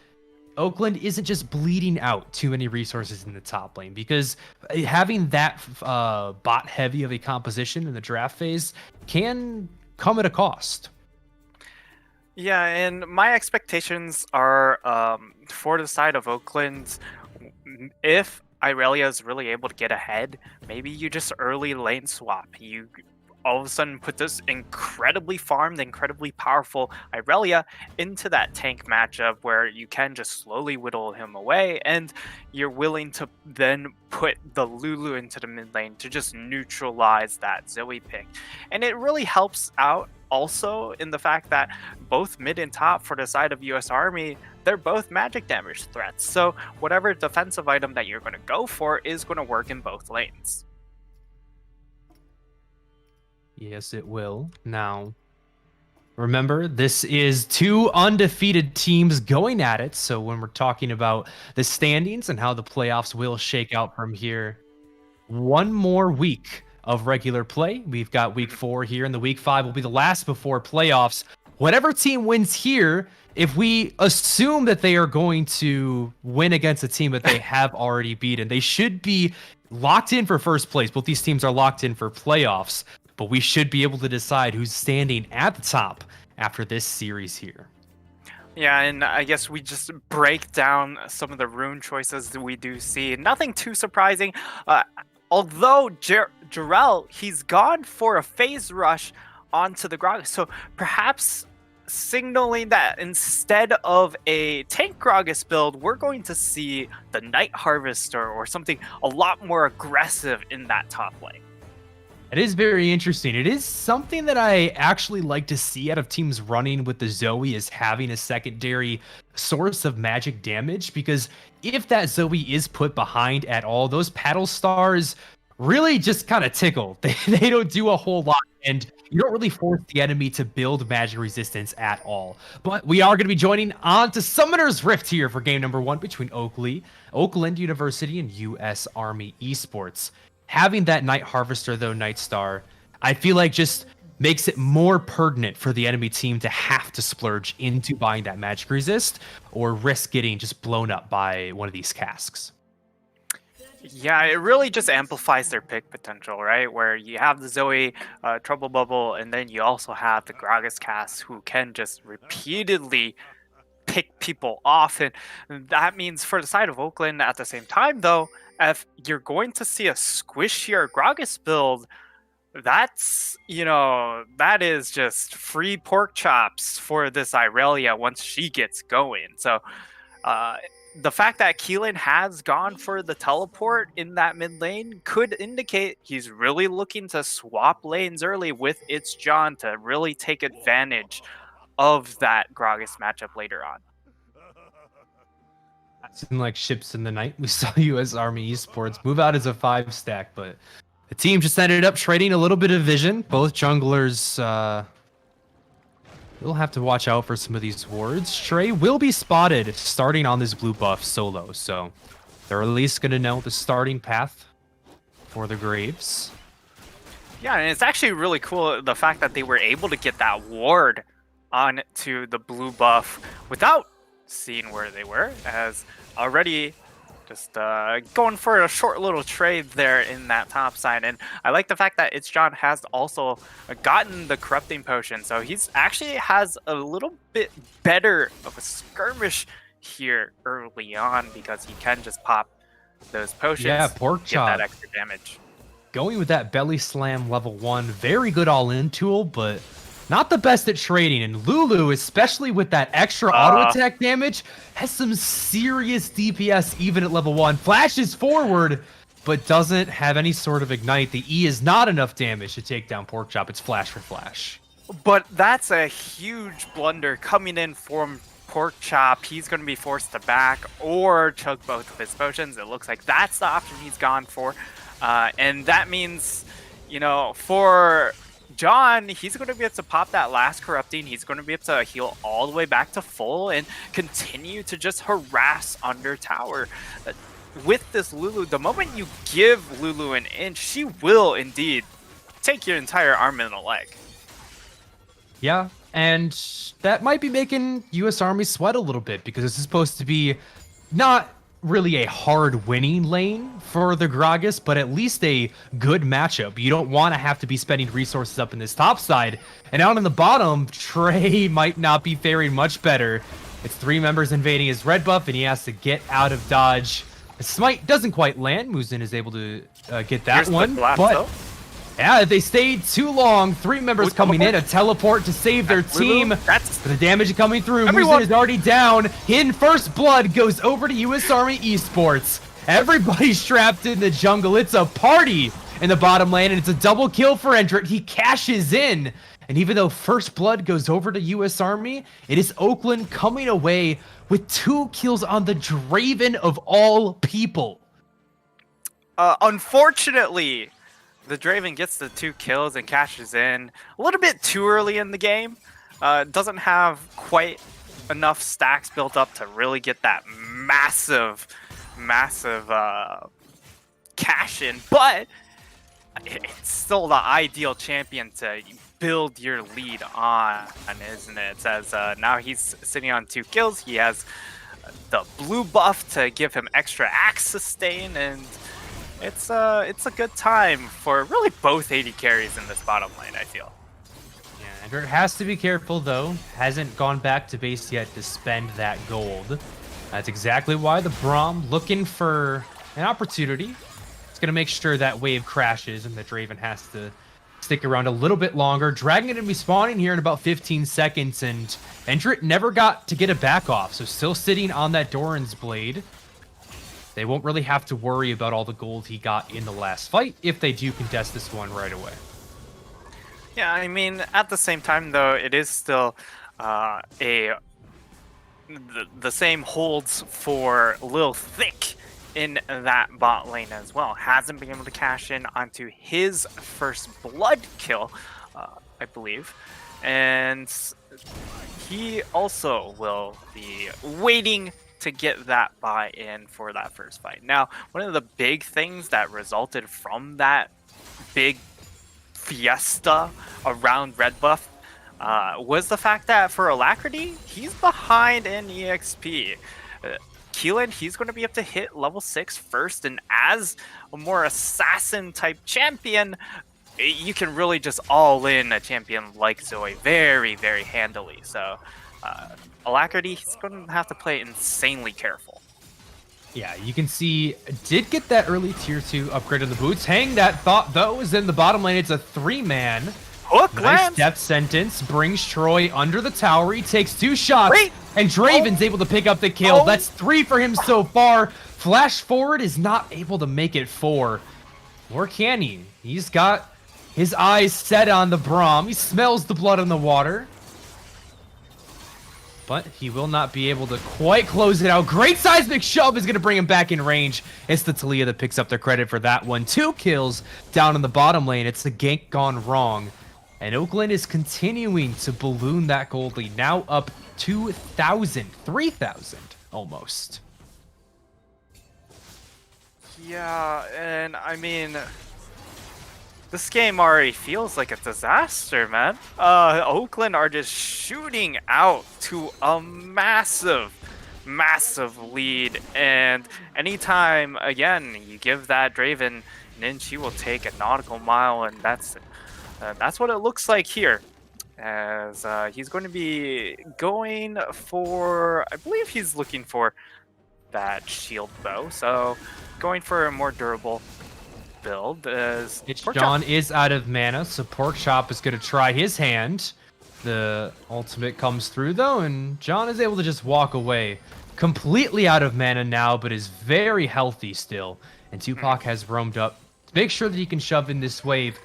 Oakland isn't just bleeding out too many resources in the top lane, because having that bot heavy of a composition in the draft phase can come at a cost. Yeah, and my expectations are for the side of Oakland, if Irelia is really able to get ahead, maybe you just early lane swap. You all of a sudden put this incredibly farmed, incredibly powerful Irelia into that tank matchup where you can just slowly whittle him away, and you're willing to then put the Lulu into the mid lane to just neutralize that Zoe pick. And it really helps out also in the fact that both mid and top for the side of US Army, they're both magic damage threats. So whatever defensive item that you're going to go for is going to work in both lanes. Yes, it will. Now, remember, this is two undefeated teams going at it. So when we're talking about the standings and how the playoffs will shake out from here, one more week of regular play. We've got week 4 here, and the week 5 will be the last before playoffs. Whatever team wins here, if we assume that they are going to win against a team that they have already beaten, they should be locked in for first place. Both these teams are locked in for playoffs. But we should be able to decide who's standing at the top after this series here. Yeah, and I guess we just break down some of the rune choices that we do see. Nothing too surprising. Although Jarrell, he's gone for a phase rush onto the Gragas. So perhaps signaling that instead of a tank Gragas build, we're going to see the Night Harvester or something a lot more aggressive in that top lane. It is very interesting. It is something that I actually like to see out of teams running with the Zoe, is having a secondary source of magic damage, because if that Zoe is put behind at all, those paddle stars really just kind of tickle. They don't do a whole lot, and you don't really force the enemy to build magic resistance at all. But we are going to be joining on to Summoner's Rift here for game number 1 between Oakland University and US Army Esports. Having that Night Harvester, though, Nightstar, I feel like just makes it more pertinent for the enemy team to have to splurge into buying that magic resist or risk getting just blown up by one of these casks. Yeah, it really just amplifies their pick potential, right? Where you have the Zoe Trouble Bubble, and then you also have the Gragas cast who can just repeatedly pick people off. And that means for the side of Oakland at the same time, though, if you're going to see a squishier Gragas build, that's, that is just free pork chops for this Irelia once she gets going. So the fact that Keelan has gone for the teleport in that mid lane could indicate he's really looking to swap lanes early with It's John to really take advantage of that Gragas matchup later on. Seemed like ships in the night. We saw U.S. Army Esports move out as a 5-stack, but the team just ended up trading a little bit of vision. Both junglers will have to watch out for some of these wards. Trey will be spotted starting on this blue buff solo, so they're at least going to know the starting path for the Graves. Yeah, and it's actually really cool the fact that they were able to get that ward onto the blue buff without seeing where they were, as already just going for a short little trade there in that top side. And I like the fact that It's John has also gotten the corrupting potion, so he's actually has a little bit better of a skirmish here early on because he can just pop those potions. Yeah, pork get chop. that extra damage. Going with that belly slam level 1, very good all-in tool, but not the best at trading. And Lulu, especially with that extra auto attack damage, has some serious DPS even at level 1. Flashes forward, but doesn't have any sort of ignite. The E is not enough damage to take down pork chop. It's flash for flash. But that's a huge blunder coming in from pork chop. He's going to be forced to back or chug both of his potions. It looks like that's the option he's gone for. And that means, you know, for John, he's going to be able to pop that last corrupting. He's going to be able to heal all the way back to full and continue to just harass under tower. With this Lulu, the moment you give Lulu an inch, she will indeed take your entire arm and a leg. Yeah, and that might be making U.S. Army sweat a little bit because this is supposed to be not really a hard winning lane for the Gragas, but at least a good matchup. You don't want to have to be spending resources up in this top side. And out in the bottom, Trey might not be faring much better. It's 3 members invading his red buff, and he has to get out of dodge. The smite doesn't quite land. Muzin is able to get that one, but yeah, they stayed too long. 3 members coming in, a teleport to save their team. That's the damage coming through. Muzin is already down. Hidden First Blood goes over to U.S. Army Esports. Everybody's trapped in the jungle. It's a party in the bottom lane, and it's a double kill for Endrit. He cashes in. And even though First Blood goes over to U.S. Army, it is Oakland coming away with 2 kills on the Draven of all people. Unfortunately, the Draven gets the 2 kills and cashes in a little bit too early in the game. Doesn't have quite enough stacks built up to really get that massive cash in, but it's still the ideal champion to build your lead on, isn't it? As now he's sitting on 2 kills. He has the blue buff to give him extra axe sustain, and it's a good time for really both AD carries in this bottom lane, I feel. Yeah, Endrit has to be careful though. Hasn't gone back to base yet to spend that gold. That's exactly why the Braum looking for an opportunity. It's gonna make sure that wave crashes and the Draven has to stick around a little bit longer. Dragon gonna be spawning here in about 15 seconds, and Endrit never got to get a back off, so still sitting on that Doran's blade. They won't really have to worry about all the gold he got in the last fight if they do contest this one right away. Yeah, I mean, at the same time, though, it is still the same holds for Lil Thick in that bot lane as well. Hasn't been able to cash in onto his first blood kill, I believe. And he also will be waiting to get that buy-in for that first fight. Now, one of the big things that resulted from that big fiesta around red buff was the fact that for Alacrity, he's behind in EXP. Keelan, he's going to be able to hit level 6 first, and as a more assassin type champion, you can really just all in a champion like Zoe very, very handily. So Alacrity, he's going to have to play insanely careful. Yeah, you can see, did get that early tier 2 upgrade on the boots. Hang that thought, though, is in the bottom lane. It's a 3-man. Hook nice lands. Death sentence brings Troy under the tower. He takes 2 shots, and Draven's able to pick up the kill. That's 3 for him so far. Flash forward is not able to make it 4. Or can he? He's got his eyes set on the Braum. He smells the blood in the water. but he will not be able to quite close it out. Great seismic shove is going to bring him back in range. It's the Talia that picks up the credit for that one. 2 kills down in the bottom lane. It's the gank gone wrong. And Oakland is continuing to balloon that gold lead, now up 2,000, 3,000 almost. Yeah, and I mean, this game already feels like a disaster, man. Oakland are just shooting out to a massive lead, and anytime, again, you give that Draven an inch, he will take a nautical mile, and that's what it looks like here. As he's going to be going for, I believe he's looking for that shield bow, so going for a more durable build. As John is out of mana, so Pork Chop is going to try his hand. The ultimate comes through though, and John is able to just walk away. Completely out of mana now, but is very healthy still. And Tupac has roamed up to make sure that he can shove in this wave.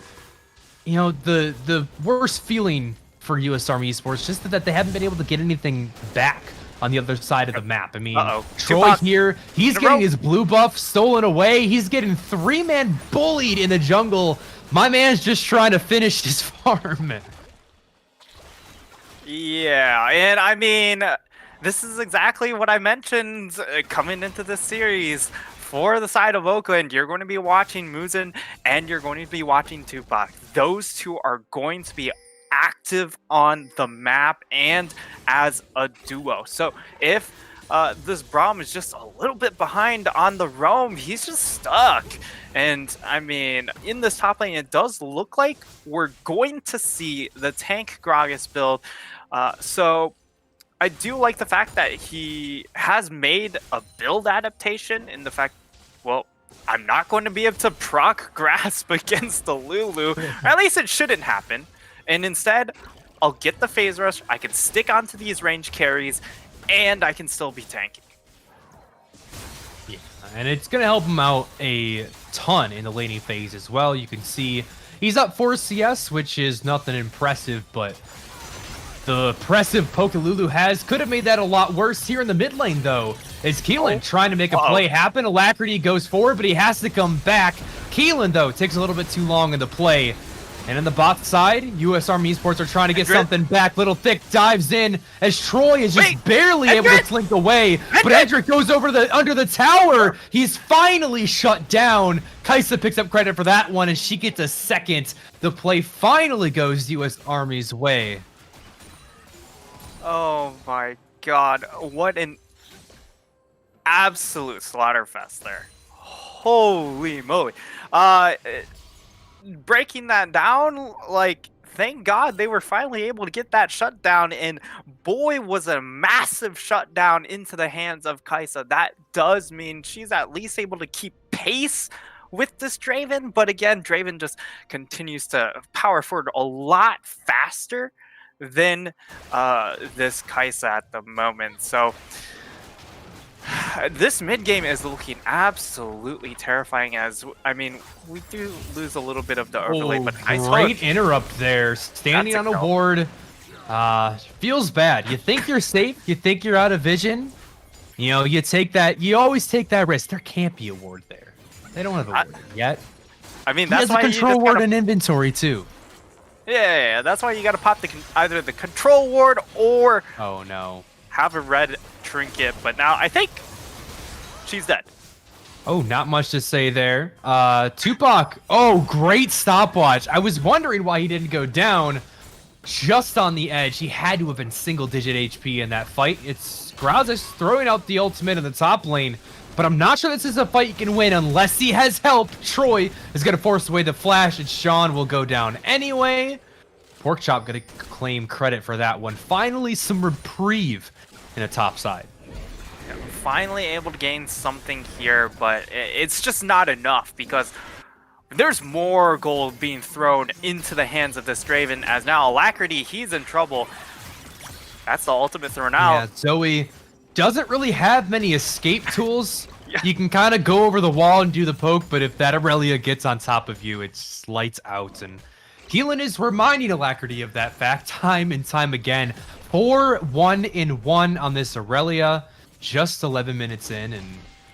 You know, the worst feeling for US Army Esports just that they haven't been able to get anything back on the other side of the map. I mean, Troy here, he's getting his blue buff stolen away. He's getting 3-man bullied in the jungle. My man's just trying to finish his farm. Yeah, and I mean, this is exactly what I mentioned coming into this series. For the side of Oakland, you're going to be watching Muzen and you're going to be watching Tupac. Those two are going to be active on the map and as a duo. So if this Braum is just a little bit behind on the roam, he's just stuck. And I mean, in this top lane, it does look like we're going to see the tank Gragas build. So I do like the fact that he has made a build adaptation in the fact, well, I'm not going to be able to proc Grasp against the Lulu. Or at least it shouldn't happen. And instead, I'll get the phase rush, I can stick onto these range carries, and I can still be tanky. Yeah, and it's going to help him out a ton in the laning phase as well. You can see he's up 4 CS, which is nothing impressive, but the impressive poke that Lulu has could have made that a lot worse here in the mid lane, though. Is Keelan trying to make a play happen? Alacrity goes forward, but he has to come back. Keelan, though, takes a little bit too long in the play. And in the bot side, US Army Esports are trying to get something back. Little Thick dives in as Troy is just barely able to slink away. But Edric goes over under the tower. He's finally shut down. Kaisa picks up credit for that one, and she gets a second. The play finally goes US Army's way. Oh my god. What an absolute slaughterfest there. Holy moly. Breaking that down, like, thank God they were finally able to get that shutdown, and boy, was a massive shutdown into the hands of Kaisa. That does mean she's at least able to keep pace with this Draven, but again, Draven just continues to power forward a lot faster than this Kaisa at the moment. So this mid game is looking absolutely terrifying. As I mean, we do lose a little bit of the overlay, but great interrupt there, standing on a ward. Feels bad. You think you're safe, you think you're out of vision, you know, you take that, you always take that risk. There can't be a ward there. They don't have a ward yet. I mean, that's why a control ward in inventory too. Yeah, that's why you got to pop either the control ward or have a red trinket. But now I think she's dead. Oh, not much to say there. Tupac. Oh, great stopwatch. I was wondering why he didn't go down just on the edge. He had to have been single-digit HP in that fight. It's Gragas throwing out the ultimate in the top lane, but I'm not sure this is a fight you can win unless he has help. Troy is going to force away the flash, and Sean will go down anyway. Porkchop going to claim credit for that one. Finally, some reprieve in the top side. Yeah, finally able to gain something here, but it's just not enough because there's more gold being thrown into the hands of this Draven, as now Alacrity, he's in trouble. That's the ultimate thrown out. Yeah, Zoe doesn't really have many escape tools. You can kind of go over the wall and do the poke, but if that Aurelia gets on top of you, it's lights out. And Keelan is reminding Alacrity of that fact time and time again. 4-1-1 on this Aurelia, just 11 minutes in, and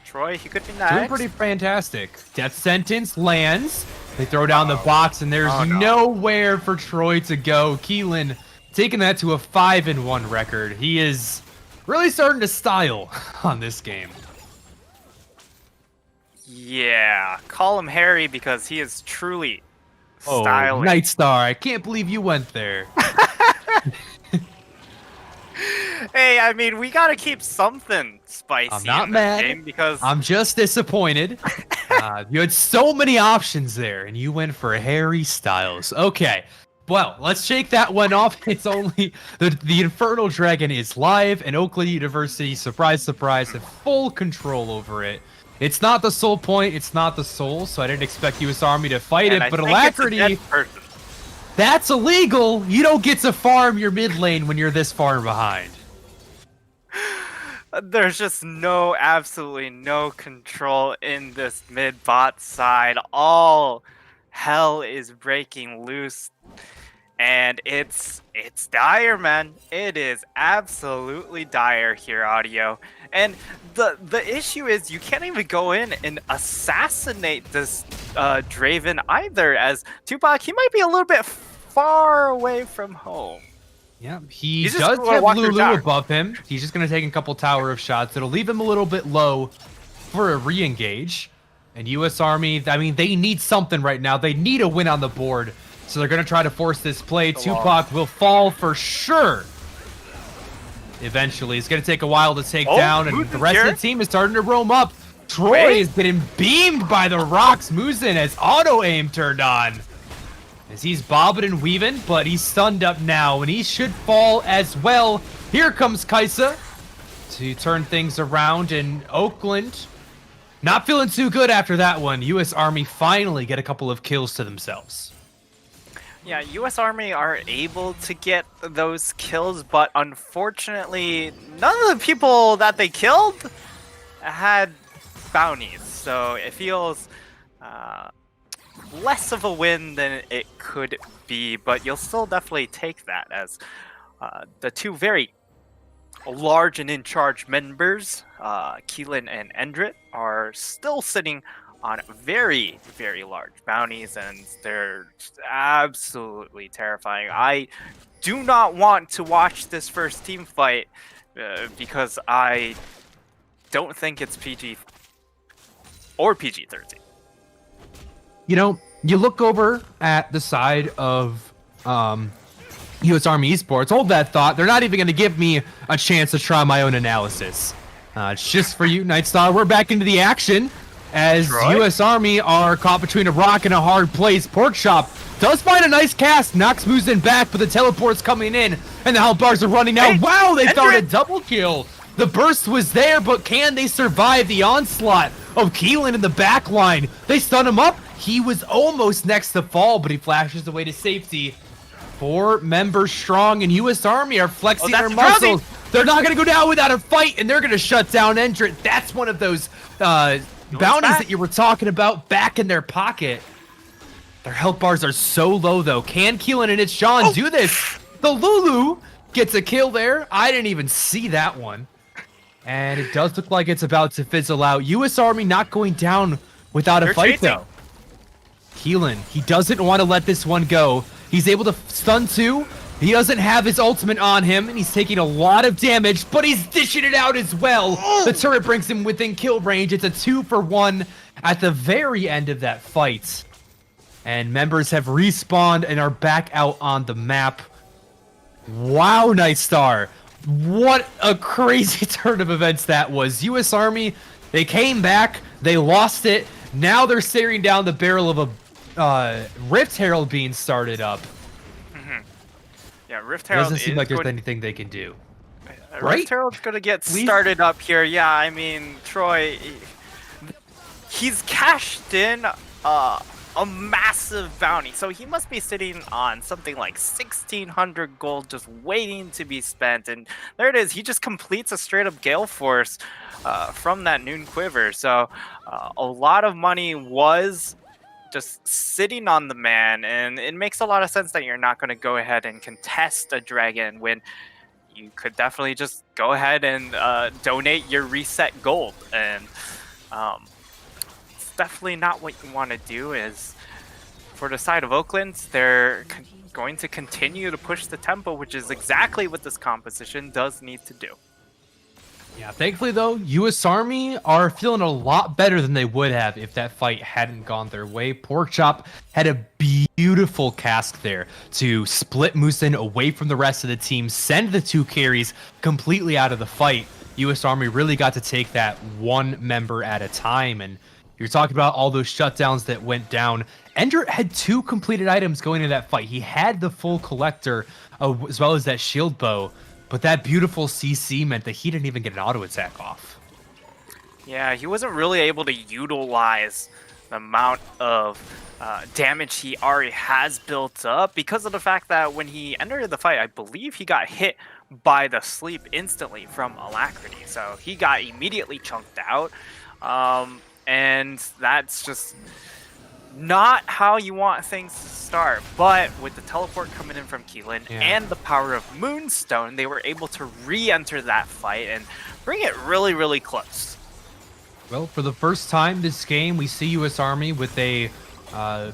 Troy, he could be doing next. pretty fantastic. Death sentence lands. They throw down the box, and there's nowhere for Troy to go. Keelan taking that to a 5-1 record. He is really starting to style on this game. Yeah, call him Harry because he is truly Oh, styling. Nightstar, I can't believe you went there. Hey, I mean, we gotta keep something spicy I'm not in this mad. game because I'm just disappointed. You had so many options there, and you went for Harry Styles. Okay, well, let's shake that one off. It's only the Infernal Dragon is live, and Oakland University, surprise, surprise, have full control over it. It's not the soul point, it's not the soul, so I didn't expect US Army to fight and it, I but think it's a Alacrity, dead person. that's illegal. You don't get to farm your mid lane when you're this far behind. There's just absolutely no control in this mid bot side. All hell is breaking loose, and it's dire, man. It is absolutely dire here, Audio. And the issue is you can't even go in and assassinate this Draven either, as Tupac, he might be a little bit far away from home. Yeah, he He's just does gonna have walk through Lulu tower. above him. He's just going to take a couple tower of shots. It'll leave him a little bit low for a re-engage. And US Army, I mean, they need something right now. They need a win on the board. So they're going to try to force this play. Tupac will fall for sure. Eventually, it's going to take a while to take down. And the rest of the team is starting to roam up. Troy is getting beamed by the rocks. Musin as auto-aim turned on. As he's bobbing and weaving, but he's stunned up now, and he should fall as well. Here comes Kaisa to turn things around, and Oakland not feeling too good after that one. US Army finally get a couple of kills to themselves. Yeah, US Army are able to get those kills, but unfortunately, none of the people that they killed had bounties, so it feels less of a win than it could be, but you'll still definitely take that as the two very large and in-charge members, Keelan and Endrit, are still sitting on very, very large bounties, and they're absolutely terrifying. I do not want to watch this first team fight because I don't think it's PG or PG-13. You know, you look over at the side of US Army Esports, hold that thought. They're not even going to give me a chance to try my own analysis. It's just for you, Nightstar. We're back into the action as US Army are caught between a rock and a hard place. Porkchop does find a nice cast, knocks Musin back, but the teleport's coming in, and the health bars are running out. Wow, they found a double kill. The burst was there, but can they survive the onslaught of Keelan in the back line? They stun him up. He was almost next to fall, but he flashes away to safety. 4 members strong, and US Army are flexing their muscles. They're not going to go down without a fight, and they're going to shut down Endrit. That's one of those bounties that you were talking about back in their pocket. Their health bars are so low, though. Can Keelan and it's Sean do this? The Lulu gets a kill there. I didn't even see that one. And it does look like it's about to fizzle out. US Army not going down without a fight, though. Keelan, he doesn't want to let this one go. He's able to stun 2. He doesn't have his ultimate on him, and he's taking a lot of damage, but he's dishing it out as well. The turret brings him within kill range. It's a 2-for-1 at the very end of that fight. And members have respawned and are back out on the map. Wow, Nightstar. What a crazy turn of events that was. US Army, they came back, they lost it. Now they're staring down the barrel of a Rift Herald being started up. Yeah, Rift Herald doesn't seem like there's anything they can do. Right? Rift Herald's gonna get started up here. Yeah, I mean, Troy, he's cashed in a massive bounty, so he must be sitting on something like 1,600 gold just waiting to be spent, and there it is. He just completes a straight up Gale Force from that Noon Quiver, so a lot of money was just sitting on the man, and it makes a lot of sense that you're not going to go ahead and contest a dragon when you could definitely just go ahead and donate your reset gold. And it's definitely not what you want to do. Is for the side of Oakland, they're going to continue to push the tempo, which is exactly what this composition does need to do. Yeah, thankfully though, U.S. Army are feeling a lot better than they would have if that fight hadn't gone their way. Porkchop had a beautiful cask there to split Musin away from the rest of the team, send the 2 carries completely out of the fight. U.S. Army really got to take that one member at a time, and you're talking about all those shutdowns that went down. Ender had 2 completed items going into that fight. He had the full collector as well as that shield bow. But that beautiful CC meant that he didn't even get an auto attack off. Yeah, he wasn't really able to utilize the amount of damage he already has built up because of the fact that when he entered the fight, I believe he got hit by the sleep instantly from Alacrity. So he got immediately chunked out. And that's just not how you want things to start. But with the teleport coming in from Keelan and the power of Moonstone, they were able to re-enter that fight and bring it really, really close. Well, for the first time this game, we see U.S. Army with a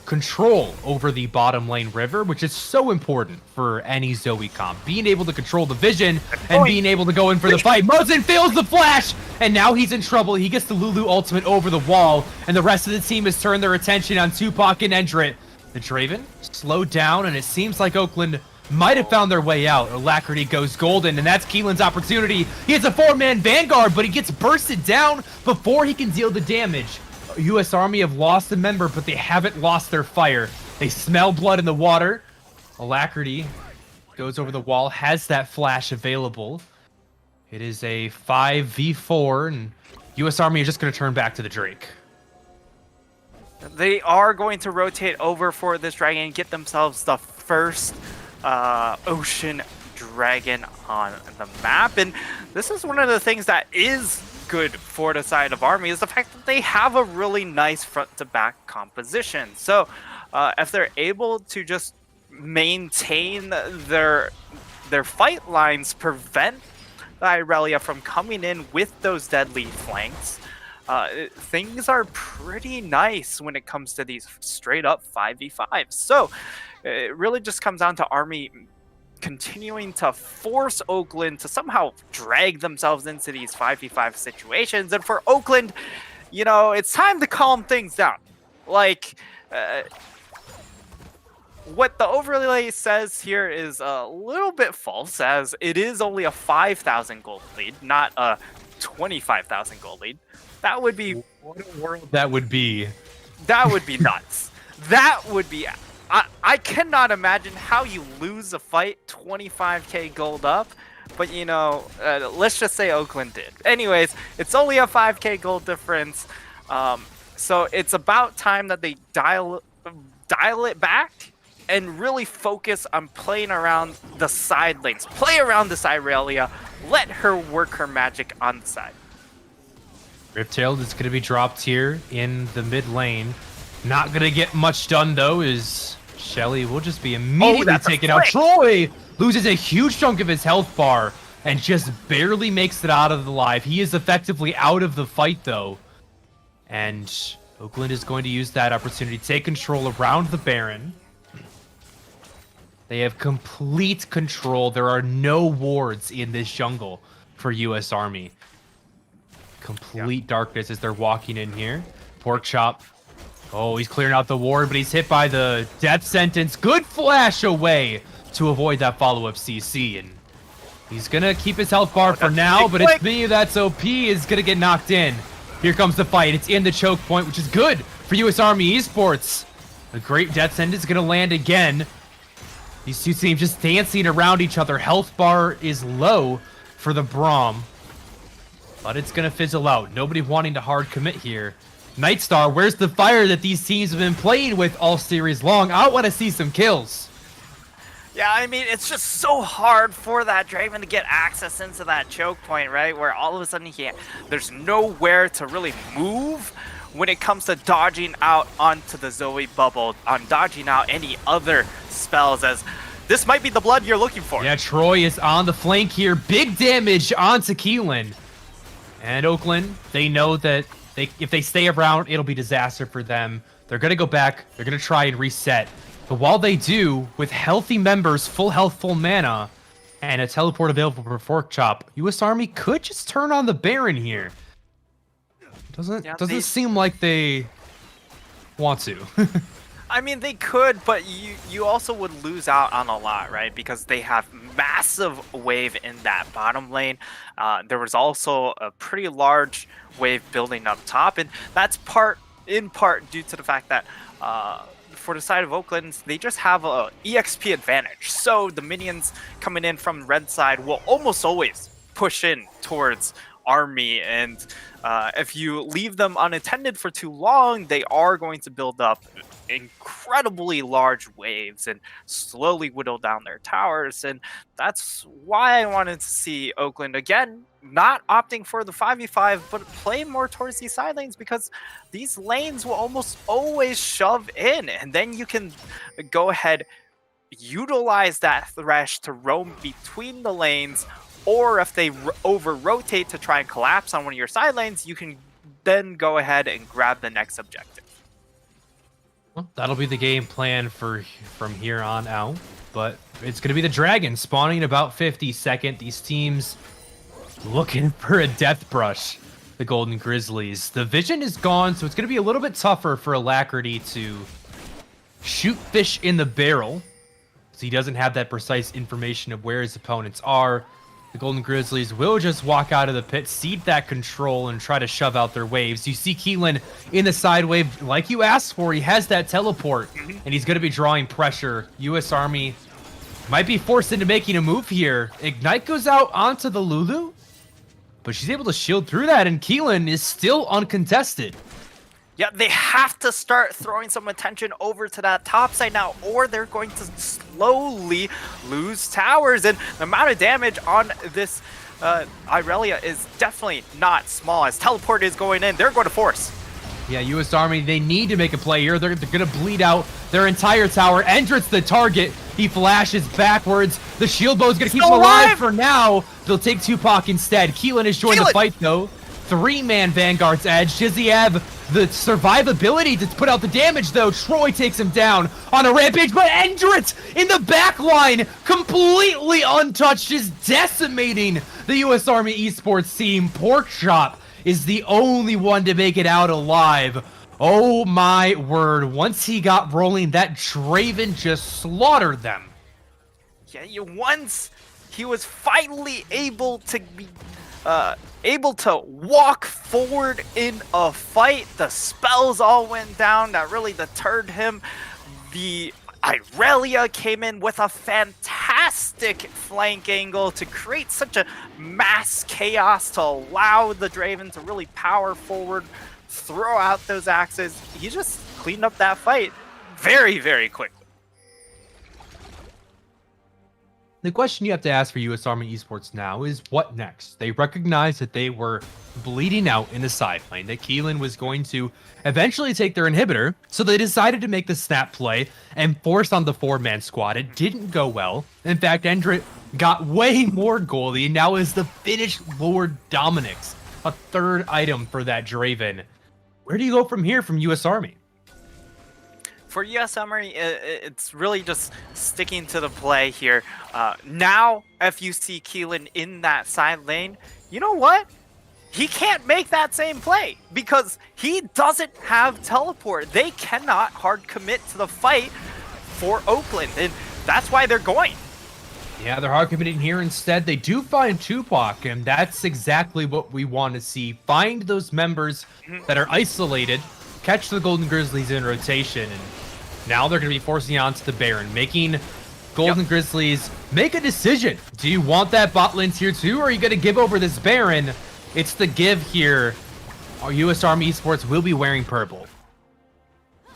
control over the bottom lane river, which is so important for any Zoe comp. Being able to control the vision and being able to go in for the fight. Musin fails the flash, and now he's in trouble. He gets the Lulu ultimate over the wall, and the rest of the team has turned their attention on Tupac and Endrit. The Draven slowed down, and it seems like Oakland might have found their way out. Alacrity goes golden, and that's Keelan's opportunity. He has a 4-man Vanguard, but he gets bursted down before he can deal the damage. U.S. Army have lost a member, but they haven't lost their fire. They smell blood in the water. Alacrity goes over the wall, has that flash available. It is a 5v4, and U.S. Army is just going to turn back to the Drake. They are going to rotate over for this dragon and get themselves the first ocean dragon on the map. And this is one of the things that is good for the side of Army, is the fact that they have a really nice front-to-back composition. So if they're able to just maintain their fight lines, prevent the Irelia from coming in with those deadly flanks, things are pretty nice when it comes to these straight-up 5v5s. So it really just comes down to Army continuing to force Oakland to somehow drag themselves into these 5v5 situations. And for Oakland, you know, it's time to calm things down. Like, what the overlay says here is a little bit false, as it is only a 5,000 gold lead, not a 25,000 gold lead. That would be... What a world that would be. That would be nuts. That would be... I cannot imagine how you lose a fight 25k gold up, but you know, let's just say Oakland did. Anyways, it's only a 5k gold difference, so it's about time that they dial it back and really focus on playing around the side lanes. Play around this Irelia, let her work her magic on the side. Riptail is going to be dropped here in the mid lane. Not going to get much done though, is Shelly will just be immediately taken out. Troy loses a huge chunk of his health bar and just barely makes it out of the life. He is effectively out of the fight though. And Oakland is going to use that opportunity to take control around the Baron. They have complete control. There are no wards in this jungle for U.S. Army. Complete darkness as they're walking in here. Porkchop. Oh, he's clearing out the ward, but he's hit by the death sentence. Good flash away to avoid that follow-up CC. And he's going to keep his health bar for now, but it's me that's OP is going to get knocked in. Here comes the fight. It's in the choke point, which is good for U.S. Army Esports. A great death sentence is going to land again. These two teams just dancing around each other. Health bar is low for the Braum, but it's going to fizzle out. Nobody wanting to hard commit here. Nightstar, where's the fire that these teams have been playing with all series long? I want to see some kills. Yeah, I mean, it's just so hard for that Draven to get access into that choke point, right? Where all of a sudden there's nowhere to really move when it comes to dodging out onto the Zoe bubble, on dodging out any other spells, as this might be the blood you're looking for. Yeah, Troy is on the flank here. Big damage onto Keelan. And Oakland, they know that if they stay around, it'll be disaster for them. They're going to go back. They're going to try and reset. But while they do, with healthy members, full health, full mana, and a teleport available for Fork Chop, U.S. Army could just turn on the Baron here. Doesn't seem like they want to. I mean, they could, but you also would lose out on a lot, right? Because they have massive wave in that bottom lane. There was also a pretty large wave building up top, and that's in part due to the fact that for the side of Oakland, they just have a EXP advantage. So the minions coming in from red side will almost always push in towards Army, and if you leave them unattended for too long, they are going to build up incredibly large waves and slowly whittle down their towers. And that's why I wanted to see Oakland again not opting for the 5v5 but play more towards these side lanes, because these lanes will almost always shove in, and then you can go ahead, utilize that Thresh to roam between the lanes, or if they over-rotate to try and collapse on one of your side lanes, you can then go ahead and grab the next objective. Well, that'll be the game plan from here on out. But it's going to be the Dragon spawning in about 52nd. These teams looking for a death brush, the Golden Grizzlies. The vision is gone, so it's going to be a little bit tougher for Alacrity to shoot fish in the barrel, so he doesn't have that precise information of where his opponents are. The Golden Grizzlies will just walk out of the pit, cede that control, and try to shove out their waves. You see Keelan in the side wave, like you asked for. He has that teleport, and he's going to be drawing pressure. U.S. Army might be forced into making a move here. Ignite goes out onto the Lulu, but she's able to shield through that, and Keelan is still uncontested. Yeah, they have to start throwing some attention over to that top side now, or they're going to slowly lose towers. And the amount of damage on this Irelia is definitely not small. As teleport is going in, they're going to force. Yeah, U.S. Army, they need to make a play here. They're going to bleed out their entire tower. Endrit's the target. He flashes backwards. The shield bow is going to keep him alive for now. They'll take Tupac instead. Keelan has joined the fight, though. 3-man Vanguard's edge. Does he have the survivability to put out the damage, though? Troy takes him down on a rampage, but Endrit in the back line, completely untouched, is decimating the U.S. Army Esports team. Porkchop is the only one to make it out alive. Oh my word. Once he got rolling, that Draven just slaughtered them. Yeah, once he was finally able to be walk forward in a fight, the spells all went down. That really deterred him. The Irelia came in with a fantastic flank angle to create such a mass chaos to allow the Draven to really power forward, throw out those axes. He just cleaned up that fight very, very quickly. The question you have to ask for U.S. Army Esports now is what next? They recognized that they were bleeding out in the side lane, that Keelan was going to eventually take their inhibitor, so they decided to make the snap play and force on the 4-man squad. It didn't go well. In fact, Endrit got way more goalie, and now is the finished Lord Dominix, a third item for that Draven. Where do you go from here from U.S. Army? For U.S. Army, it's really just sticking to the play here. Now, if you see Keelan in that side lane, you know what? He can't make that same play because he doesn't have teleport. They cannot hard commit to the fight for Oakland, and that's why they're going. Yeah, they're hard committing here. Instead, they do find Tupac, and that's exactly what we want to see. Find those members that are isolated, catch the Golden Grizzlies in rotation, and now they're going to be forcing on to the Baron, making Golden Grizzlies make a decision. Do you want that bot lane tier 2, or are you going to give over this Baron? It's the give here. Our U.S. Army Esports will be wearing purple.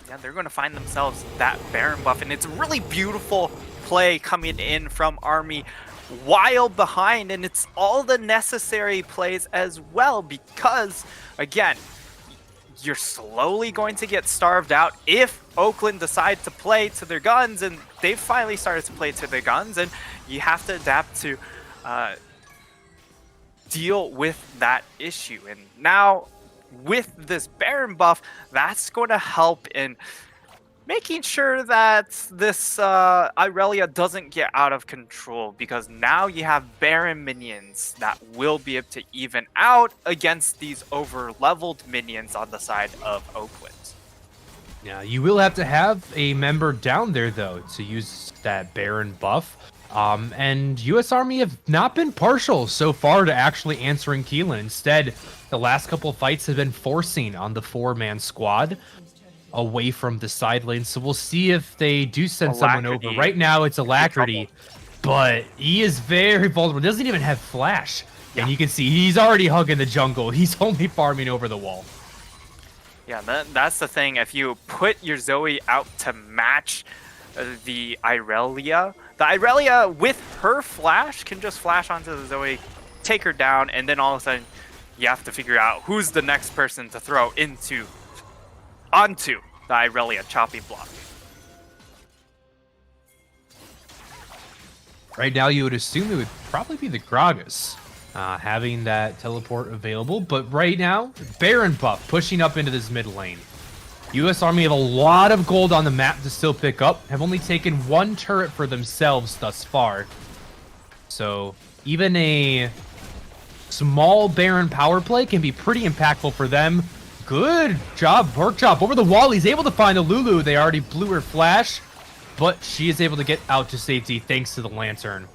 Yeah, they're going to find themselves that Baron buff, and it's a really beautiful play coming in from Army while behind, and it's all the necessary plays as well because, again, you're slowly going to get starved out if Oakland decide to play to their guns, and they've finally started to play to their guns, and you have to adapt to deal with that issue. And now with this Baron buff, that's going to help in making sure that this Irelia doesn't get out of control, because now you have Baron minions that will be able to even out against these over-leveled minions on the side of Oakland. Yeah, you will have to have a member down there, though, to use that Baron buff. And U.S. Army have not been partial so far to actually answering Keelan. Instead, the last couple of fights have been forcing on the 4-man squad away from the side lane. So we'll see if they do send someone over. Right now, it's Alacrity, but he is very vulnerable. Doesn't even have flash. And you can see he's already hugging the jungle. He's only farming over the wall. Yeah, that's the thing. If you put your Zoe out to match the Irelia with her flash can just flash onto the Zoe, take her down, and then all of a sudden you have to figure out who's the next person to throw onto the Irelia chopping block. Right now, you would assume it would probably be the Gragas having that teleport available, but right now, Baron buff pushing up into this mid lane. U.S. Army have a lot of gold on the map to still pick up, have only taken 1 turret for themselves thus far. So even a small Baron power play can be pretty impactful for them. Good job, work job over the wall. He's able to find the Lulu. They already blew her flash, but she is able to get out to safety thanks to the Lantern.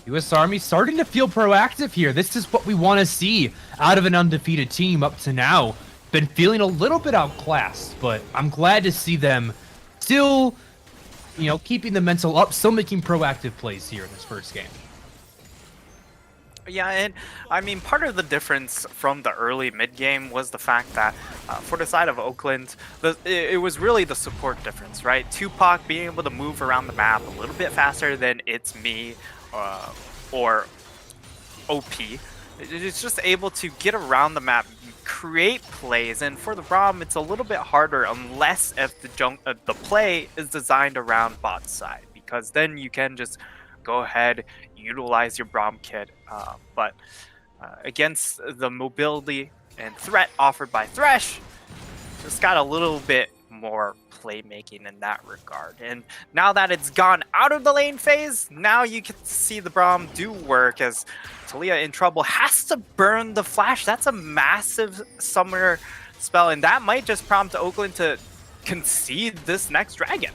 U.S. Army starting to feel proactive here. This is what we want to see out of an undefeated team up to now. Been feeling a little bit outclassed, but I'm glad to see them still, keeping the mental up, still making proactive plays here in this first game. Yeah, and I mean, part of the difference from the early mid-game was the fact that for the side of Oakland, it was really the support difference, right? Tupac being able to move around the map a little bit faster than It's Me or OP. It's just able to get around the map, create plays, and for the Braum, it's a little bit harder unless if the play is designed around bot side, because then you can just go ahead, utilize your Braum kit. But against the mobility and threat offered by Thresh, just got a little bit more playmaking in that regard. And now that it's gone out of the lane phase, now you can see the Braum do work, as Talia in trouble has to burn the flash. That's a massive summoner spell, and that might just prompt Oakland to concede this next dragon.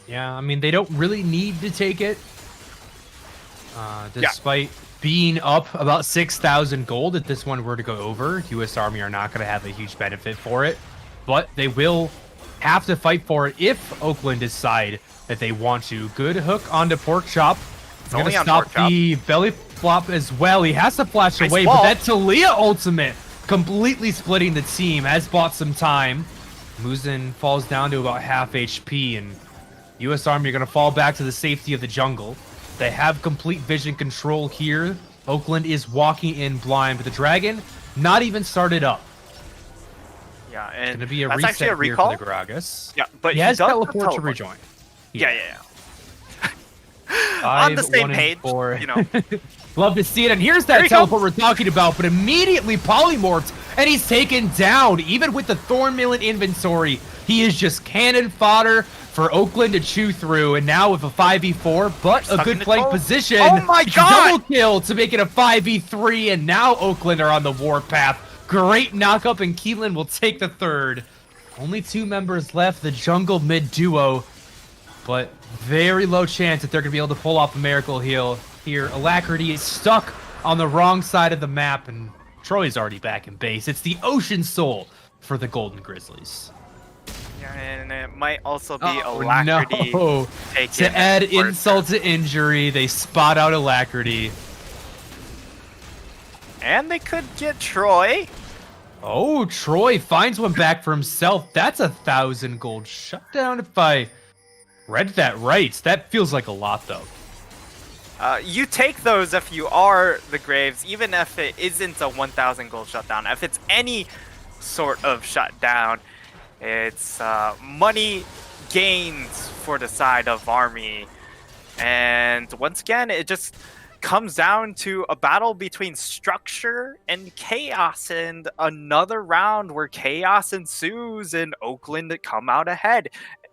Yeah, I mean, they don't really need to take it. Despite being up about 6,000 gold, if this one were to go over, U.S. Army are not going to have a huge benefit for it. But they will have to fight for it if Oakland decide that they want to. Good hook onto Pork Chop. He's going to stop the belly flop as well. He has to flash away, but that Talia ultimate completely splitting the team, has bought some time. Muzin falls down to about half HP, and U.S. Army are going to fall back to the safety of the jungle. They have complete vision control here. Oakland is walking in blind, but the dragon not even started up. Yeah, and it's going to be a that's reset actually a recall here for the Gragas. Yeah, but he has does teleport to rejoin. Yeah. On the same page, Love to see it, and here's that teleport we're talking about, but immediately polymorphs, and he's taken down. Even with the Thornmail in inventory, he is just cannon fodder for Oakland to chew through, and now with a 5v4, but a good flank position. Oh my god! Double kill to make it a 5v3, and now Oakland are on the warpath. Great knockup, and Keelan will take the third. Only 2 members left, the jungle mid duo, but very low chance that they're going to be able to pull off a miracle heal here. Alacrity is stuck on the wrong side of the map, and Troy's already back in base. It's the Ocean Soul for the Golden Grizzlies. Yeah, and it might also be Alacrity. No. To add insult to injury, they spot out Alacrity. And they could get Troy. Oh, Troy finds one back for himself. That's 1,000 gold shutdown if I read that right. That feels like a lot, though. You take those if you are the Graves, even if it isn't a 1,000 gold shutdown. If it's any sort of shut down. It's money gains for the side of Army. And once again, it just comes down to a battle between structure and chaos, and another round where chaos ensues and Oakland come out ahead.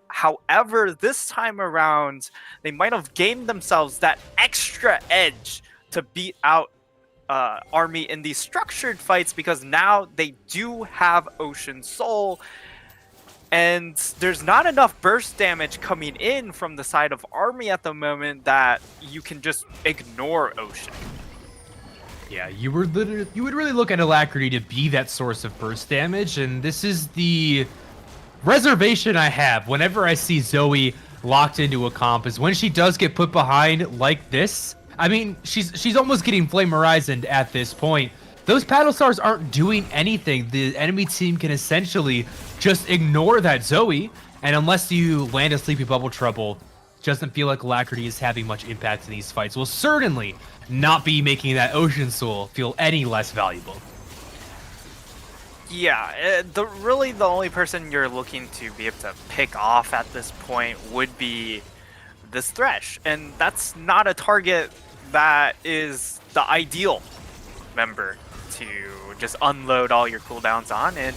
However, this time around, they might have gained themselves that extra edge to beat out Army in these structured fights, because now they do have Ocean Soul, and there's not enough burst damage coming in from the side of Army at the moment that you can just ignore Ocean. Yeah, you would really look at Alacrity to be that source of burst damage, and this is the reservation I have whenever I see Zoe locked into a comp, is when she does get put behind like this. I mean, she's almost getting Flame Horizoned at this point. Those Paddle Stars aren't doing anything. The enemy team can essentially just ignore that Zoe, and unless you land a Sleepy Bubble Trouble, doesn't feel like Alacrity is having much impact in these fights. Will certainly not be making that Ocean Soul feel any less valuable. Yeah, the only person you're looking to be able to pick off at this point would be this Thresh, and that's not a target that is the ideal member to just unload all your cooldowns on. And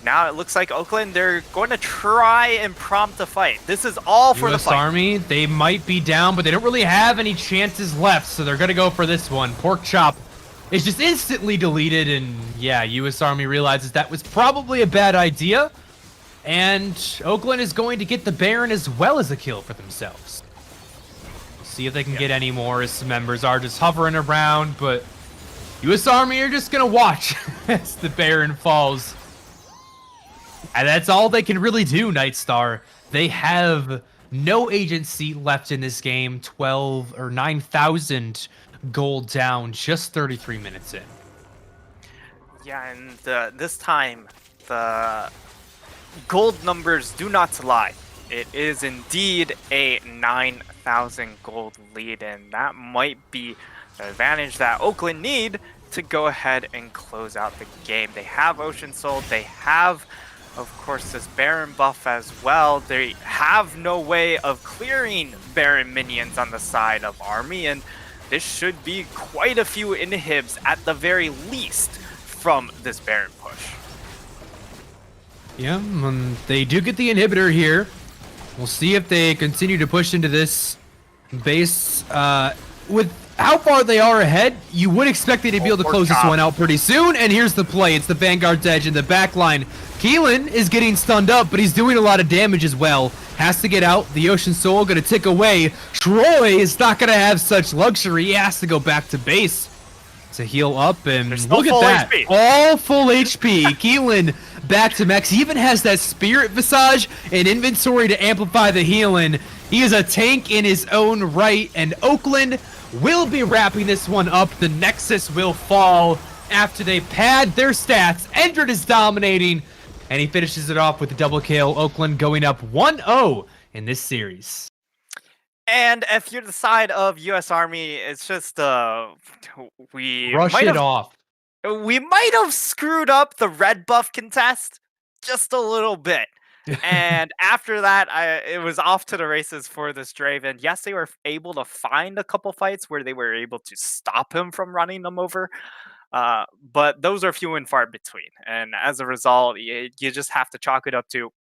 now it looks like Oakland, they're going to try and prompt a fight. This is all for the US fight. Army, they might be down, but they don't really have any chances left, so they're going to go for this one. Pork Chop is just instantly deleted, and yeah, US Army realizes that was probably a bad idea, and Oakland is going to get the Baron as well as a kill for themselves. See if they can get any more, as some members are just hovering around, but US Army are just going to watch as the Baron falls. And that's all they can really do, Nightstar. They have no agency left in this game. 12 or 9,000 gold down, just 33 minutes in. Yeah, and this time, the gold numbers do not lie. It is indeed a 9,000 gold lead, and that might be the advantage that Oakland need to go ahead and close out the game. They have Ocean Soul, they have, of course, this Baron buff as well. They have no way of clearing Baron minions on the side of Army, and this should be quite a few inhibs at the very least from this Baron push. Yeah, they do get the inhibitor here. We'll see if they continue to push into this base. With how far they are ahead, you would expect they to be able to close this one out pretty soon. And here's the play. It's the Vanguard's Edge in the back line. Keelan is getting stunned up, but he's doing a lot of damage as well. Has to get out. The Ocean Soul going to tick away. Troy is not going to have such luxury. He has to go back to base to heal up. And look at that. HP. All full HP. Keelan back to max. He even has that Spirit Visage and inventory to amplify the healing. He is a tank in his own right. And Oakland will be wrapping this one up. The Nexus will fall after they pad their stats. Endred is dominating, and he finishes it off with a double kill. Oakland going up 1-0 in this series. And if you're the side of US Army, it's just we Rush might it have, off. we might have screwed up the red buff contest just a little bit. And after that, it was off to the races for this Draven. Yes, they were able to find a couple fights where they were able to stop him from running them over. But those are few and far between. And as a result, you just have to chalk it up to,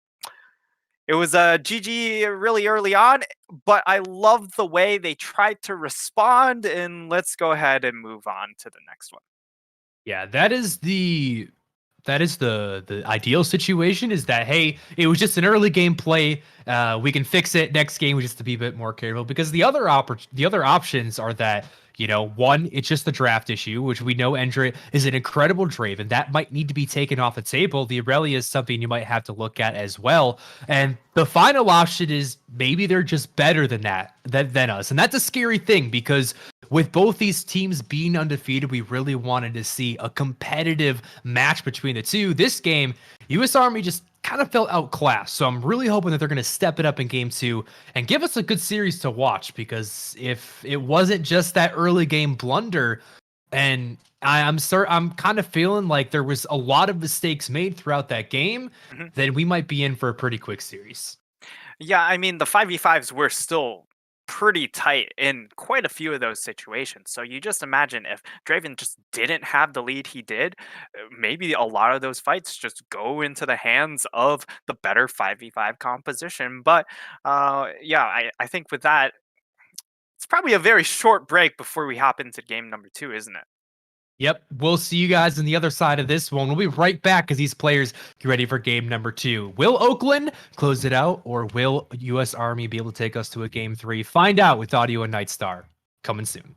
it was a GG really early on, but I love the way they tried to respond. And let's go ahead and move on to the next one. Yeah, that is the ideal situation, is that, hey, it was just an early game play. We can fix it next game. We just have to be a bit more careful, because the other options are that, you know, one, it's just the draft issue, which we know Endred is an incredible Draven. That might need to be taken off the table. The Aurelia is something you might have to look at as well. And the final option is maybe they're just better than us. And that's a scary thing, because with both these teams being undefeated, we really wanted to see a competitive match between the two. This game, US Army just kind of felt outclassed. So I'm really hoping that they're going to step it up in game 2 and give us a good series to watch, because if it wasn't just that early game blunder, And I'm kind of feeling like there was a lot of mistakes made throughout that game. Mhm. That we might be in for a pretty quick series. Yeah, I mean, the 5v5s were still pretty tight in quite a few of those situations. So you just imagine if Draven just didn't have the lead he did, maybe a lot of those fights just go into the hands of the better 5v5 composition. But yeah, I think with that, it's probably a very short break before we hop into game number 2, isn't it? Yep, we'll see you guys on the other side of this one. We'll be right back as these players get ready for game number 2. Will Oakland close it out, or will U.S. Army be able to take us to a game 3? Find out with Audio and Nightstar coming soon.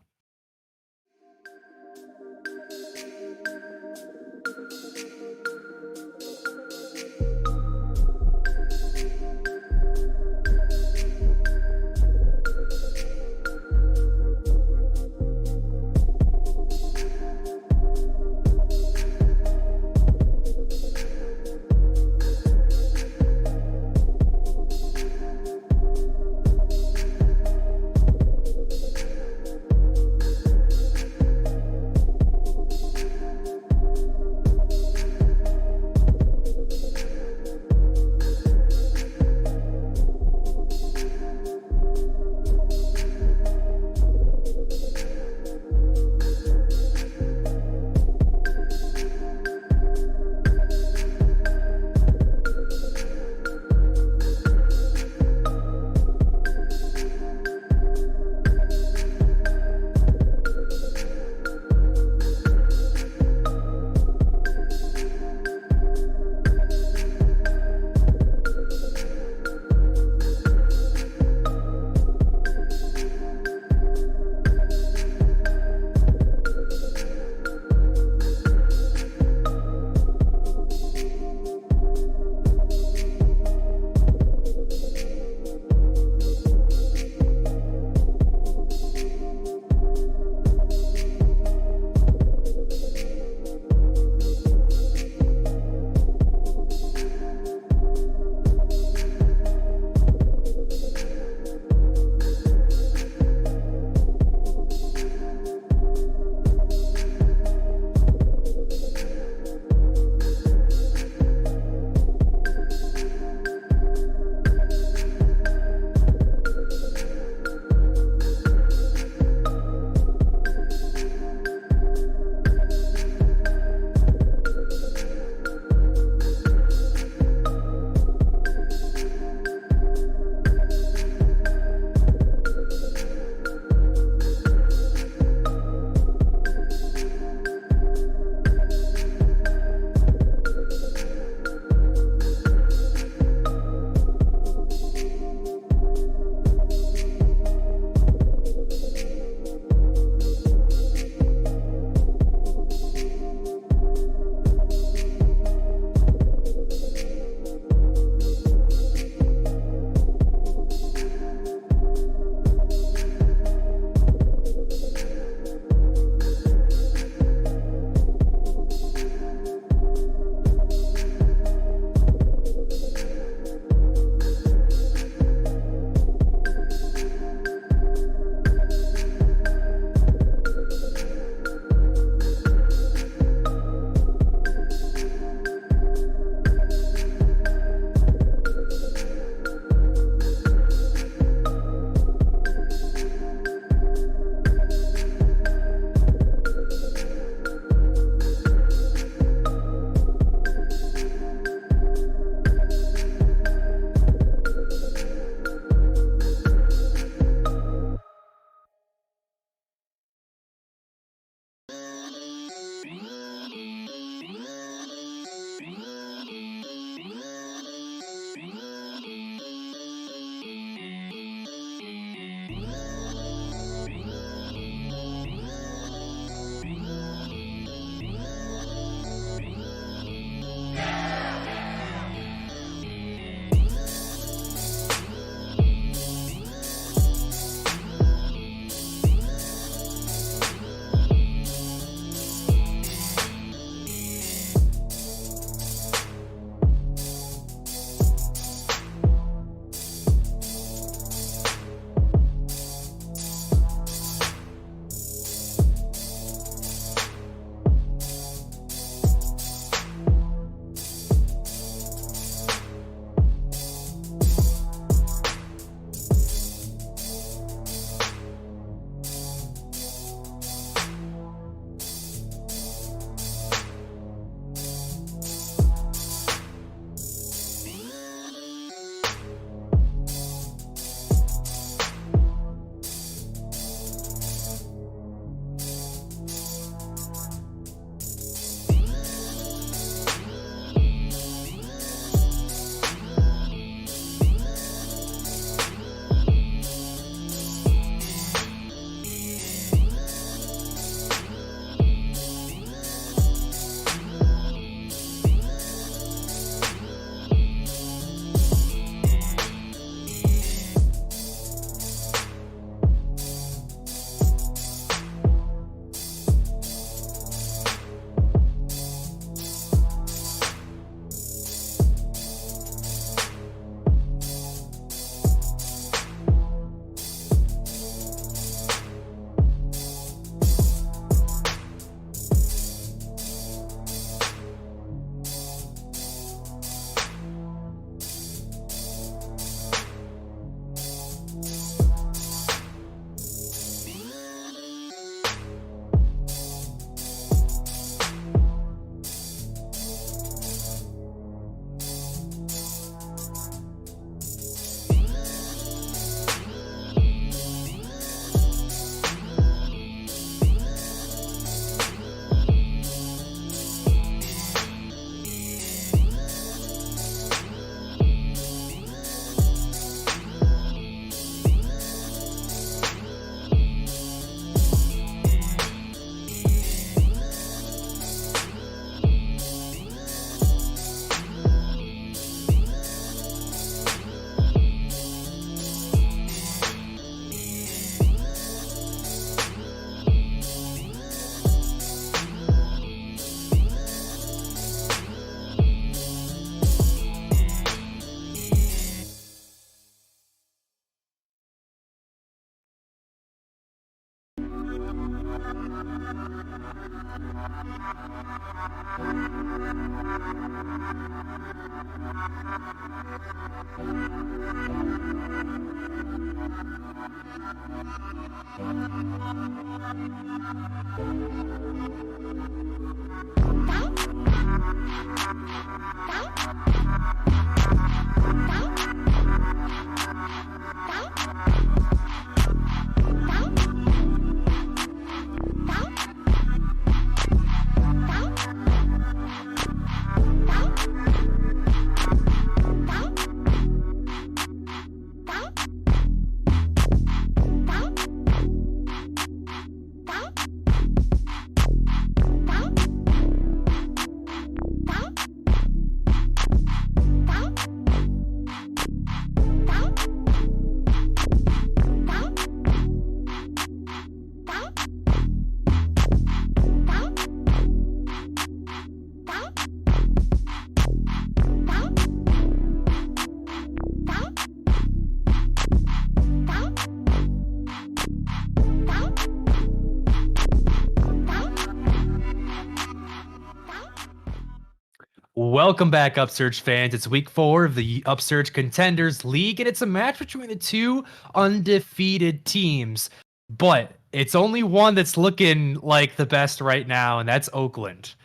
Welcome back, Upsurge fans. It's week 4 of the Upsurge Contenders League, and it's a match between the two undefeated teams. But it's only one that's looking like the best right now, and that's Oakland.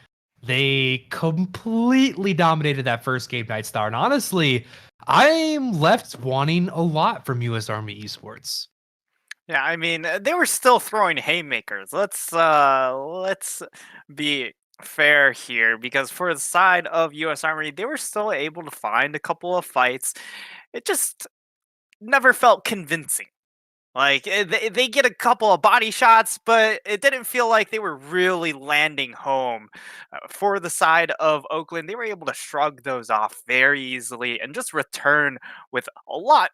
They completely dominated that first game, Night Star. And honestly, I'm left wanting a lot from U.S. Army Esports. Yeah, I mean, they were still throwing haymakers. Let's be fair here, because for the side of U.S. Army, they were still able to find a couple of fights. It just never felt convincing. Like, they get a couple of body shots, but it didn't feel like they were really landing home. For the side of Oakland, they were able to shrug those off very easily and just return with a lot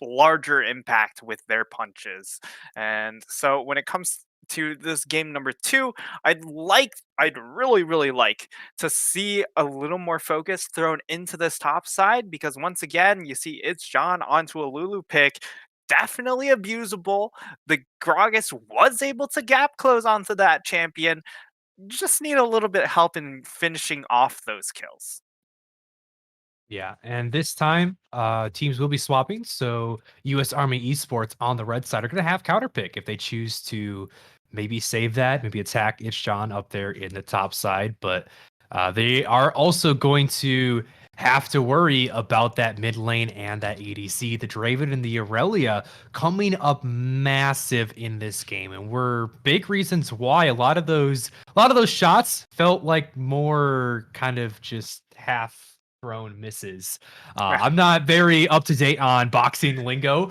larger impact with their punches. And so when it comes to this game number 2, I'd really like to see a little more focus thrown into this top side, because once again, you see It's John onto a Lulu pick. Definitely abusable. The Gragas was able to gap close onto that champion. Just need a little bit of help in finishing off those kills. Yeah, and this time, teams will be swapping. So U.S. Army Esports on the red side are going to have counter pick if they choose to maybe save that, maybe attack It's John up there in the top side. But they are also going to have to worry about that mid lane and that ADC. The Draven and the Aurelia coming up massive in this game, and were big reasons why a lot of those shots felt like more kind of just half thrown misses. I'm not very up to date on boxing lingo,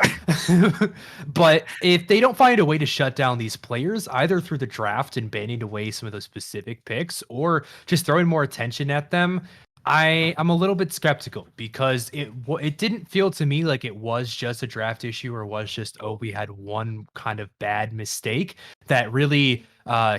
but if they don't find a way to shut down these players, either through the draft and banning away some of those specific picks, or just throwing more attention at them, I'm a little bit skeptical, because it didn't feel to me like it was just a draft issue, or was just, oh, we had one kind of bad mistake that really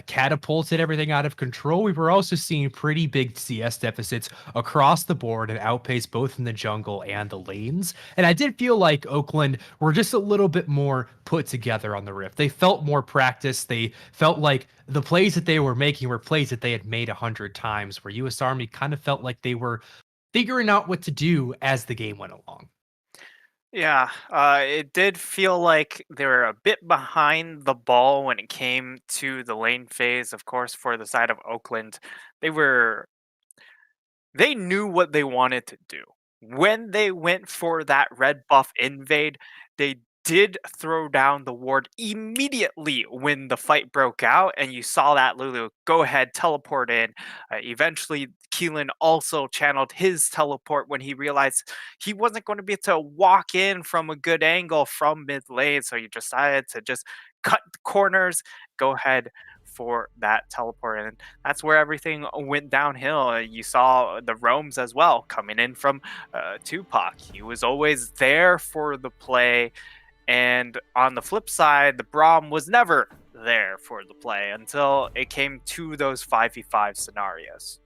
catapulted everything out of control. We were also seeing pretty big CS deficits across the board and outpaced both in the jungle and the lanes. And I did feel like Oakland were just a little bit more put together on the Rift. They felt more practiced. They felt like the plays that they were making were plays that they had made 100 times, where US Army kind of felt like they were figuring out what to do as the game went along. Yeah, it did feel like they were a bit behind the ball when it came to the lane phase. Of course, for the side of Oakland, they knew what they wanted to do. When they went for that red buff invade, they did throw down the ward immediately when the fight broke out, and you saw that Lulu go ahead, teleport in. Eventually, Keelan also channeled his teleport when he realized he wasn't going to be able to walk in from a good angle from mid lane, so he decided to just cut corners, go ahead for that teleport, and that's where everything went downhill. You saw the roams as well coming in from Tupac. He was always there for the play. And on the flip side, the Braum was never there for the play until it came to those 5v5 scenarios.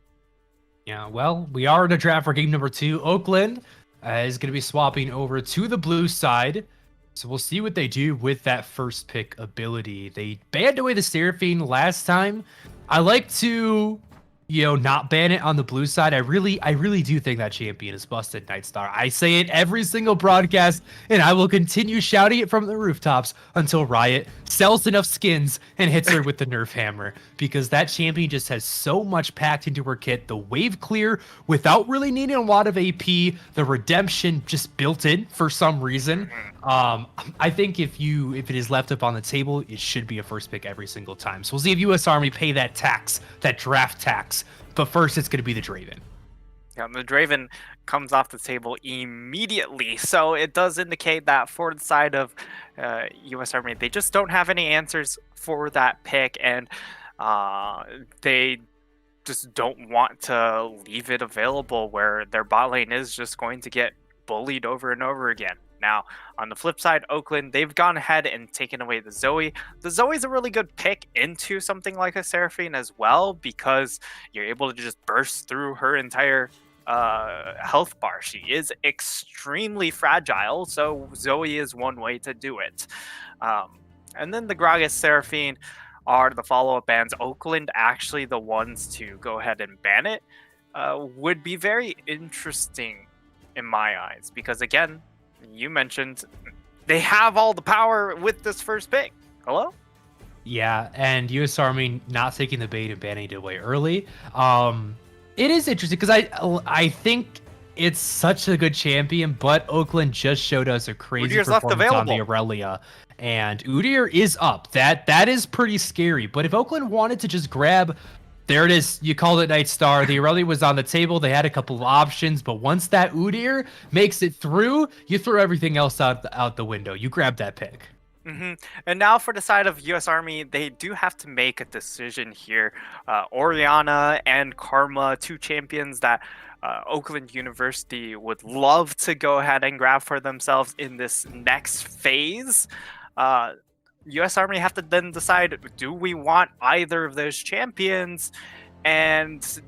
Yeah, well, we are in a draft for game number 2. Oakland is going to be swapping over to the blue side. So we'll see what they do with that first pick ability. They banned away the Seraphine last time. I like to, not ban it on the blue side. I really do think that champion is busted, Nightstar. I say it every single broadcast, and I will continue shouting it from the rooftops until Riot sells enough skins and hits her with the nerf hammer, because that champion just has so much packed into her kit. The wave clear without really needing a lot of AP, the redemption just built in for some reason. I think if it is left up on the table, it should be a first pick every single time. So we'll see if US Army pay that tax, that draft tax. But first, it's going to be the Draven. Yeah, the Draven comes off the table immediately. So it does indicate that for the side of US Army, they just don't have any answers for that pick. And they just don't want to leave it available where their bot lane is just going to get bullied over and over again. Now, on the flip side, Oakland, they've gone ahead and taken away the Zoe. The Zoe's a really good pick into something like a Seraphine as well, because you're able to just burst through her entire health bar. She is extremely fragile, so Zoe is one way to do it. And then the Gragas Seraphine are the follow-up bans. Oakland actually the ones to go ahead and ban it would be very interesting in my eyes, because again, you mentioned they have all the power with this first pick. Hello? Yeah, and US Army not taking the bait and banning it away early. It is interesting because I think it's such a good champion, but Oakland just showed us a crazy Udyr's left performance on the available. Aurelia, and Udyr is up. That is pretty scary. But if Oakland wanted to just grab, there it is. You called it, Nightstar. The Aurelia was on the table. They had a couple of options, but once that Udyr makes it through, you throw everything else out the window. You grab that pick. And now for the side of US Army, they do have to make a decision here. Oriana and Karma, two champions that Oakland University would love to go ahead and grab for themselves in this next phase. US Army have to then decide, do we want either of those champions, and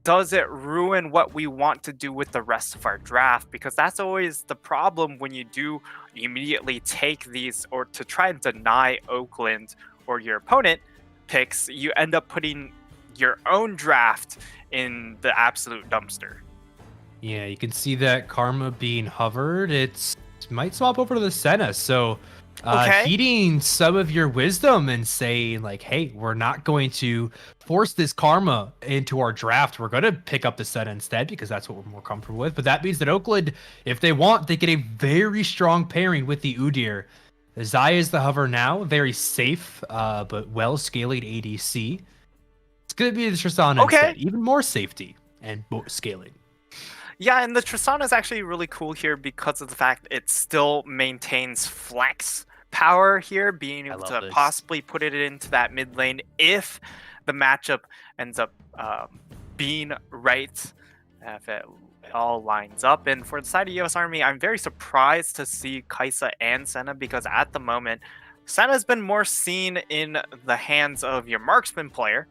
does it ruin what we want to do with the rest of our draft? Because that's always the problem when you do immediately take these, or to try and deny Oakland or your opponent picks, you end up putting your own draft in the absolute dumpster. Yeah, you can see that Karma being hovered. It might swap over to the Senna, so heeding some of your wisdom and saying like, hey, we're not going to force this Karma into our draft. We're going to pick up the Senna instead because that's what we're more comfortable with. But that means that Oakland, if they want, they get a very strong pairing with the Udyr. Zaya is the hover now, very safe, but well scaling ADC. It's going to be the Tristana instead, even more safety and more scaling. Yeah, and the Tristana is actually really cool here because of the fact it still maintains flex power here, being able to possibly put it into that mid lane if the matchup ends up being right, if it all lines up. And for the side of US Army, I'm very surprised to see Kai'Sa and Senna, because at the moment, Senna's been more seen in the hands of your marksman player.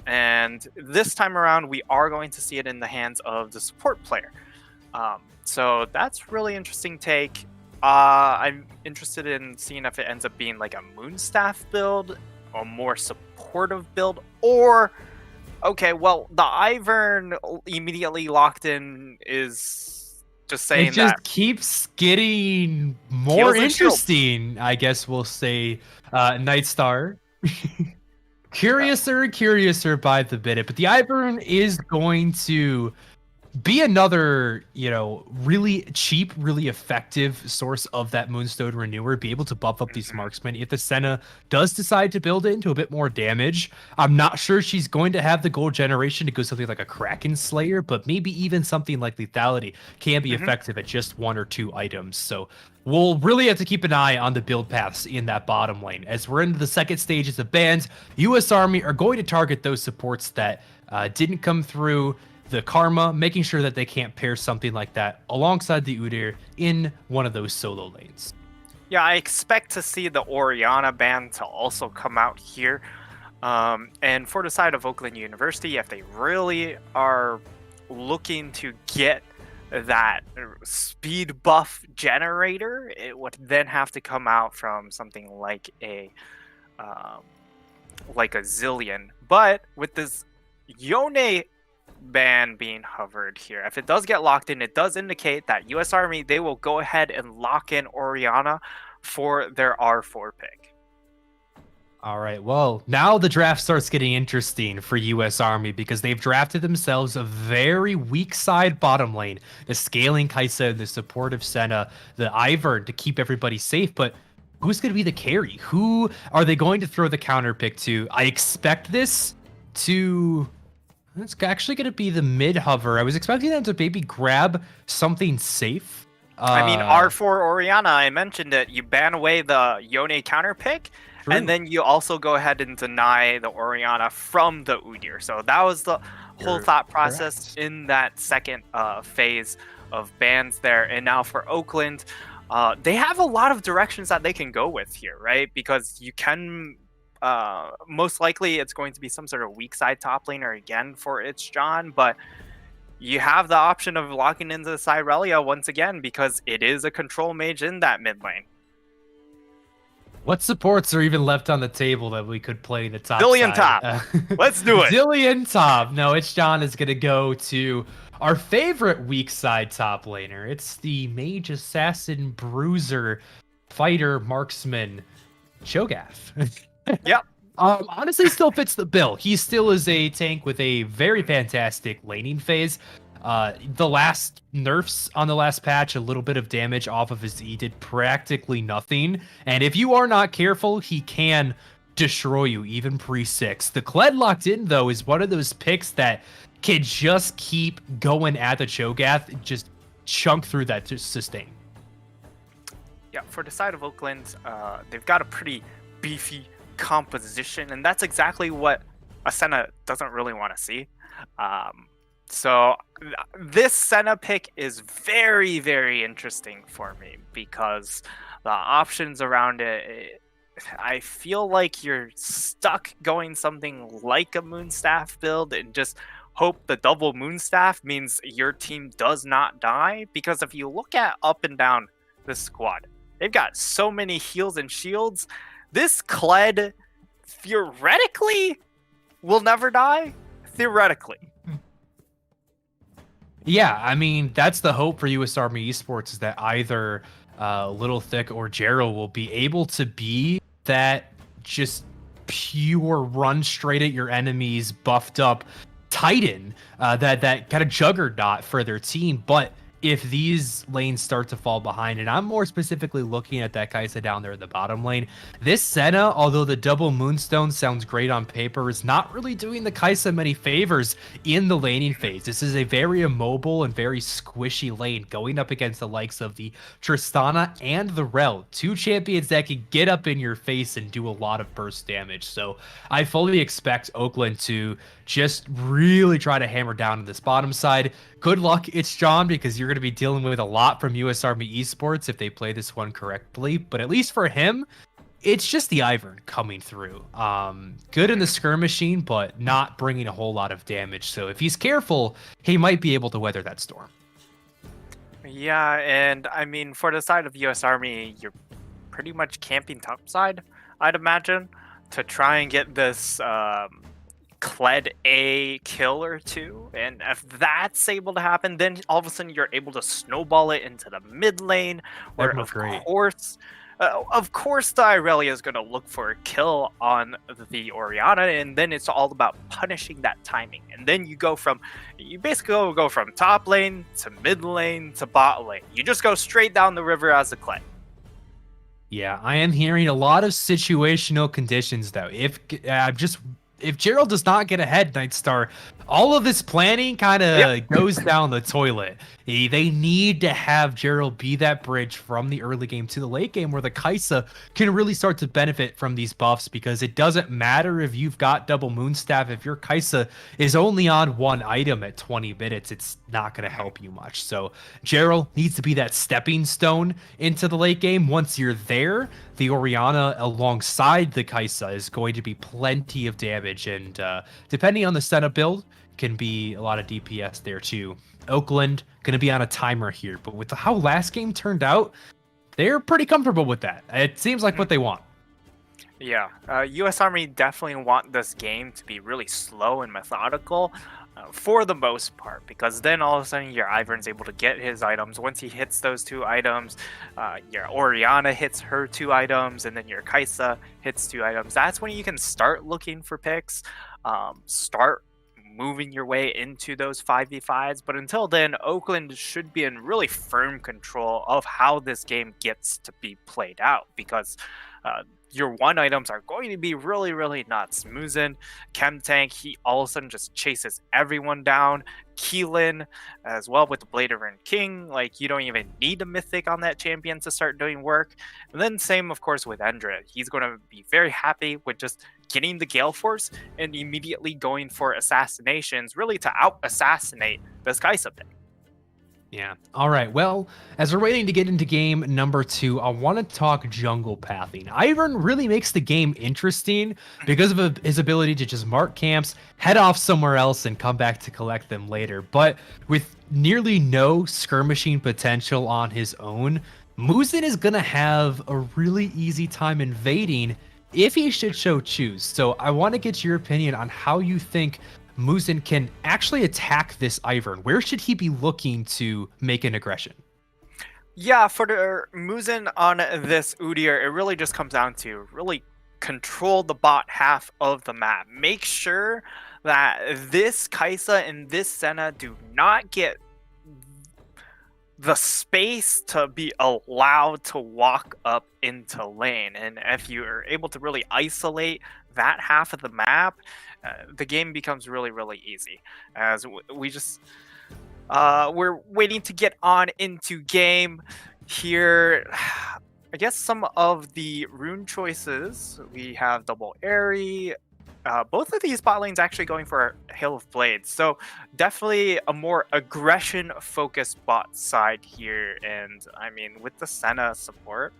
And this time around, we are going to see it in the hands of the support player. So that's really interesting take. I'm interested in seeing if it ends up being like a Moonstaff build, a more supportive build, or okay, well, the Ivern immediately locked in is just saying it just keeps getting more interesting, I guess we'll say. Nightstar. Curiouser by the minute, but the Ivern is going to be another, really cheap, really effective source of that Moonstone Renewer, be able to buff up these marksmen. If the Senna does decide to build it into a bit more damage, I'm not sure she's going to have the gold generation to go something like a Kraken Slayer, but maybe even something like Lethality can be effective at just one or two items. So we'll really have to keep an eye on the build paths in that bottom lane. As we're into the second stages of bans, US Army are going to target those supports that didn't come through the Karma, making sure that they can't pair something like that alongside the Udyr in one of those solo lanes. Yeah, I expect to see the Oriana ban to also come out here. And for the side of Oakland University, if they really are looking to get that speed buff generator, it would then have to come out from something like a Zillion. But with this Yone ban being hovered here, if it does get locked in, it does indicate that US Army, they will go ahead and lock in Oriana for their R4 pick. All right, well, now the draft starts getting interesting for U.S. Army because they've drafted themselves a very weak side bottom lane. The scaling Kai'Sa, the supportive Senna, the Ivern to keep everybody safe, but who's going to be the carry? Who are they going to throw the counter pick to? I expect this to... It's actually going to be the mid hover. I was expecting them to maybe grab something safe. I mean, R4 Oriana, I mentioned it. You ban away the Yone counter pick, True. and then you also go ahead and deny the Oriana from the Udyr. So that was the whole thought process in that second phase of bans there. And now for Oakland, they have a lot of directions that they can go with here, right? Because you can... most likely it's going to be some sort of weak side top laner again for It's John, but you have the option of locking into the Cyrelia once again because it is a control mage in that mid lane. What supports are even left on the table that we could play in the top Zillion side? top. Let's do it. Zillion top. No, It's John is going to go to our favorite weak side top laner. It's the mage assassin bruiser fighter marksman Cho'Gath. Yep. Honestly, still fits the bill. He still is a tank with a very fantastic laning phase. The last nerfs on the last patch, a little bit of damage off of his E did practically nothing. And if you are not careful, he can destroy you, even pre-6. The Kled locked in, though, is one of those picks that can just keep going at the Cho'Gath, just chunk through that to sustain. Yeah, for the side of Oakland, they've got a pretty beefy composition, and that's exactly what a Senna doesn't really want to see. So this Senna pick is very, very interesting for me because the options around it, I feel like you're stuck going something like a Moonstaff build and just hope the double Moonstaff means your team does not die. Because if you look at up and down the squad, they've got so many heals and shields. This Kled theoretically will never die. Theoretically. Yeah, I mean, that's the hope for US Army Esports is that either Little Thick or Gerald will be able to be that just pure run straight at your enemies, buffed up Titan, that kind of juggernaut for their team. But if these lanes start to fall behind, and I'm more specifically looking at that Kai'Sa down there in the bottom lane, this Senna, although the double Moonstone sounds great on paper, is not really doing the Kai'Sa many favors in the laning phase. This is a very immobile and very squishy lane going up against the likes of the Tristana and the Rel, two champions that can get up in your face and do a lot of burst damage. So I fully expect Oakland to just really try to hammer down on this bottom side. Good luck, It's John, because you're going to be dealing with a lot from US Army Esports if they play this one correctly. But at least for him, it's just the Ivern coming through. Good in the skirmishing, but not bringing a whole lot of damage. So if he's careful, he might be able to weather that storm. Yeah, and I mean, for the side of US Army, you're pretty much camping topside, I'd imagine, to try and get this Kled A kill or two. And if that's able to happen, then all of a sudden you're able to snowball it into the mid lane, where of course the Irelia is going to look for a kill on the Oriana, and then it's all about punishing that timing. And then you basically go from top lane to mid lane to bot lane. You just go straight down the river as a Kled. Yeah, I am hearing a lot of situational conditions, though. If Gerald does not get ahead, Nightstar, all of this planning kind of goes down the toilet. They need to have Gerald be that bridge from the early game to the late game where the Kai'Sa can really start to benefit from these buffs, because it doesn't matter if you've got double Moonstaff. If your Kai'Sa is only on one item at 20 minutes, it's not going to help you much. So Gerald needs to be that stepping stone into the late game. Once you're there, the Orianna alongside the Kaisa is going to be plenty of damage, and depending on the setup build, can be a lot of DPS there too. Oakland going to be on a timer here, but with how last game turned out, they're pretty comfortable with that. It seems like what they want. Yeah, U.S. Army definitely want this game to be really slow and methodical for the most part, because then all of a sudden your Ivern's able to get his items. Once he hits those 2 items, your Orianna hits her 2 items, and then your Kaisa hits 2 items. That's when you can start looking for picks, start moving your way into those 5v5s. But until then, Oakland should be in really firm control of how this game gets to be played out, because your 1 items are going to be really, really nuts. Muzen, Chem Tank, he all of a sudden just chases everyone down. Keelan, as well with the Blade of Ren King, like you don't even need a mythic on that champion to start doing work. And then same, of course, with Endra. He's going to be very happy with just getting the Gale Force and immediately going for assassinations, really to out-assassinate this Kaisa pick. Yeah. All right. Well, as we're waiting to get into game number 2, I want to talk jungle pathing. Ivern really makes the game interesting because of his ability to just mark camps, head off somewhere else, and come back to collect them later. But with nearly no skirmishing potential on his own, Muzen is going to have a really easy time invading if he should so choose. So I want to get your opinion on how you think Muzen can actually attack this Ivern. Where should he be looking to make an aggression? Yeah, for the Muzen on this Udyr, it really just comes down to really control the bot half of the map. Make sure that this Kaisa and this Senna do not get the space to be allowed to walk up into lane. And if you're able to really isolate that half of the map, the game becomes really, really easy. As we just we're waiting to get on into game here. I guess some of the rune choices, we have double airy. Both of these bot lanes actually going for Hail of Blades, so definitely a more aggression-focused bot side here. And I mean, with the Senna support,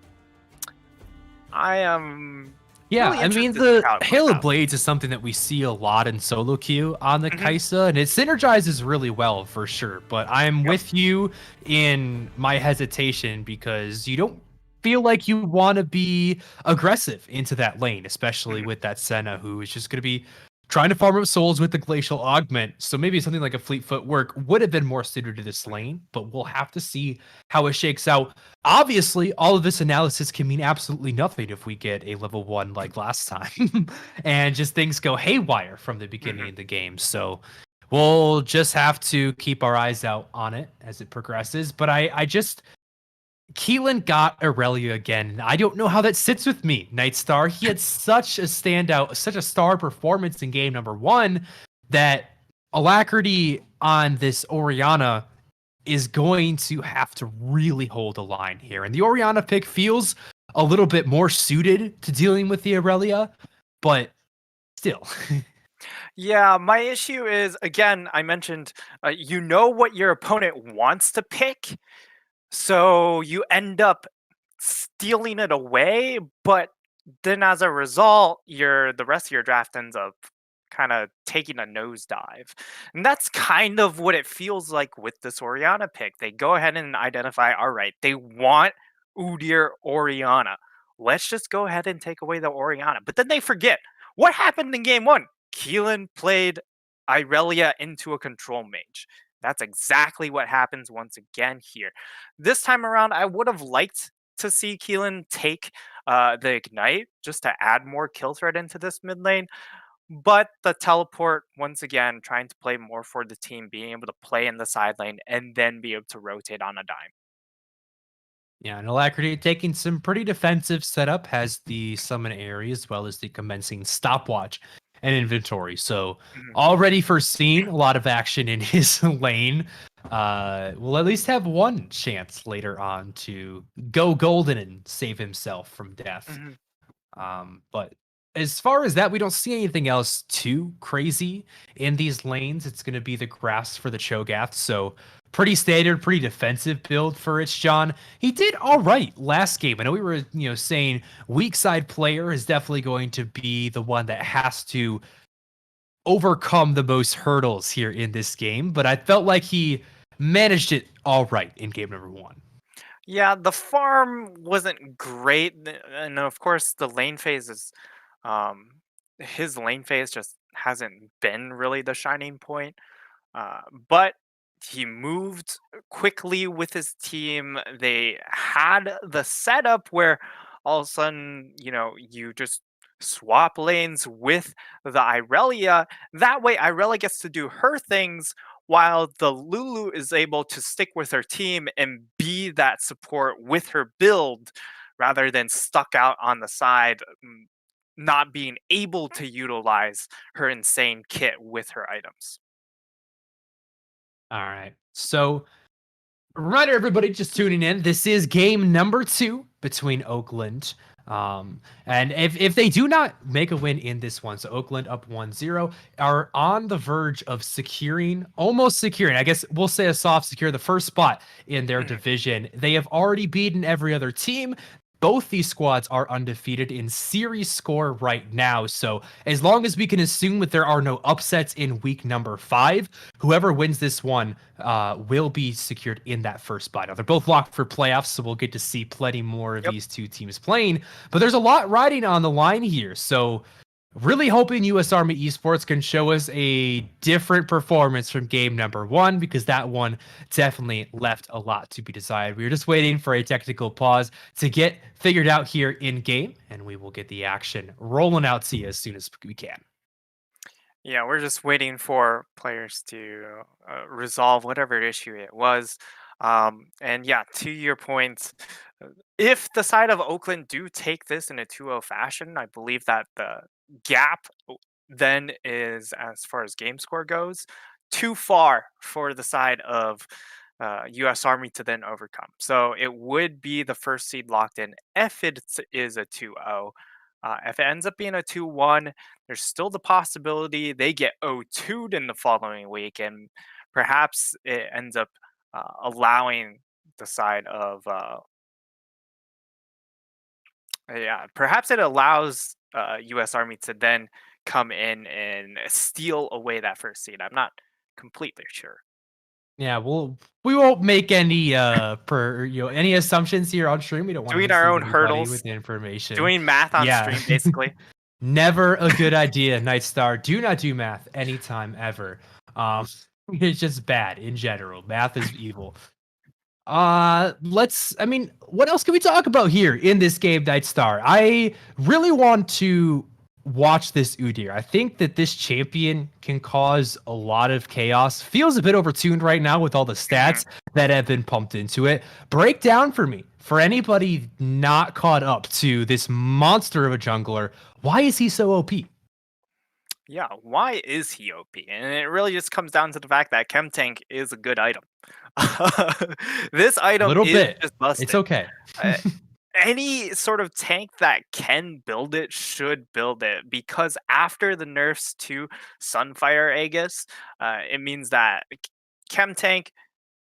I am. Yeah, really I mean, interested to see the how it Hail plays of out. Blades is something that we see a lot in solo queue on the Kaisa, and it synergizes really well for sure. But I'm with you in my hesitation because you don't feel like you want to be aggressive into that lane, especially with that Senna, who is just going to be trying to farm up souls with the Glacial Augment. So maybe something like a Fleet Footwork would have been more suited to this lane, but we'll have to see how it shakes out. Obviously, all of this analysis can mean absolutely nothing if we get a level 1 like last time and just things go haywire from the beginning of the game. So we'll just have to keep our eyes out on it as it progresses. But I just... Keelan got Aurelia again. I don't know how that sits with me, Nightstar. He had such a standout, such a star performance in game number 1 that Alacrity on this Orianna is going to have to really hold a line here. And the Orianna pick feels a little bit more suited to dealing with the Aurelia, but still. Yeah, my issue is, again, I mentioned, you know what your opponent wants to pick, so you end up stealing it away, but then as a result, the rest of your draft ends up kind of taking a nosedive. And that's kind of what it feels like with this Orianna pick. They go ahead and identify, all right, they want Udyr Orianna. Let's just go ahead and take away the Orianna. But then they forget what happened in game 1. Keelan played Irelia into a control mage. That's exactly what happens once again here. This time around, I would have liked to see Keelan take the Ignite just to add more kill threat into this mid lane. But the teleport, once again, trying to play more for the team, being able to play in the side lane and then be able to rotate on a dime. Yeah, and Alacrity taking some pretty defensive setup, has the summon area as well as the commencing stopwatch and inventory. So already foreseeing a lot of action in his lane. Will at least have one chance later on to go golden and save himself from death. But as far as that, we don't see anything else too crazy in these lanes. It's going to be the grass for the Cho'Gath. So pretty standard, pretty defensive build for Rich John. He did all right last game. I know we were, saying weak side player is definitely going to be the one that has to overcome the most hurdles here in this game, but I felt like he managed it all right in game number 1. Yeah, the farm wasn't great, and of course the lane phase is, his lane phase just hasn't been really the shining point. But he moved quickly with his team. They had the setup where all of a sudden, you just swap lanes with the Irelia. That way, Irelia gets to do her things while the Lulu is able to stick with her team and be that support with her build rather than stuck out on the side, not being able to utilize her insane kit with her items. All right. So, reminder, everybody just tuning in. This is game number 2 between Oakland. And if they do not make a win in this one, so Oakland up 1-0, are on the verge of almost securing, I guess we'll say a soft secure, the first spot in their division. They have already beaten every other team. Both these squads are undefeated in series score right now. So as long as we can assume that there are no upsets in week number 5, whoever wins this one will be secured in that first spot. Now, they're both locked for playoffs, so we'll get to see plenty more of these two teams playing. But there's a lot riding on the line here. So really hoping US Army Esports can show us a different performance from game number 1, because that one definitely left a lot to be desired. We were just waiting for a technical pause to get figured out here in game, and we will get the action rolling out to you as soon as we can. Yeah, we're just waiting for players to resolve whatever issue it was. And yeah, to your point, if the side of Oakland do take this in a 2-0 fashion, I believe that the gap then is, as far as game score goes, too far for the side of US Army to then overcome. So it would be the first seed locked in if it is a 2-0. If it ends up being a 2-1, there's still the possibility they get 0-2'd in the following week, and perhaps it ends up allowing the side of perhaps it allows US Army to then come in and steal away that first seed. I'm not completely sure. Yeah, we won't make any any assumptions here on stream. We don't want Doing to our mislead own anybody hurdles, with the information. doing math on stream, basically. Never a good idea, Nightstar. Do not do math anytime ever. It's just bad in general. Math is evil. What else can we talk about here in this game, Nightstar? I really want to watch this Udyr. I think that this champion can cause a lot of chaos. Feels a bit overtuned right now with all the stats that have been pumped into it. Break down for me, for anybody not caught up to this monster of a jungler, why is he so OP? Yeah, why is he OP? And it really just comes down to the fact that Chem Tank is a good item. This item is just busted. It's okay. Any sort of tank that can build it should build it, because after the nerfs to Sunfire Aegis, it means that Chem Tank,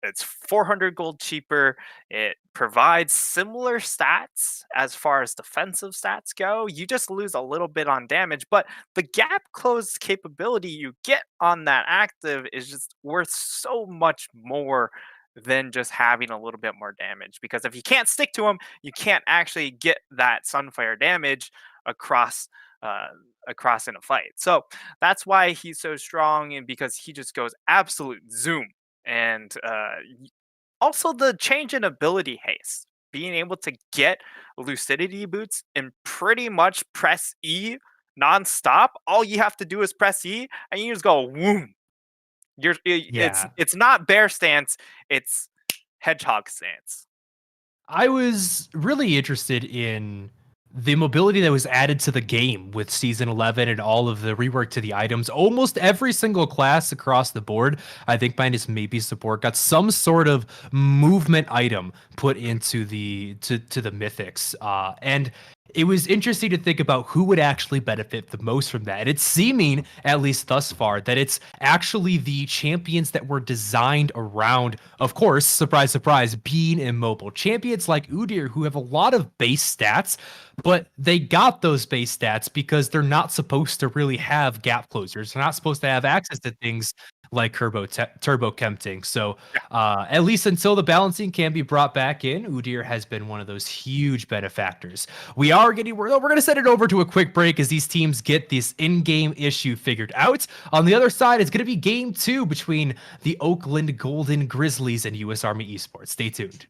it's 400 gold cheaper. It provides similar stats as far as defensive stats go. You just lose a little bit on damage, but the gap close capability you get on that active is just worth so much more than just having a little bit more damage. Because if you can't stick to him, you can't actually get that Sunfire damage across in a fight. So that's why he's so strong, and because he just goes absolute zoom. And also the change in ability haste, being able to get lucidity boots and pretty much press E nonstop. All you have to do is press E, and you just go whoom. It's not bear stance, it's hedgehog stance. I was really interested in the mobility that was added to the game with Season 11 and all of the rework to the items. Almost every single class across the board, I think minus maybe support, got some sort of movement item put into the to the mythics. And it was interesting to think about who would actually benefit the most from that. And it's seeming, at least thus far, that it's actually the champions that were designed around, of course, surprise, surprise, being immobile. Champions like Udyr, who have a lot of base stats, but they got those base stats because they're not supposed to really have gap closers. They're not supposed to have access to things like turbo tempting. So at least until the balancing can be brought back in, Udyr has been one of those huge benefactors. We're going to send it over to a quick break as these teams get this in-game issue figured out. On the other side, it's going to be game 2 between the Oakland Golden Grizzlies and US Army Esports. Stay tuned.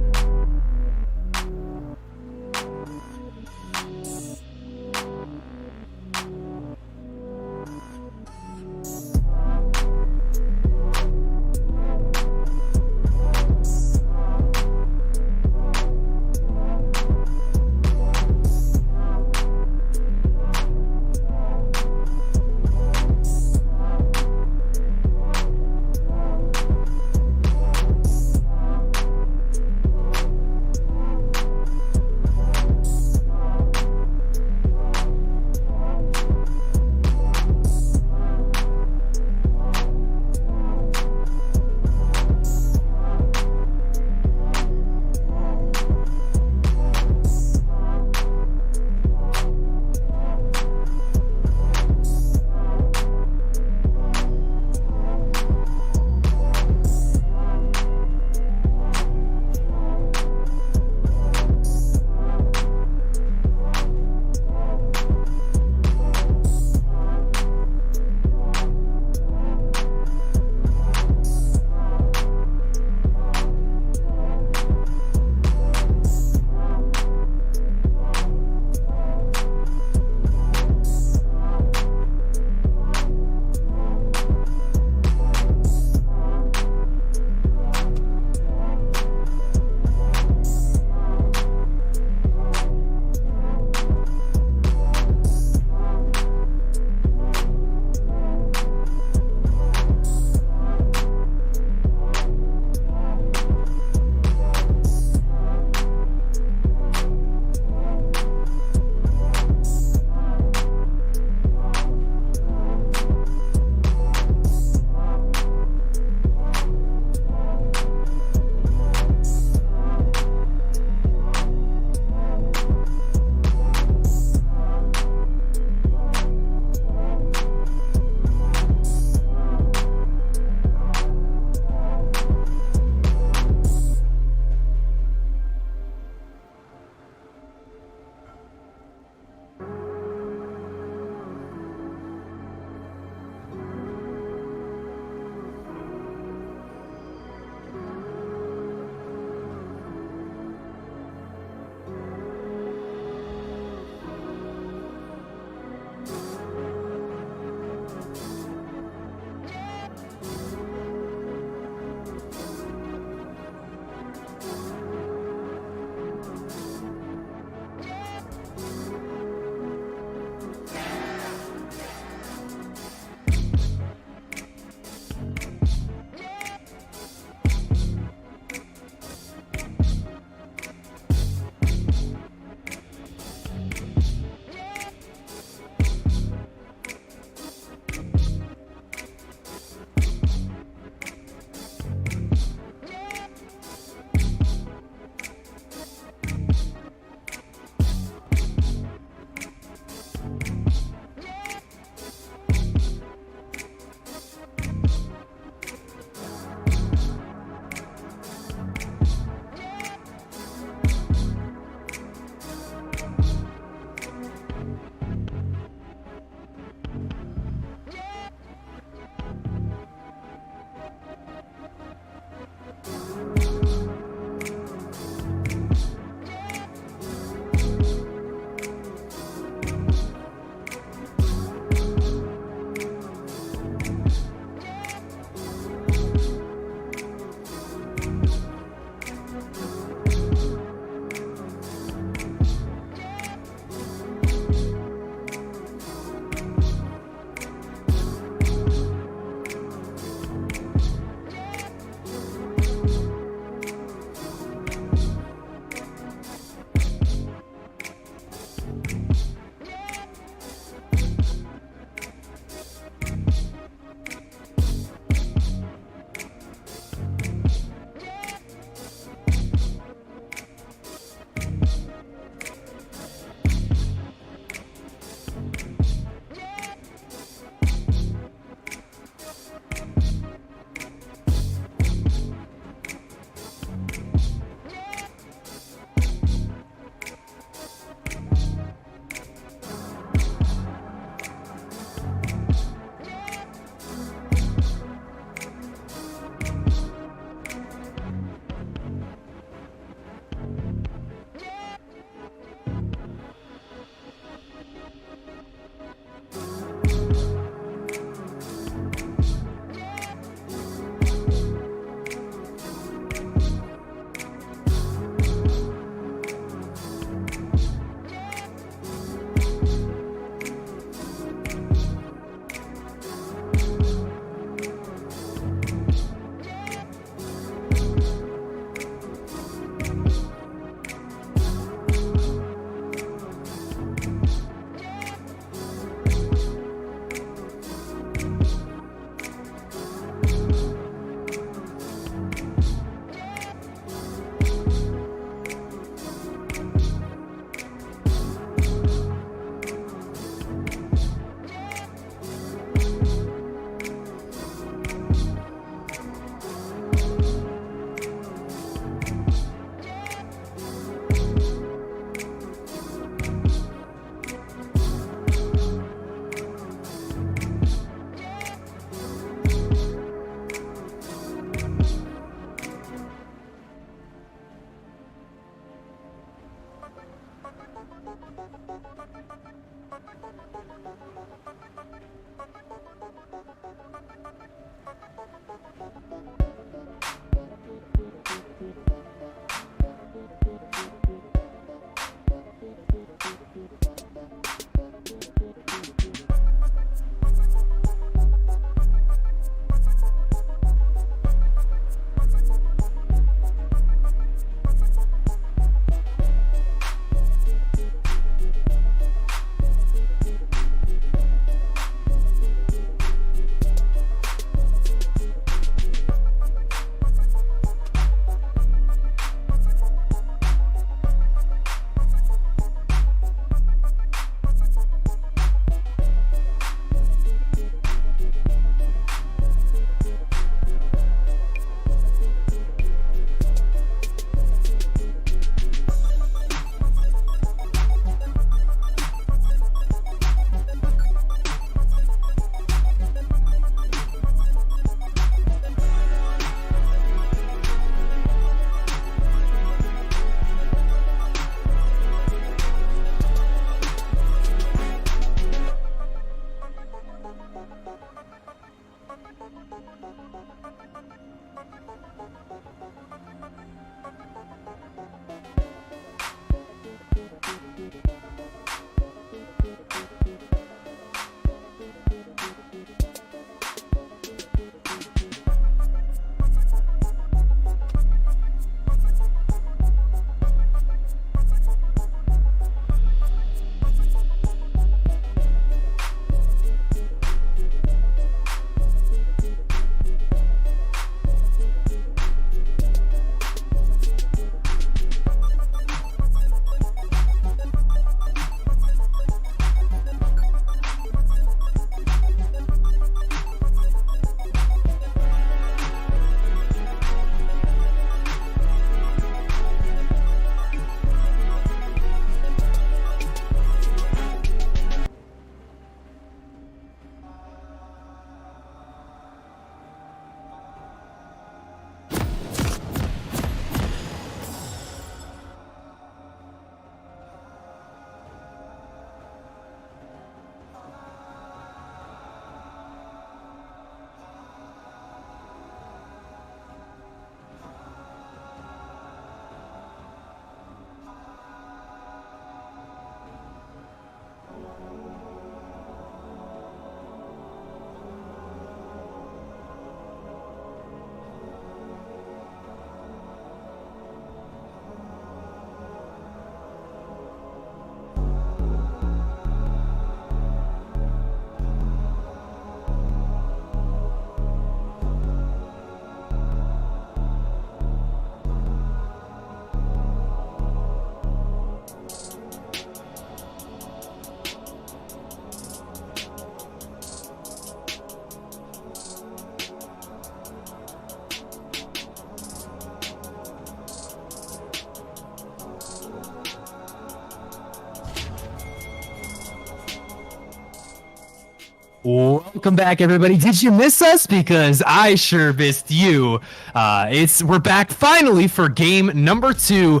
Welcome back, everybody. Did you miss us? Because I sure missed you. We're back finally for game number 2.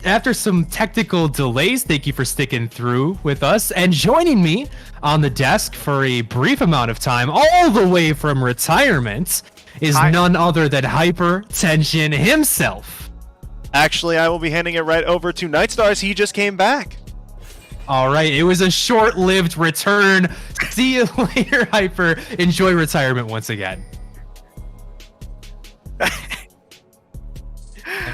After some technical delays, thank you for sticking through with us and joining me on the desk for a brief amount of time, all the way from retirement, is none other than Hypertension himself. Actually, I will be handing it right over to Nightstars. He just came back. All right, it was a short-lived return. See you later, Hyper. Enjoy retirement once again. And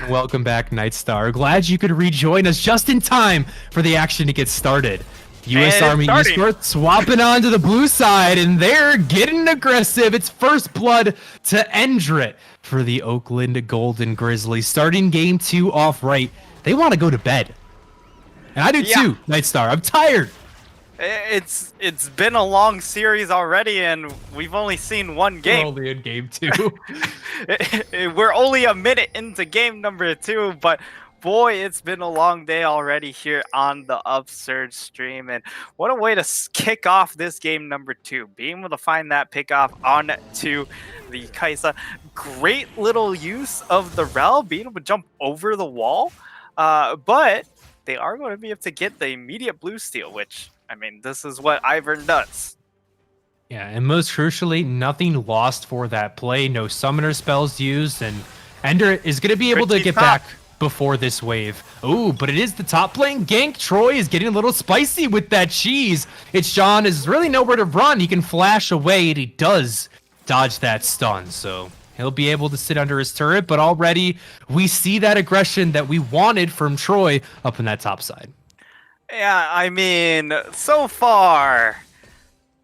welcome back, Nightstar. Glad you could rejoin us just in time for the action to get started. U.S. Army Esports swapping onto the blue side, and they're getting aggressive. It's first blood to Endrit for the Oakland Golden Grizzlies. Starting game 2 off right. They want to go to bed. And I do too, Nightstar. I'm tired. It's been a long series already, and we've only seen one game. We're only in game 2. We're only a minute into game number 2, but boy, it's been a long day already here on the Upsurge stream. And what a way to kick off this game number 2. Being able to find that pickoff on to the Kaisa. Great little use of the Rel, being able to jump over the wall. But they are going to be able to get the immediate blue steal, which, I mean, this is what Ivern does. Yeah, and most crucially, nothing lost for that play. No summoner spells used, and Ender is going to be able to get back before this wave. Oh, but it is the top lane gank. Troy is getting a little spicy with that cheese. It's John is really nowhere to run. He can flash away, and he does dodge that stun, so he'll be able to sit under his turret, but already we see that aggression that we wanted from Troy up in that top side. Yeah, I mean, so far,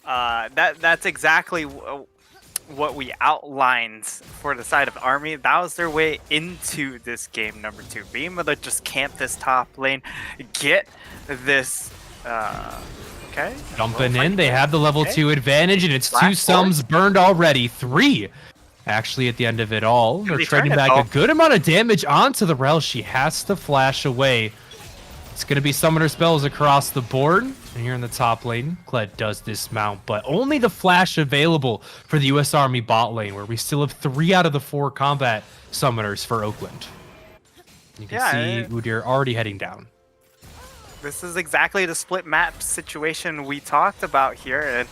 that's exactly what we outlined for the side of Army. That was their way into this game number 2. Being able to just camp this top lane, get this, okay. Jumping in, they have the level 2 advantage, and it's 2 sums burned already. 3, actually, at the end of it all. They're trading back a good amount of damage onto the Rel. She has to flash away. It's going to be summoner spells across the board. And here in the top lane, Kled does dismount, but only the flash available for the US Army bot lane, where we still have 3 out of the 4 combat summoners for Oakland. You can see Udyr already heading down. This is exactly the split map situation we talked about here, and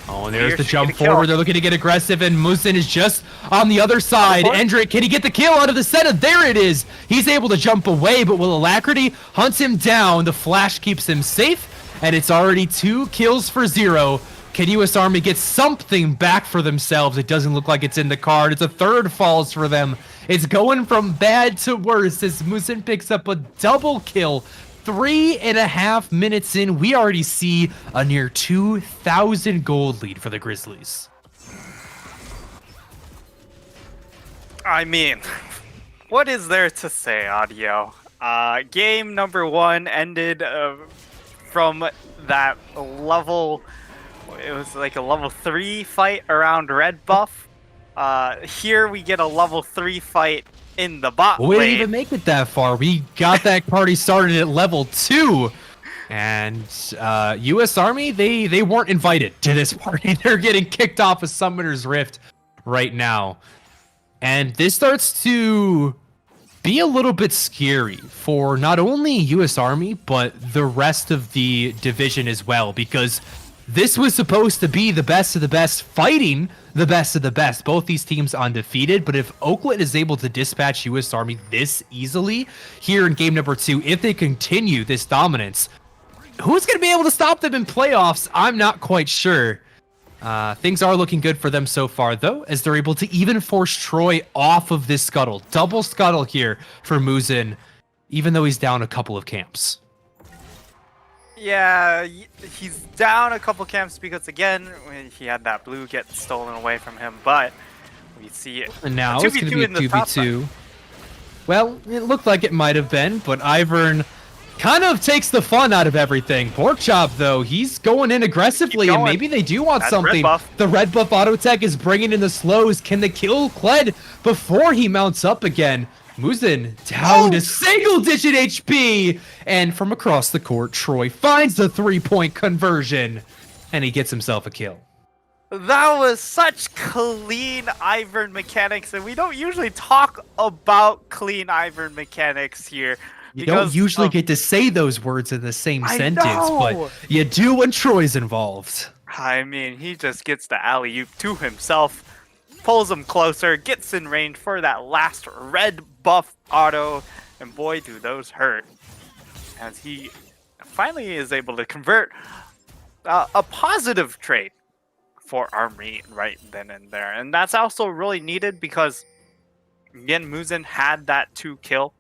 oh, and there's the jump forward. They're looking to get aggressive, and Musin is just on the other side. Endrick, can he get the kill out of the center? There it is. He's able to jump away, but will Alacrity hunts him down. The flash keeps him safe, and it's already 2 kills for 0. Can US Army get something back for themselves? It doesn't look like it's in the card. It's a 3rd falls for them. It's going from bad to worse as Musin picks up a double kill. 3.5 minutes in, we already see a near 2,000 gold lead for the Grizzlies. I mean, what is there to say, Audio? Game number 1 ended from that level, it was like a level 3 fight around red buff. Here we get a level 3 fight in the bot lane. We didn't even make it that far. We got that party started at level 2. And US Army, they weren't invited to this party. They're getting kicked off of Summoner's Rift right now. And this starts to be a little bit scary for not only US Army, but the rest of the division as well, because this was supposed to be the best of the best fighting the best of the best. Both these teams undefeated, but if Oakland is able to dispatch US Army this easily here in game number 2, if they continue this dominance, who's going to be able to stop them in playoffs? I'm not quite sure. Things are looking good for them so far, though, as they're able to even force Troy off of this scuttle. Double scuttle here for Musin, even though he's down a couple of camps. Yeah, he's down a couple camps because, again, he had that blue get stolen away from him, but we see it. And now it's going to be a 2v2. Well, it looked like it might have been, but Ivern kind of takes the fun out of everything. Porkchop, though, he's going in aggressively, and maybe they do want something. The red buff auto tech is bringing in the slows. Can they kill Kled before he mounts up again? Musin down to single-digit HP, and from across the court, Troy finds the 3-point conversion, and he gets himself a kill. That was such clean Ivern mechanics, and we don't usually talk about clean Ivern mechanics here. You don't usually get to say those words in the same sentence, but you do when Troy's involved. I mean, he just gets the alley-oop to himself, pulls him closer, gets in range for that last red buff auto, and boy, do those hurt. As he finally is able to convert a positive trade for Army right then and there. And that's also really needed because, again, Musin had that 2-kill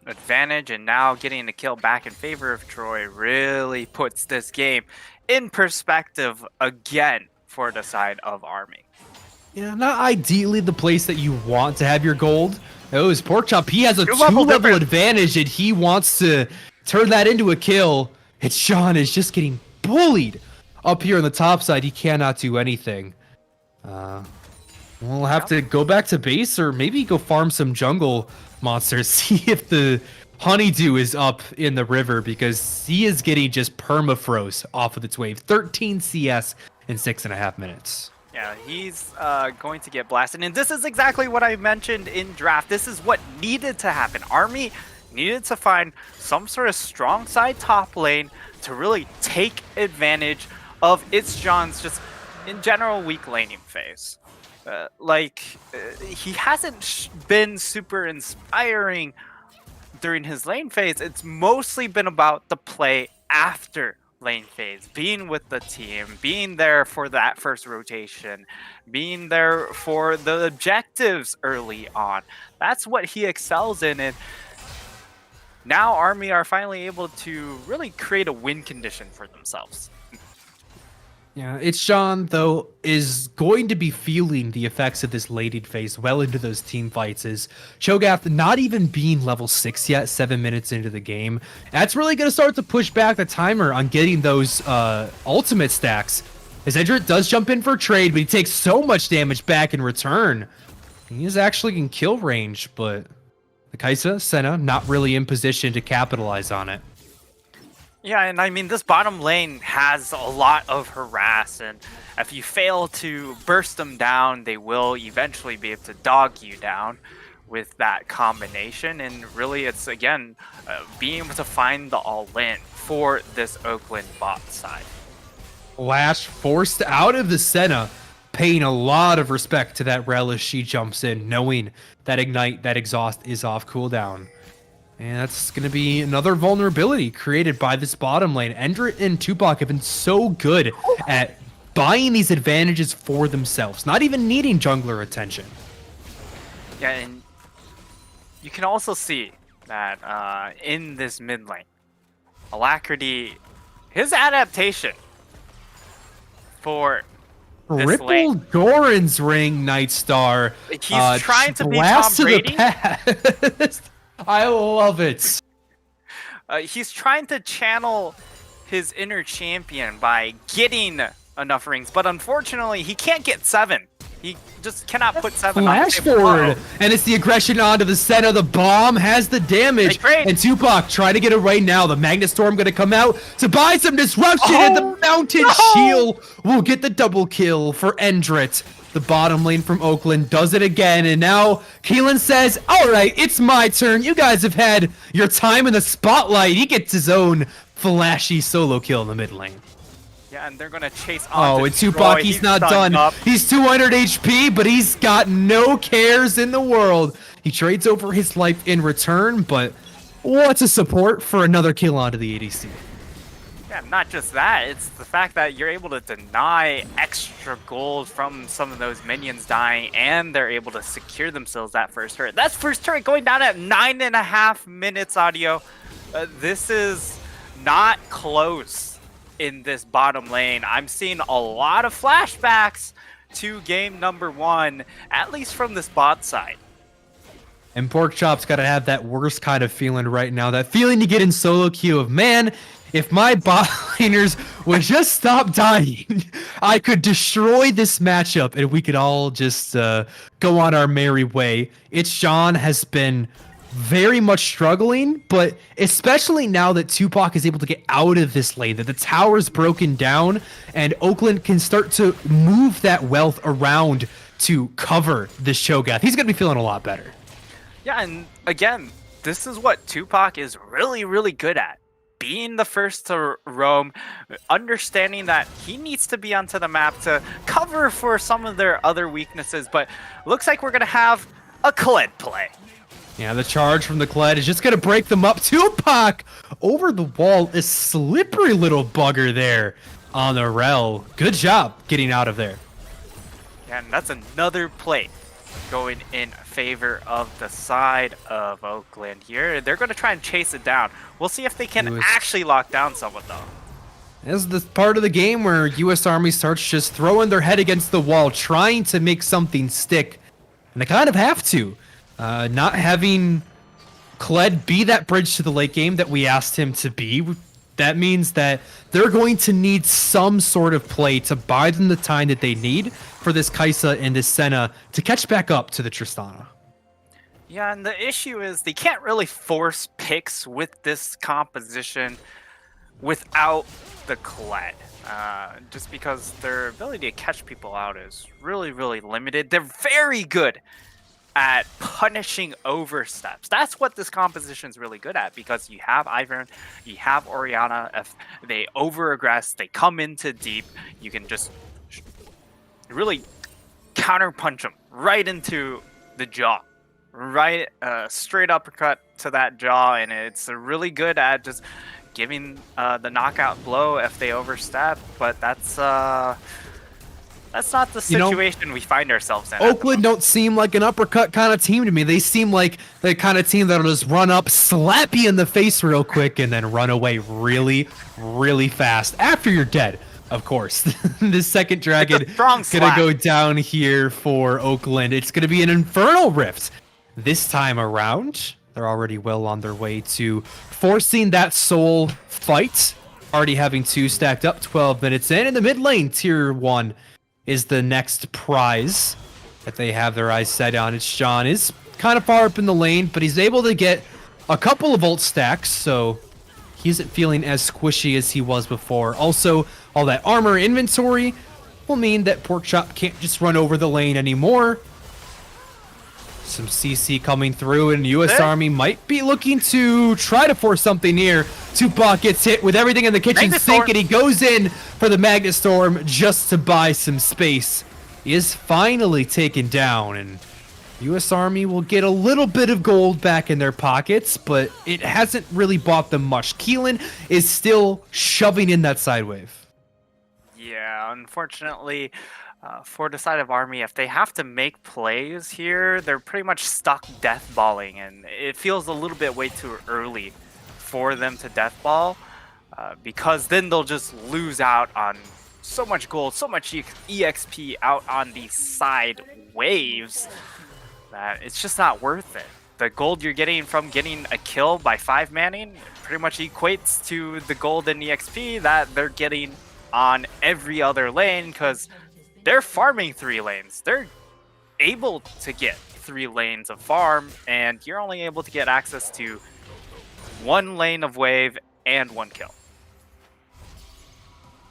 advantage, and now getting a kill back in favor of Troy really puts this game in perspective again for the side of Army. Yeah, not ideally the place that you want to have your gold. Oh, his Porkchop, he has a 2-level advantage, and he wants to turn that into a kill. It's Sean is just getting bullied up here on the top side. He cannot do anything. We'll have to go back to base, or maybe go farm some jungle monsters. See if the Honeydew is up in the river, because he is getting just permafroze off of its wave. 13 CS in 6.5 minutes. Yeah, he's going to get blasted. And this is exactly what I mentioned in draft. This is what needed to happen. Army needed to find some sort of strong side top lane to really take advantage of John's just in general weak laning phase. He hasn't been super inspiring during his lane phase. It's mostly been about the play after lane phase, being with the team, being there for that first rotation, being there for the objectives early on. That's what he excels in, and now Army are finally able to really create a win condition for themselves. Yeah, it's Sean, though, is going to be feeling the effects of this lated phase well into those team fights. Is Cho'Gath not even being level 6 yet, 7 minutes into the game. That's really going to start to push back the timer on getting those ultimate stacks. As Edrit does jump in for a trade, but he takes so much damage back in return. He is actually in kill range, but the Kai'Sa, Senna, not really in position to capitalize on it. Yeah, and I mean, this bottom lane has a lot of harass, and if you fail to burst them down, they will eventually be able to dog you down with that combination. And really, it's, again, being able to find the all-in for this Oakland bot side. Flash forced out of the Senna, paying a lot of respect to that relish. She jumps in, knowing that Ignite, that exhaust is off cooldown. And that's going to be another vulnerability created by this bottom lane. Endrit and Tupac have been so good at buying these advantages for themselves, not even needing jungler attention. Yeah, and you can also see that in this mid lane, Alacrity, his adaptation for this Triple lane. Doran's ring, Nightstar. He's trying to be Tom blast to Brady. the past. I love it. He's trying to channel his inner champion by getting enough rings, but unfortunately, he can't get 7. He just cannot put 7 on the Flash table. forward, and it's the aggression onto the center. The bomb has the damage, and Tupac trying to get it right now. The Magnet Storm going to come out to buy some disruption, and the Mountain Shield will get the double kill for Endrit. The bottom lane from Oakland does it again, and now Keelan says, all right, it's my turn. You guys have had your time in the spotlight. He gets his own flashy solo kill in the mid lane. Yeah, and they're gonna chase on. Oh, and Tupac, he's not done. He's 200 HP, but he's got no cares in the world. He trades over his life in return, but what's a support for another kill onto the ADC? Yeah, not just that, it's the fact that you're able to deny extra gold from some of those minions dying, and they're able to secure themselves that first turret. That's first turret going down at 9.5 minutes audio. This is not close in this bottom lane. I'm seeing a lot of flashbacks to game number 1, at least from this bot side. And Porkchop's got to have that worst kind of feeling right now. That feeling you get in solo queue of, man, if my bot laners would just stop dying, I could destroy this matchup and we could all just go on our merry way. It's Sean has been very much struggling, but especially now that Tupac is able to get out of this lane, that the tower's broken down, and Oakland can start to move that wealth around to cover this Cho'Gath. He's going to be feeling a lot better. Yeah, and again, this is what Tupac is really, really good at. Being the first to roam, understanding that he needs to be onto the map to cover for some of their other weaknesses, but looks like we're going to have a Kled play. Yeah, the charge from the Kled is just going to break them up. Tupac over the wall, a slippery little bugger there on the Rel. Good job getting out of there. Yeah, and that's another play going in favor of the side of Oakland here. They're going to try and chase it down. We'll see if they can actually lock down someone, though. This is the part of the game where U.S. Army starts just throwing their head against the wall, trying to make something stick. And they kind of have to. Not having Kled be that bridge to the late game that we asked him to be, that means that they're going to need some sort of play to buy them the time that they need for this Kai'Sa and this Senna to catch back up to the Tristana. Yeah, and the issue is they can't really force picks with this composition without the Kled. Just because their ability to catch people out is really, really limited. They're very good at punishing oversteps. That's what this composition is really good at, because you have Ivern, you have Orianna. If they over-aggress, they come into deep, you can just really counter-punch them right into the jaw. Right, straight uppercut to that jaw, and it's really good at just giving the knockout blow if they overstep. But that's not the situation we find ourselves in. Oakland don't seem like an uppercut kind of team to me. They seem like the kind of team that'll just run up, slap you in the face real quick, and then run away really, really fast after you're dead. Of course, the second dragon gonna go down here for Oakland. It's gonna be an Infernal Rift. This time around, they're already well on their way to forcing that soul fight. Already having 2 stacked up, 12 minutes in the mid lane. Tier 1 is the next prize that they have their eyes set on. It's John is kind of far up in the lane, but he's able to get a couple of ult stacks, so he isn't feeling as squishy as he was before. Also, all that armor inventory will mean that Porkchop can't just run over the lane anymore. Some CC coming through, and US Army might be looking to try to force something here. Tupac gets hit with everything in the kitchen sink, and he goes in for the Magnet Storm just to buy some space. He is finally taken down, and US Army will get a little bit of gold back in their pockets, but it hasn't really bought them much. Keelan is still shoving in that side wave. Yeah, unfortunately, for the side of Army, if they have to make plays here, they're pretty much stuck deathballing, and it feels a little bit way too early for them to deathball, because then they'll just lose out on so much gold, so much EXP out on these side waves that it's just not worth it. The gold you're getting from getting a kill by 5-manning pretty much equates to the gold and EXP that they're getting on every other lane, because they're farming 3 lanes. They're able to get 3 lanes of farm, and you're only able to get access to 1 lane of wave and 1 kill.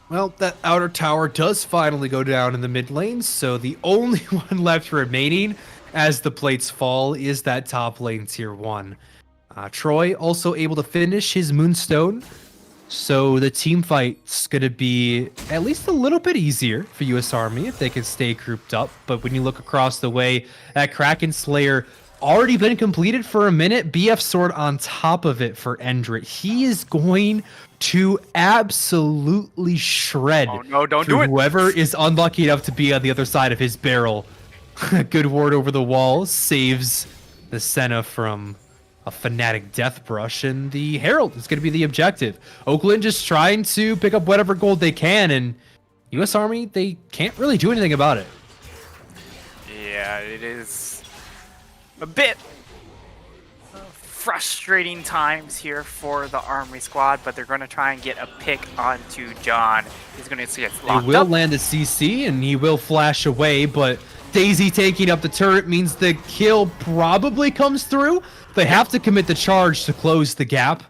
Well, that outer tower does finally go down in the mid lane, so the only one left remaining as the plates fall is that top lane tier 1. Troy also able to finish his Moonstone, so the team fight's going to be at least a little bit easier for US Army if they can stay grouped up. But when you look across the way, that Kraken Slayer already been completed for a minute. BF Sword on top of it for Endrit. He is going to absolutely shred whoever is unlucky enough to be on the other side of his barrel. Good ward over the wall saves the Senna from a Fnatic death brush, and the Herald is going to be the objective. Oakland just trying to pick up whatever gold they can, and US Army, they can't really do anything about it. Yeah, it is a bit frustrating times here for the Army squad, but they're going to try and get a pick onto John. He's going to get locked up. He will land a CC, and he will flash away, but Daisy taking up the turret means the kill probably comes through. They have to commit the charge to close the gap.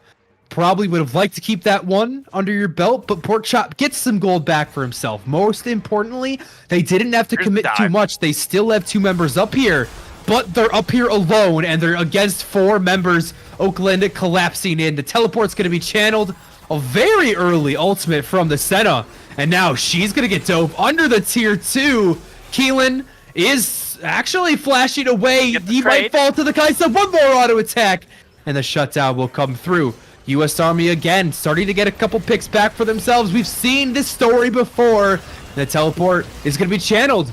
Probably would have liked to keep that one under your belt, but Porkchop gets some gold back for himself. Most importantly, they didn't have to commit too much. They still have 2 members up here, but they're up here alone, and they're against 4 members. Oakland collapsing in. The teleport's going to be channeled. A very early ultimate from the Senna, and now she's going to get dove under the tier 2. Keelan is actually flashing away. He might fall to the Kaisa. One more auto attack, and the shutdown will come through. US Army again starting to get a couple picks back for themselves. We've seen this story before. The teleport is going to be channeled.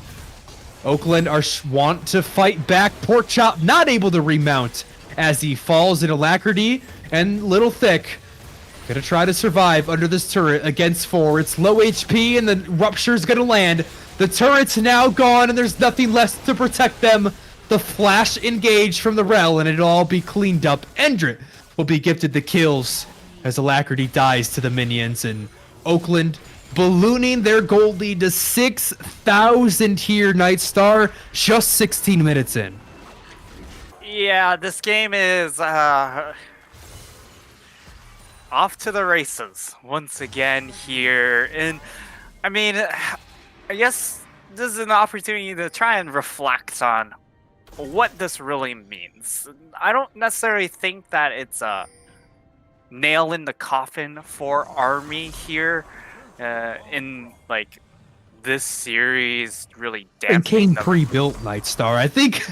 Oakland want to fight back. Porkchop not able to remount as he falls in alacrity, and Little Thick gonna try to survive under this turret against 4. It's low HP, and the rupture's gonna land. The turret's now gone, and there's nothing left to protect them. The flash engage from the Rel, and it'll all be cleaned up. Endrit will be gifted the kills as Alacrity dies to the minions, and Oakland ballooning their gold lead to 6,000 here. Nightstar just 16 minutes in. Yeah, this game is off to the races once again here, and I mean, I guess this is an opportunity to try and reflect on what this really means. I don't necessarily think that it's a nail in the coffin for Army here in like this series really And came dampening them. pre-built, Nightstar. I think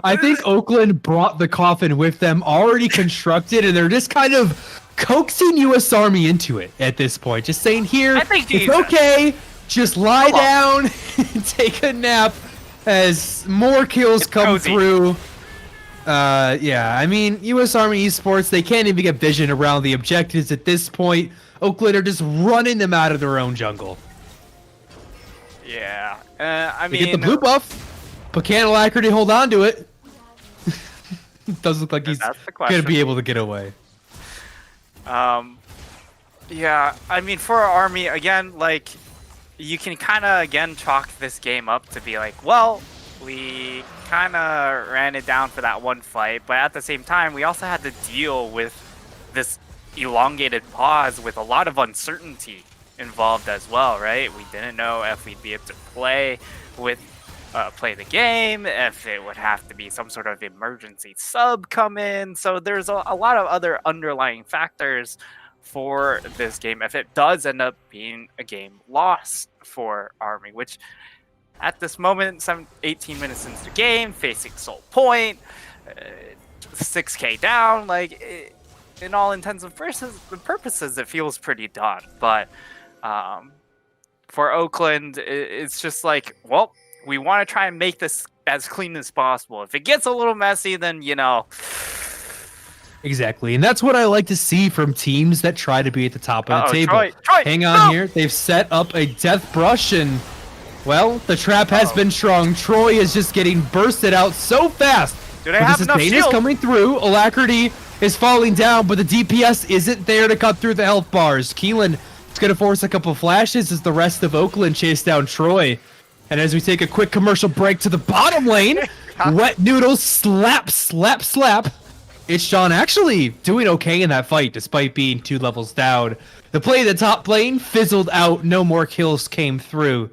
I think Oakland brought the coffin with them already constructed, and they're just kind of coaxing U.S. Army into it at this point. Just saying, here, I think it's Jesus. okay. Just lie down and take a nap as more kills come cozy. through. Yeah, I mean, U.S. Army Esports, they can't even get vision around the objectives at this point. Oakland are just running them out of their own jungle. Yeah, I They mean, get the blue buff, but can Alacrity hold on to it? Does look like he's that's the gonna question. be able to get away. Yeah, I mean, for Army, again, like, you can kind of, again, chalk this game up to be like, well, we kind of ran it down for that one fight, but at the same time, we also had to deal with this elongated pause with a lot of uncertainty involved as well, right? We didn't know if we'd be able to play the game, if it would have to be some sort of emergency sub come in. So there's a lot of other underlying factors for this game if it does end up being a game lost for Army, which at this moment, 18 minutes into the game, facing Soul Point, 6k down, like, in all intents and purposes, it feels pretty done. But for Oakland, it's just like, well, we want to try and make this as clean as possible. If it gets a little messy, then, you know. Exactly, and that's what I like to see from teams that try to be at the top of the table. Troy, Hang on here. They've set up a death brush, and, well, the trap has been strong. Troy is just getting bursted out so fast. Do they have enough is shield? coming through. Alacrity is falling down, but the DPS isn't there to cut through the health bars. Keelan is going to force a couple flashes as the rest of Oakland chase down Troy. And as we take a quick commercial break to the bottom lane, Wet Noodles slap. It's Sean actually doing okay in that fight despite being 2 levels down. The play in the top lane fizzled out. No more kills came through.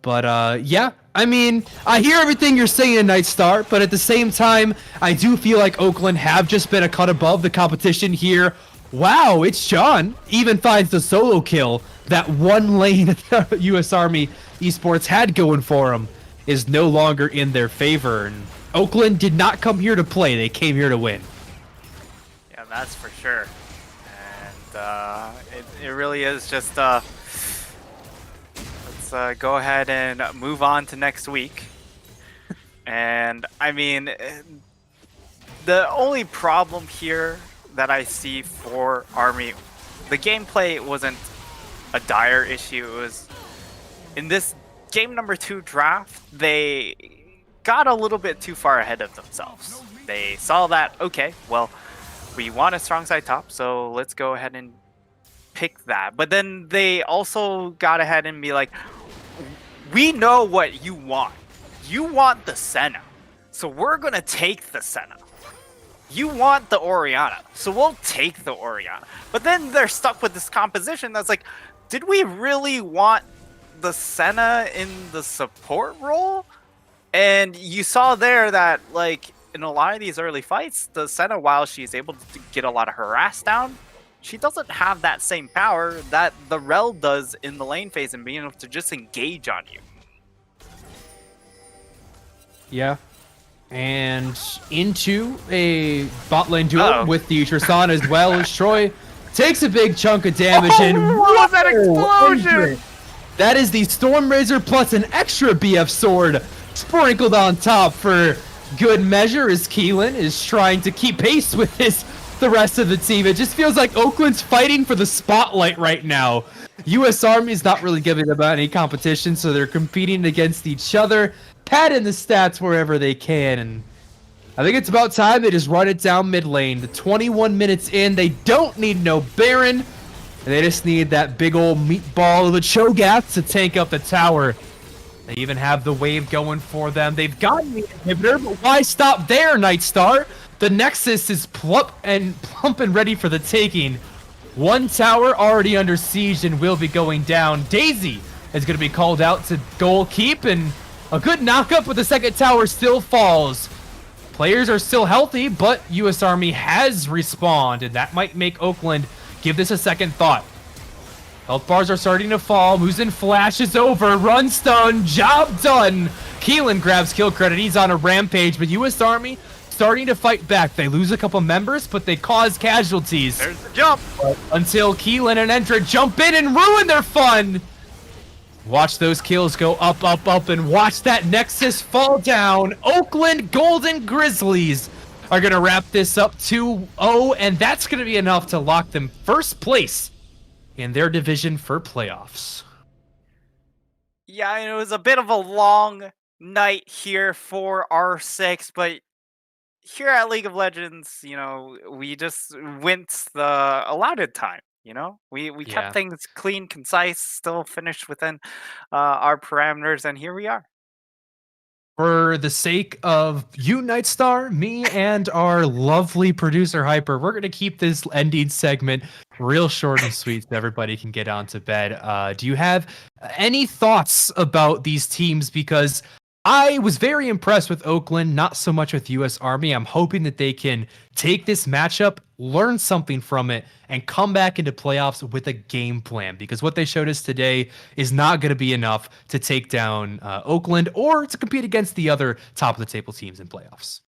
But yeah, I mean, I hear everything you're saying, Nightstar, but at the same time, I do feel like Oakland have just been a cut above the competition here. Wow, it's Sean. Even finds the solo kill. That one lane that U.S. Army Esports had going for him is no longer in their favor. And Oakland did not come here to play. They came here to win. Yeah, that's for sure. And it really is just... let's go ahead and move on to next week. And, I mean, the only problem here that I see for Army, the gameplay wasn't a dire issue. It was, in this game number 2 draft, they got a little bit too far ahead of themselves. They saw that, okay, well, we want a strong side top, so let's go ahead and pick that. But then they also got ahead and be like, we know what you want. You want the Senna, so we're going to take the Senna. You want the Orianna, so we'll take the Orianna. But then they're stuck with this composition that's like, did we really want the Senna in the support role? And you saw there that, like, in a lot of these early fights, the Senna, while she's able to get a lot of harass down, she doesn't have that same power that the Rel does in the lane phase and being able to just engage on you. Yeah. And into a bot lane duel with the Tristan as well as Troy takes a big chunk of damage. And what was that explosion? That is the Stormrazor plus an extra BF sword sprinkled on top for good measure as Keelan is trying to keep pace with the rest of the team. It just feels like Oakland's fighting for the spotlight right now. U.S. Army's not really giving them any competition, so they're competing against each other, padding the stats wherever they can, and I think it's about time they just run it down mid lane. The 21 minutes in, they don't need no Baron, and they just need that big old meatball of a Cho'Gath to tank up the tower. They even have the wave going for them. They've got the inhibitor, but why stop there, Nightstar? The Nexus is plump and ready for the taking. One tower already under siege and will be going down. Daisy is going to be called out to goal keep, and A good knockup, but the second tower still falls. Players are still healthy, but U.S. Army has respawned, and that might make Oakland give this a second thought. Health bars are starting to fall. Muzen flashes over. Run stun. Job done. Keelan grabs kill credit. He's on a rampage, but U.S. Army starting to fight back. They lose a couple members, but they cause casualties. There's the jump. Until Keelan and Endra jump in and ruin their fun. Watch those kills go up, up, up, and watch that Nexus fall down. Oakland Golden Grizzlies are going to wrap this up 2-0, and that's going to be enough to lock them first place in their division for playoffs. Yeah, it was a bit of a long night here for R6, but here at League of Legends, you know, we just went the allotted time. You know, we Yeah. kept things clean, concise, still finished within our parameters, and here we are. For the sake of you, Nightstar, me, and our lovely producer, Hyper, we're going to keep this ending segment real short and sweet so everybody can get on to bed. Do you have any thoughts about these teams? Because I was very impressed with Oakland, not so much with U.S. Army. I'm hoping that they can take this matchup, learn something from it, and come back into playoffs with a game plan. Because what they showed us today is not going to be enough to take down Oakland or to compete against the other top of the table teams in playoffs.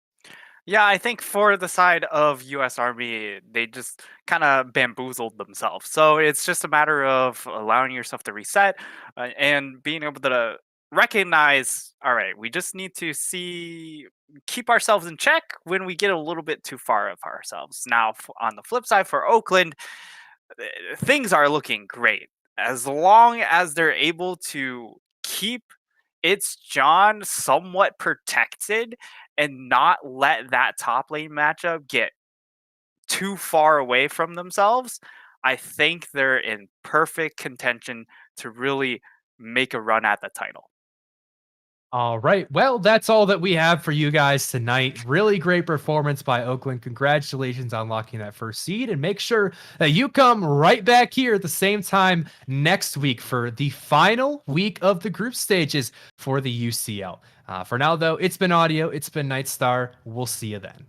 Yeah, I think for the side of U.S. Army, they just kind of bamboozled themselves. So it's just a matter of allowing yourself to reset and being able to recognize, all right, we just need to keep ourselves in check when we get a little bit too far of ourselves. Now, on the flip side for Oakland, things are looking great. As long as they're able to keep its John somewhat protected and not let that top lane matchup get too far away from themselves, I think they're in perfect contention to really make a run at the title. All right. Well, that's all that we have for you guys tonight. Really great performance by Oakland. Congratulations on locking that first seed. And make sure that you come right back here at the same time next week for the final week of the group stages for the UCL. For now, though, it's been Audio. It's been Nightstar. We'll see you then.